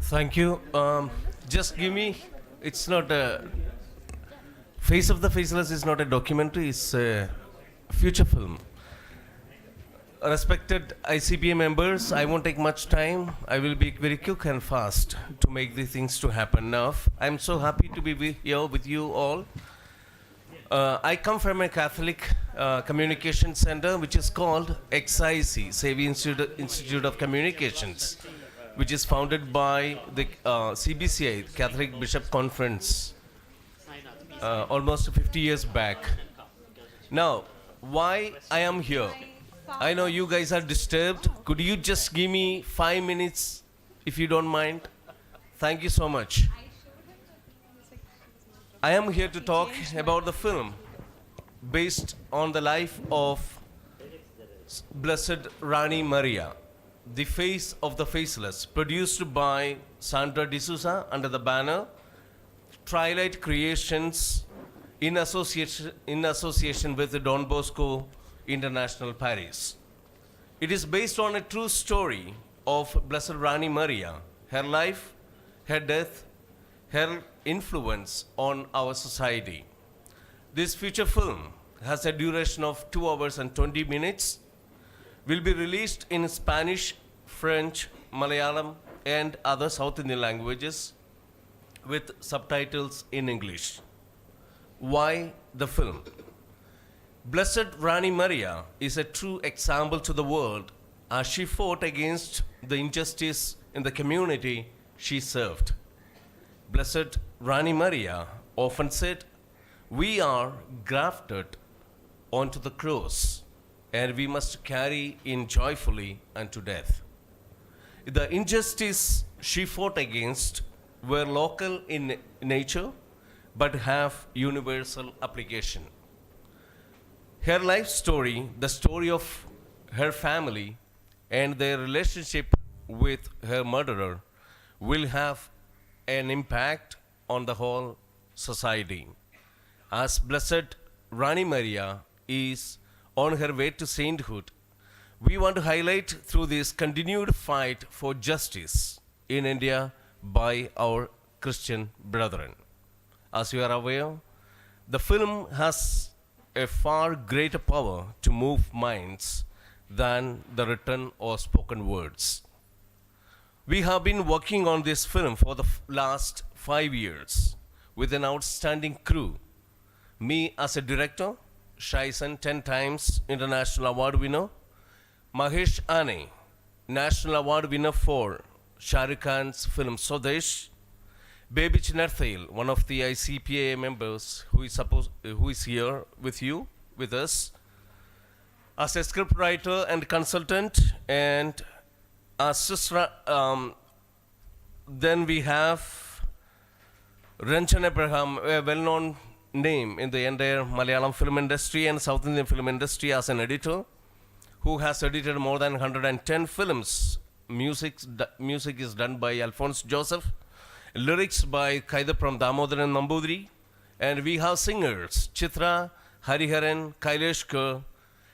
Thank you. Just give me, it's not a, Face of the Faceless is not a documentary, it's a feature film. Respected ICPA members, I won't take much time. I will be very quick and fast to make these things to happen now. I'm so happy to be here with you all. I come from a Catholic communication center which is called XIC, Xavier Institute of Communications, which is founded by the CBCI, Catholic Bishop Conference, almost 50 years back. Now, why I am here? I know you guys are disturbed. Could you just give me 5 minutes, if you don't mind? Thank you so much. I am here to talk about the film based on the life of Blessed Rani Maria, The Face of the Faceless, produced by Sandra D'Souza under the banner Twilight Creations in association with Don Bosco International Paris. It is based on a true story of Blessed Rani Maria, her life, her death, her influence on our society. This feature film has a duration of 2 hours and 20 minutes, will be released in Spanish, French, Malayalam, and other South Indian languages with subtitles in English. Why the film? Blessed Rani Maria is a true example to the world as she fought against the injustice in the community she served. Blessed Rani Maria often said, "We are grafted onto the cross, and we must carry in joyfully unto death." The injustice she fought against were local in nature but have universal application. Her life story, the story of her family, and their relationship with her murderer will have an impact on the whole society. As Blessed Rani Maria is on her way to sainthood, we want to highlight through this continued fight for justice in India by our Christian brethren. As you are aware, the film has a far greater power to move minds than the written or spoken words. We have been working on this film for the last 5 years with an outstanding crew. Me as a director, Shaisen, 10 times international award winner, Mahesh Ane, national award winner for Shah Rukh Khan's film Swadesh, Baby Chinarthail, one of the ICPA members who is here with us, as a scriptwriter and consultant, and then we have Ranjan Abraham, a well-known name in the entire Malayalam film industry and South Indian film industry as an editor, who has edited more than 110 films. Music is done by Alphonse Joseph, lyrics by Kaidapram Damodaran Nambudri, and we have singers Chitra, Hariharan, Kaileshkar,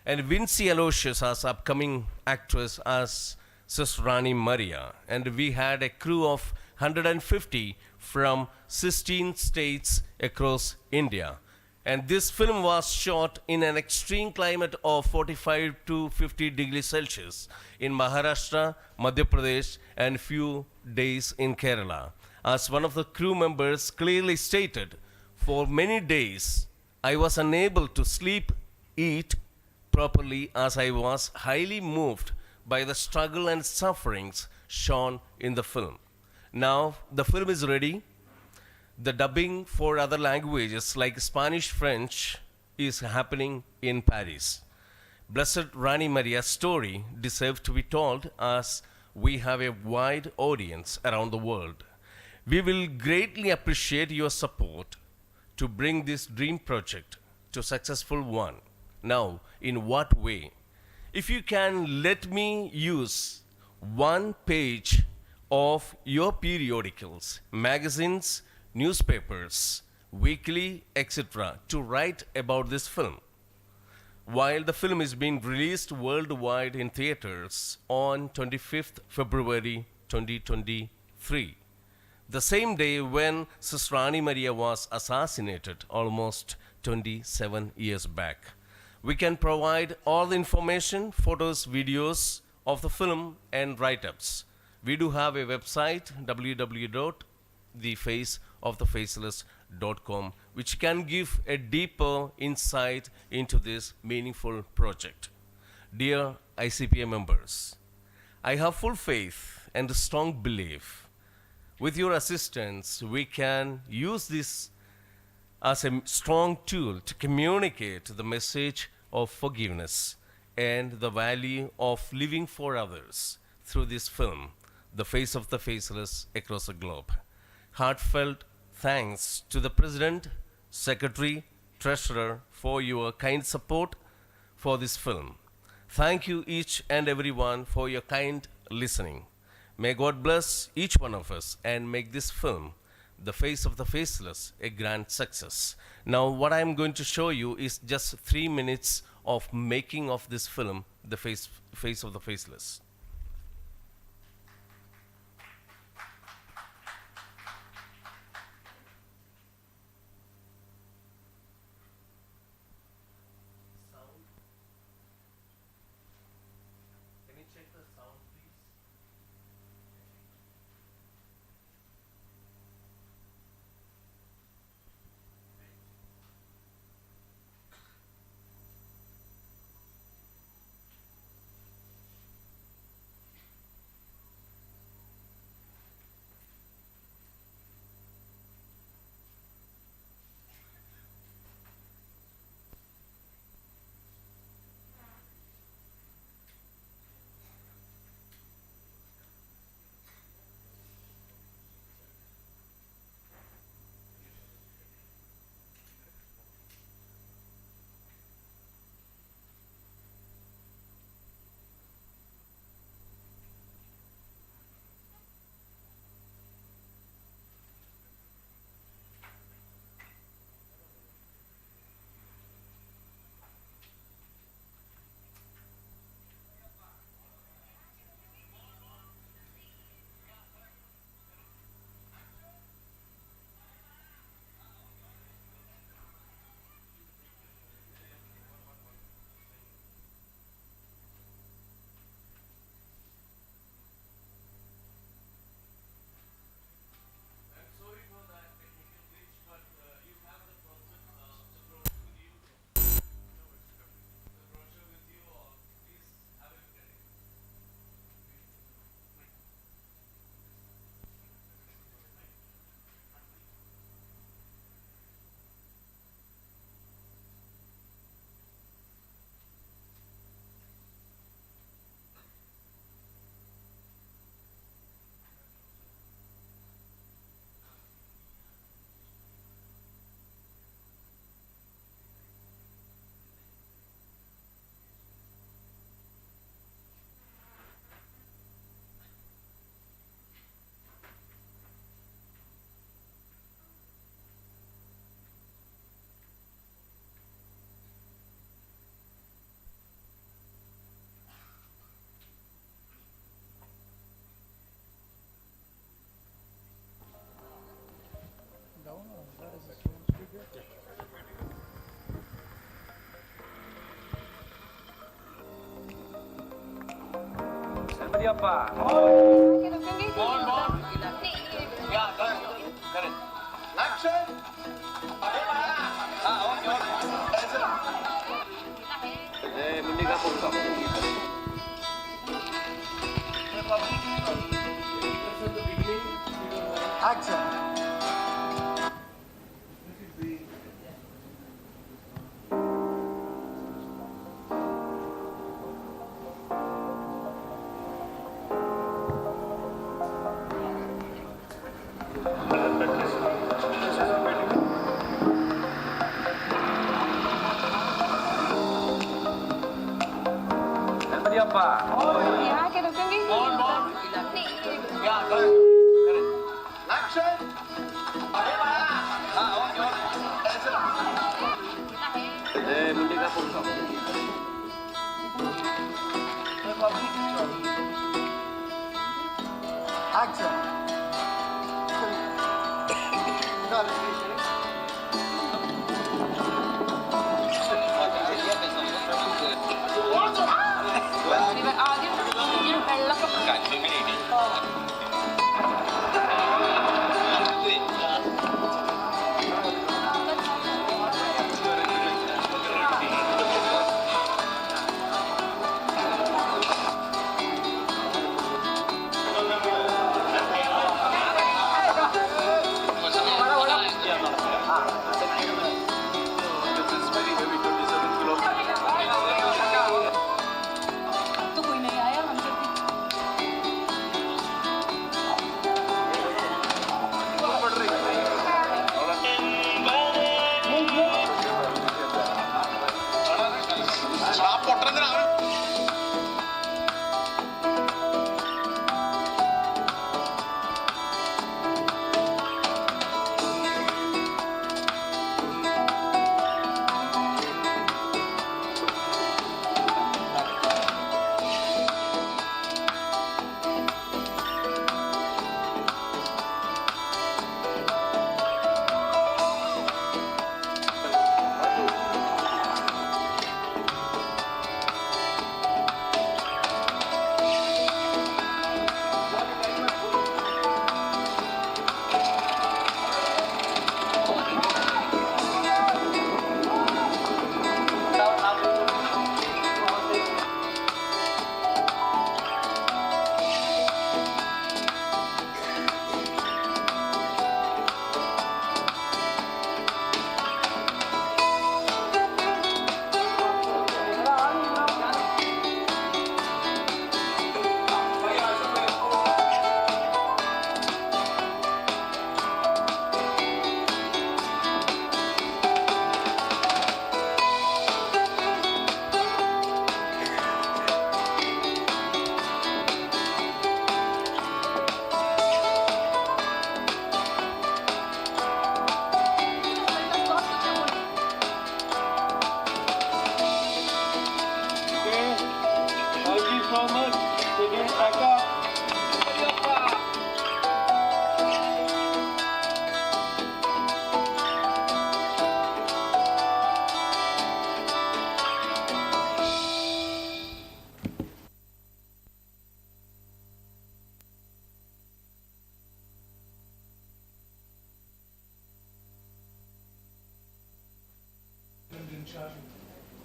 and Vinci Aloysius as upcoming actress as Sister Rani Maria. And we had a crew of 150 from 16 states across India. And this film was shot in an extreme climate of 45 to 50 degrees Celsius in Maharashtra, Madhya Pradesh, and few days in Kerala. As one of the crew members clearly stated, for many days I was unable to sleep, eat properly, as I was highly moved by the struggle and sufferings shown in the film. Now the film is ready. The dubbing for other languages like Spanish, French is happening in Paris. Blessed Rani Maria's story deserves to be told as we have a wide audience around the world. We will greatly appreciate your support to bring this dream project to a successful one. Now, in what way? If you can let me use one page of your periodicals, magazines, newspapers, weekly, etc., to write about this film. While the film is being released worldwide in theaters on 25th February 2023, the same day when Sister Rani Maria was assassinated almost 27 years back. We can provide all the information, photos, videos of the film and write-ups. We do have a website, www.thefaceofthefaceless.com, which can give a deeper insight into this meaningful project. Dear ICPA members, I have full faith and a strong belief. With your assistance, we can use this as a strong tool to communicate the message of forgiveness and the value of living for others through this film, The Face of the Faceless, across the globe. Heartfelt thanks to the President, Secretary, Treasurer for your kind support for this film. Thank you each and everyone for your kind listening. May God bless each one of us and make this film, The Face of the Faceless, a grand success. Now, what I'm going to show you is just 3 minutes of making of this film, The Face of the Faceless.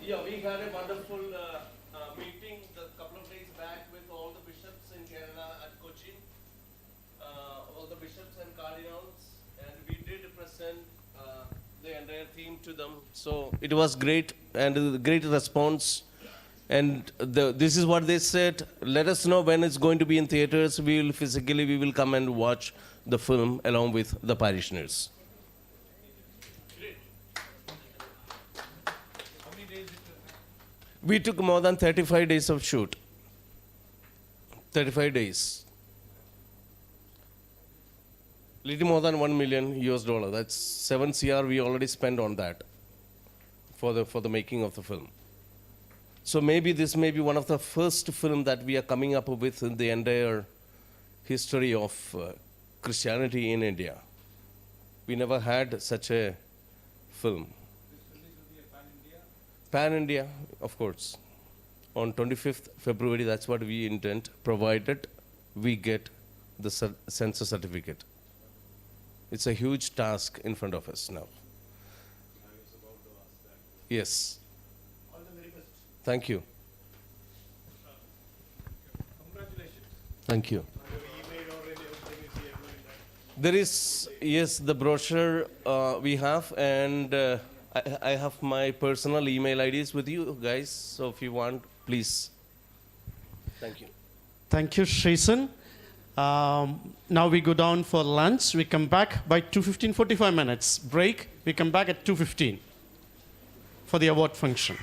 Yeah, we had a wonderful meeting a couple of days back with all the bishops in Kerala at Cochin, all the bishops and cardinals, and we did present the entire theme to them. So it was great and a great response. And this is what they said: let us know when it's going to be in theaters. We will come and watch the film along with the parishioners. We took more than 35 days of shoot. 35 days. Little more than $1 million US. That's 7 CR we already spent on that for the making of the film. So maybe this may be one of the first film that we are coming up with in the entire history of Christianity in India. We never had such a film. Pan-India, of course. on 25th February. That's what we intend, provided we get the census certificate. It's a huge task in front of us now. Yes. All the very best. Thank you. Congratulations. Thank you. There is, yes, the brochure we have, and I have my personal email IDs with you guys, so if you want, please. Thank you. Thank you, Shrisen. Now we go down for lunch. We come back by 2:15, 45 minutes. Break. We come back at 2:15 for the award function.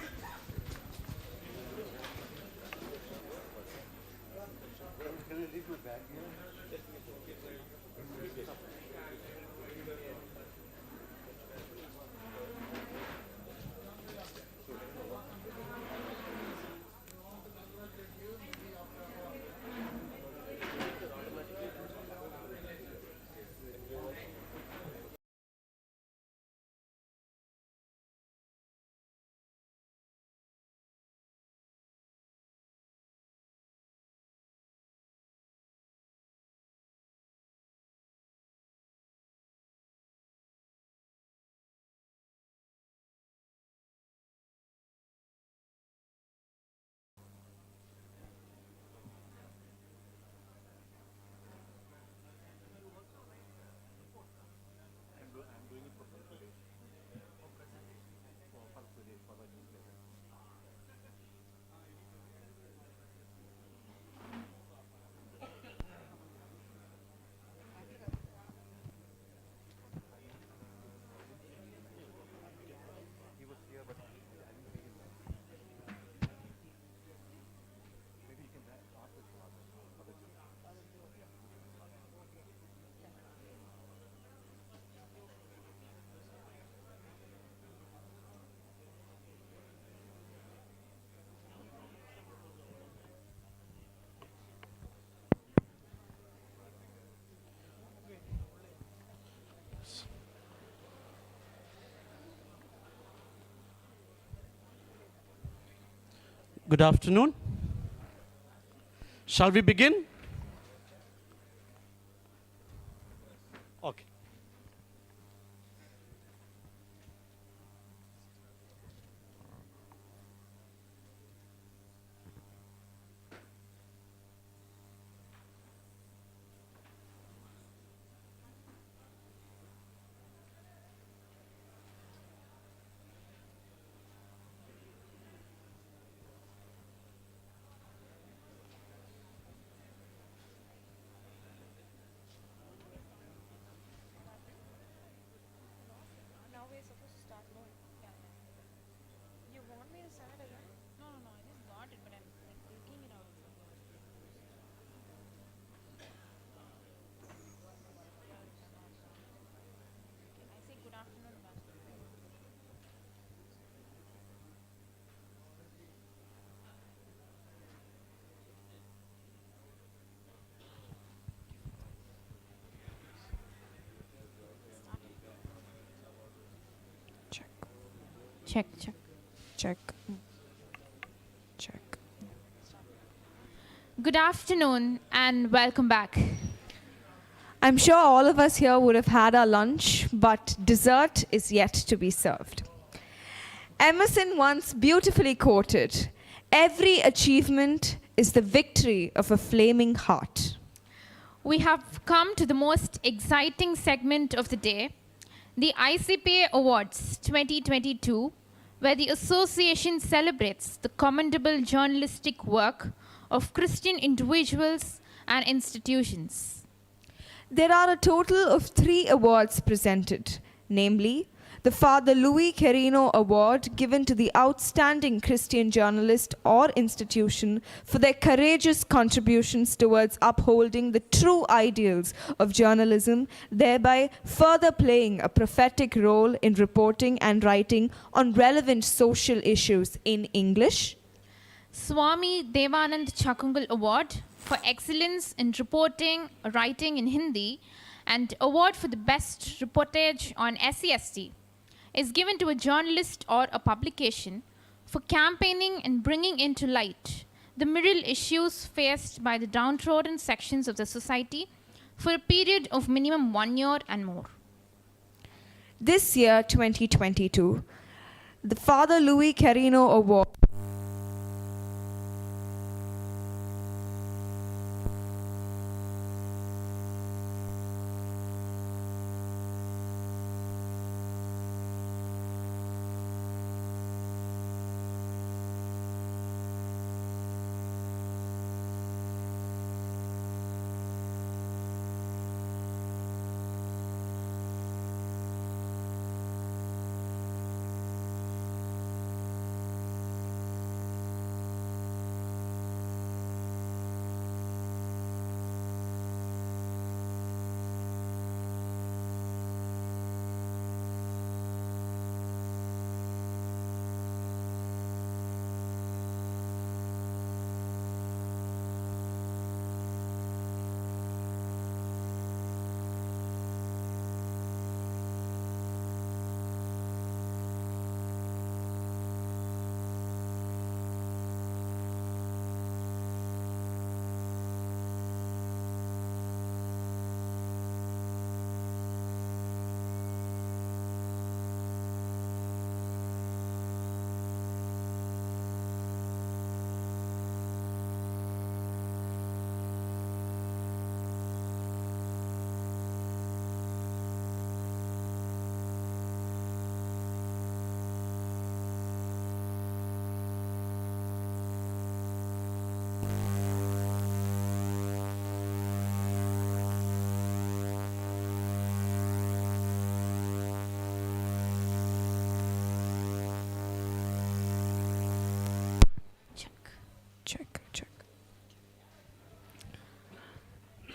Good afternoon. Shall we begin? Okay. Check, check. Check. Check. Good afternoon and welcome back. I'm sure all of us here would have had our lunch, but dessert is yet to be served. Emerson once beautifully quoted, "Every achievement is the victory of a flaming heart." We have come to the most exciting segment of the day, the ICPA Awards 2022, where the association celebrates the commendable journalistic work of Christian individuals and institutions. There are a total of 3 awards presented, namely, the Father Louis Quirino Award given to the outstanding Christian journalist or institution for their courageous contributions towards upholding the true ideals of journalism, thereby further playing a prophetic role in reporting and writing on relevant social issues in English. Swami Devanand Chakungal Award for excellence in reporting, writing in Hindi, and award for the best reportage on SCST is given to a journalist or a publication for campaigning and bringing into light the myriad issues faced by the downtrodden sections of the society for a period of minimum 1 year and more. This year, 2022, the Father Louis Carino Award check.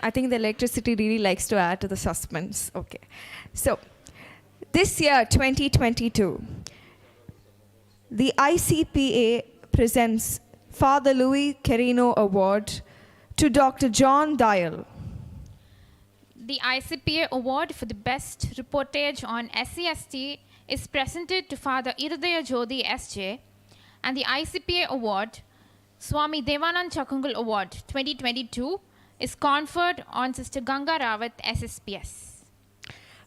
I think the electricity really likes to add to the suspense. Okay. So, this year, 2022, the ICPA presents Father Louis Carino Award to Dr. John Dial. The ICPA Award for the Best Reportage on SCST is presented to Father Irudaya Jodi SJ, and the ICPA Award, Swami Devanand Chakungal Award 2022, is conferred on Sister Ganga Rawat SSPS.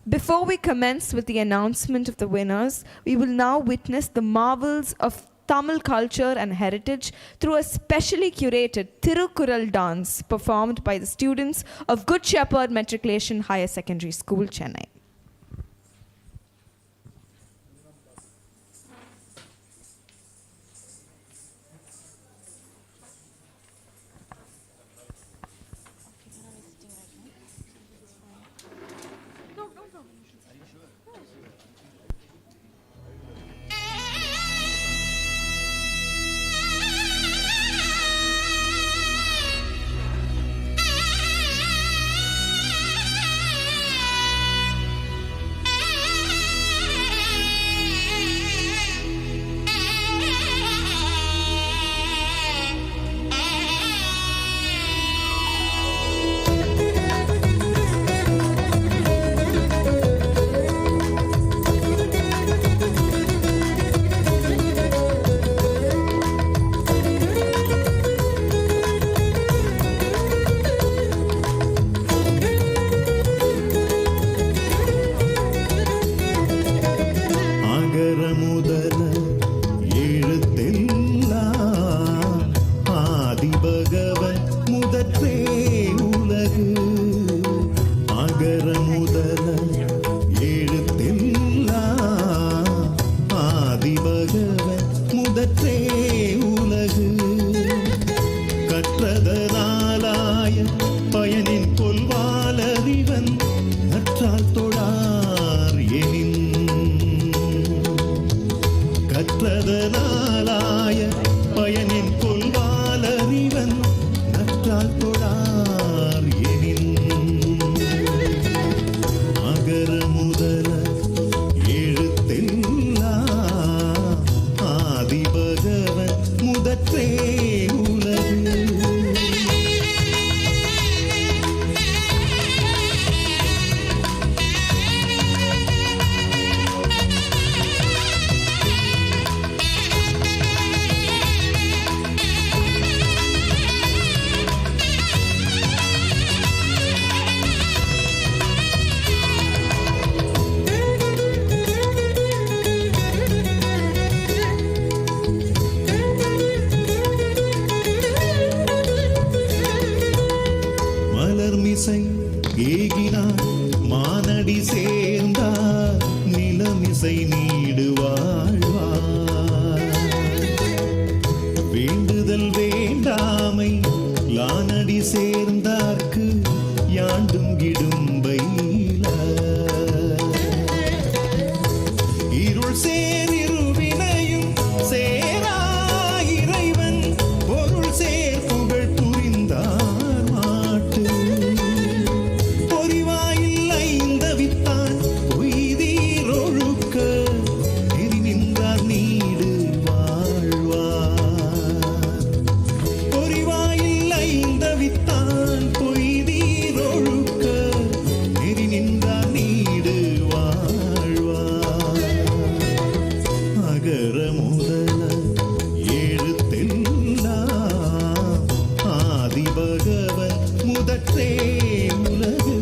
Before we commence with the announcement of the winners, we will now witness the marvels of Tamil culture and heritage through a specially curated Thirukural dance performed by the students of Good Shepherd Matriculation Higher Secondary School, Chennai. முதல எழுத்தெல்லாம் ஆதிபகவன் முதற்றே உலகு.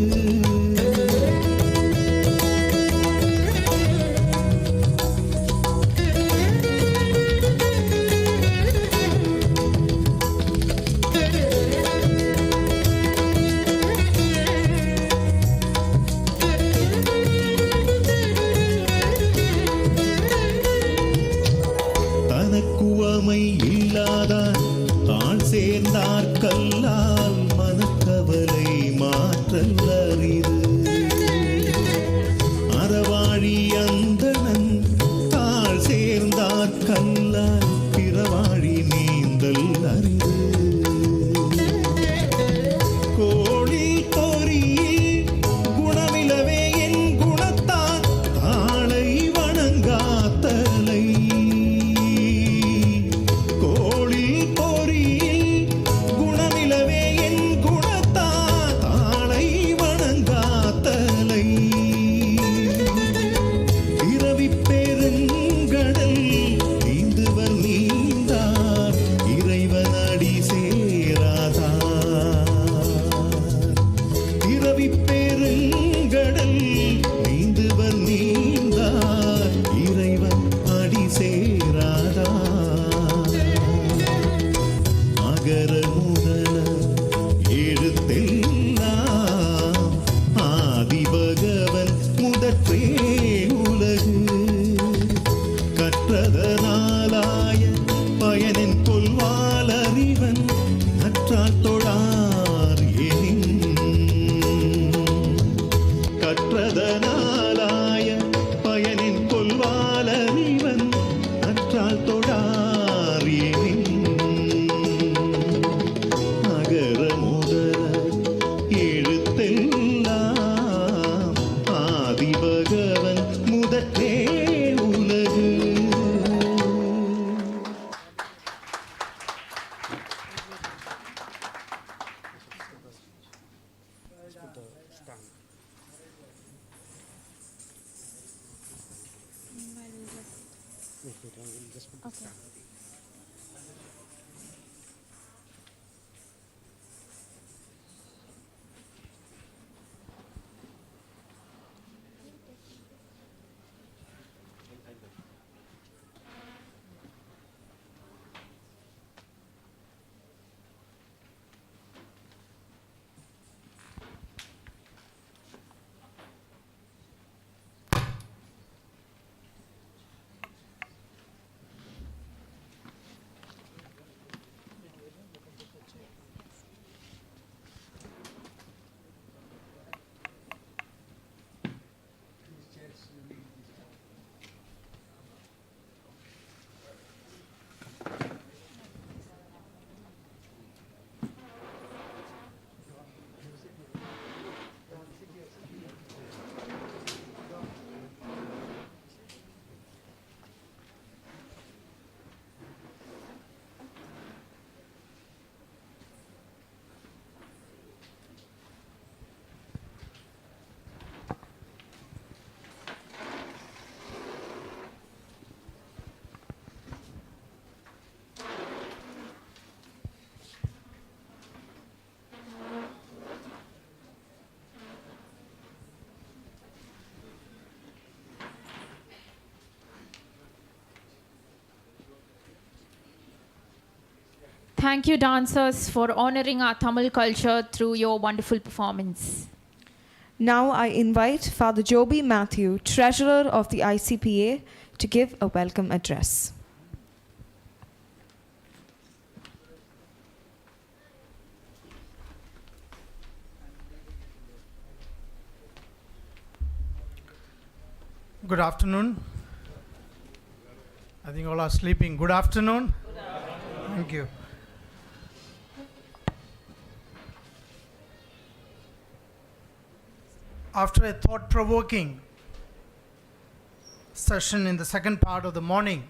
தனக்குவமை இல்லாதார் தாழ் சேர்ந்தார் கல்லால் மனக்கவலை மாற்றல் அரிது. அறவாழி அந்தணன் தாழ் சேர்ந்தார் கல்லால் பிறவாழி நீந்தல் அரிது. கோழி பொறியில் குணமிலவே என் குணத்தான் தாளை வணங்காத்தலை. கோழி பொறியில் குணமிலவே என் குணத்தான் தாளை வணங்காத்தலை. பிறவி பெருங்கடல் நீந்துவர் நீந்தார் இறைவனடி சேராதார். பிறவி பெருங்கடல் நீந்துவர் நீந்தார் இறைவன் அடி சேராதார். அகர முதல எழுத்தெல்லாம் ஆதிபகவன் முதற்றே உலகு. கற்றதனாலாய பயனின் கொள்வால் அறிவன் நற்றால் தொழார் எனின். கற்றதனாலாய பயனின் கொள்வால் அறிவன் நற்றால் தொழார் எனின். அகர முதல எழுத்தெல்லாம் ஆதிபகவன் முதற்றே உலகு. Thank you, dancers, for honoring our Tamil culture through your wonderful performance. Now I invite Father Joby Matthew, Treasurer of the ICPA, to give a welcome address. Good afternoon. I think all are sleeping. Good afternoon. Thank you. After a thought-provoking session in the second part of the morning,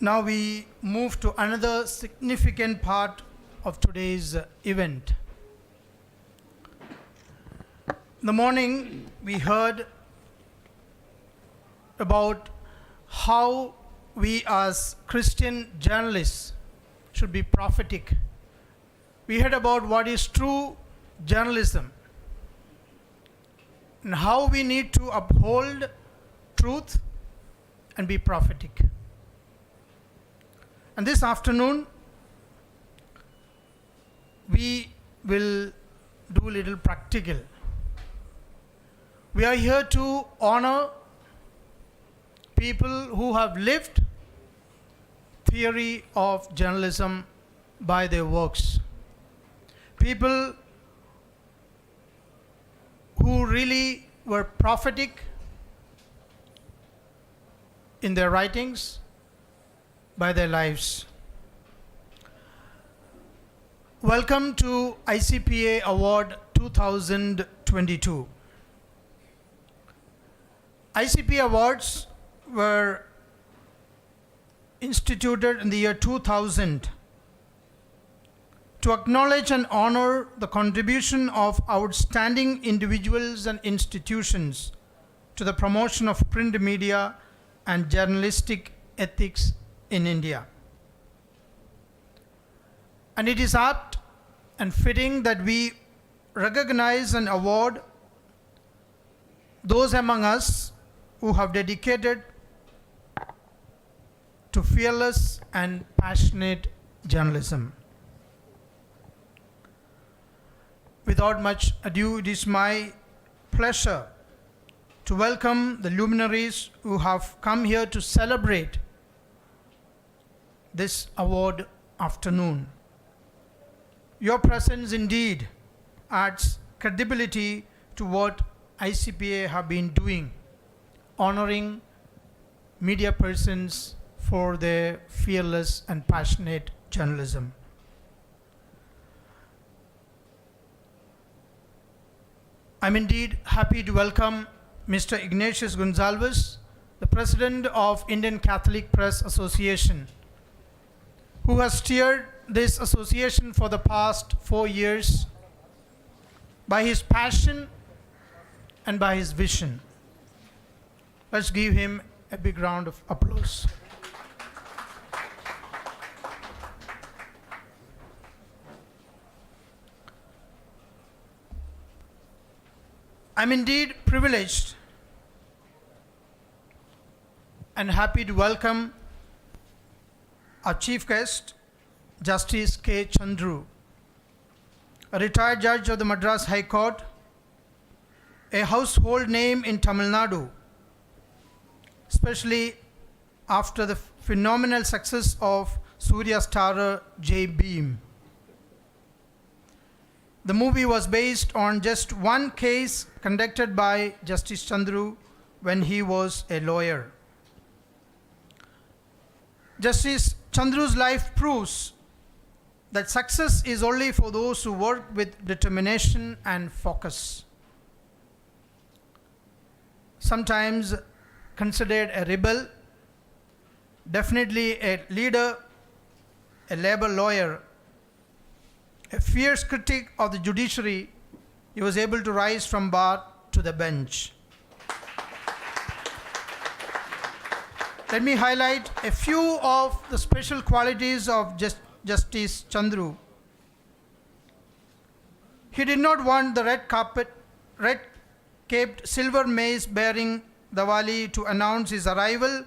now we move to another significant part of today's event. In the morning, we heard about how we as Christian journalists should be prophetic. We heard about what is true journalism and how we need to uphold truth and be prophetic. And this afternoon, we will do a little practical. We are here to honor people who have lived theory of journalism by their works. People who really were prophetic in their writings, by their lives. Welcome to ICPA Award 2022. ICPA Awards were instituted in the year 2000 to acknowledge and honor the contribution of outstanding individuals and institutions to the promotion of print media and journalistic ethics in India. And it is apt and fitting that we recognize and award those among us who have dedicated to fearless and passionate journalism. Without much ado, it is my pleasure to welcome the luminaries who have come here to celebrate this award afternoon. Your presence indeed adds credibility to what ICPA have been doing, honoring media persons for their fearless and passionate journalism. I'm indeed happy to welcome Mr. Ignatius Gonzalez, the President of Indian Catholic Press Association, who has steered this association for the past 4 years by his passion and by his vision. Let's give him a big round of applause. I'm indeed privileged and happy to welcome our chief guest, Justice K. Chandru, a retired judge of the Madras High Court, a household name in Tamil Nadu, especially after the phenomenal success of Surya starrer GBM. The movie was based on just one case conducted by Justice Chandru when he was a lawyer. Justice Chandru's life proves that success is only for those who work with determination and focus. Sometimes considered a rebel, definitely a leader, a labor lawyer, a fierce critic of the judiciary, he was able to rise from bar to the bench. Let me highlight a few of the special qualities of Justice Chandru. He did not want the red-caped silver mace bearing Diwali to announce his arrival,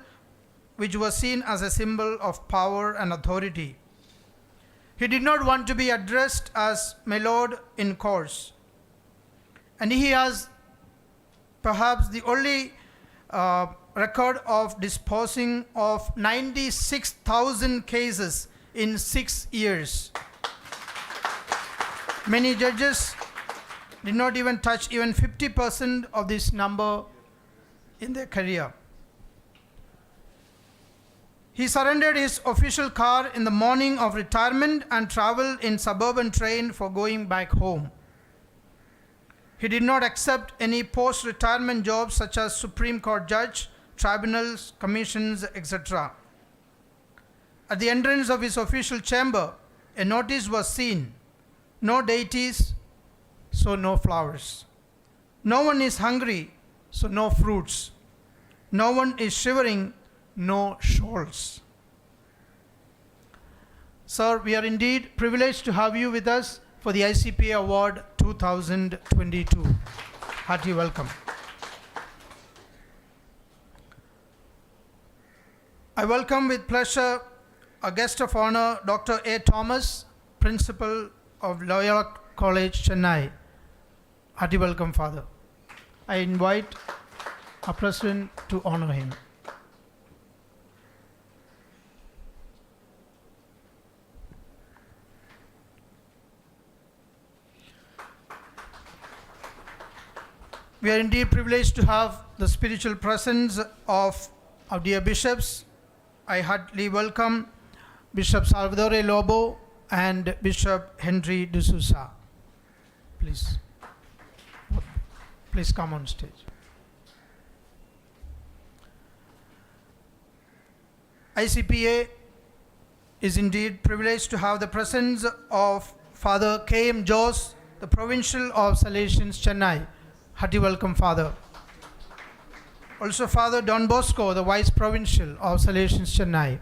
which was seen as a symbol of power and authority. He did not want to be addressed as my lord in course. And he has perhaps the only record of disposing of 96,000 cases in 6 years. Many judges did not even touch even 50% of this number in their career. He surrendered his official car in the morning of retirement and traveled in suburban train for going back home. He did not accept any post-retirement jobs such as Supreme Court judge, tribunals, commissions, etc. At the entrance of his official chamber, a notice was seen: no deities, so no flowers. No one is hungry, so no fruits. No one is shivering, no shawls. Sir, we are indeed privileged to have you with us for the ICPA Award 2022. Hearty welcome. I welcome with pleasure a guest of honor, Dr. A. Thomas, Principal of Loyola College, Chennai. Hearty welcome, Father. I invite our President to honor him. We are indeed privileged to have the spiritual presence of our dear bishops. I heartily welcome Bishop Salvatore Lobo and Bishop Henry D'Souza. Please come on stage. ICPA is indeed privileged to have the presence of Father K.M. Jose, the Provincial of Salesians, Chennai. Hearty welcome, Father. Also, Father Don Bosco, the Vice Provincial of Salesians, Chennai.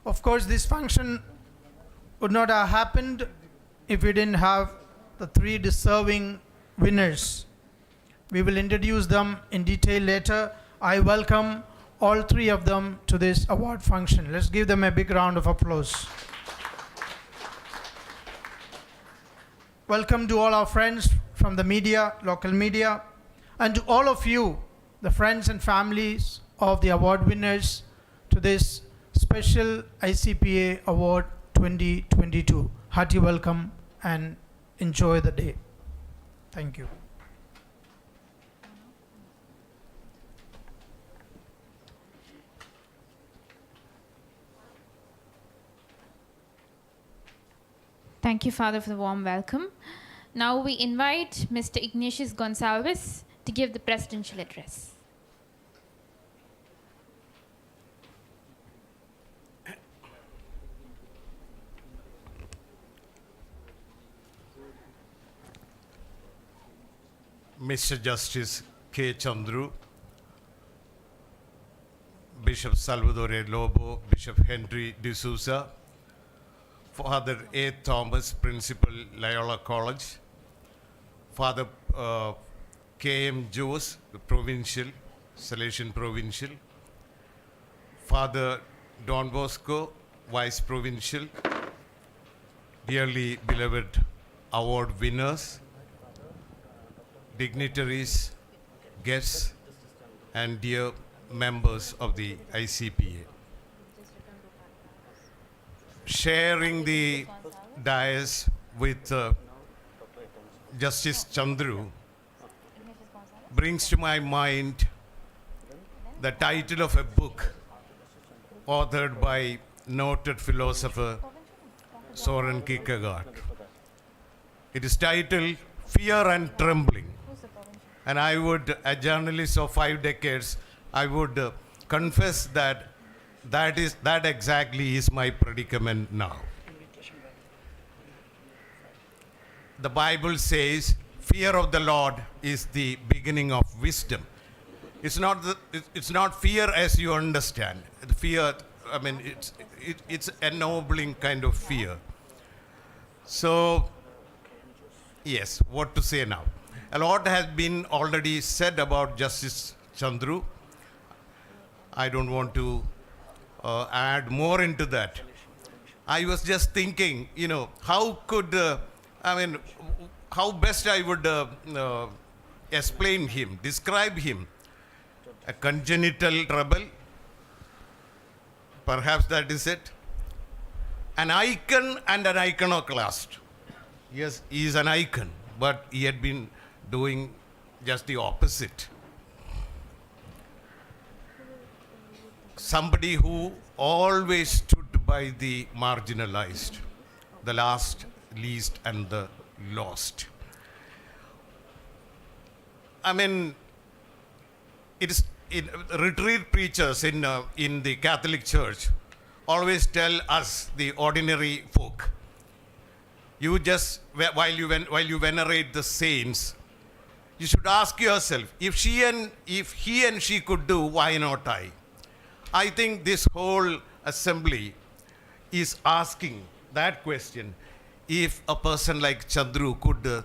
Of course, this function would not have happened if we didn't have the three deserving winners. We will introduce them in detail later. I welcome all three of them to this award function. Let's give them a big round of applause. Welcome to all our friends from the media, local media, and to all of you, the friends and families of the award winners, to this special ICPA Award 2022. Hearty welcome and enjoy the day. Thank you. Thank you, Father, for the warm welcome. Now we invite Mr. Ignatius Gonsalves to give the presidential address. Mr. Justice K. Chandru, Bishop Salvatore Lobo, Bishop Henry D'Souza, Father A. Thomas, Principal, Loyola College, Father K.M. Jose, the Provincial, Salesian Provincial, Father Don Bosco, Vice Provincial, dearly beloved award winners, dignitaries, guests, and dear members of the ICPA. Sharing the dais with Justice Chandru brings to my mind the title of a book authored by noted philosopher Soren Kierkegaard. It is titled Fear and Trembling. And I would, a journalist of 5 decades, I would confess that that exactly is my predicament now. The Bible says, fear of the Lord is the beginning of wisdom. It's not fear as you understand. The fear, I mean, it's ennobling kind of fear. So, yes, what to say now? A lot has been already said about Justice Chandru. I don't want to add more into that. I was just thinking, how could, how best I would explain him, describe him. A congenital rebel, perhaps that is it. An icon and an iconoclast. Yes, he is an icon, but he had been doing just the opposite. Somebody who always stood by the marginalized, the last, least, and the lost. I mean, it is in retreat preachers in the Catholic Church always tell us, the ordinary folk, you just, while you venerate the saints, you should ask yourself, if he and she could do, why not I? I think this whole assembly is asking that question. If a person like Chandru could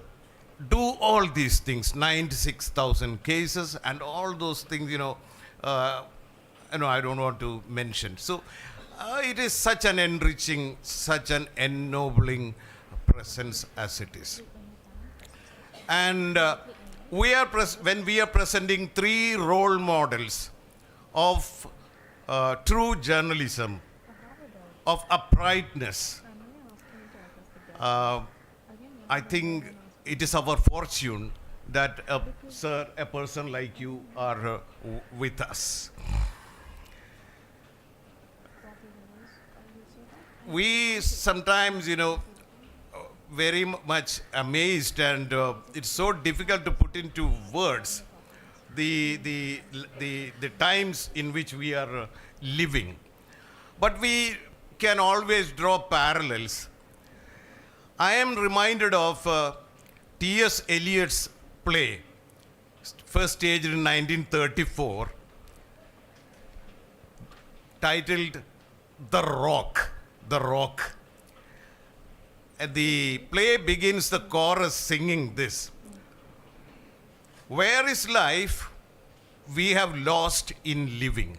do all these things, 96,000 cases and all those things, I don't want to mention. So it is such an enriching, such an ennobling presence as it is. And when we are presenting 3 role models of true journalism, of uprightness, I think it is our fortune that, sir, a person like you are with us. We sometimes, very much amazed, and it's so difficult to put into words the times in which we are living. But we can always draw parallels. I am reminded of T.S. Eliot's play, first staged in 1934, titled The Rock. The Rock. And the play begins, the chorus singing this: where is life we have lost in living?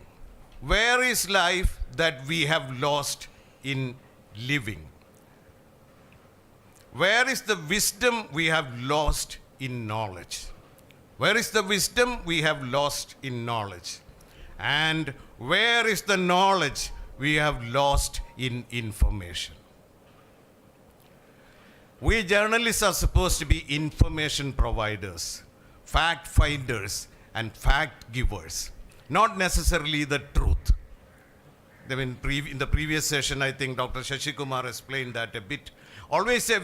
Where is life that we have lost in living? Where is the wisdom we have lost in knowledge? Where is the wisdom we have lost in knowledge? And where is the knowledge we have lost in information? We journalists are supposed to be information providers, fact finders, and fact givers, not necessarily the truth. I mean, in the previous session, I think Dr. Shashi Kumar explained that a bit. Always say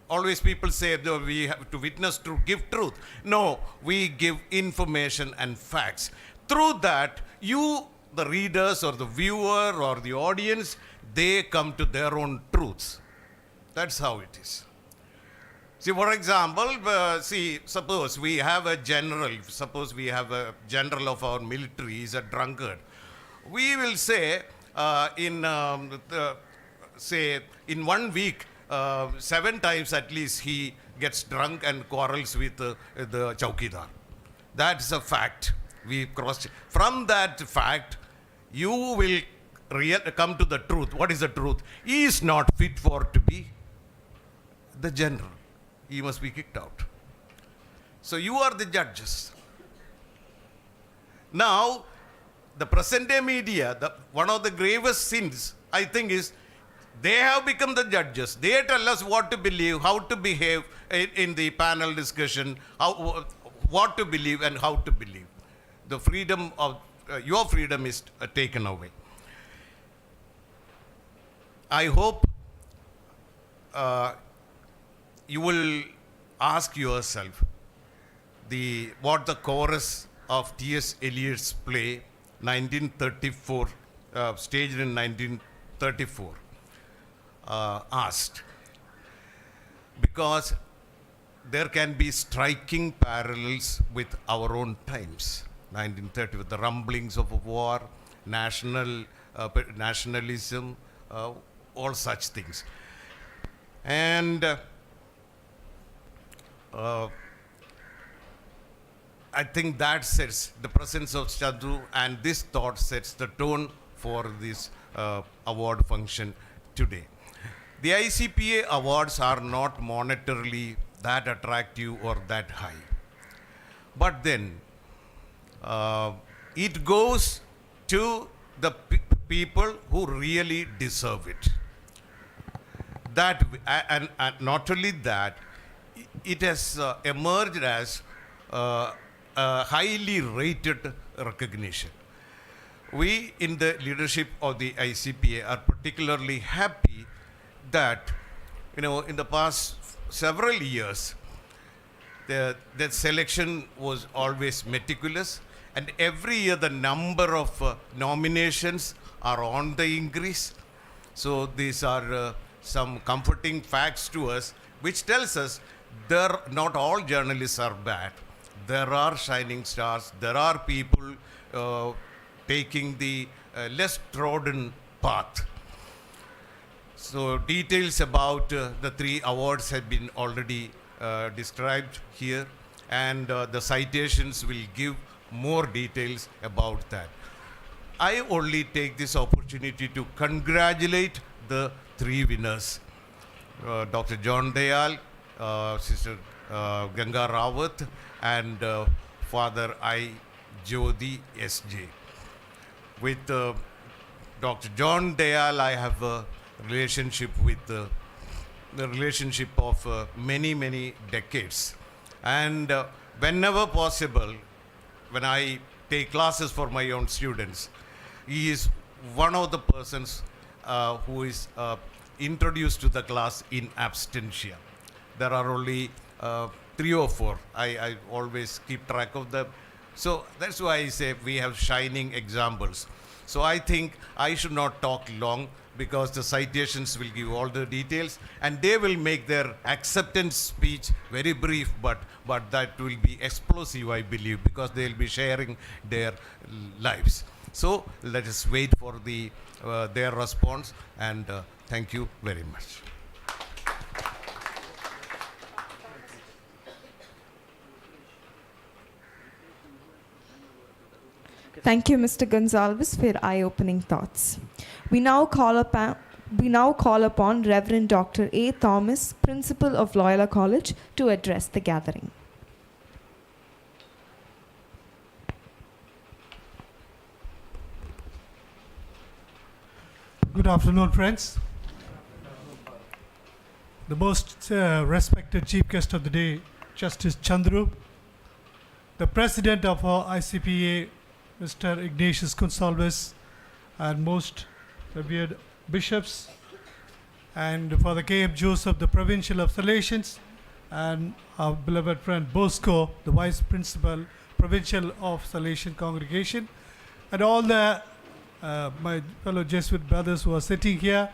always people say that we have to witness truth, give truth. No, we give information and facts. Through that, you, the readers or the viewer or the audience, they come to their own truths. That's how it is. See, for example, suppose we have a general of our military is a drunkard. We will say, in 1 week, 7 times at least he gets drunk and quarrels with the chowkidar. That's a fact. We cross. From that fact, you will come to the truth. What is the truth? He is not fit to be the general. He must be kicked out. So you are the judges. Now, the present day media, one of the gravest sins, I think, is they have become the judges. They tell us what to believe, how to behave in the panel discussion, what to believe and how to believe. The freedom of your freedom is taken away. I hope you will ask yourself what the chorus of T.S. Eliot's play, 1934, staged in 1934, asked. Because there can be striking parallels with our own times. 1930, with the rumblings of a war, nationalism, all such things. And I think that sets the presence of Chandru, and this thought sets the tone for this award function today. The ICPA awards are not monetarily that attractive or that high. But then, it goes to the people who really deserve it. And not only that, it has emerged as a highly rated recognition. We in the leadership of the ICPA are particularly happy that, in the past several years, the selection was always meticulous, And every year the number of nominations are on the increase. So these are some comforting facts to us, which tells us not all journalists are bad. There are shining stars. There are people taking the less trodden path. So details about the 3 awards have been already described here, and the citations will give more details about that. I only take this opportunity to congratulate the 3 winners, Dr. John Dayal, Sister Ganga Rawat, and Father I. Jyoti S.J. With Dr. John Dayal, I have a relationship with the relationship of many decades. And whenever possible, when I take classes for my own students, he is one of the persons who is introduced to the class in absentia. There are only 3 or 4. I always keep track of them. So that's why I say we have shining examples. So I think I should not talk long, because the citations will give all the details, and they will make their acceptance speech very brief, but that will be explosive, I believe, because they will be sharing their lives. So let us wait for their response, and thank you very much. Thank you, Mr. Gonzalez, for your eye-opening thoughts. We now call upon Reverend Dr. A. Thomas, Principal of Loyola College, to address the gathering. Good afternoon, friends. The most respected chief guest of the day, Justice Chandru, the president of our ICPA, Mr. Ignatius Gonsalves, and most revered bishops, and Father K.M. Joseph, the Provincial of Salesians, and our beloved friend Bosco, the Vice Principal, Provincial of Salesian Congregation, and all the my fellow Jesuit brothers who are sitting here,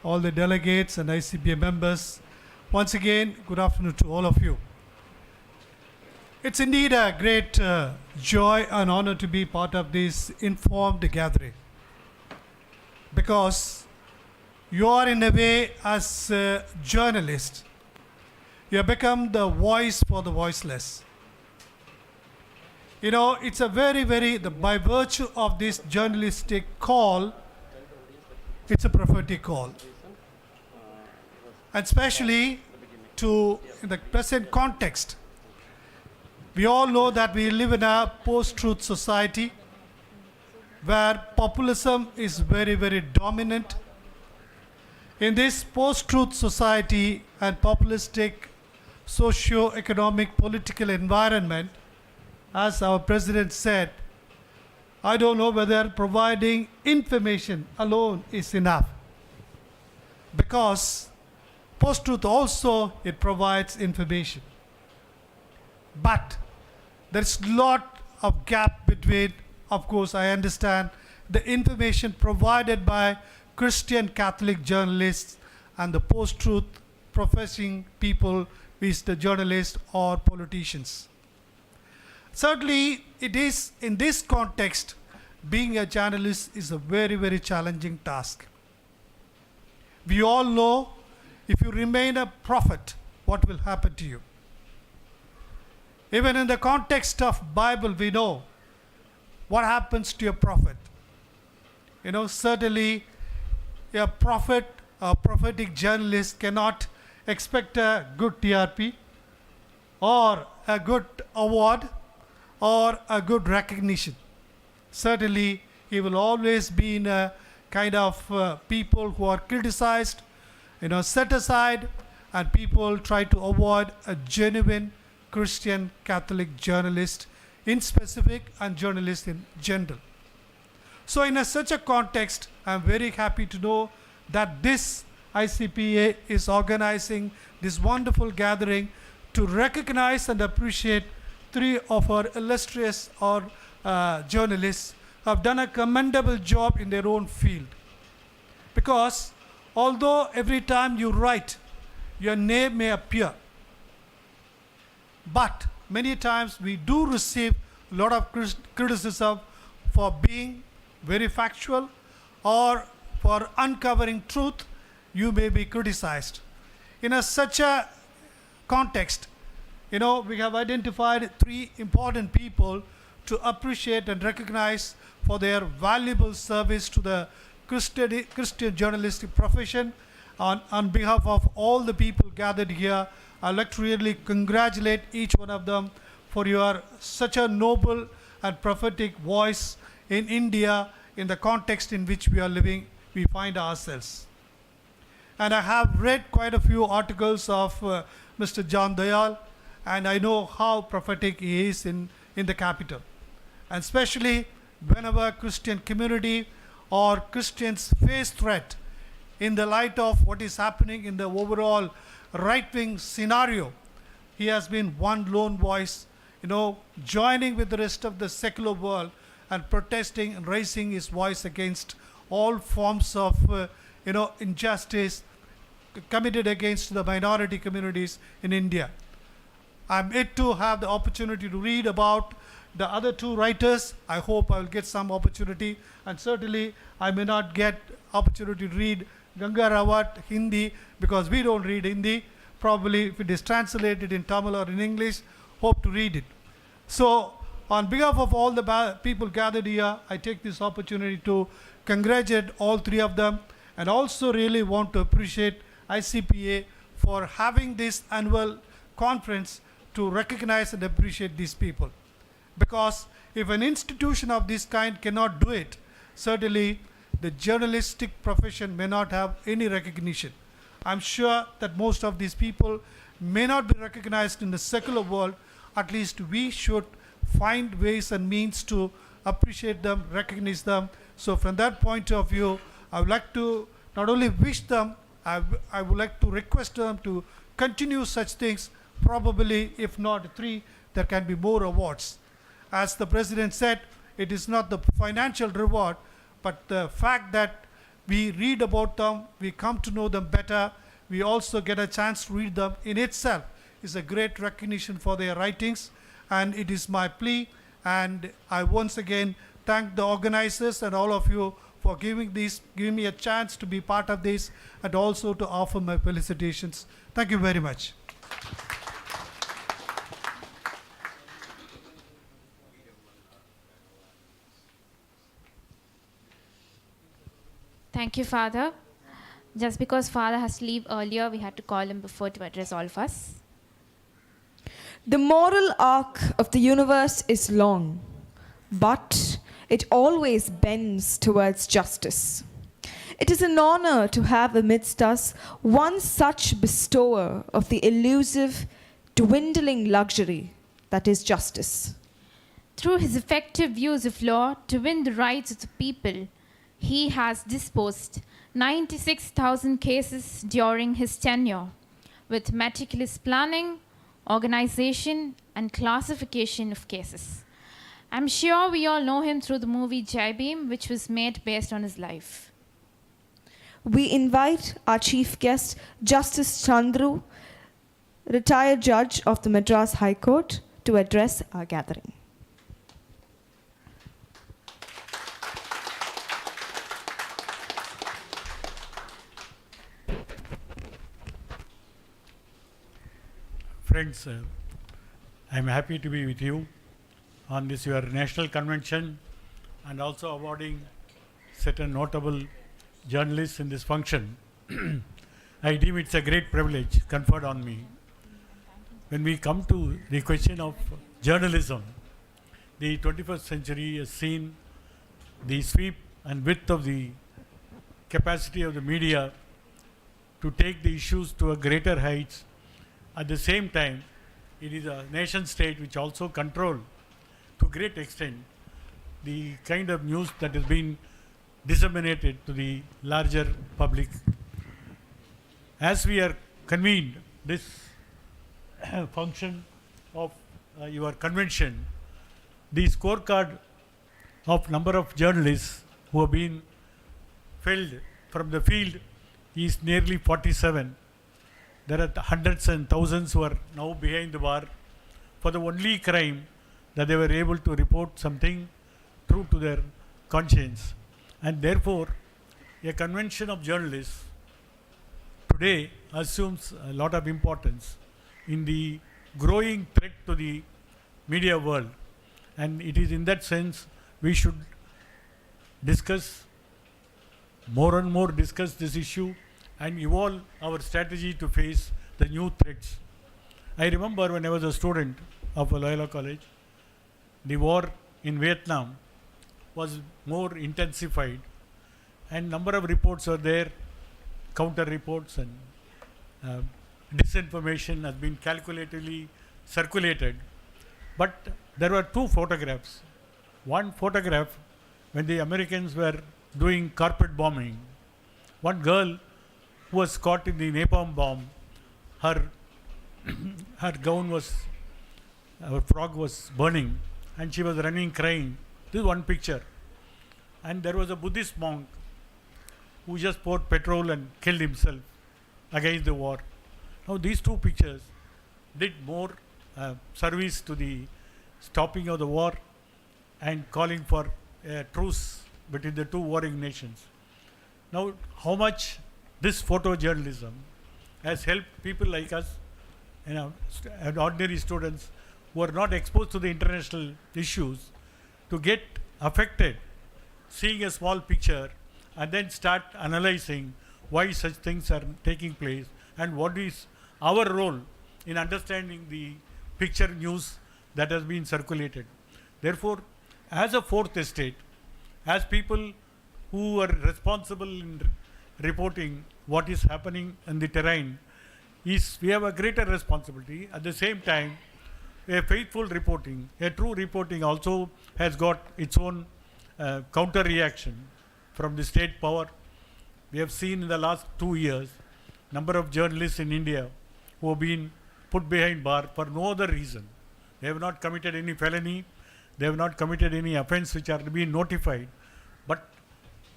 all the delegates and ICPA members. Once again, good afternoon to all of you. It's indeed a great joy and honor to be part of this informed gathering, because you are, in a way, as a journalist, you have become the voice for the voiceless. You know, it's a by virtue of this journalistic call, it's a prophetic call. And especially in the present context, we all know that we live in a post-truth society where populism is very dominant. In this post-truth society and populistic socio-economic political environment, as our president said, I don't know whether providing information alone is enough, because post-truth also, it provides information. But there's a lot of gap between, of course, I understand, the information provided by Christian Catholic journalists and the post-truth professing people, be it the journalists or politicians. Certainly, it is in this context, being a journalist is a very challenging task. We all know, if you remain a prophet, what will happen to you. Even in the context of Bible, we know what happens to a prophet. You know, certainly a prophet, a prophetic journalist cannot expect a good TRP or a good award or a good recognition. Certainly, he will always be in a kind of people who are criticized, set aside, and people try to avoid a genuine Christian Catholic journalist in specific and journalist in general. So in such a context, I'm very happy to know that this ICPA is organizing this wonderful gathering to recognize and appreciate 3 of our illustrious or journalists have done a commendable job in their own field. Because although every time you write, your name may appear, but many times we do receive a lot of criticism for being very factual or for uncovering truth. You may be criticized. In such a context, we have identified 3 important people to appreciate and recognize for their valuable service to the Christian journalistic profession. On behalf of all the people gathered here, I'd like to really congratulate each one of them for your such a noble and prophetic voice in India in the context in which we are living, we find ourselves. And I have read quite a few articles of Mr. John Dayal, and I know how prophetic he is in the capital. And especially whenever Christian community or Christians face threat in the light of what is happening in the overall right-wing scenario, he has been one lone voice, joining with the rest of the secular world and protesting and raising his voice against all forms of, injustice committed against the minority communities in India. I'm yet to have the opportunity to read about the other 2 writers. I hope I will get some opportunity, and certainly I may not get opportunity to read Ganga Rawat Hindi because we don't read Hindi. Probably if it is translated in Tamil or in English, hope to read it. So on behalf of all the people gathered here, I take this opportunity to congratulate all 3 of them, and also really want to appreciate ICPA for having this annual conference to recognize and appreciate these people. Because if an institution of this kind cannot do it, certainly the journalistic profession may not have any recognition. I'm sure that most of these people may not be recognized in the secular world. At least we should find ways and means to appreciate them, recognize them. So from that point of view, I would like to not only wish them, I would like to request them to continue such things. Probably, if not 3, there can be more awards. As the President said, it is not the financial reward, but the fact that we read about them, we come to know them better, we also get a chance to read them in itself is a great recognition for their writings. And it is my plea, and I once again thank the organizers and all of you for giving me a chance to be part of this, and also to offer my felicitations. Thank you very much. Thank you, Father. Just because Father has to leave earlier, we had to call him before to address all of us. The moral arc of the universe is long, but it always bends towards justice. It is an honor to have amidst us one such bestower of the elusive, dwindling luxury that is justice. Through his effective use of law to win the rights of the people, he has disposed 96,000 cases during his tenure, with meticulous planning, organization, and classification of cases. I'm sure we all know him through the movie GBM, which was made based on his life. We invite our chief guest, Justice Chandru, retired judge of the Madras High Court, to address our gathering. Friends, I'm happy to be with you on this your national convention, and also awarding certain notable journalists in this function. I deem it's a great privilege conferred on me. When we come to the question of journalism, the 21st century has seen the sweep and width of the capacity of the media to take the issues to a greater heights. At the same time, it is a nation state which also control to great extent the kind of news that is being disseminated to the larger public. As we are convened this function of your convention, the scorecard of number of journalists who have been felled from the field is nearly 47. There are hundreds and thousands who are now behind the bar for the only crime that they were able to report something true to their conscience. And therefore, a convention of journalists today assumes a lot of importance in the growing threat to the media world. And it is in that sense we should discuss more and more discuss this issue and evolve our strategy to face the new threats. I remember when I was a student of Loyola College, the war in Vietnam was more intensified and number of reports are there, counter reports and disinformation has been calculatively circulated. But there were two photographs. One photograph when the Americans were doing carpet bombing. One girl who was caught in the napalm bomb, her gown was, her frock was burning and she was running crying. This is one picture. And there was a Buddhist monk who just poured petrol and killed himself against the war. Now these two pictures did more service to the stopping of the war and calling for a truce between the two warring nations. Now how much this photojournalism has helped people like us, and ordinary students who are not exposed to the international issues to get affected seeing a small picture and then start analyzing why such things are taking place and what is our role in understanding the picture news that has been circulated. Therefore, as a fourth estate, as people who are responsible in reporting what is happening in the terrain, we have a greater responsibility. At the same time, a faithful reporting, a true reporting also has got its own counter reaction from the state power. We have seen in the last 2 years number of journalists in India who have been put behind bar for no other reason. They have not committed any felony, they have not committed any offense which are being notified, but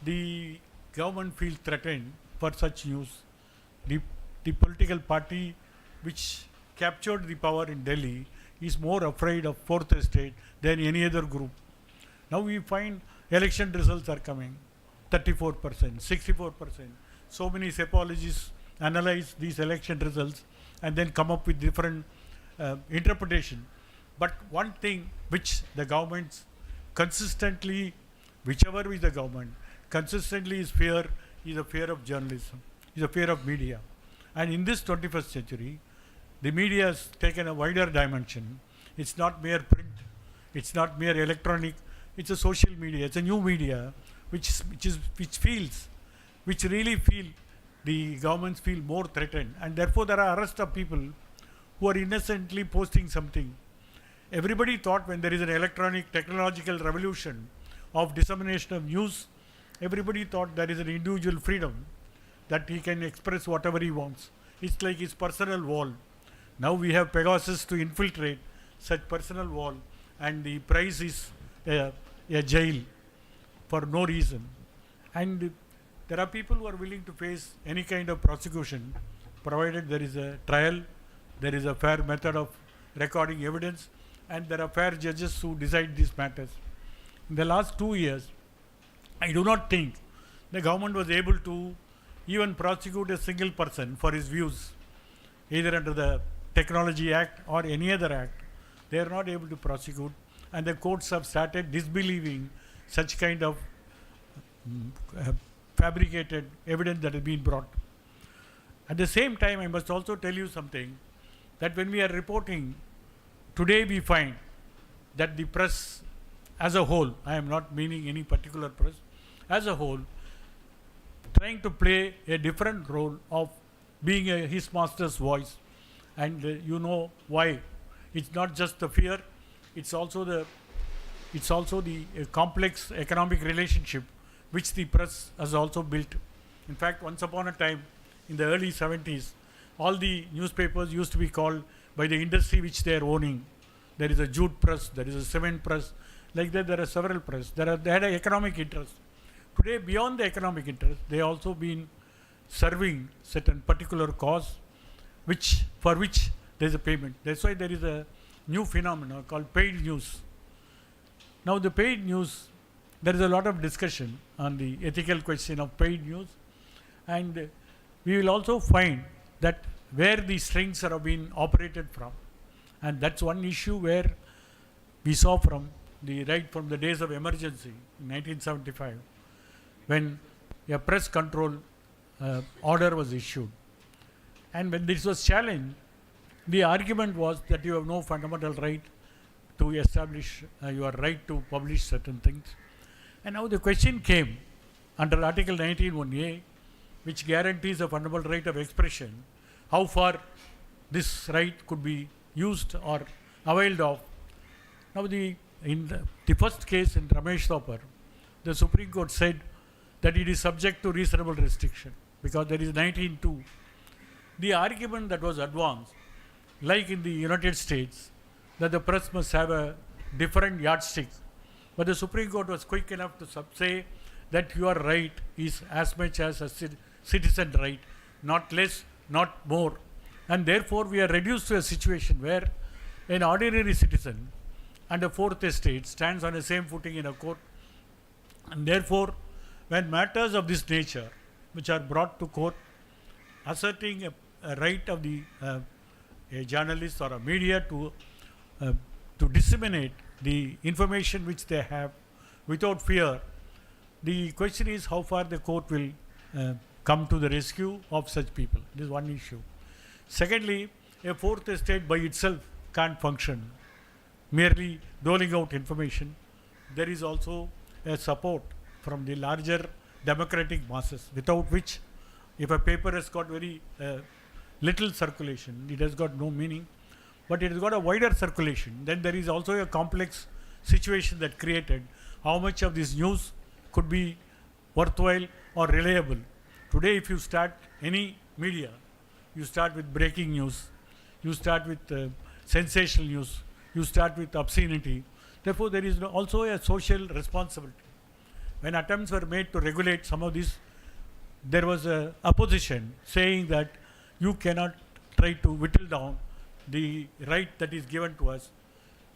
the government feels threatened for such news. The political party which captured the power in Delhi is more afraid of fourth estate than any other group. Now we find election results are coming, 34%, 64%. So many psychologists analyze these election results and then come up with different interpretation. But one thing which the governments consistently, whichever is the government, consistently is a fear of journalism, is a fear of media. And in this 21st century, the media has taken a wider dimension. It's not mere print, it's not mere electronic, it's a social media, it's a new media which really feel, the governments feel more threatened, and therefore there are arrests of people who are innocently posting something. Everybody thought when there is an electronic technological revolution of dissemination of news, everybody thought there is an individual freedom that he can express whatever he wants. It's like his personal wall. Now we have Pegasus to infiltrate such personal wall, and the price is a jail for no reason. And there are people who are willing to face any kind of prosecution provided there is a trial, there is a fair method of recording evidence, and there are fair judges who decide these matters. In the last 2 years, I do not think the government was able to even prosecute a single person for his views, either under the Technology Act or any other act. They are not able to prosecute, and the courts have started disbelieving such kind of fabricated evidence that has been brought. At the same time, I must also tell you something, that when we are reporting, today we find that the press as a whole, I am not meaning any particular press, as a whole, trying to play a different role of being his master's voice. And you know why. It's not just the fear, it's also the complex economic relationship which the press has also built. In fact, once upon a time, in the early 70s, all the newspapers used to be called by the industry which they are owning. There is a jute press, there is a cement press, Like that, there are several press. They had an economic interest. Today, beyond the economic interest, they also been serving certain particular cause, for which there is a payment. That's why there is a new phenomenon called paid news. Now, the paid news, there is a lot of discussion on the ethical question of paid news, and we will also find that where the strings are being operated from, and that's one issue where we saw from the days of emergency in 1975, when a press control order was issued, and when this was challenged, the argument was that you have no fundamental right to establish your right to publish certain things. And now the question came under Article 19(1)(a), which guarantees a fundamental right of expression, how far this right could be used or availed of. Now, in the first case in Ramesh Thopar, the Supreme Court said that it is subject to reasonable restriction because there is 19(2). The argument that was advanced, like in the United States, that the press must have a different yardstick, but the Supreme Court was quick enough to say that your right is as much as a citizen right, not less, not more. And therefore, we are reduced to a situation where an ordinary citizen and a fourth estate stands on the same footing in a court. And therefore, when matters of this nature, which are brought to court, asserting a right of a journalist or a media to disseminate the information which they have without fear, the question is how far the court will come to the rescue of such people. This is one issue. Secondly, a fourth estate by itself can't function, merely doling out information. There is also a support from the larger democratic masses, without which, if a paper has got very little circulation, it has got no meaning. But it has got a wider circulation. Then there is also a complex situation that created how much of this news could be worthwhile or reliable. Today, if you start any media, you start with breaking news, you start with sensational news, you start with obscenity. Therefore, there is also a social responsibility. When attempts were made to regulate some of this, there was a opposition saying that you cannot try to whittle down the right that is given to us.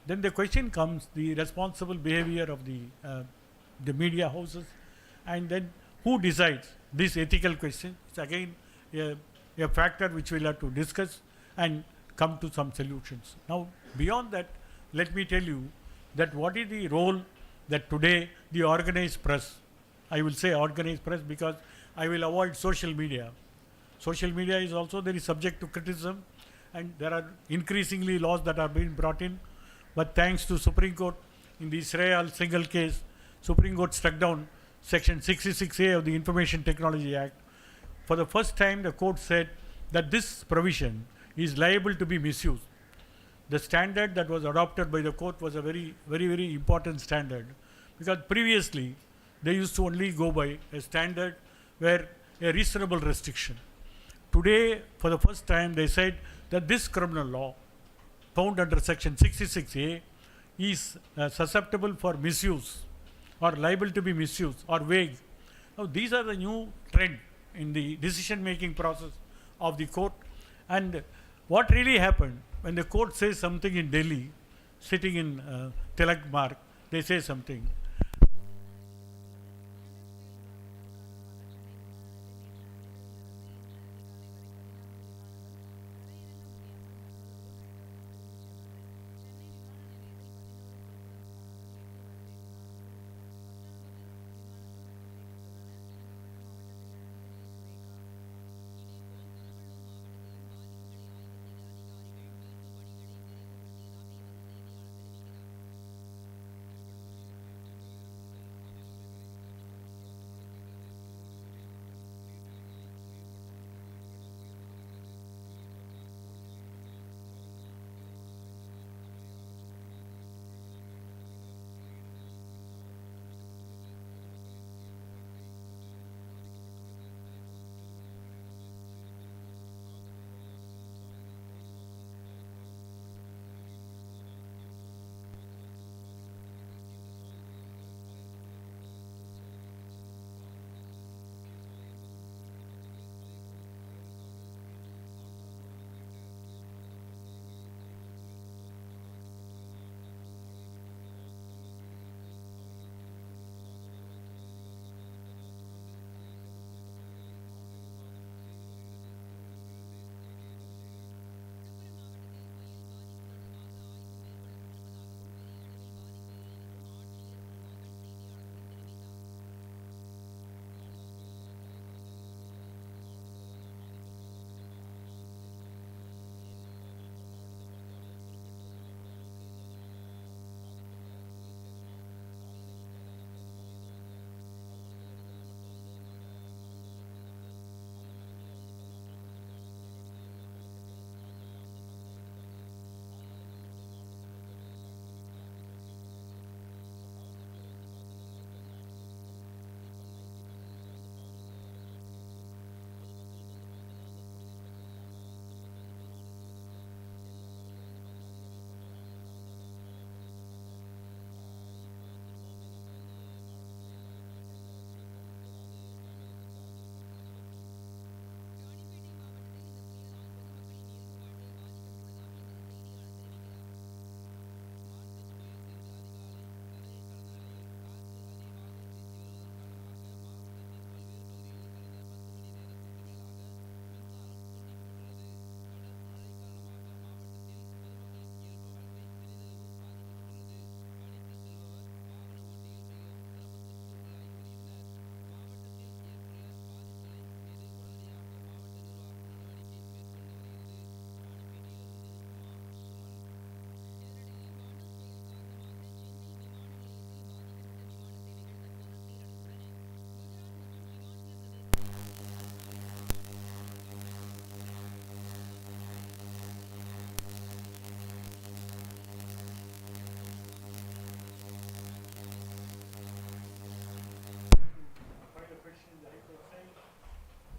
Then the question comes, the responsible behavior of the media houses, and then who decides this ethical question? It's again a factor which we'll have to discuss and come to some solutions. Now, beyond that, let me tell you that what is the role that today the organized press, I will say organized press because I will avoid social media. Social media is also very subject to criticism, and there are increasingly laws that are being brought in. But thanks to Supreme Court, in the Israel single case, Supreme Court struck down Section 66A of the Information Technology Act. For the first time, the court said that this provision is liable to be misused. The standard that was adopted by the court was a very, very, very important standard, because previously they used to only go by a standard where a reasonable restriction. Today, for the first time, they said that this criminal law found under Section 66A is susceptible for misuse or liable to be misused or vague. Now, these are the new trend in the decision-making process of the court. And what really happened when the court says something in Delhi, sitting in Tilak Marg, they say something.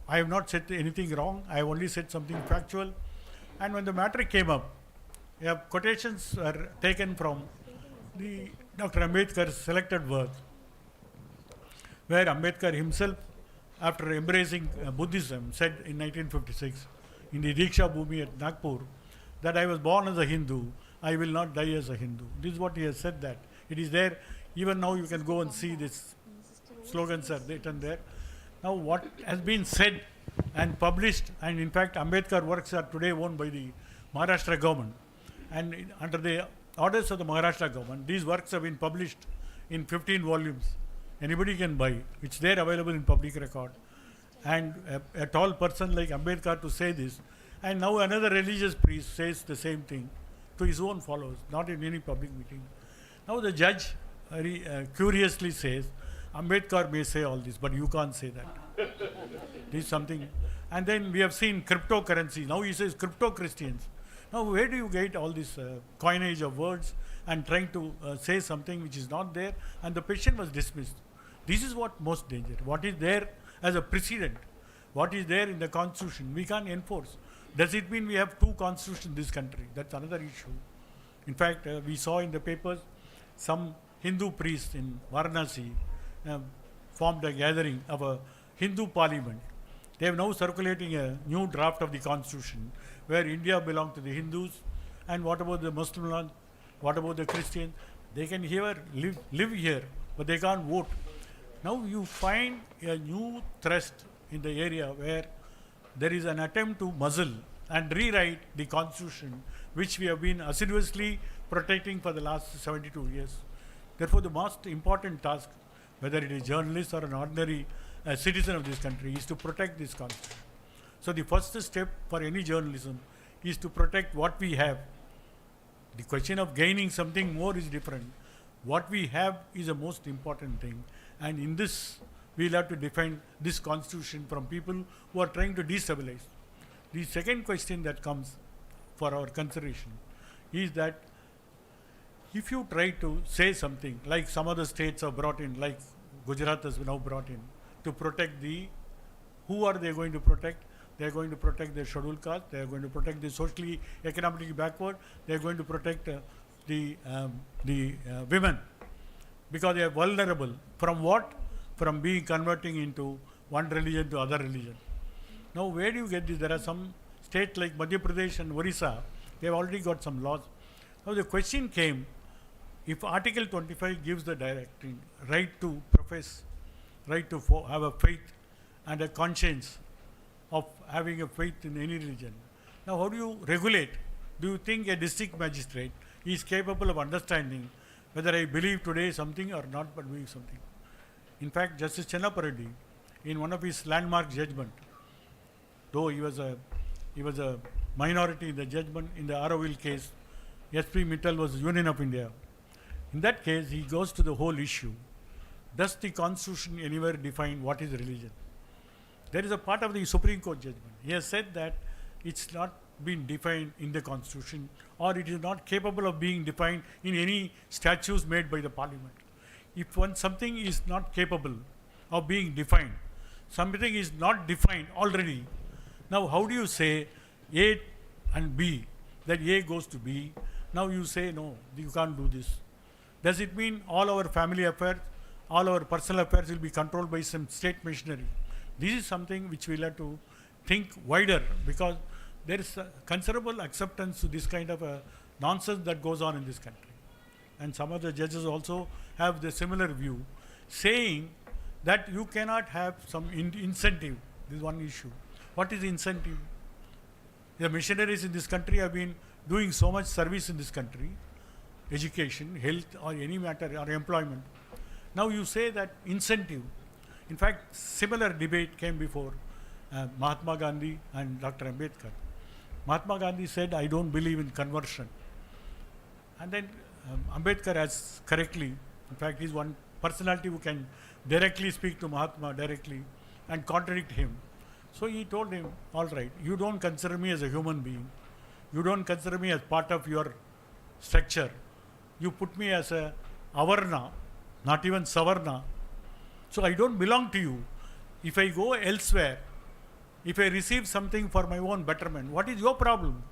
I have not said anything wrong. I have only said something factual. And when the matter came up, quotations were taken from the Dr. Ambedkar's selected work, where Ambedkar himself, after embracing Buddhism, said in 1956 in the Diksha Bhumi at Nagpur that I was born as a Hindu, I will not die as a Hindu. This is what he has said that. It is there. Even now you can go and see these slogans are written there. Now what has been said and published, and in fact Ambedkar works are today owned by the Maharashtra government, and under the orders of the Maharashtra government, these works have been published in 15 volumes. Anybody can buy. It's there available in public record. And a tall person like Ambedkar to say this, and now another religious priest says the same thing to his own followers, not in any public meeting. Now the judge very curiously says, Ambedkar may say all this, but you can't say that. This is something. And then we have seen cryptocurrency. Now he says crypto-Christians. Now where do you get all this coinage of words and trying to say something which is not there, and the petition was dismissed. This is what most danger. What is there as a precedent? What is there in the constitution? We can't enforce. Does it mean we have two constitutions in this country? That's another issue. In fact, we saw in the papers some Hindu priests in Varanasi formed a gathering of a Hindu parliament. They are now circulating a new draft of the constitution where India belongs to the Hindus, and what about the Muslims, what about the Christians? They can here live here, but they can't vote. Now you find a new thrust in the area where there is an attempt to muzzle and rewrite the constitution, which we have been assiduously protecting for the last 72 years. Therefore, the most important task, whether it is journalist or an ordinary citizen of this country, is to protect this constitution. So the first step for any journalism is to protect what we have. The question of gaining something more is different. What we have is the most important thing. And in this, we'll have to defend this constitution from people who are trying to destabilize. The second question that comes for our consideration is that if you try to say something like some other states have brought in, like Gujarat has now brought in, to protect who are they going to protect? They are going to protect the scheduled caste, they are going to protect the socially, economically backward, they are going to protect the women, because they are vulnerable. From what? From being converting into one religion to other religion. Now where do you get this? There are some states like Madhya Pradesh and Orissa, they have already got some laws. Now the question came, if Article 25 gives the directing right to profess, right to have a faith and a conscience of having a faith in any religion. Now how do you regulate? Do you think a district magistrate is capable of understanding whether I believe today something or not but believe something? In fact, Justice Chennappa, in one of his landmark judgment, though he was a minority in the judgment in the Aroville case, S.P. Mittal was Union of India. In that case, he goes to the whole issue. Does the Constitution anywhere define what is religion? There is a part of the Supreme Court judgment. He has said that it's not been defined in the Constitution, or it is not capable of being defined in any statutes made by the Parliament. If something is not capable of being defined, something is not defined already, now how do you say A and B, that A goes to B? Now you say, no, you can't do this. Does it mean all our family affairs, all our personal affairs will be controlled by some state machinery? This is something which we'll have to think wider, because there is a considerable acceptance to this kind of a nonsense that goes on in this country. And some of the judges also have the similar view, saying that you cannot have some incentive. This is one issue. What is incentive? The missionaries in this country have been doing so much service in this country, education, health, or any matter, or employment. Now you say that incentive. In fact, similar debate came before Mahatma Gandhi and Dr. Ambedkar. Mahatma Gandhi said, I don't believe in conversion. And then Ambedkar has correctly, in fact, he's one personality who can directly speak to Mahatma directly and contradict him. So he told him, all right, you don't consider me as a human being. You don't consider me as part of your structure. You put me as a avarna, not even savarna. So I don't belong to you. If I go elsewhere, if I receive something for my own betterment, what is your problem?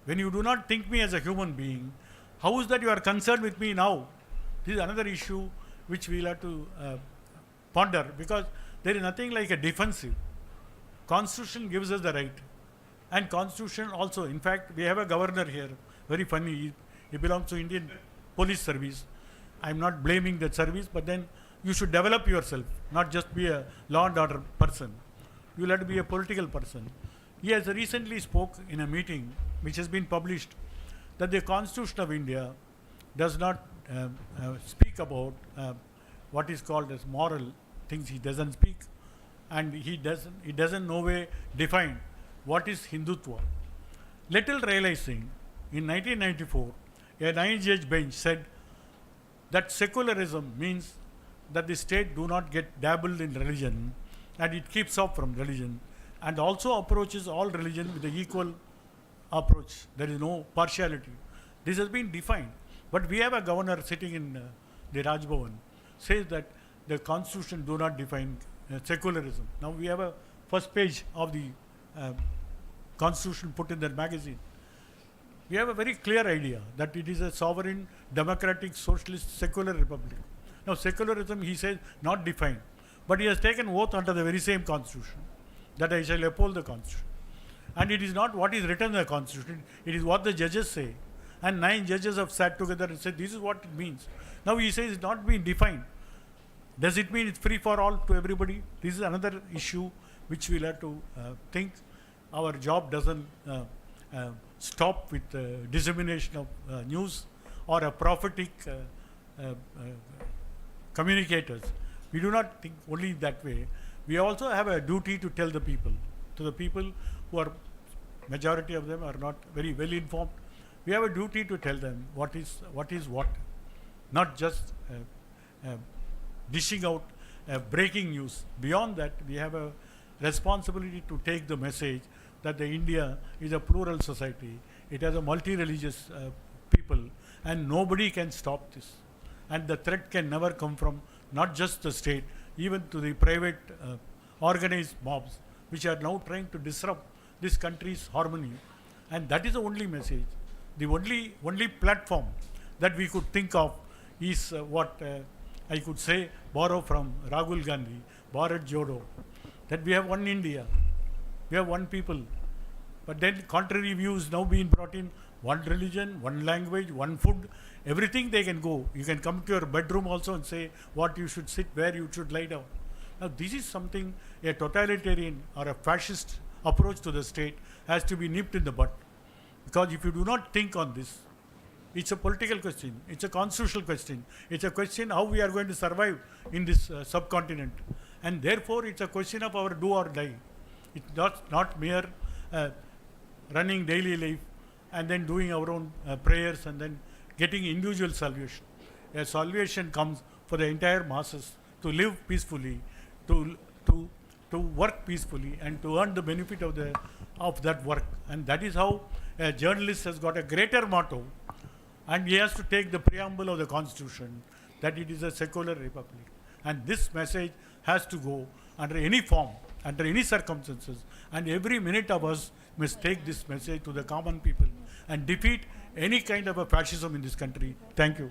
When you do not think me as a human being, how is that you are concerned with me now? This is another issue which we will have to ponder, because there is nothing like a defensive. Constitution gives us the right, and Constitution also, in fact, we have a governor here, very funny, he belongs to Indian Police Service. I am not blaming that service, but then you should develop yourself, not just be a law and order person. You will have to be a political person. He has recently spoke in a meeting which has been published that the Constitution of India does not speak about what is called as moral things. He doesn't speak, and he doesn't no way define what is Hindutva. Little realizing, in 1994, a 9-judge bench said that secularism means that the state do not get dabbled in religion, and it keeps off from religion, and also approaches all religion with the equal approach. There is no partiality. This has been defined. But we have a governor sitting in the Raj Bhavan, says that the Constitution do not define secularism. Now we have a first page of the Constitution put in their magazine. We have a very clear idea that it is a sovereign, democratic, socialist, secular republic. Now secularism, he says, not defined. But he has taken oath under the very same Constitution that I shall uphold the Constitution. And it is not what is written in the Constitution, it is what the judges say. And 9 judges have sat together and said, this is what it means. Now he says it's not being defined. Does it mean it's free for all to everybody? This is another issue which we'll have to think. Our job doesn't stop with dissemination of news or a prophetic communicators. We do not think only that way. We also have a duty to tell the people, to the people who are, majority of them are not very well informed. We have a duty to tell them what is what, not just dishing out breaking news. Beyond that, we have a responsibility to take the message that the India is a plural society. It has a multi-religious people, and nobody can stop this. And the threat can never come from not just the state, even to the private organized mobs, which are now trying to disrupt this country's harmony. And that is the only message. The only platform that we could think of is what I could say, borrow from Rahul Gandhi, Bharat Jodo, that we have one India, we have one people. But then contrary views now being brought in, one religion, one language, one food, everything they can go. You can come to your bedroom also and say what you should sit, where you should lie down. Now this is something a totalitarian or a fascist approach to the state has to be nipped in the bud. Because if you do not think on this, it's a political question, it's a constitutional question, it's a question how we are going to survive in this subcontinent. And therefore it's a question of our do or die. It's not mere running daily life and then doing our own prayers and then getting individual salvation. A salvation comes for the entire masses to live peacefully, to work peacefully, and to earn the benefit of that work. And that is how a journalist has got a greater motto, and he has to take the preamble of the Constitution that it is a secular republic. And this message has to go under any form, under any circumstances, and every minute of us must take this message to the common people and defeat any kind of a fascism in this country. Thank you.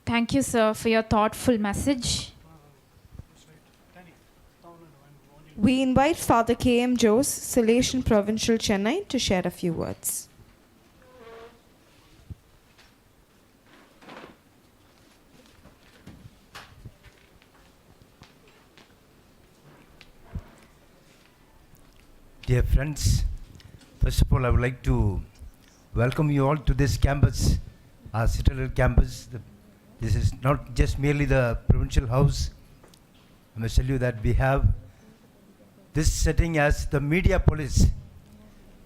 Thank you, sir, for your thoughtful message. We invite Father K.M. Jose, Salesian Provincial, Chennai, to share a few words. Dear friends, first of all, I would like to welcome you all to this campus, our Citadel campus. This is not just merely the provincial house. I must tell you that we have this setting as the media police,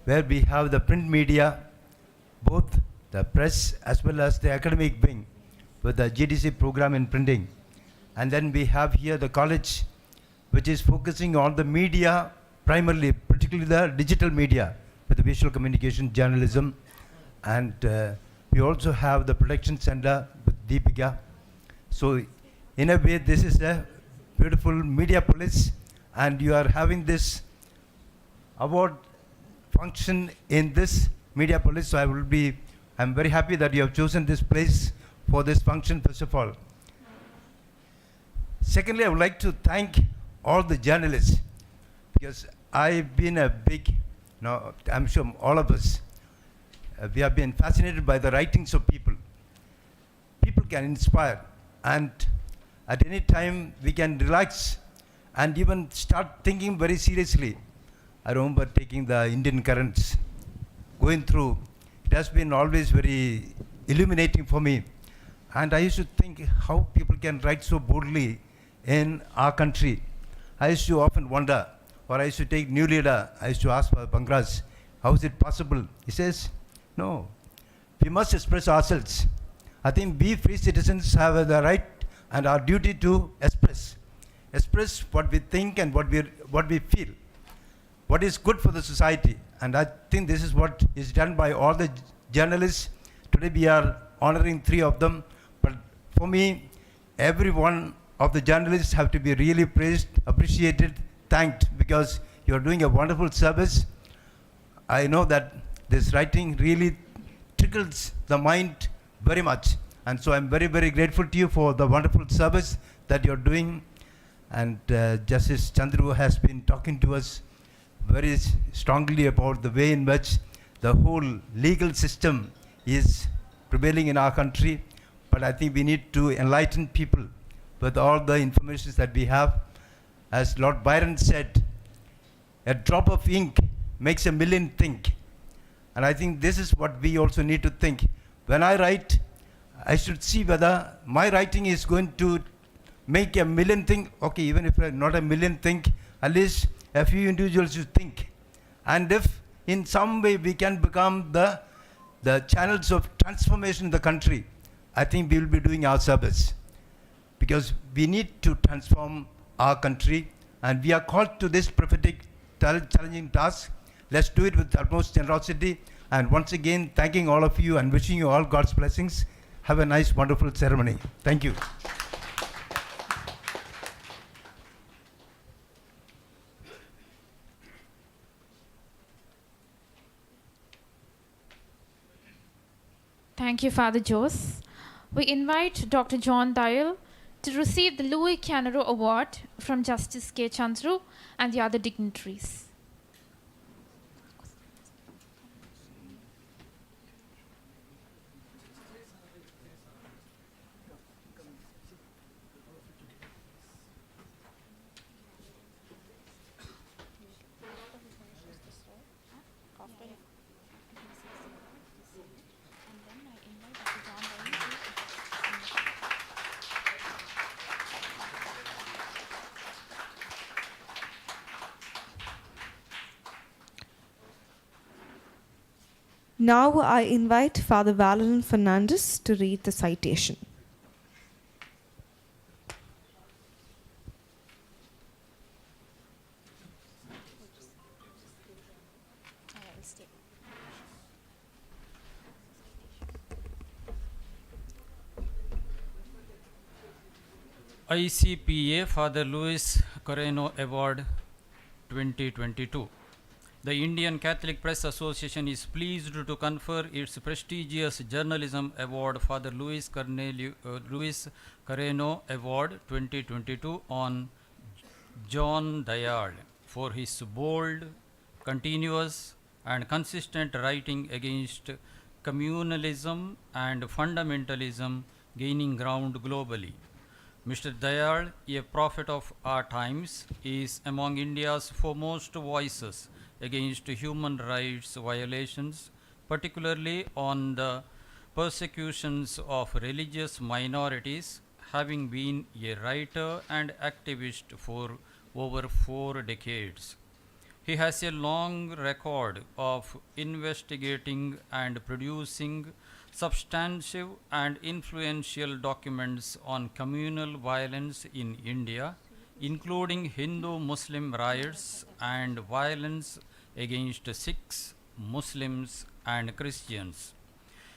where we have the print media, both the press as well as the academic wing, with the GDC program in printing. And then we have here the college which is focusing on the media, primarily, particularly the digital media, with the visual communication journalism. And we also have the production center with Deepika. So in a way, this is a beautiful media police, and you are having this award function in this media police. So I'm very happy that you have chosen this place for this function, first of all. Secondly, I would like to thank all the journalists, because I've been a big, I'm sure all of us, we have been fascinated by the writings of people. People can inspire, and at any time we can relax and even start thinking very seriously. I remember taking the Indian currents, going through. It has been always very illuminating for me. And I used to think how people can write so boldly in our country. I used to often wonder, or I used to take New Leader, I used to ask Father Pankras, how is it possible? He says, no, we must express ourselves. I think we free citizens have the right and our duty to express what we think and what we feel, what is good for the society. And I think this is what is done by all the journalists. Today we are honoring 3 of them, but for me, every one of the journalists have to be really praised, appreciated, thanked, because you are doing a wonderful service. I know that this writing really tickles the mind very much. And so I'm very, very grateful to you for the wonderful service that you're doing. And Justice Chandru has been talking to us very strongly about the way in which the whole legal system is prevailing in our country. But I think we need to enlighten people with all the information that we have. As Lord Byron said, a drop of ink makes a million think. And I think this is what we also need to think. When I write, I should see whether my writing is going to make a million think. Okay, even if not a million think, at least a few individuals should think. And if in some way we can become the channels of transformation in the country, I think we will be doing our service. Because we need to transform our country, and we are called to this prophetic challenging task. Let's do it with utmost generosity. And once again, thanking all of you and wishing you all God's blessings. Have a nice, wonderful ceremony. Thank you. Thank you, Father Jose. We invite Dr. John Dial to receive the Louis Canaro Award from Justice K. Chandru and the other dignitaries. Now I invite Father Valerin Fernandez to read the citation. ICPA Father Louis Coreno Award 2022. The Indian Catholic Press Association is pleased to confer its prestigious journalism award Father Louis Coreno Award 2022 on John Dayal for his bold, continuous and consistent writing against communalism and fundamentalism gaining ground globally. Mr. Dayal, a prophet of our times, is among India's foremost voices against human rights violations, particularly on the persecutions of religious minorities, having been a writer and activist for over 4 decades. He has a long record of investigating and producing substantive and influential documents on communal violence in India, including Hindu-Muslim riots and violence against Sikhs, Muslims, and Christians.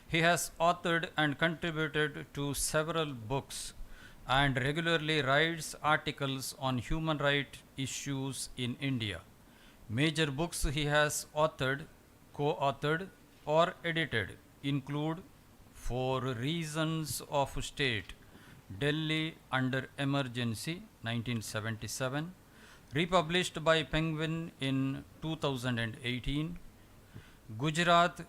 He has authored and contributed to several books and regularly writes articles on human rights issues in India. Major books he has authored, co-authored, or edited include For Reasons of State, Delhi Under Emergency, 1977, republished by Penguin in 2018, Gujarat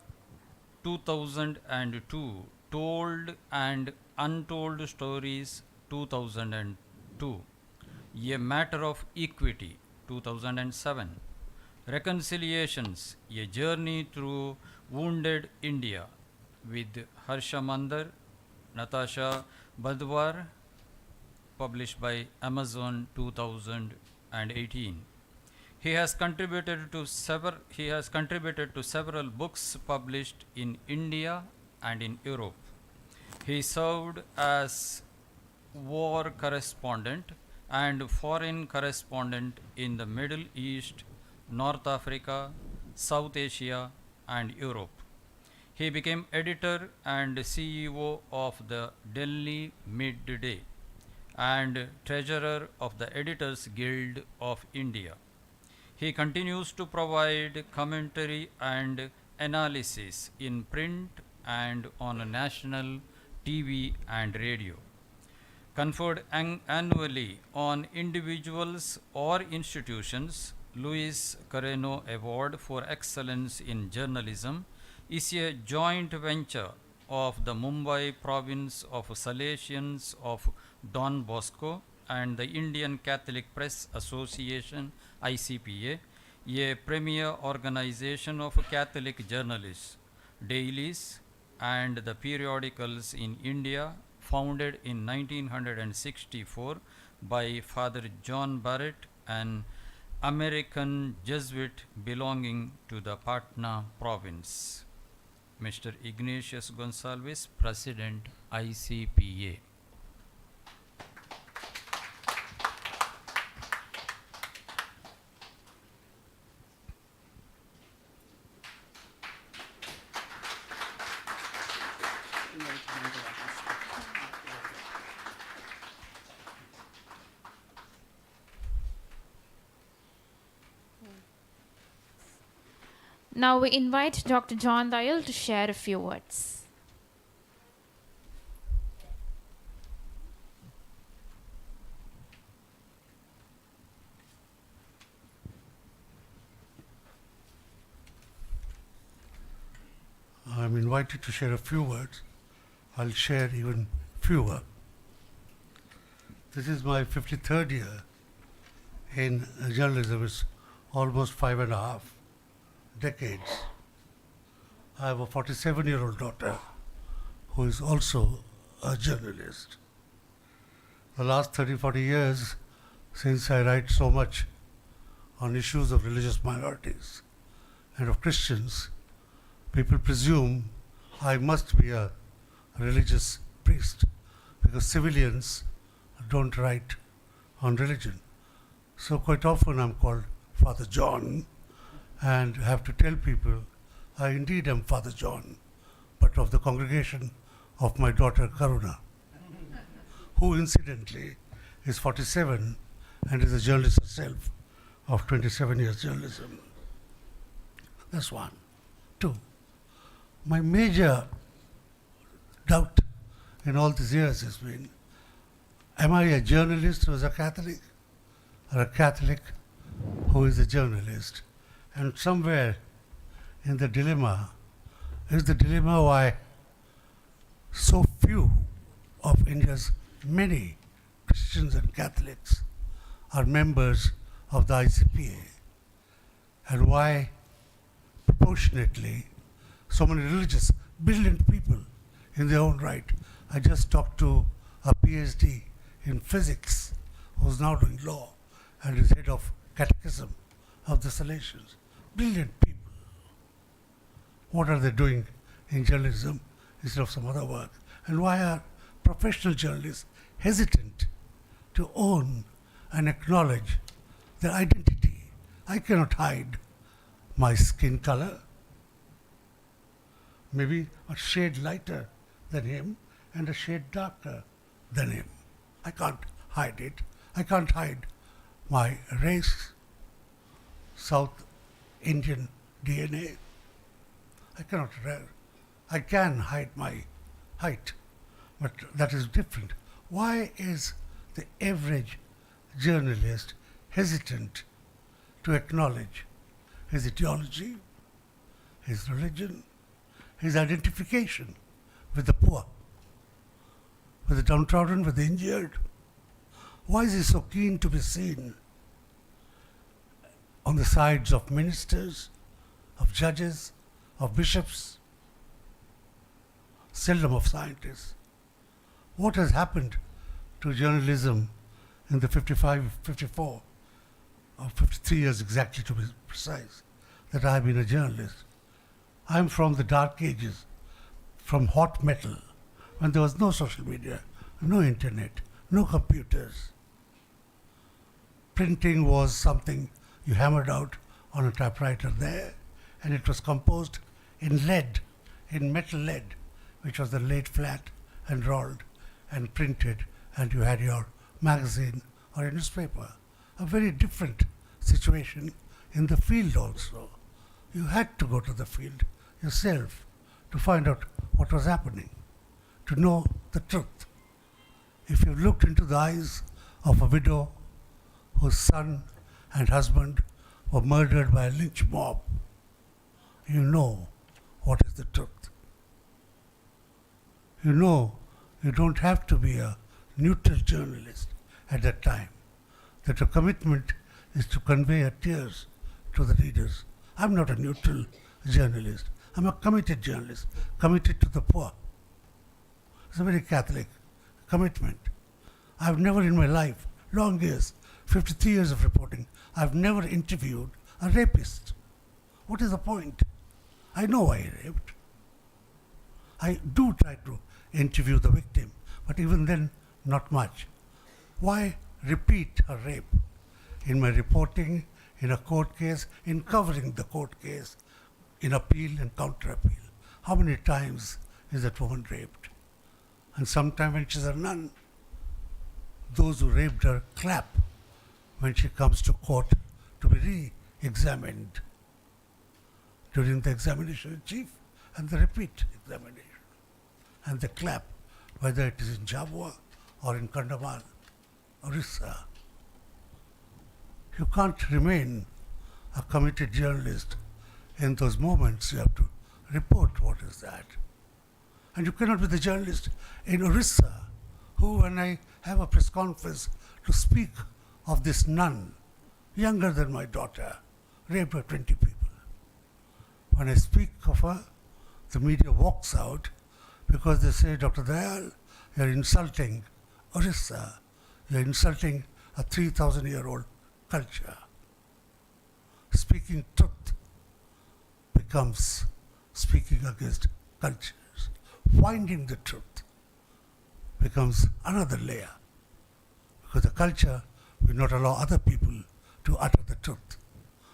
2002, Told and Untold Stories 2002, A Matter of Equity 2007, Reconciliations, A Journey Through Wounded India with Harsha Mandar, Natasha Badwar, published by Amazon 2018. He has contributed to several books published in India and in Europe. He served as war correspondent and foreign correspondent in the Middle East, North Africa, South Asia, and Europe. He became editor and CEO of the Delhi Midday and treasurer of the Editors Guild of India. He continues to provide commentary and analysis in print and on national TV and radio. Conferred annually on individuals or institutions, Luis Carreno Award for Excellence in Journalism is a joint venture of the Mumbai Province of Salesians of Don Bosco and the Indian Catholic Press Association, ICPA, a premier organization of Catholic journalists, Dailies, and the Periodicals in India, founded in 1964 by Father John Barrett, an American Jesuit belonging to the Patna province. Mr. Ignatius Gonsalves, President, ICPA. Now we invite Dr. John Dial to share a few words. I'm invited to share a few words. I'll share even fewer. This is my 53rd year in journalism. It's almost 5.5 decades. I have a 47-year-old daughter who is also a journalist. The last 30-40 years, since I write so much on issues of religious minorities and of Christians, people presume I must be a religious priest because civilians don't write on religion. So quite often I'm called Father John and have to tell people I indeed am Father John, but of the congregation of my daughter Karuna, who incidentally is 47 and is a journalist herself of 27 years journalism. That's one. Two, my major doubt in all these years has been, am I a journalist who is a Catholic or a Catholic who is a journalist? And somewhere in the dilemma is the dilemma why so few of India's many Christians and Catholics are members of the ICPA, and why proportionately so many religious, brilliant people in their own right. I just talked to a PhD in physics who's now doing law and is head of catechism of the Salesians. Brilliant people. What are they doing in journalism instead of some other work? And why are professional journalists hesitant to own and acknowledge their identity. I cannot hide my skin color. Maybe a shade lighter than him and a shade darker than him. I can't hide it. I can't hide my race, South Indian DNA. I can hide my height, but that is different. Why is the average journalist hesitant to acknowledge his ideology, his religion, his identification with the poor, with the downtrodden, with the injured? Why is he so keen to be seen on the sides of ministers, of judges, of bishops, seldom of scientists? What has happened to journalism in the 54, or 53 years exactly to be precise, that I have been a journalist? I am from the dark ages, from hot metal, when there was no social media, no internet, no computers. Printing was something you hammered out on a typewriter there, and it was composed in lead, in metal lead, which was then laid flat and rolled and printed, and you had your magazine or a newspaper. A very different situation in the field also. You had to go to the field yourself to find out what was happening, to know the truth. If you looked into the eyes of a widow whose son and husband were murdered by a lynch mob, you know what is the truth. You know you don't have to be a neutral journalist at that time, that your commitment is to convey your tears to the readers. I'm not a neutral journalist. I'm a committed journalist, committed to the poor. It's a very Catholic commitment. I've never in my life, long years, 53 years of reporting, I've never interviewed a rapist. What is the point? I know I raped. I do try to interview the victim, but even then, not much. Why repeat a rape in my reporting, in a court case, in covering the court case, in appeal and counter-appeal? How many times is that woman raped? And sometimes when she's a nun, those who raped her clap when she comes to court to be re-examined during the examination in chief and the repeat examination. And the clap, whether it is in Jhabua or in Kandamal, Orissa. You can't remain a committed journalist in those moments. You have to report what is that. And you cannot be the journalist in Orissa who, when I have a press conference to speak of this nun, younger than my daughter, raped by 20 people. When I speak of her, the media walks out because they say, Dr. Dayal, you're insulting Orissa. You're insulting a 3,000-year-old culture. Speaking truth becomes speaking against cultures. Finding the truth becomes another layer, because the culture will not allow other people to utter the truth.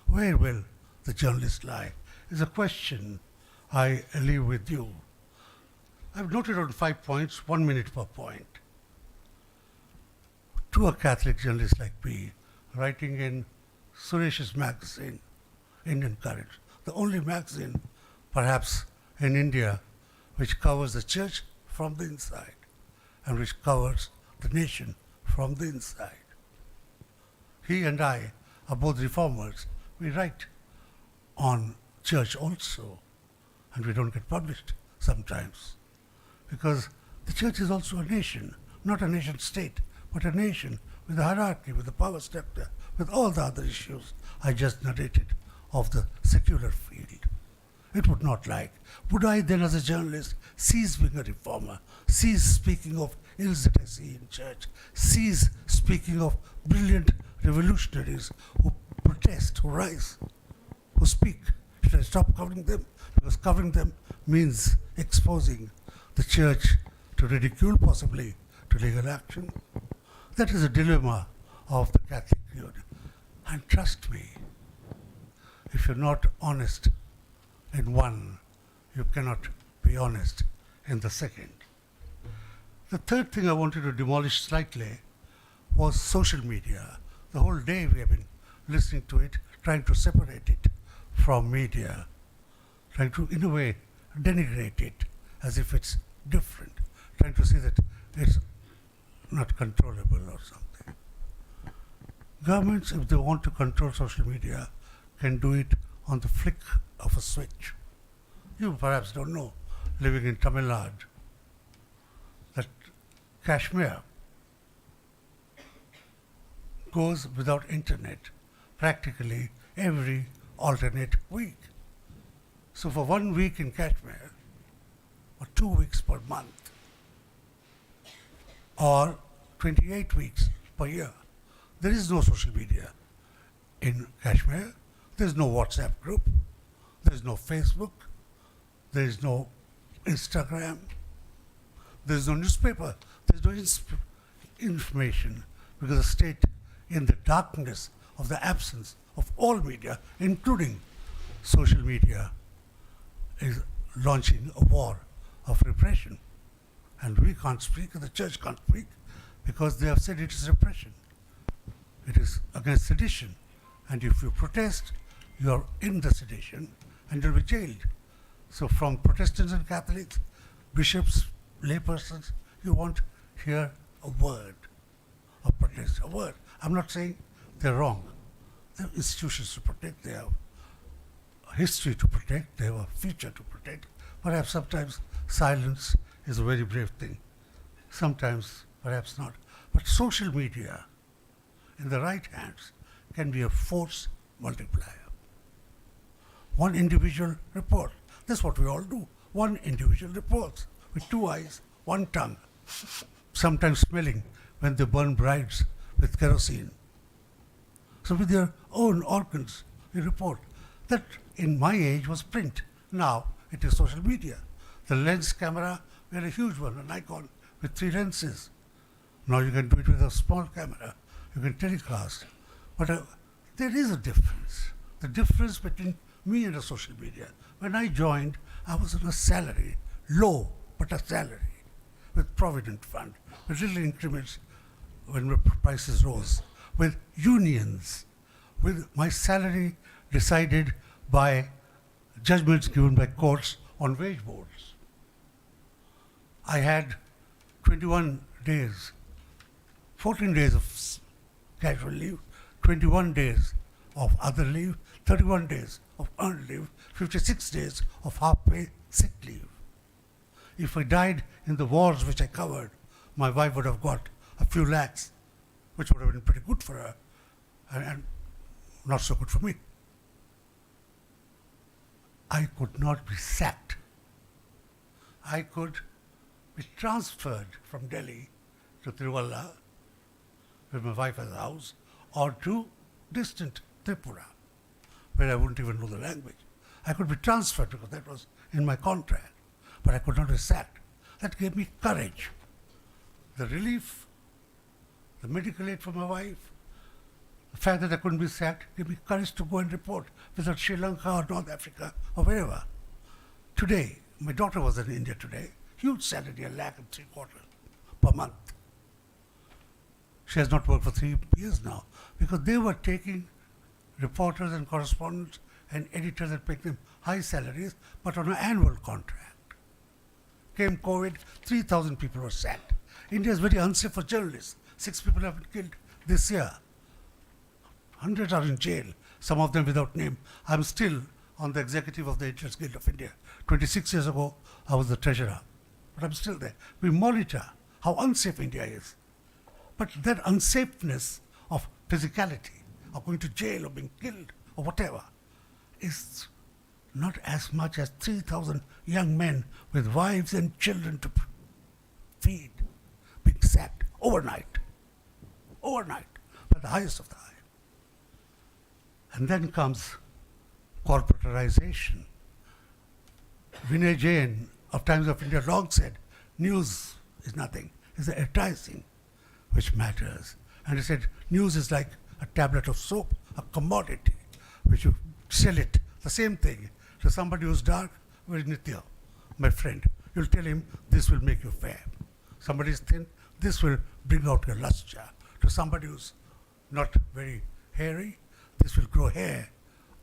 Where will the journalist lie? Is a question I leave with you. I've noted on 5 points, 1 minute per point. To a Catholic journalist like me, writing in Suresh's magazine, Indian Courage, the only magazine perhaps in India which covers the church from the inside and which covers the nation from the inside. He and I are both reformers. We write on church also, and we don't get published sometimes, because the church is also a nation, not a nation state, but a nation with a hierarchy, with a power structure, with all the other issues I just narrated of the secular field. It would not like. Would I then, as a journalist, cease being a reformer, cease speaking of ills that I see in church, cease speaking of brilliant revolutionaries who protest, who rise, who speak? Should I stop covering them? Because covering them means exposing the church to ridicule, possibly to legal action. That is a dilemma of the Catholic Union. And trust me, if you're not honest in one, you cannot be honest in the second. The third thing I wanted to demolish slightly was social media. The whole day we have been listening to it, trying to separate it from media, trying to, in a way, denigrate it as if it's different, trying to say that it's not controllable or something. Governments, if they want to control social media, can do it on the flick of a switch. You perhaps don't know, living in Tamil Nadu, that Kashmir goes without internet practically every alternate week. So for 1 week in Kashmir, or 2 weeks per month, or 28 weeks per year, there is no social media in Kashmir. There is no WhatsApp group, there is no Facebook, there is no Instagram, there is no newspaper, there is no information, because the state, in the darkness of the absence of all media, including social media, is launching a war of repression. And we can't speak, and the church can't speak, because they have said it is repression. It is against sedition. And if you protest, you are in the sedition and you'll be jailed. So from Protestants and Catholics, bishops, laypersons, you won't hear a word of protest, a word. I'm not saying they're wrong. They have institutions to protect, they have a history to protect, they have a future to protect. Perhaps sometimes silence is a very brave thing. Sometimes, perhaps not. But social media, in the right hands, can be a force multiplier. One individual report. That's what we all do. One individual reports with 2 eyes, 1 tongue, sometimes smelling when they burn brides with kerosene. So with their own organs, you report. That in my age was print. Now it is social media. The lens camera, we had a huge one, an Nikon with 3 lenses. Now you can do it with a small camera. You can telecast. But there is a difference. The difference between me and a social media. When I joined, I was on a salary, low, but a salary, with Provident Fund, with little increments when the prices rose, with unions, with my salary decided by judgments given by courts on wage boards. I had 21 days, 14 days of casual leave, 21 days of other leave, 31 days of earned leave, 56 days of half-pay sick leave. If I died in the wars which I covered, my wife would have got a few lakhs, which would have been pretty good for her, and not so good for me. I could not be sacked. I could be transferred from Delhi to Tiruvalla, where my wife has a house, or to distant Tripura, where I wouldn't even know the language. I could be transferred because that was in my contract, but I could not be sacked. That gave me courage. The relief, the medical aid for my wife, the fact that I couldn't be sacked gave me courage to go and report, whether Sri Lanka or North Africa or wherever. Today, my daughter was in India today, huge salary, $1.75 lakh per month. She has not worked for 3 years now because they were taking reporters and correspondents and editors and paying them high salaries, but on an annual contract. Came COVID, 3,000 people were sacked. India is very unsafe for journalists. 6 people have been killed this year. Hundreds are in jail, some of them without name. I'm still on the executive of the Editors Guild of India. 26 years ago, I was the treasurer, but I'm still there. We monitor how unsafe India is. But that unsafeness of physicality, of going to jail or being killed or whatever, is not as much as 3,000 young men with wives and children to feed being sacked overnight by the highest of the high. And then comes corporatization. Vinay Jain of Times of India long said, news is nothing, it's the advertising which matters. And he said, news is like a tablet of soap, a commodity, which you sell it, the same thing, to somebody who's dark, very Nitya, my friend. You'll tell him, this will make you fair. Somebody is thin, this will bring out your luster. To somebody who's not very hairy, this will grow hair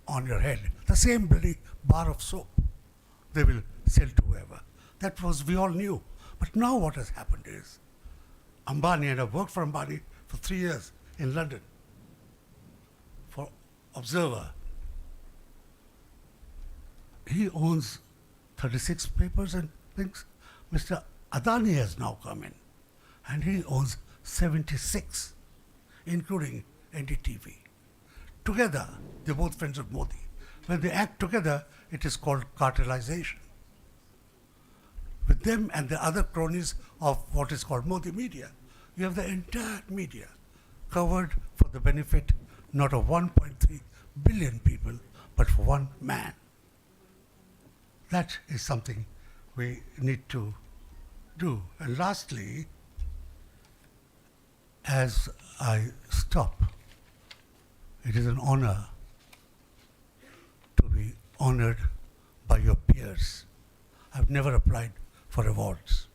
on your head. The same bloody bar of soap they will sell to whoever. That was, we all knew. But now what has happened is, Ambani, and I've worked for Ambani for 3 years in London, for Observer. He owns 36 papers and things. Mr. Adani has now come in, and he owns 76, including NDTV. Together, they're both friends of Modi. When they act together, it is called cartelization. With them and the other cronies of what is called Modi media, you have the entire media covered for the benefit not of 1.3 billion people, but for one man. That is something we need to do. And lastly, as I stop, it is an honor to be honored by your peers. I've never applied for awards.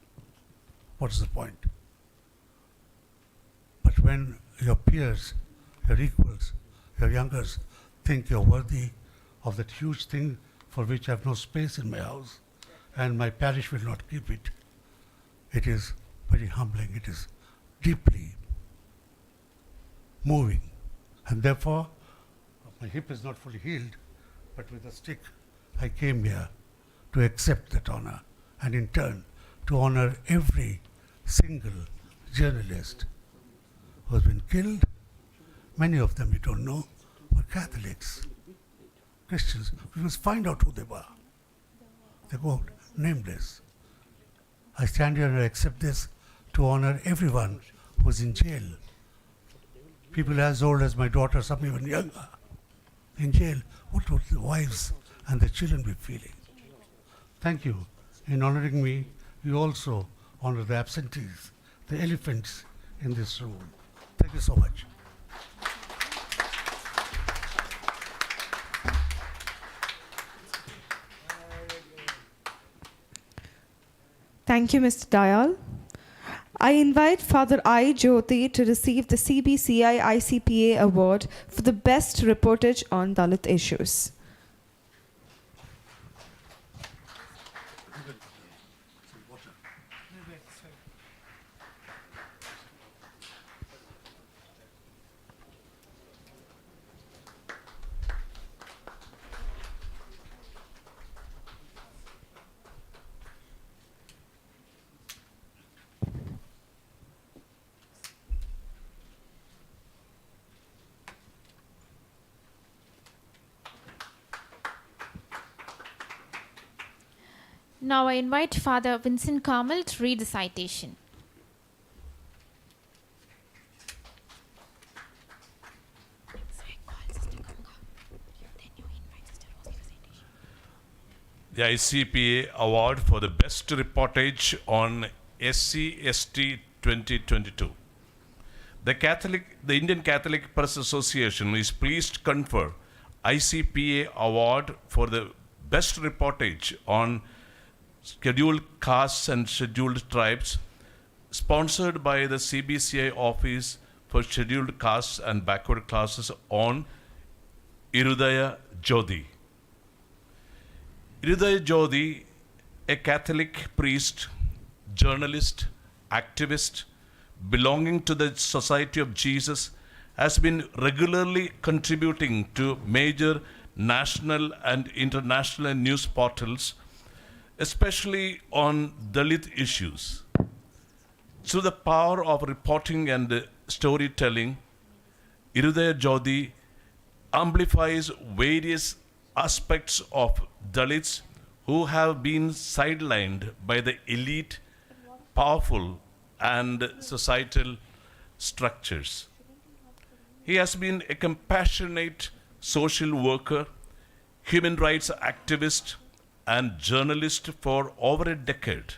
What is the point? But when your peers, your equals, your youngers think you're worthy of that huge thing for which I have no space in my house, and my parish will not keep it, it is very humbling. It is deeply moving. And therefore, my hip is not fully healed, but with a stick, I came here to accept that honor, and in turn, to honor every single journalist who has been killed. Many of them, you don't know, were Catholics, Christians. We must find out who they were. They go nameless. I stand here and I accept this to honor everyone who is in jail. People as old as my daughter, some even younger, in jail. What would the wives and the children be feeling? Thank you. In honoring me, you also honor the absentees, the elephants in this room. Thank you so much. Thank you, Mr. Dayal. I invite Father I. Jyoti to receive the CBCI ICPA Award for the Best Reportage on Dalit Issues. Now I invite Father Vincent Carmel to read the citation. The ICPA Award for the Best Reportage on SC/ST 2022. The Indian Catholic Press Association is pleased to confer ICPA Award for the Best Reportage on Scheduled Castes and Scheduled Tribes, sponsored by the CBCI Office for Scheduled Castes and Backward Classes on Irudaya Jyoti. Irudaya Jyoti, a Catholic priest, journalist, activist, belonging to the Society of Jesus, has been regularly contributing to major national and international news portals, especially on Dalit issues. Through the power of reporting and storytelling, Irudaya Jyoti amplifies various aspects of Dalits who have been sidelined by the elite, powerful, and societal structures. He has been a compassionate social worker, human rights activist, and journalist for over a decade.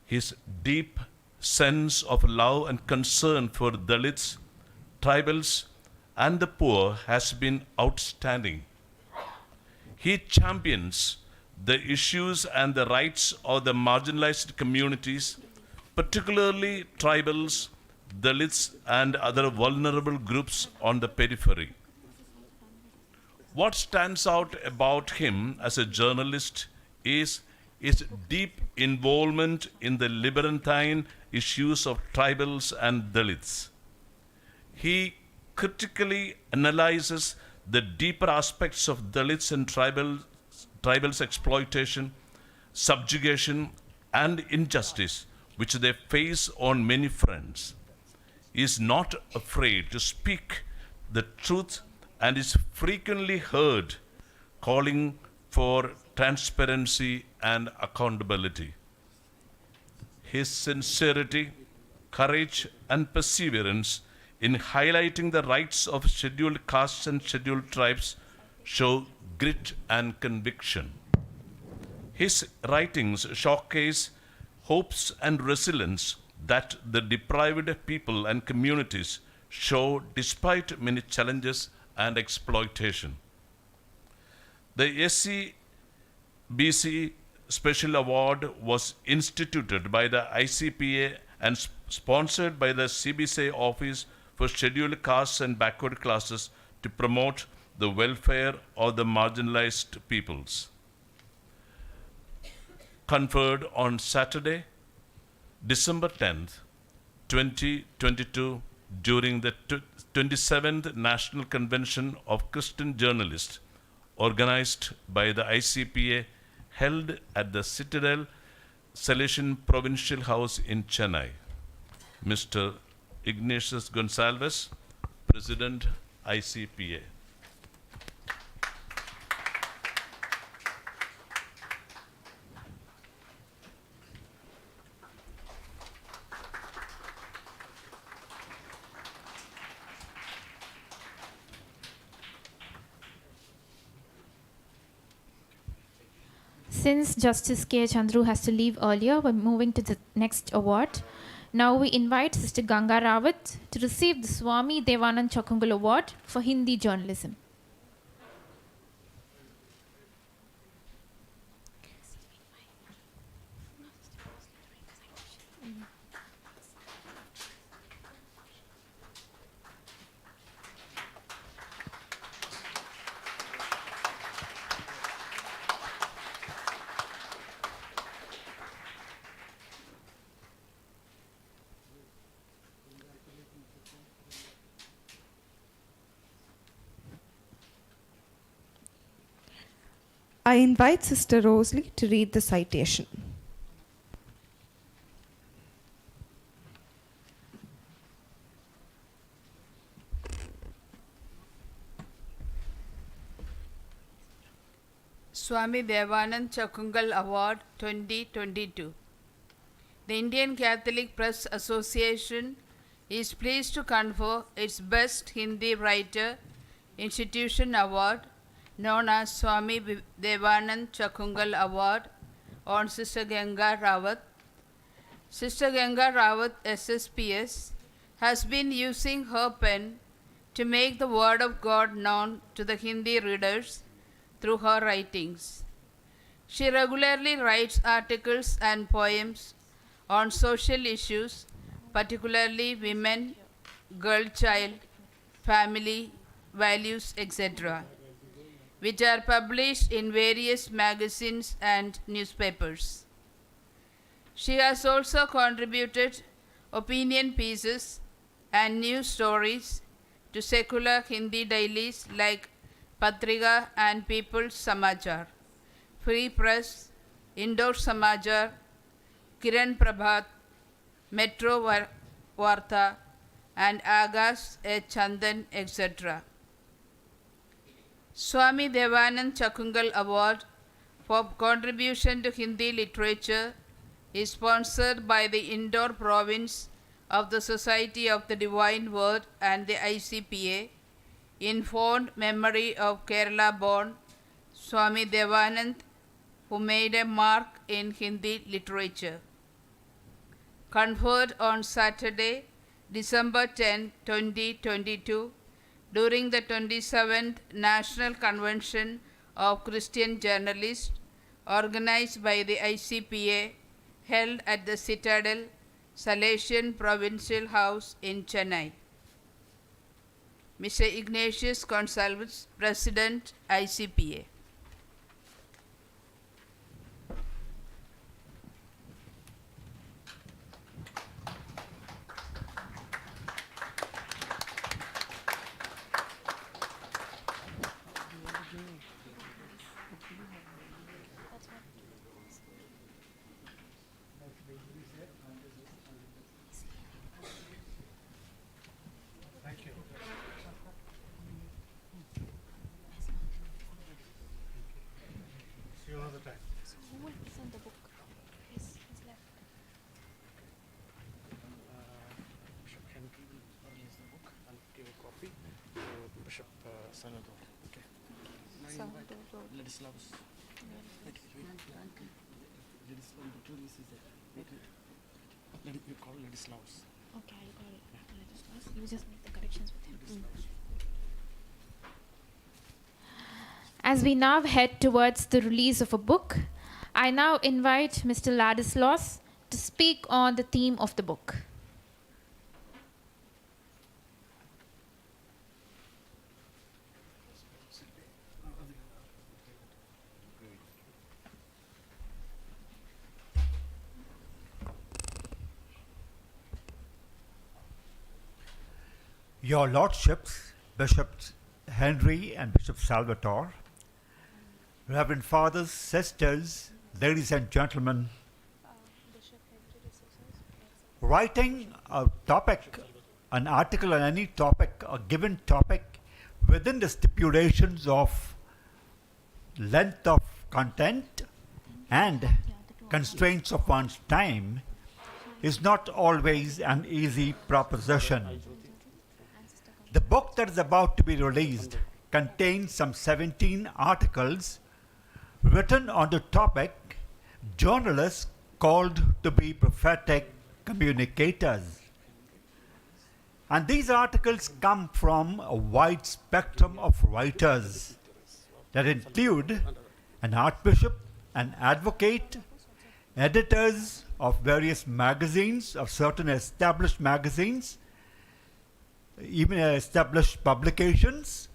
His deep sense of love and concern for Dalits, tribals, and the poor has been outstanding. He champions the issues and the rights of the marginalized communities, particularly tribals, Dalits, and other vulnerable groups on the periphery. What stands out about him as a journalist is his deep involvement in the Liberantine issues of tribals and Dalits. He critically analyzes the deeper aspects of Dalits and tribals' exploitation, subjugation, and injustice which they face on many fronts. He is not afraid to speak the truth and is frequently heard calling for transparency and accountability. His sincerity, courage, and perseverance in highlighting the rights of scheduled castes and scheduled tribes show grit and conviction. His writings showcase hopes and resilience that the deprived people and communities show despite many challenges and exploitation. The SCBC Special Award was instituted by the ICPA and sponsored by the CBC Office for Scheduled Castes and Backward Classes to promote the welfare of the marginalized peoples. Conferred on Saturday, December 10th, 2022, during the 27th National Convention of Christian Journalists, organized by the ICPA, held at the Citadel Salesian Provincial House in Chennai. Mr. Ignatius Gonsalves, President, ICPA. Since Justice K. Chandru has to leave earlier, we're moving to the next award. Now we invite Sister Ganga Rawat to receive the Swami Devanand Chakungal Award for Hindi journalism. I invite Sister Rosalie to read the citation. Swami Devanand Chakungal Award 2022. The Indian Catholic Press Association is pleased to confer its Best Hindi Writer Institution Award, known as Swami Devanand Chakungal Award, on Sister Ganga Rawat. Sister Ganga Rawat, SSPS, has been using her pen to make the Word of God known to the Hindi readers through her writings. She regularly writes articles and poems on social issues, particularly women, girl child, family, values, etc., which are published in various magazines and newspapers. She has also contributed opinion pieces and news stories to secular Hindi dailies like Patrika and People's Samachar, Free Press, Indore Samachar, Kiran Prabhat, Metro Varta, and Agas A. Chandan, etc. Swami Devanand Chakungal Award for contribution to Hindi literature is sponsored by the Indore province of the Society of the Divine Word and the ICPA in fond memory of Kerala-born Swami Devanand, who made a mark in Hindi literature. conferred on Saturday, December 10, 2022, during the 27th National Convention of Christian Journalists, organized by the ICPA, held at the Citadel, Salesian Provincial House in Chennai. Mr. Ignatius Gonsalves, President, ICPA. Thank you. See you another time. Who will present the book? He's left. Bishop Henry will release the book and give a copy to Bishop Salvador. Okay. Salvador. Ladislaus. Wait. Ladislaus, the Julius is there. Wait. You call Ladislaus. Okay, I'll call it. You just make the corrections with him. As we now head towards the release of a book, I now invite Mr. Ladislaus to speak on the theme of the book. Your Lordships, Bishops Henry and Bishop Salvatore, Reverend Fathers, Sisters, ladies and gentlemen, writing a topic, an article on any topic, a given topic, within the stipulations of length of content and constraints of one's time is not always an easy proposition. The book that is about to be released contains some 17 articles written on the topic journalists called to be prophetic communicators. And these articles come from a wide spectrum of writers that include an archbishop, an advocate, editors of various magazines, of certain established magazines, even established publications,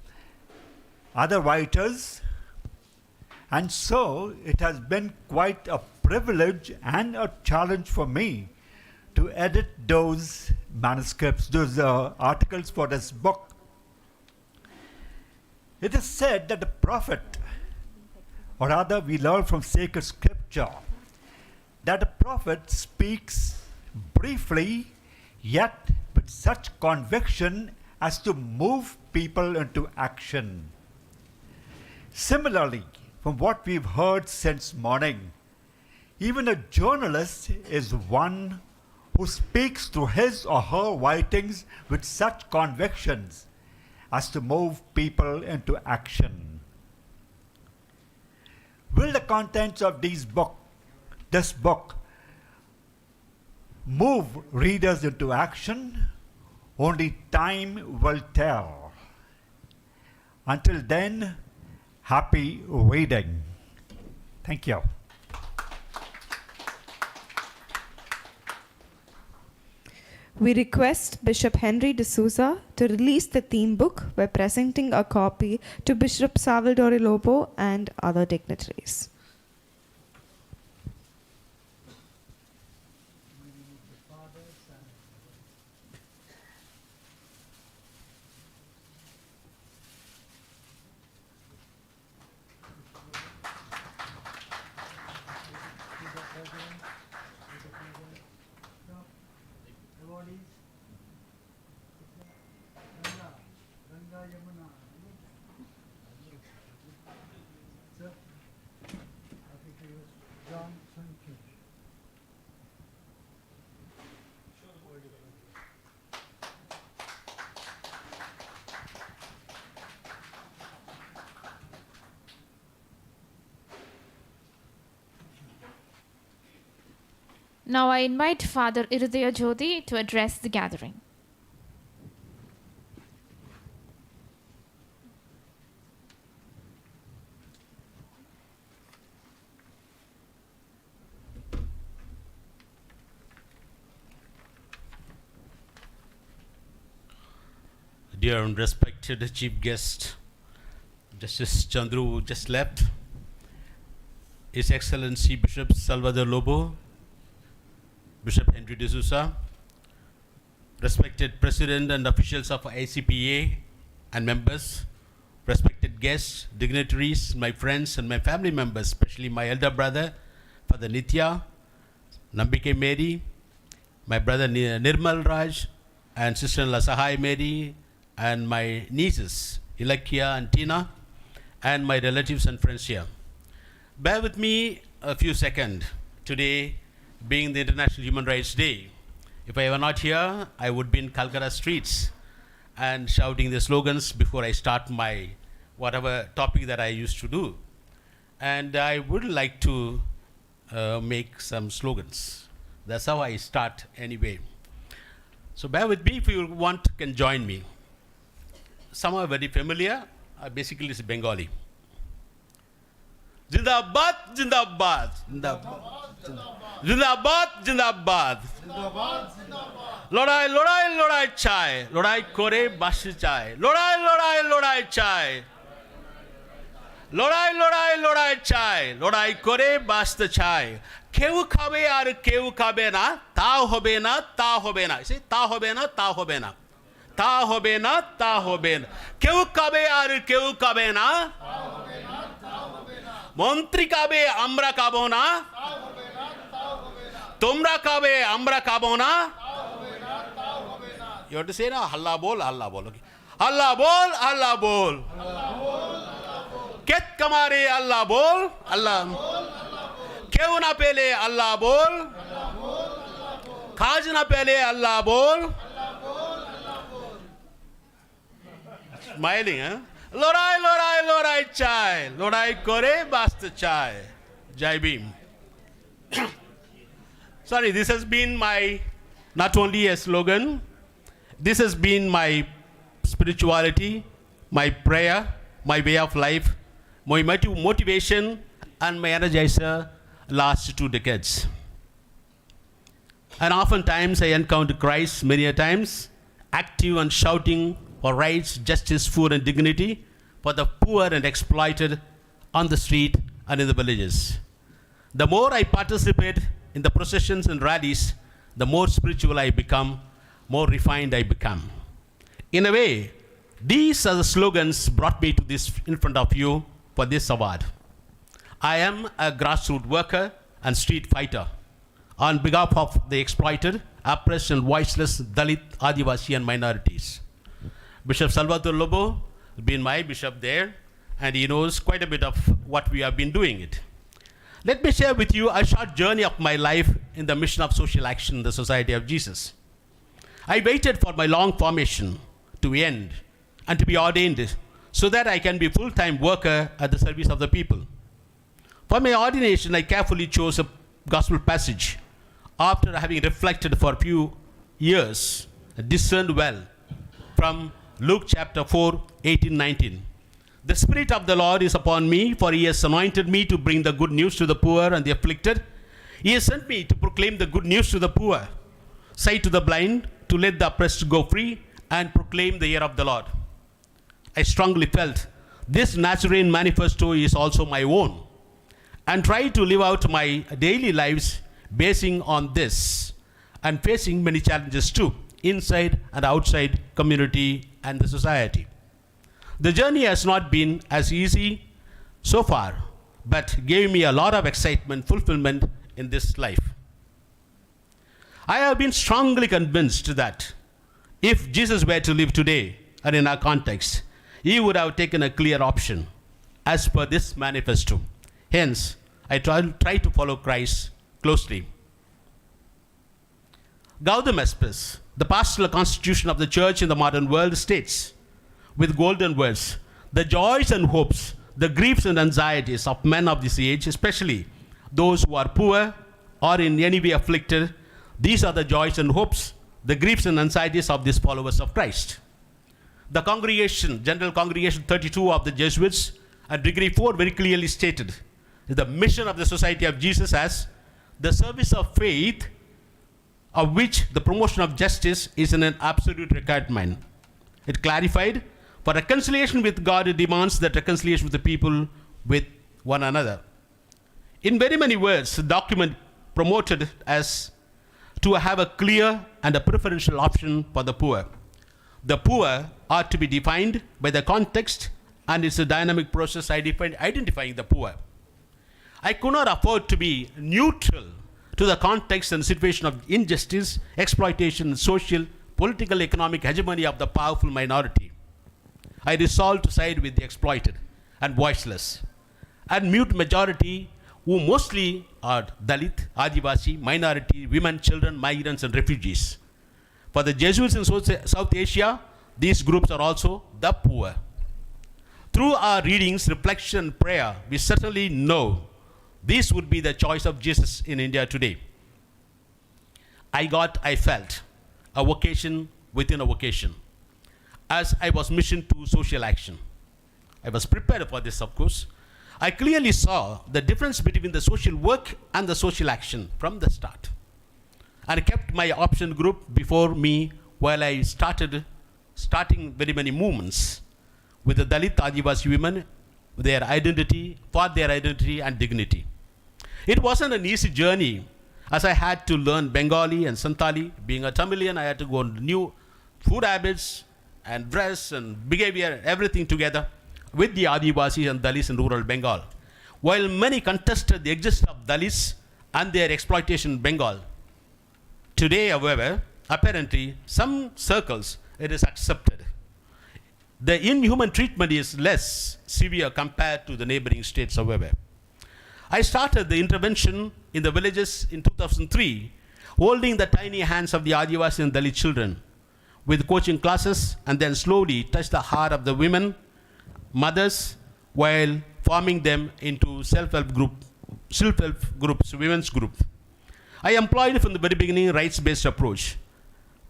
other writers, and so it has been quite a privilege and a challenge for me to edit those manuscripts, those articles for this book. It is said that the prophet, or rather we learn from sacred scripture, that the prophet speaks briefly yet with such conviction as to move people into action. Similarly, from what we've heard since morning, even a journalist is one who speaks through his or her writings with such convictions as to move people into action. Will the contents of this book move readers into action? Only time will tell. Until then, happy reading. Thank you. We request Bishop Henry D'Souza to release the theme book by presenting a copy to Bishop Salvatore Lobo and other dignitaries. Now I invite Father Irudaya Jyoti to address the gathering. Dear and respected chief guest, Justice Chandru just left, His Excellency Bishop Salvador Lobo, Bishop Henry D'Souza, respected President and officials of ICPA and members, respected guests, dignitaries, my friends and my family members, especially my elder brother, Father Nitya, Nambike Mary, my brother Nirmal Raj, and sister-in-law Sahai Mary, and my nieces, Ilakia and Tina, and my relatives and friends here. Bear with me a few seconds. Today, being the International Human Rights Day, if I were not here, I would be in Calcutta streets and shouting the slogans before I start my whatever topic that I used to do. And I would like to make some slogans. That's how I start anyway. So bear with me. If you want, can join me. Some are very familiar. Basically, it's Bengali. Zindabad, Zindabad, Zindabad, Zindabad, Zindabad. Lodai, Lodai, Lodai chai, Lodai kore bashi chai, Lodai, Lodai, Lodai chai, Lodai, Lodai, Lodai chai, Lodai kore basta chai. Keu khabe ar keu khabe na, ta hobe na, ta hobe na. See, ta hobe na, ta hobe na. তা হবে না তা হবে না কেউ কাবে আর কেউ কাবে না মন্ত্রী কাবে আমরা কাবো না তোমরা কাবে আমরা কাবো না you have to say na halla bol okay halla bol ket kamare allah bol allah কেউ না পেলে আল্লাহ বল কাজ না পেলে আল্লাহ বল Smiling, huh? Lorai, Lorai, Lorai chai. Lorai kore basta chai. Jai Bhim. Sorry, this has been my, not only a slogan, this has been my spirituality, my prayer, my way of life, my motivation, and my energizer last 2 decades. And oftentimes I encounter Christ many a times, active and shouting for rights, justice, food, and dignity for the poor and exploited on the street and in the villages. The more I participate in the processions and rallies, the more spiritual I become, more refined I become. In a way, these are the slogans brought me to this in front of you for this award. I am a grassroots worker and street fighter on behalf of the exploited, oppressed, and voiceless Dalit, Adivasi, and minorities. Bishop Salvador Lobo has been my bishop there, and he knows quite a bit of what we have been doing it. Let me share with you a short journey of my life in the mission of social action in the Society of Jesus. I waited for my long formation to end and to be ordained so that I can be a full-time worker at the service of the people. For my ordination, I carefully chose a gospel passage after having reflected for a few years, discerned well from Luke chapter 4, 18-19. The Spirit of the Lord is upon me, for He has anointed me to bring the good news to the poor and the afflicted. He has sent me to proclaim the good news to the poor, sight to the blind, to let the oppressed go free, and proclaim the year of the Lord. I strongly felt this Nazarene manifesto is also my own, and try to live out my daily lives basing on this, and facing many challenges too, inside and outside community and the society. The journey has not been as easy so far, but gave me a lot of excitement, fulfillment in this life. I have been strongly convinced that if Jesus were to live today, and in our context, He would have taken a clear option as per this manifesto. Hence, I try to follow Christ closely. Gautam Espes, the pastoral constitution of the church in the modern world, states with golden words, the joys and hopes, the griefs and anxieties of men of this age, especially those who are poor, or in any way afflicted. These are the joys and hopes, the griefs and anxieties of these followers of Christ. The congregation, General Congregation 32 of the Jesuits, and Degree 4 very clearly stated the mission of the Society of Jesus as the service of faith, of which the promotion of justice is an absolute requirement. It clarified, for reconciliation with God, it demands that reconciliation with the people with one another. In very many words, the document promoted as to have a clear and a preferential option for the poor. The poor are to be defined by the context, and it's a dynamic process identifying the poor. I could not afford to be neutral to the context and situation of injustice, exploitation, social, political, economic hegemony of the powerful minority. I resolved to side with the exploited and voiceless and mute majority, who mostly are Dalit, Adivasi, minority, women, children, migrants, and refugees. For the Jesuits in South Asia, these groups are also the poor. Through our readings, reflection, and prayer, we certainly know this would be the choice of Jesus in India today. I felt a vocation within a vocation, as I was missioned to social action. I was prepared for this, of course. I clearly saw the difference between the social work and the social action from the start, and kept my option group before me while I starting very many movements with the Dalit Adivasi women, their identity and dignity. It wasn't an easy journey, as I had to learn Bengali and Santali. Being a Tamilian, I had to go on new food habits and dress and behavior, everything together with the Adivasis and Dalits in rural Bengal. While many contested the existence of Dalits and their exploitation in Bengal, today, however, apparently, some circles, it is accepted. The inhuman treatment is less severe compared to the neighboring states, however. I started the intervention in the villages in 2003, holding the tiny hands of the Adivasi and Dalit children with coaching classes, and then slowly touched the heart of the women, mothers, while forming them into self-help groups, women's group. I employed from the very beginning rights-based approach.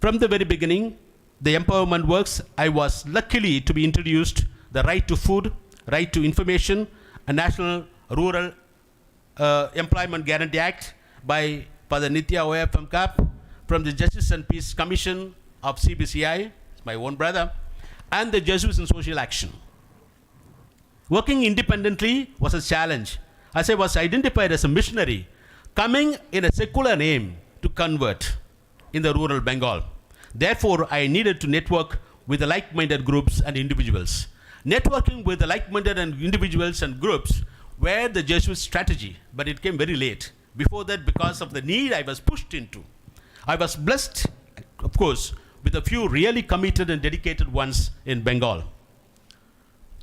From the very beginning, the empowerment works, I was luckily to be introduced the right to food, right to information, a national rural employment guarantee act by Father Nitya OFM CAP, from the Justice and Peace Commission of CBCI, my own brother, and the Jesuits in social action. Working independently was a challenge, as I was identified as a missionary coming in a secular name to convert in the rural Bengal. Therefore, I needed to network with the like-minded groups and individuals. Networking with the like-minded and individuals and groups were the Jesuit strategy, but it came very late. Before that, because of the need I was pushed into. I was blessed, of course, with a few really committed and dedicated ones in Bengal.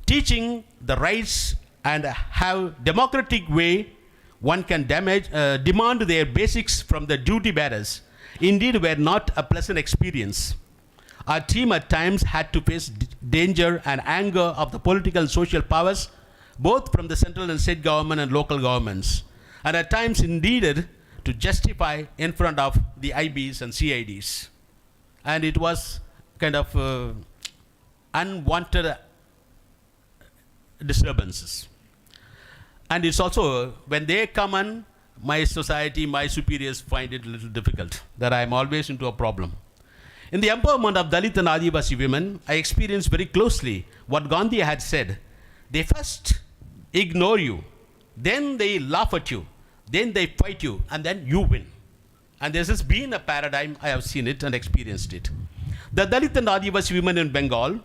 Teaching the rights and have democratic way one can demand their basics from the duty bearers indeed were not a pleasant experience. Our team at times had to face danger and anger of the political and social powers, both from the central and state government and local governments, and at times needed to justify in front of the IBs and CIDs. And it was kind of unwanted disturbances. And it's also, when they come in, my society, my superiors find it a little difficult, that I am always into a problem. In the empowerment of Dalit and Adivasi women, I experienced very closely what Gandhi had said. They first ignore you, then they laugh at you, then they fight you, and then you win. And this has been a paradigm, I have seen it and experienced it. The Dalit and Adivasi women in Bengal,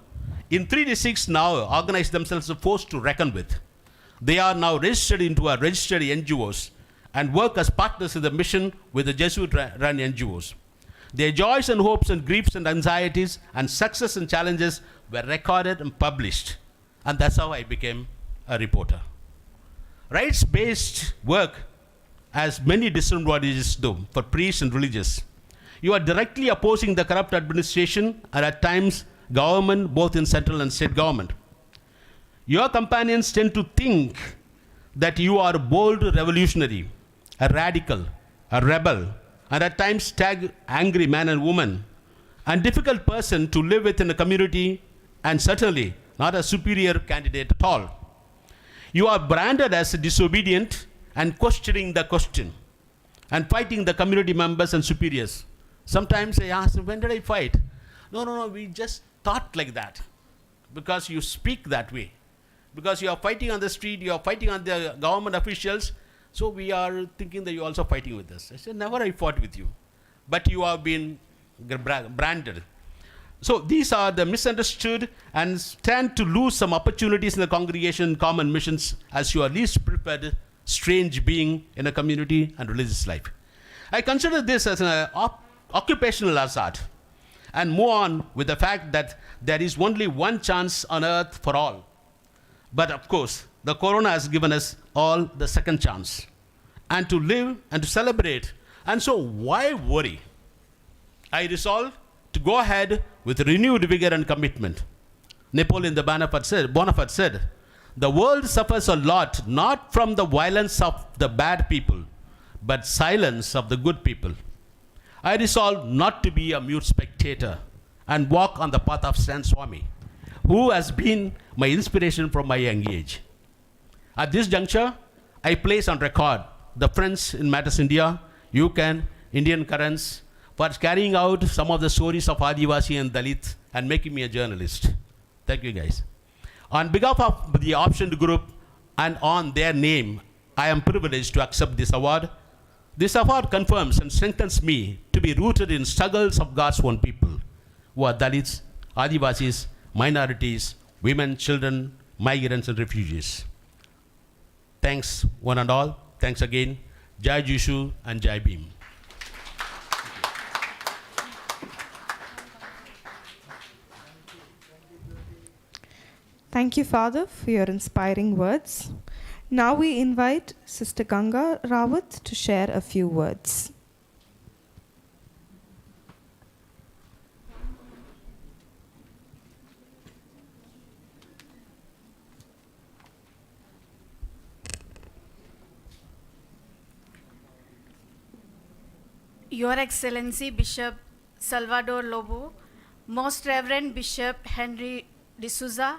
in 3 districts now, organize themselves as a force to reckon with. They are now registered into a registered NGOs and work as partners in the mission with the Jesuit-run NGOs. Their joys and hopes and griefs and anxieties and success and challenges were recorded and published. And that's how I became a reporter. Rights-based work has many disadvantages though for priests and religious. You are directly opposing the corrupt administration and at times government, both in central and state government. Your companions tend to think that you are a bold revolutionary, a radical, a rebel, and at times tag angry man and woman, and difficult person to live with in a community, and certainly not a superior candidate at all. You are branded as disobedient and questioning the question and fighting the community members and superiors. Sometimes I ask, when did I fight? No, we just thought like that. Because you speak that way. Because you are fighting on the street, you are fighting on the government officials, so we are thinking that you are also fighting with us. I said, never I fought with you. But you have been branded. So these are the misunderstood and stand to lose some opportunities in the congregation, common missions, as you are least prepared, strange being in a community and religious life. I consider this as an occupational hazard and move on with the fact that there is only one chance on earth for all. But of course, the corona has given us all the second chance and to live and to celebrate. And so why worry? I resolve to go ahead with renewed vigor and commitment. Napoleon Bonaparte said, the world suffers a lot not from the violence of the bad people, but silence of the good people. I resolve not to be a mute spectator and walk on the path of Stan Swami, who has been my inspiration from my young age. At this juncture, I place on record the Friends in Matters India, UCAN, Indian Currents, for carrying out some of the stories of Adivasi and Dalit and making me a journalist. Thank you guys. On behalf of the optioned group and on their name, I am privileged to accept this award. This award confirms and strengthens me to be rooted in struggles of God's own people, who are Dalits, Adivasis, minorities, women, children, migrants and refugees. Thanks one and all. Thanks again. Jai Jishu and Jai Bhim. Thank you, Father, for your inspiring words. Now we invite Sister Ganga Rawat to share a few words. Your Excellency Bishop Salvador Lobo, Most Reverend Bishop Henry D'Souza,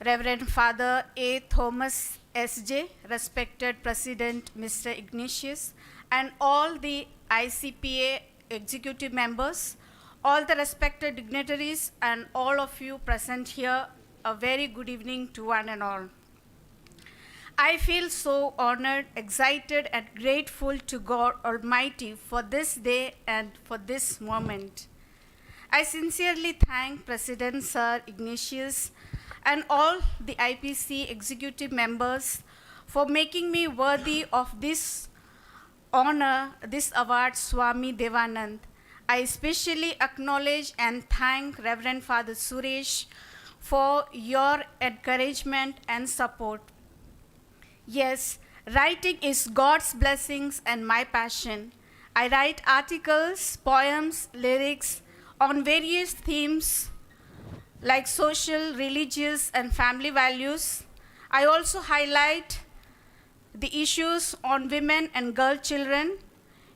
Reverend Father A. Thomas S.J., respected President Mr. Ignatius, and all the ICPA executive members, all the respected dignitaries, and all of you present here, a very good evening to one and all. I feel so honored, excited, and grateful to God Almighty for this day and for this moment. I sincerely thank President Sir Ignatius and all the IPC executive members for making me worthy of this honor, this award, Swami Devanand. I especially acknowledge and thank Reverend Father Suresh for your encouragement and support. Yes, writing is God's blessings and my passion. I write articles, poems, lyrics on various themes like social, religious, and family values. I also highlight the issues on women and girl children.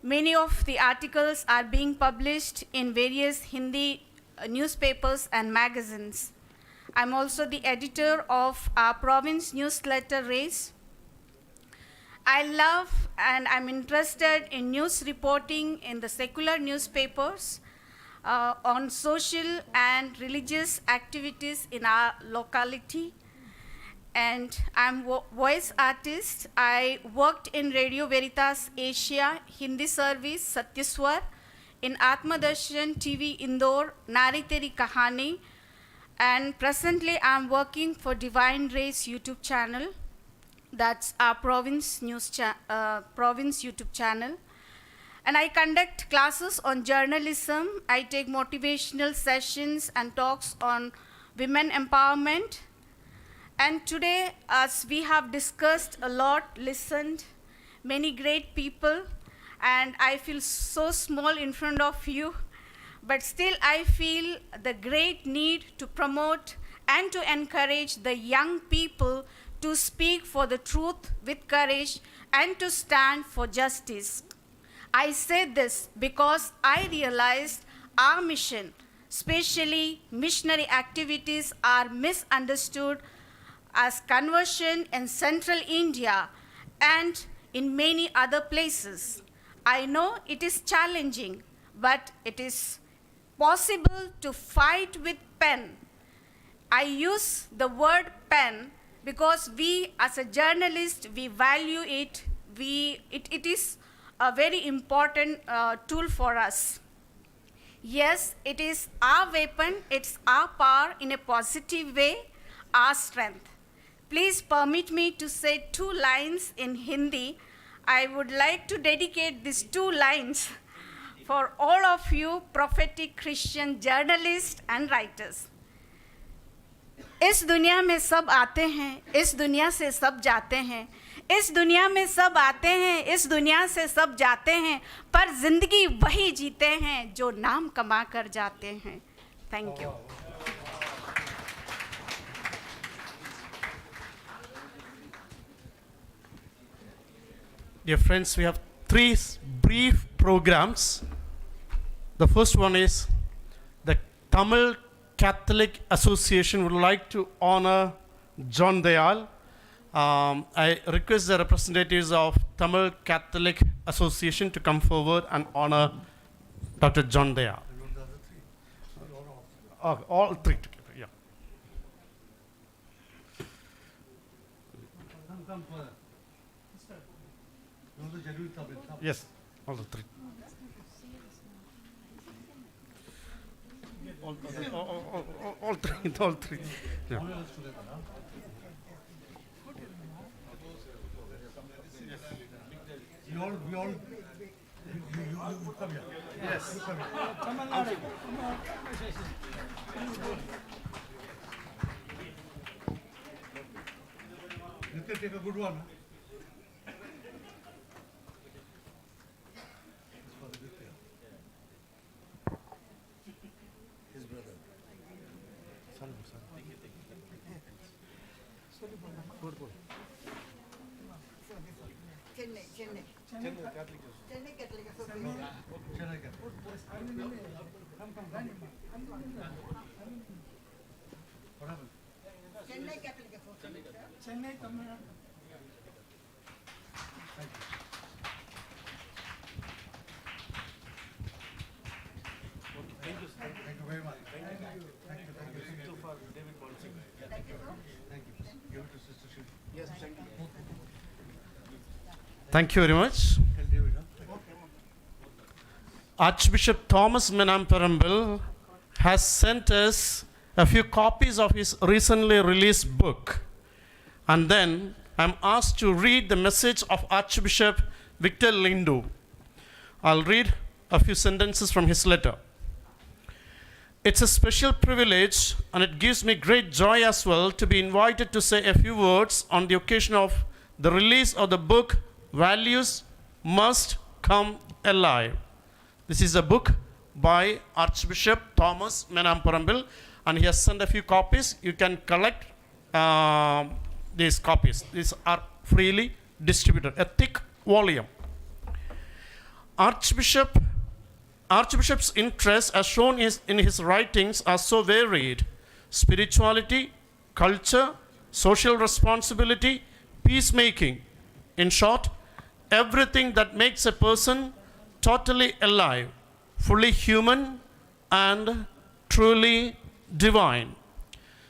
Many of the articles are being published in various Hindi newspapers and magazines. I'm also the editor of our province newsletter Race. I love and I'm interested in news reporting in the secular newspapers on social and religious activities in our locality. And I'm voice artist. I worked in Radio Veritas Asia, Hindi service, Satyaswar, in Atmadarshan TV Indore, Nari Teri Kahani, and presently I'm working for Divine Race YouTube channel. That's our province YouTube channel. And I conduct classes on journalism. I take motivational sessions and talks on women empowerment. And today, as we have discussed a lot, listened, many great people, and I feel so small in front of you, but still I feel the great need to promote and to encourage the young people to speak for the truth with courage and to stand for justice. I say this because I realized our mission, especially missionary activities, are misunderstood as conversion in central India and in many other places. I know it is challenging, but it is possible to fight with pen. I use the word pen because we as a journalist, we value it. It is a very important tool for us. Yes, it is our weapon, it's our power in a positive way, our strength. Please permit me to say 2 lines in Hindi. I would like to dedicate these 2 lines for all of you prophetic Christian journalists and writers. इस दुनिया में सब आते हैं, इस दुनिया से सब जाते हैं, इस दुनिया में सब आते हैं, इस दुनिया से सब जाते हैं, पर जिंदगी वही जीते हैं जो नाम कमा कर जाते हैं. Thank you. Dear friends, we have 3 brief programs. The first one is the Tamil Catholic Association would like to honor John Dayal. I request the representatives of Tamil Catholic Association to come forward and honor Dr. John Dayal. All 3 together, yeah. Yes, all the 3. All 3, all 3. Yeah. We all, you come here. Yes. You come here. You can take a good one. His brother. Chennai Catholic. Chennai Catholic. Chennai Catholic. What happened? Chennai Catholic. Chennai Tamil Nadu. Thank you. Thank you. Thank you very much. Thank you. Thank you. Thank you for David Bonsi. Thank you. Thank you. Give it to Sister Shri. Yes, thank you. Thank you very much. Archbishop Thomas Menamperambil has sent us a few copies of his recently released book. And then I'm asked to read the message of Archbishop Victor Lindu. I'll read a few sentences from his letter. It's a special privilege, and it gives me great joy as well to be invited to say a few words on the occasion of the release of the book Values Must Come Alive. This is a book by Archbishop Thomas Menamperambil, and he has sent a few copies. You can collect these copies. These are freely distributed, a thick volume. Archbishop's interests, as shown in his writings, are so varied: spirituality, culture, social responsibility, peacemaking. In short, everything that makes a person totally alive, fully human, and truly divine.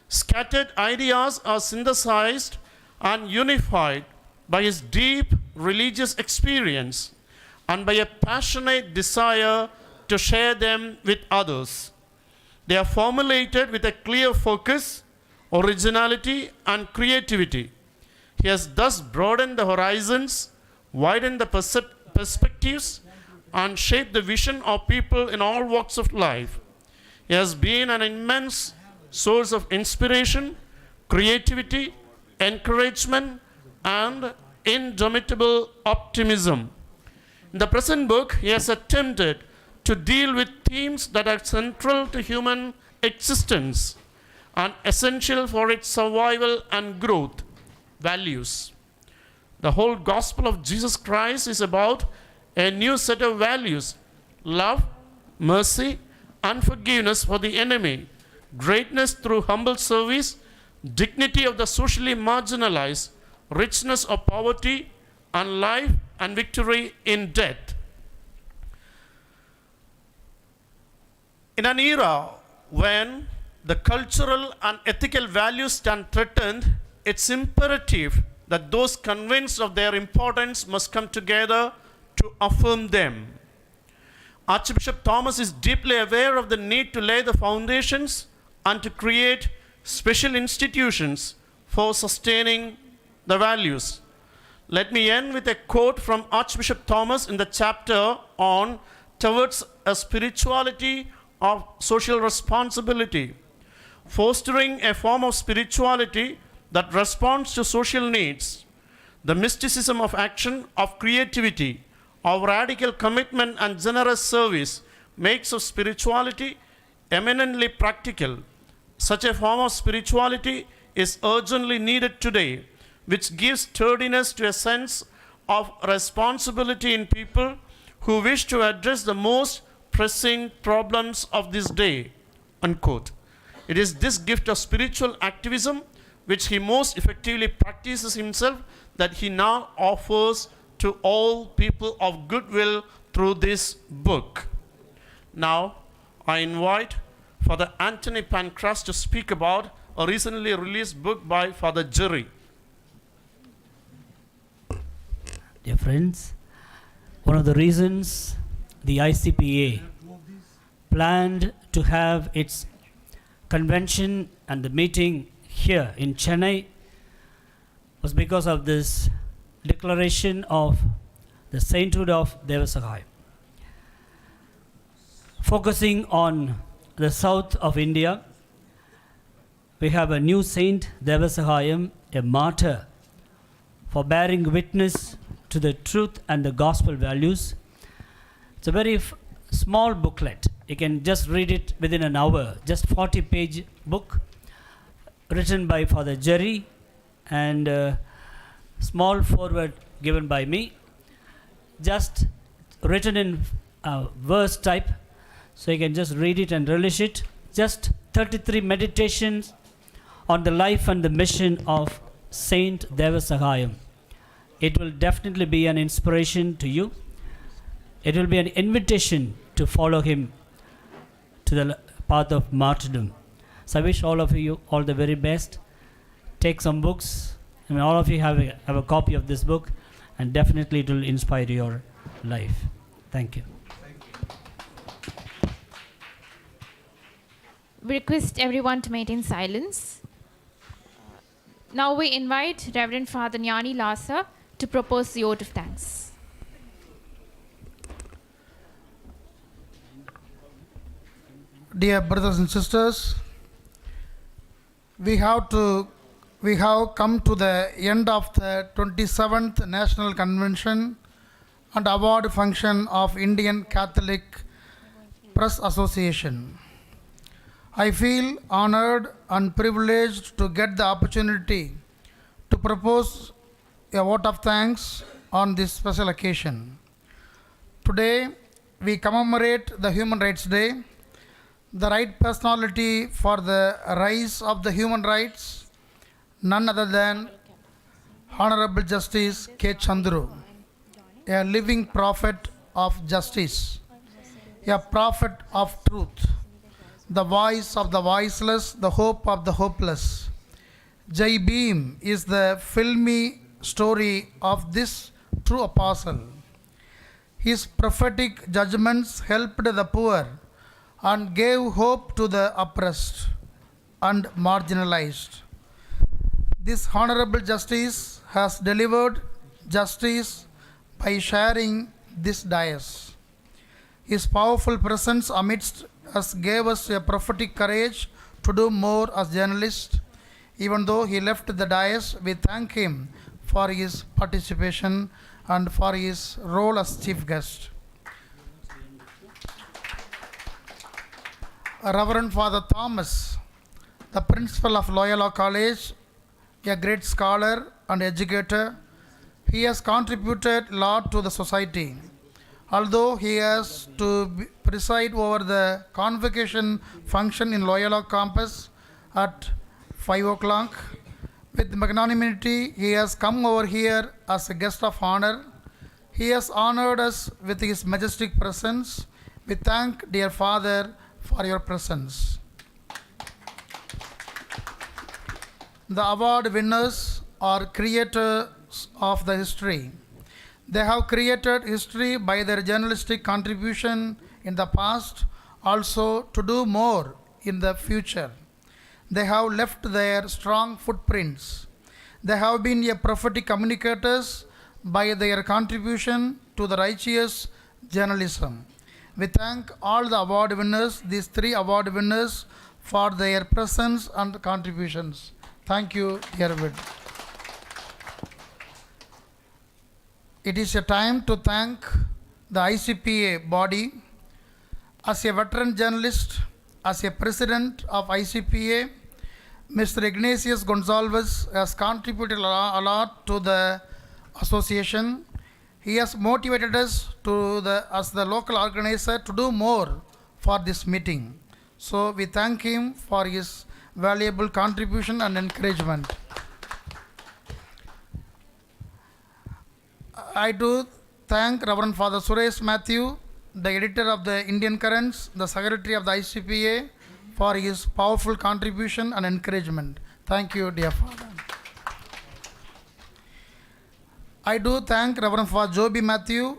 Scattered ideas are synthesized and unified by his deep religious experience and by a passionate desire to share them with others. They are formulated with a clear focus, originality, and creativity. He has thus broadened the horizons, widened the perspectives, and shaped the vision of people in all walks of life. He has been an immense source of inspiration, creativity, encouragement, and indomitable optimism. In the present book, he has attempted to deal with themes that are central to human existence and essential for its survival and growth: values. The whole gospel of Jesus Christ is about a new set of values: love, mercy, and forgiveness for the enemy, greatness through humble service, dignity of the socially marginalized, richness of poverty, and life and victory in death. In an era when the cultural and ethical values stand threatened, it's imperative that those convinced of their importance must come together to affirm them. Archbishop Thomas is deeply aware of the need to lay the foundations and to create special institutions for sustaining the values. Let me end with a quote from Archbishop Thomas in the chapter on Towards a Spirituality of Social Responsibility. Fostering a form of spirituality that responds to social needs, the mysticism of action, of creativity, of radical commitment and generous service makes of spirituality eminently practical. Such a form of spirituality is urgently needed today, which gives sturdiness to a sense of responsibility in people who wish to address the most pressing problems of this day." Unquote. It is this gift of spiritual activism which he most effectively practices himself that he now offers to all people of goodwill through this book. Now, I invite Father Anthony Pancras to speak about a recently released book by Father Jerry. Dear friends, one of the reasons the ICPA planned to have its convention and the meeting here in Chennai was because of this declaration of the sainthood of Devasahayam. Focusing on the south of India, we have a new saint, Devasahayam, a martyr for bearing witness to the truth and the gospel values. It's a very small booklet. You can just read it within an hour, just 40-page book written by Father Jerry and small foreword given by me, just written in verse type, so you can just read it and relish it. Just 33 meditations on the life and the mission of Saint Devasahayam. It will definitely be an inspiration to you. It will be an invitation to follow him to the path of martyrdom. So I wish all of you all the very best. Take some books. I mean, all of you have a copy of this book, and definitely it will inspire your life. Thank you. We request everyone to maintain silence. Now we invite Reverend Father Jnani Lasa to propose the oath of thanks. Dear brothers and sisters, we have come to the end of the 27th National Convention and Award Function of Indian Catholic Press Association. I feel honored and privileged to get the opportunity to propose a vote of thanks on this special occasion. Today, we commemorate the Human Rights Day, the right personality for the rise of the human rights, none other than Honorable Justice K. Chandru, a living prophet of justice, a prophet of truth, the voice of the voiceless, the hope of the hopeless. GBM is the filmy story of this true apostle. His prophetic judgments helped the poor and gave hope to the oppressed and marginalized. This honorable justice has delivered justice by sharing this dais. His powerful presence amidst us gave us a prophetic courage to do more as journalists. Even though he left the dais, we thank him for his participation and for his role as chief guest. Reverend Father Thomas, the principal of Loyola College, a great scholar and educator, he has contributed a lot to the society. Although he has to preside over the convocation function in Loyola campus at 5 o'clock, with magnanimity, he has come over here as a guest of honor. He has honored us with his majestic presence. We thank dear Father for your presence. The award winners are creators of the history. They have created history by their journalistic contribution in the past, also to do more in the future. They have left their strong footprints. They have been a prophetic communicators by their contribution to the righteous journalism. We thank all the award winners, these 3 award winners, for their presence and contributions. Thank you, dear Vid. It is a time to thank the ICPA body. As a veteran journalist, as a president of ICPA, Mr. Ignatius Gonzalez has contributed a lot to the association. He has motivated us as the local organizer to do more for this meeting. So we thank him for his valuable contribution and encouragement. I do thank Reverend Father Suresh Matthew, the editor of the Indian Currents, the secretary of the ICPA, for his powerful contribution and encouragement. Thank you, dear Father. I do thank Reverend Father Joby Matthew,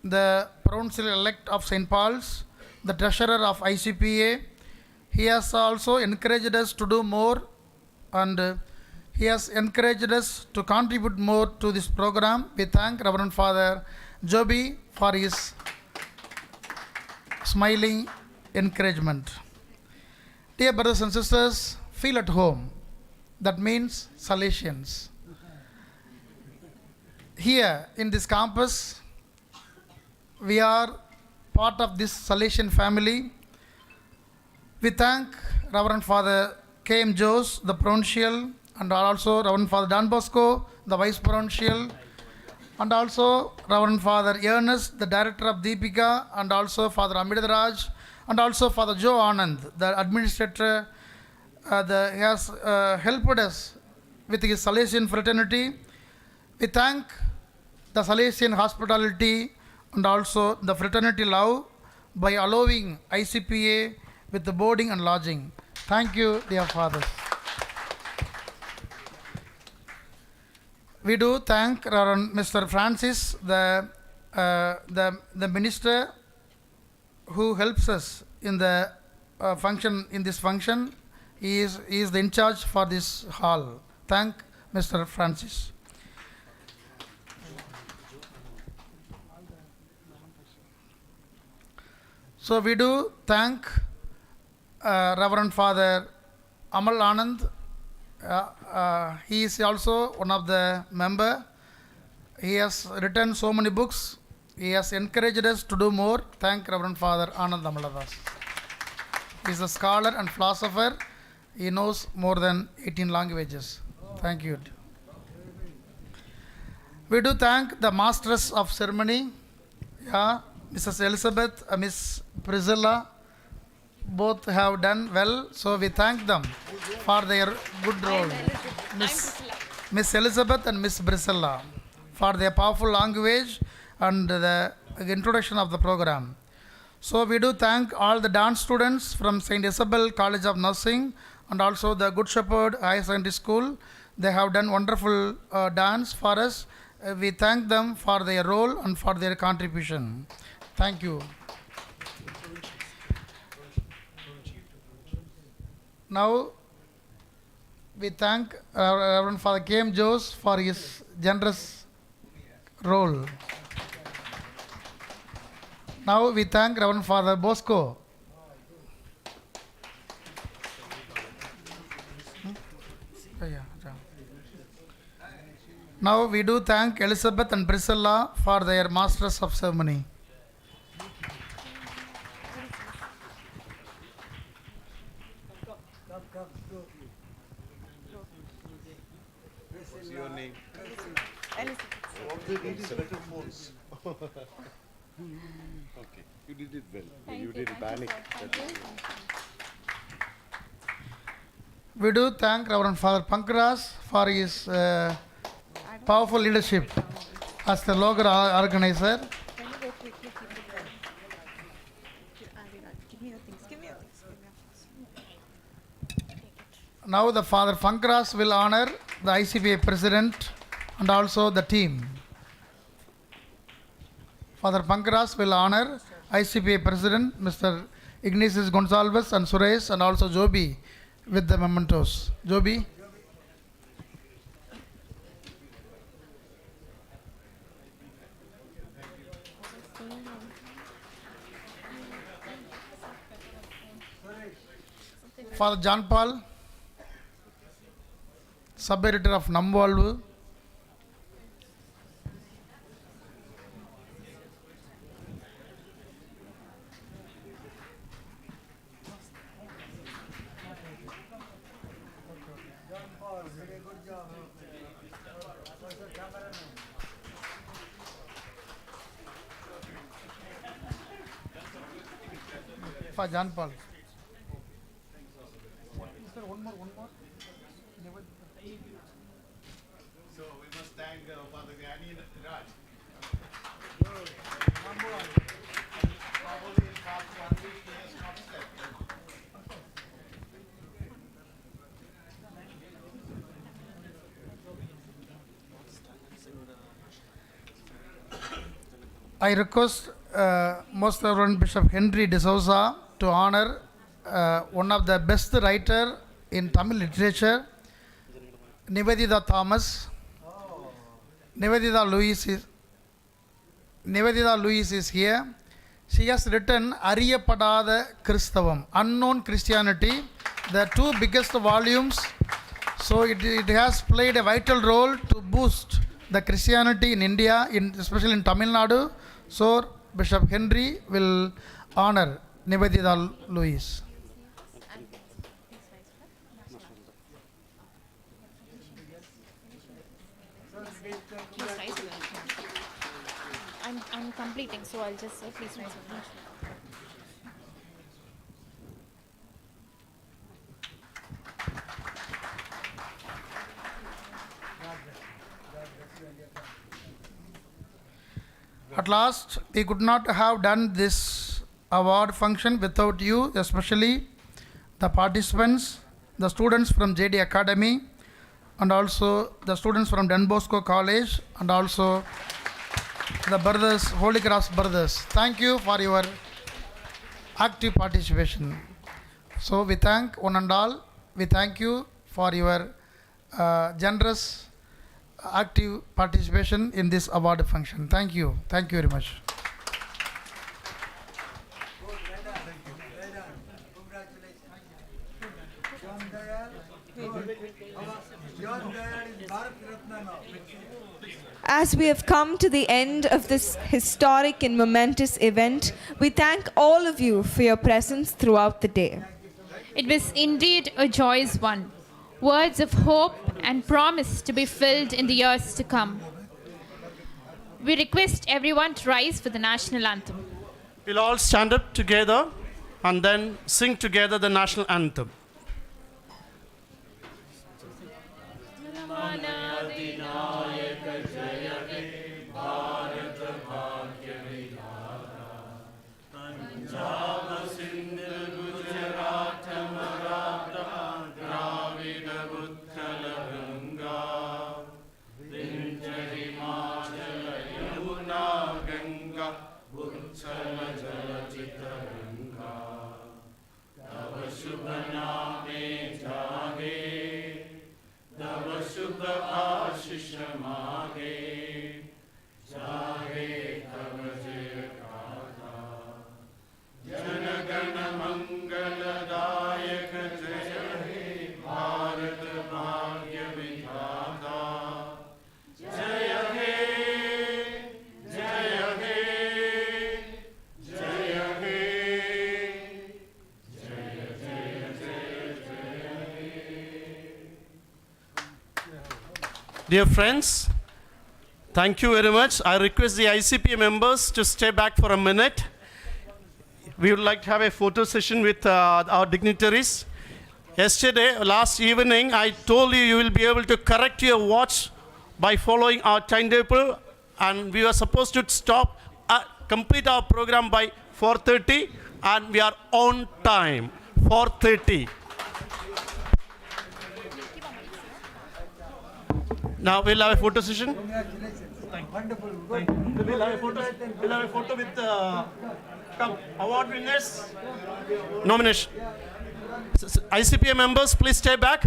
the Provincial elect of St. Paul's, the treasurer of ICPA. He has also encouraged us to do more, and he has encouraged us to contribute more to this program. We thank Reverend Father Joby for his smiling encouragement. Dear brothers and sisters, feel at home. That means Salesians. Here in this campus, we are part of this Salesian family. We thank Reverend Father K.M. Jose, the Provincial, and also Reverend Father Don Bosco, the Vice Provincial, and also Reverend Father Ernest, the Director of Deepika, and also Father Amidaraj, and also Father Joe Anand, the Administrator. He has helped us with his Salesian fraternity. We thank the Salesian hospitality and also the fraternity love by allowing ICPA with the boarding and lodging. Thank you, dear fathers. We do thank Reverend Mr. Francis, the minister who helps us in the function. In this function, he is the in charge for this hall. Thank Mr. Francis. So we do thank Reverend Father Amal Anand. He is also one of the member. He has written so many books. He has encouraged us to do more. Thank Reverend Father Anand Amaladas. He is a scholar and philosopher. He knows more than 18 languages. Thank you. We do thank the masters of ceremony. Mrs. Elizabeth and Miss Priscilla both have done well, so we thank them for their good role. Miss Elizabeth and Miss Priscilla for their powerful language and the introduction of the program. So we do thank all the dance students from St. Isabel College of Nursing and also the Good Shepherd Higher Secondary School. They have done wonderful dance for us. We thank them for their role and for their contribution. Thank you. Now, we thank Reverend Father K.M. Jose for his generous role. Now, we thank Reverend Father Bosco. Now, we do thank Elizabeth and Priscilla for their masters of ceremony. What's your name? Okay, you did it well. You didn't panic. We do thank Reverend Father Pankras for his powerful leadership as the local organizer. Now the Father Pankras will honor the ICPA president and also the team. Father Pankras will honor ICPA president Mr. Ignatius Gonsalves and Suresh and also Joby with the mementos. Joby. Father John Paul, sub-editor of Namvalvu. Father John Paul. One more. So we must thank Father Gyani Raj. I request Most Reverend Bishop Henry D'Souza to honor one of the best writer in Tamil literature, Nivedita Thomas. Nivedita Louise is here. She has written Ariyapadada Kristavam, Unknown Christianity, the two biggest volumes. So it has played a vital role to boost the Christianity in India, especially in Tamil Nadu. So Bishop Henry will honor Nivedita Louise. I'm completing, so I'll just say please rise. At last, we could not have done this award function without you, especially the participants, the students from JD Academy, and also the students from Don Bosco College, and also the brothers, Holy Cross brothers. Thank you for your active participation. So we thank one and all. We thank you for your generous active participation in this award function. Thank you. Thank you very much. As we have come to the end of this historic and momentous event, we thank all of you for your presence throughout the day. It was indeed a joyous one. Words of hope and promise to be filled in the years to come. We request everyone to rise for the national anthem. We'll all stand up together and then sing together the national anthem. Dear friends, Thank you very much. I request the ICPA members to stay back for a minute. We would like to have a photo session with our dignitaries. Yesterday, last evening, I told you will be able to correct your watch by following our timetable, and we were supposed to complete our program by 4:30, and we are on time, 4:30. Now we'll have a photo session. Wonderful. We'll have a photo with award winners. Nomination. ICPA members, please stay back.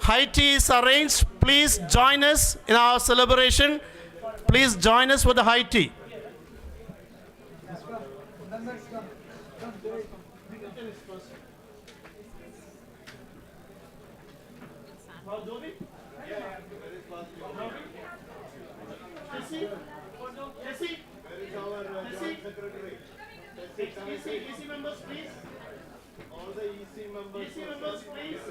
High tea is arranged. Please join us in our celebration. Please join us for the high tea. EC members, please. All the EC members, please.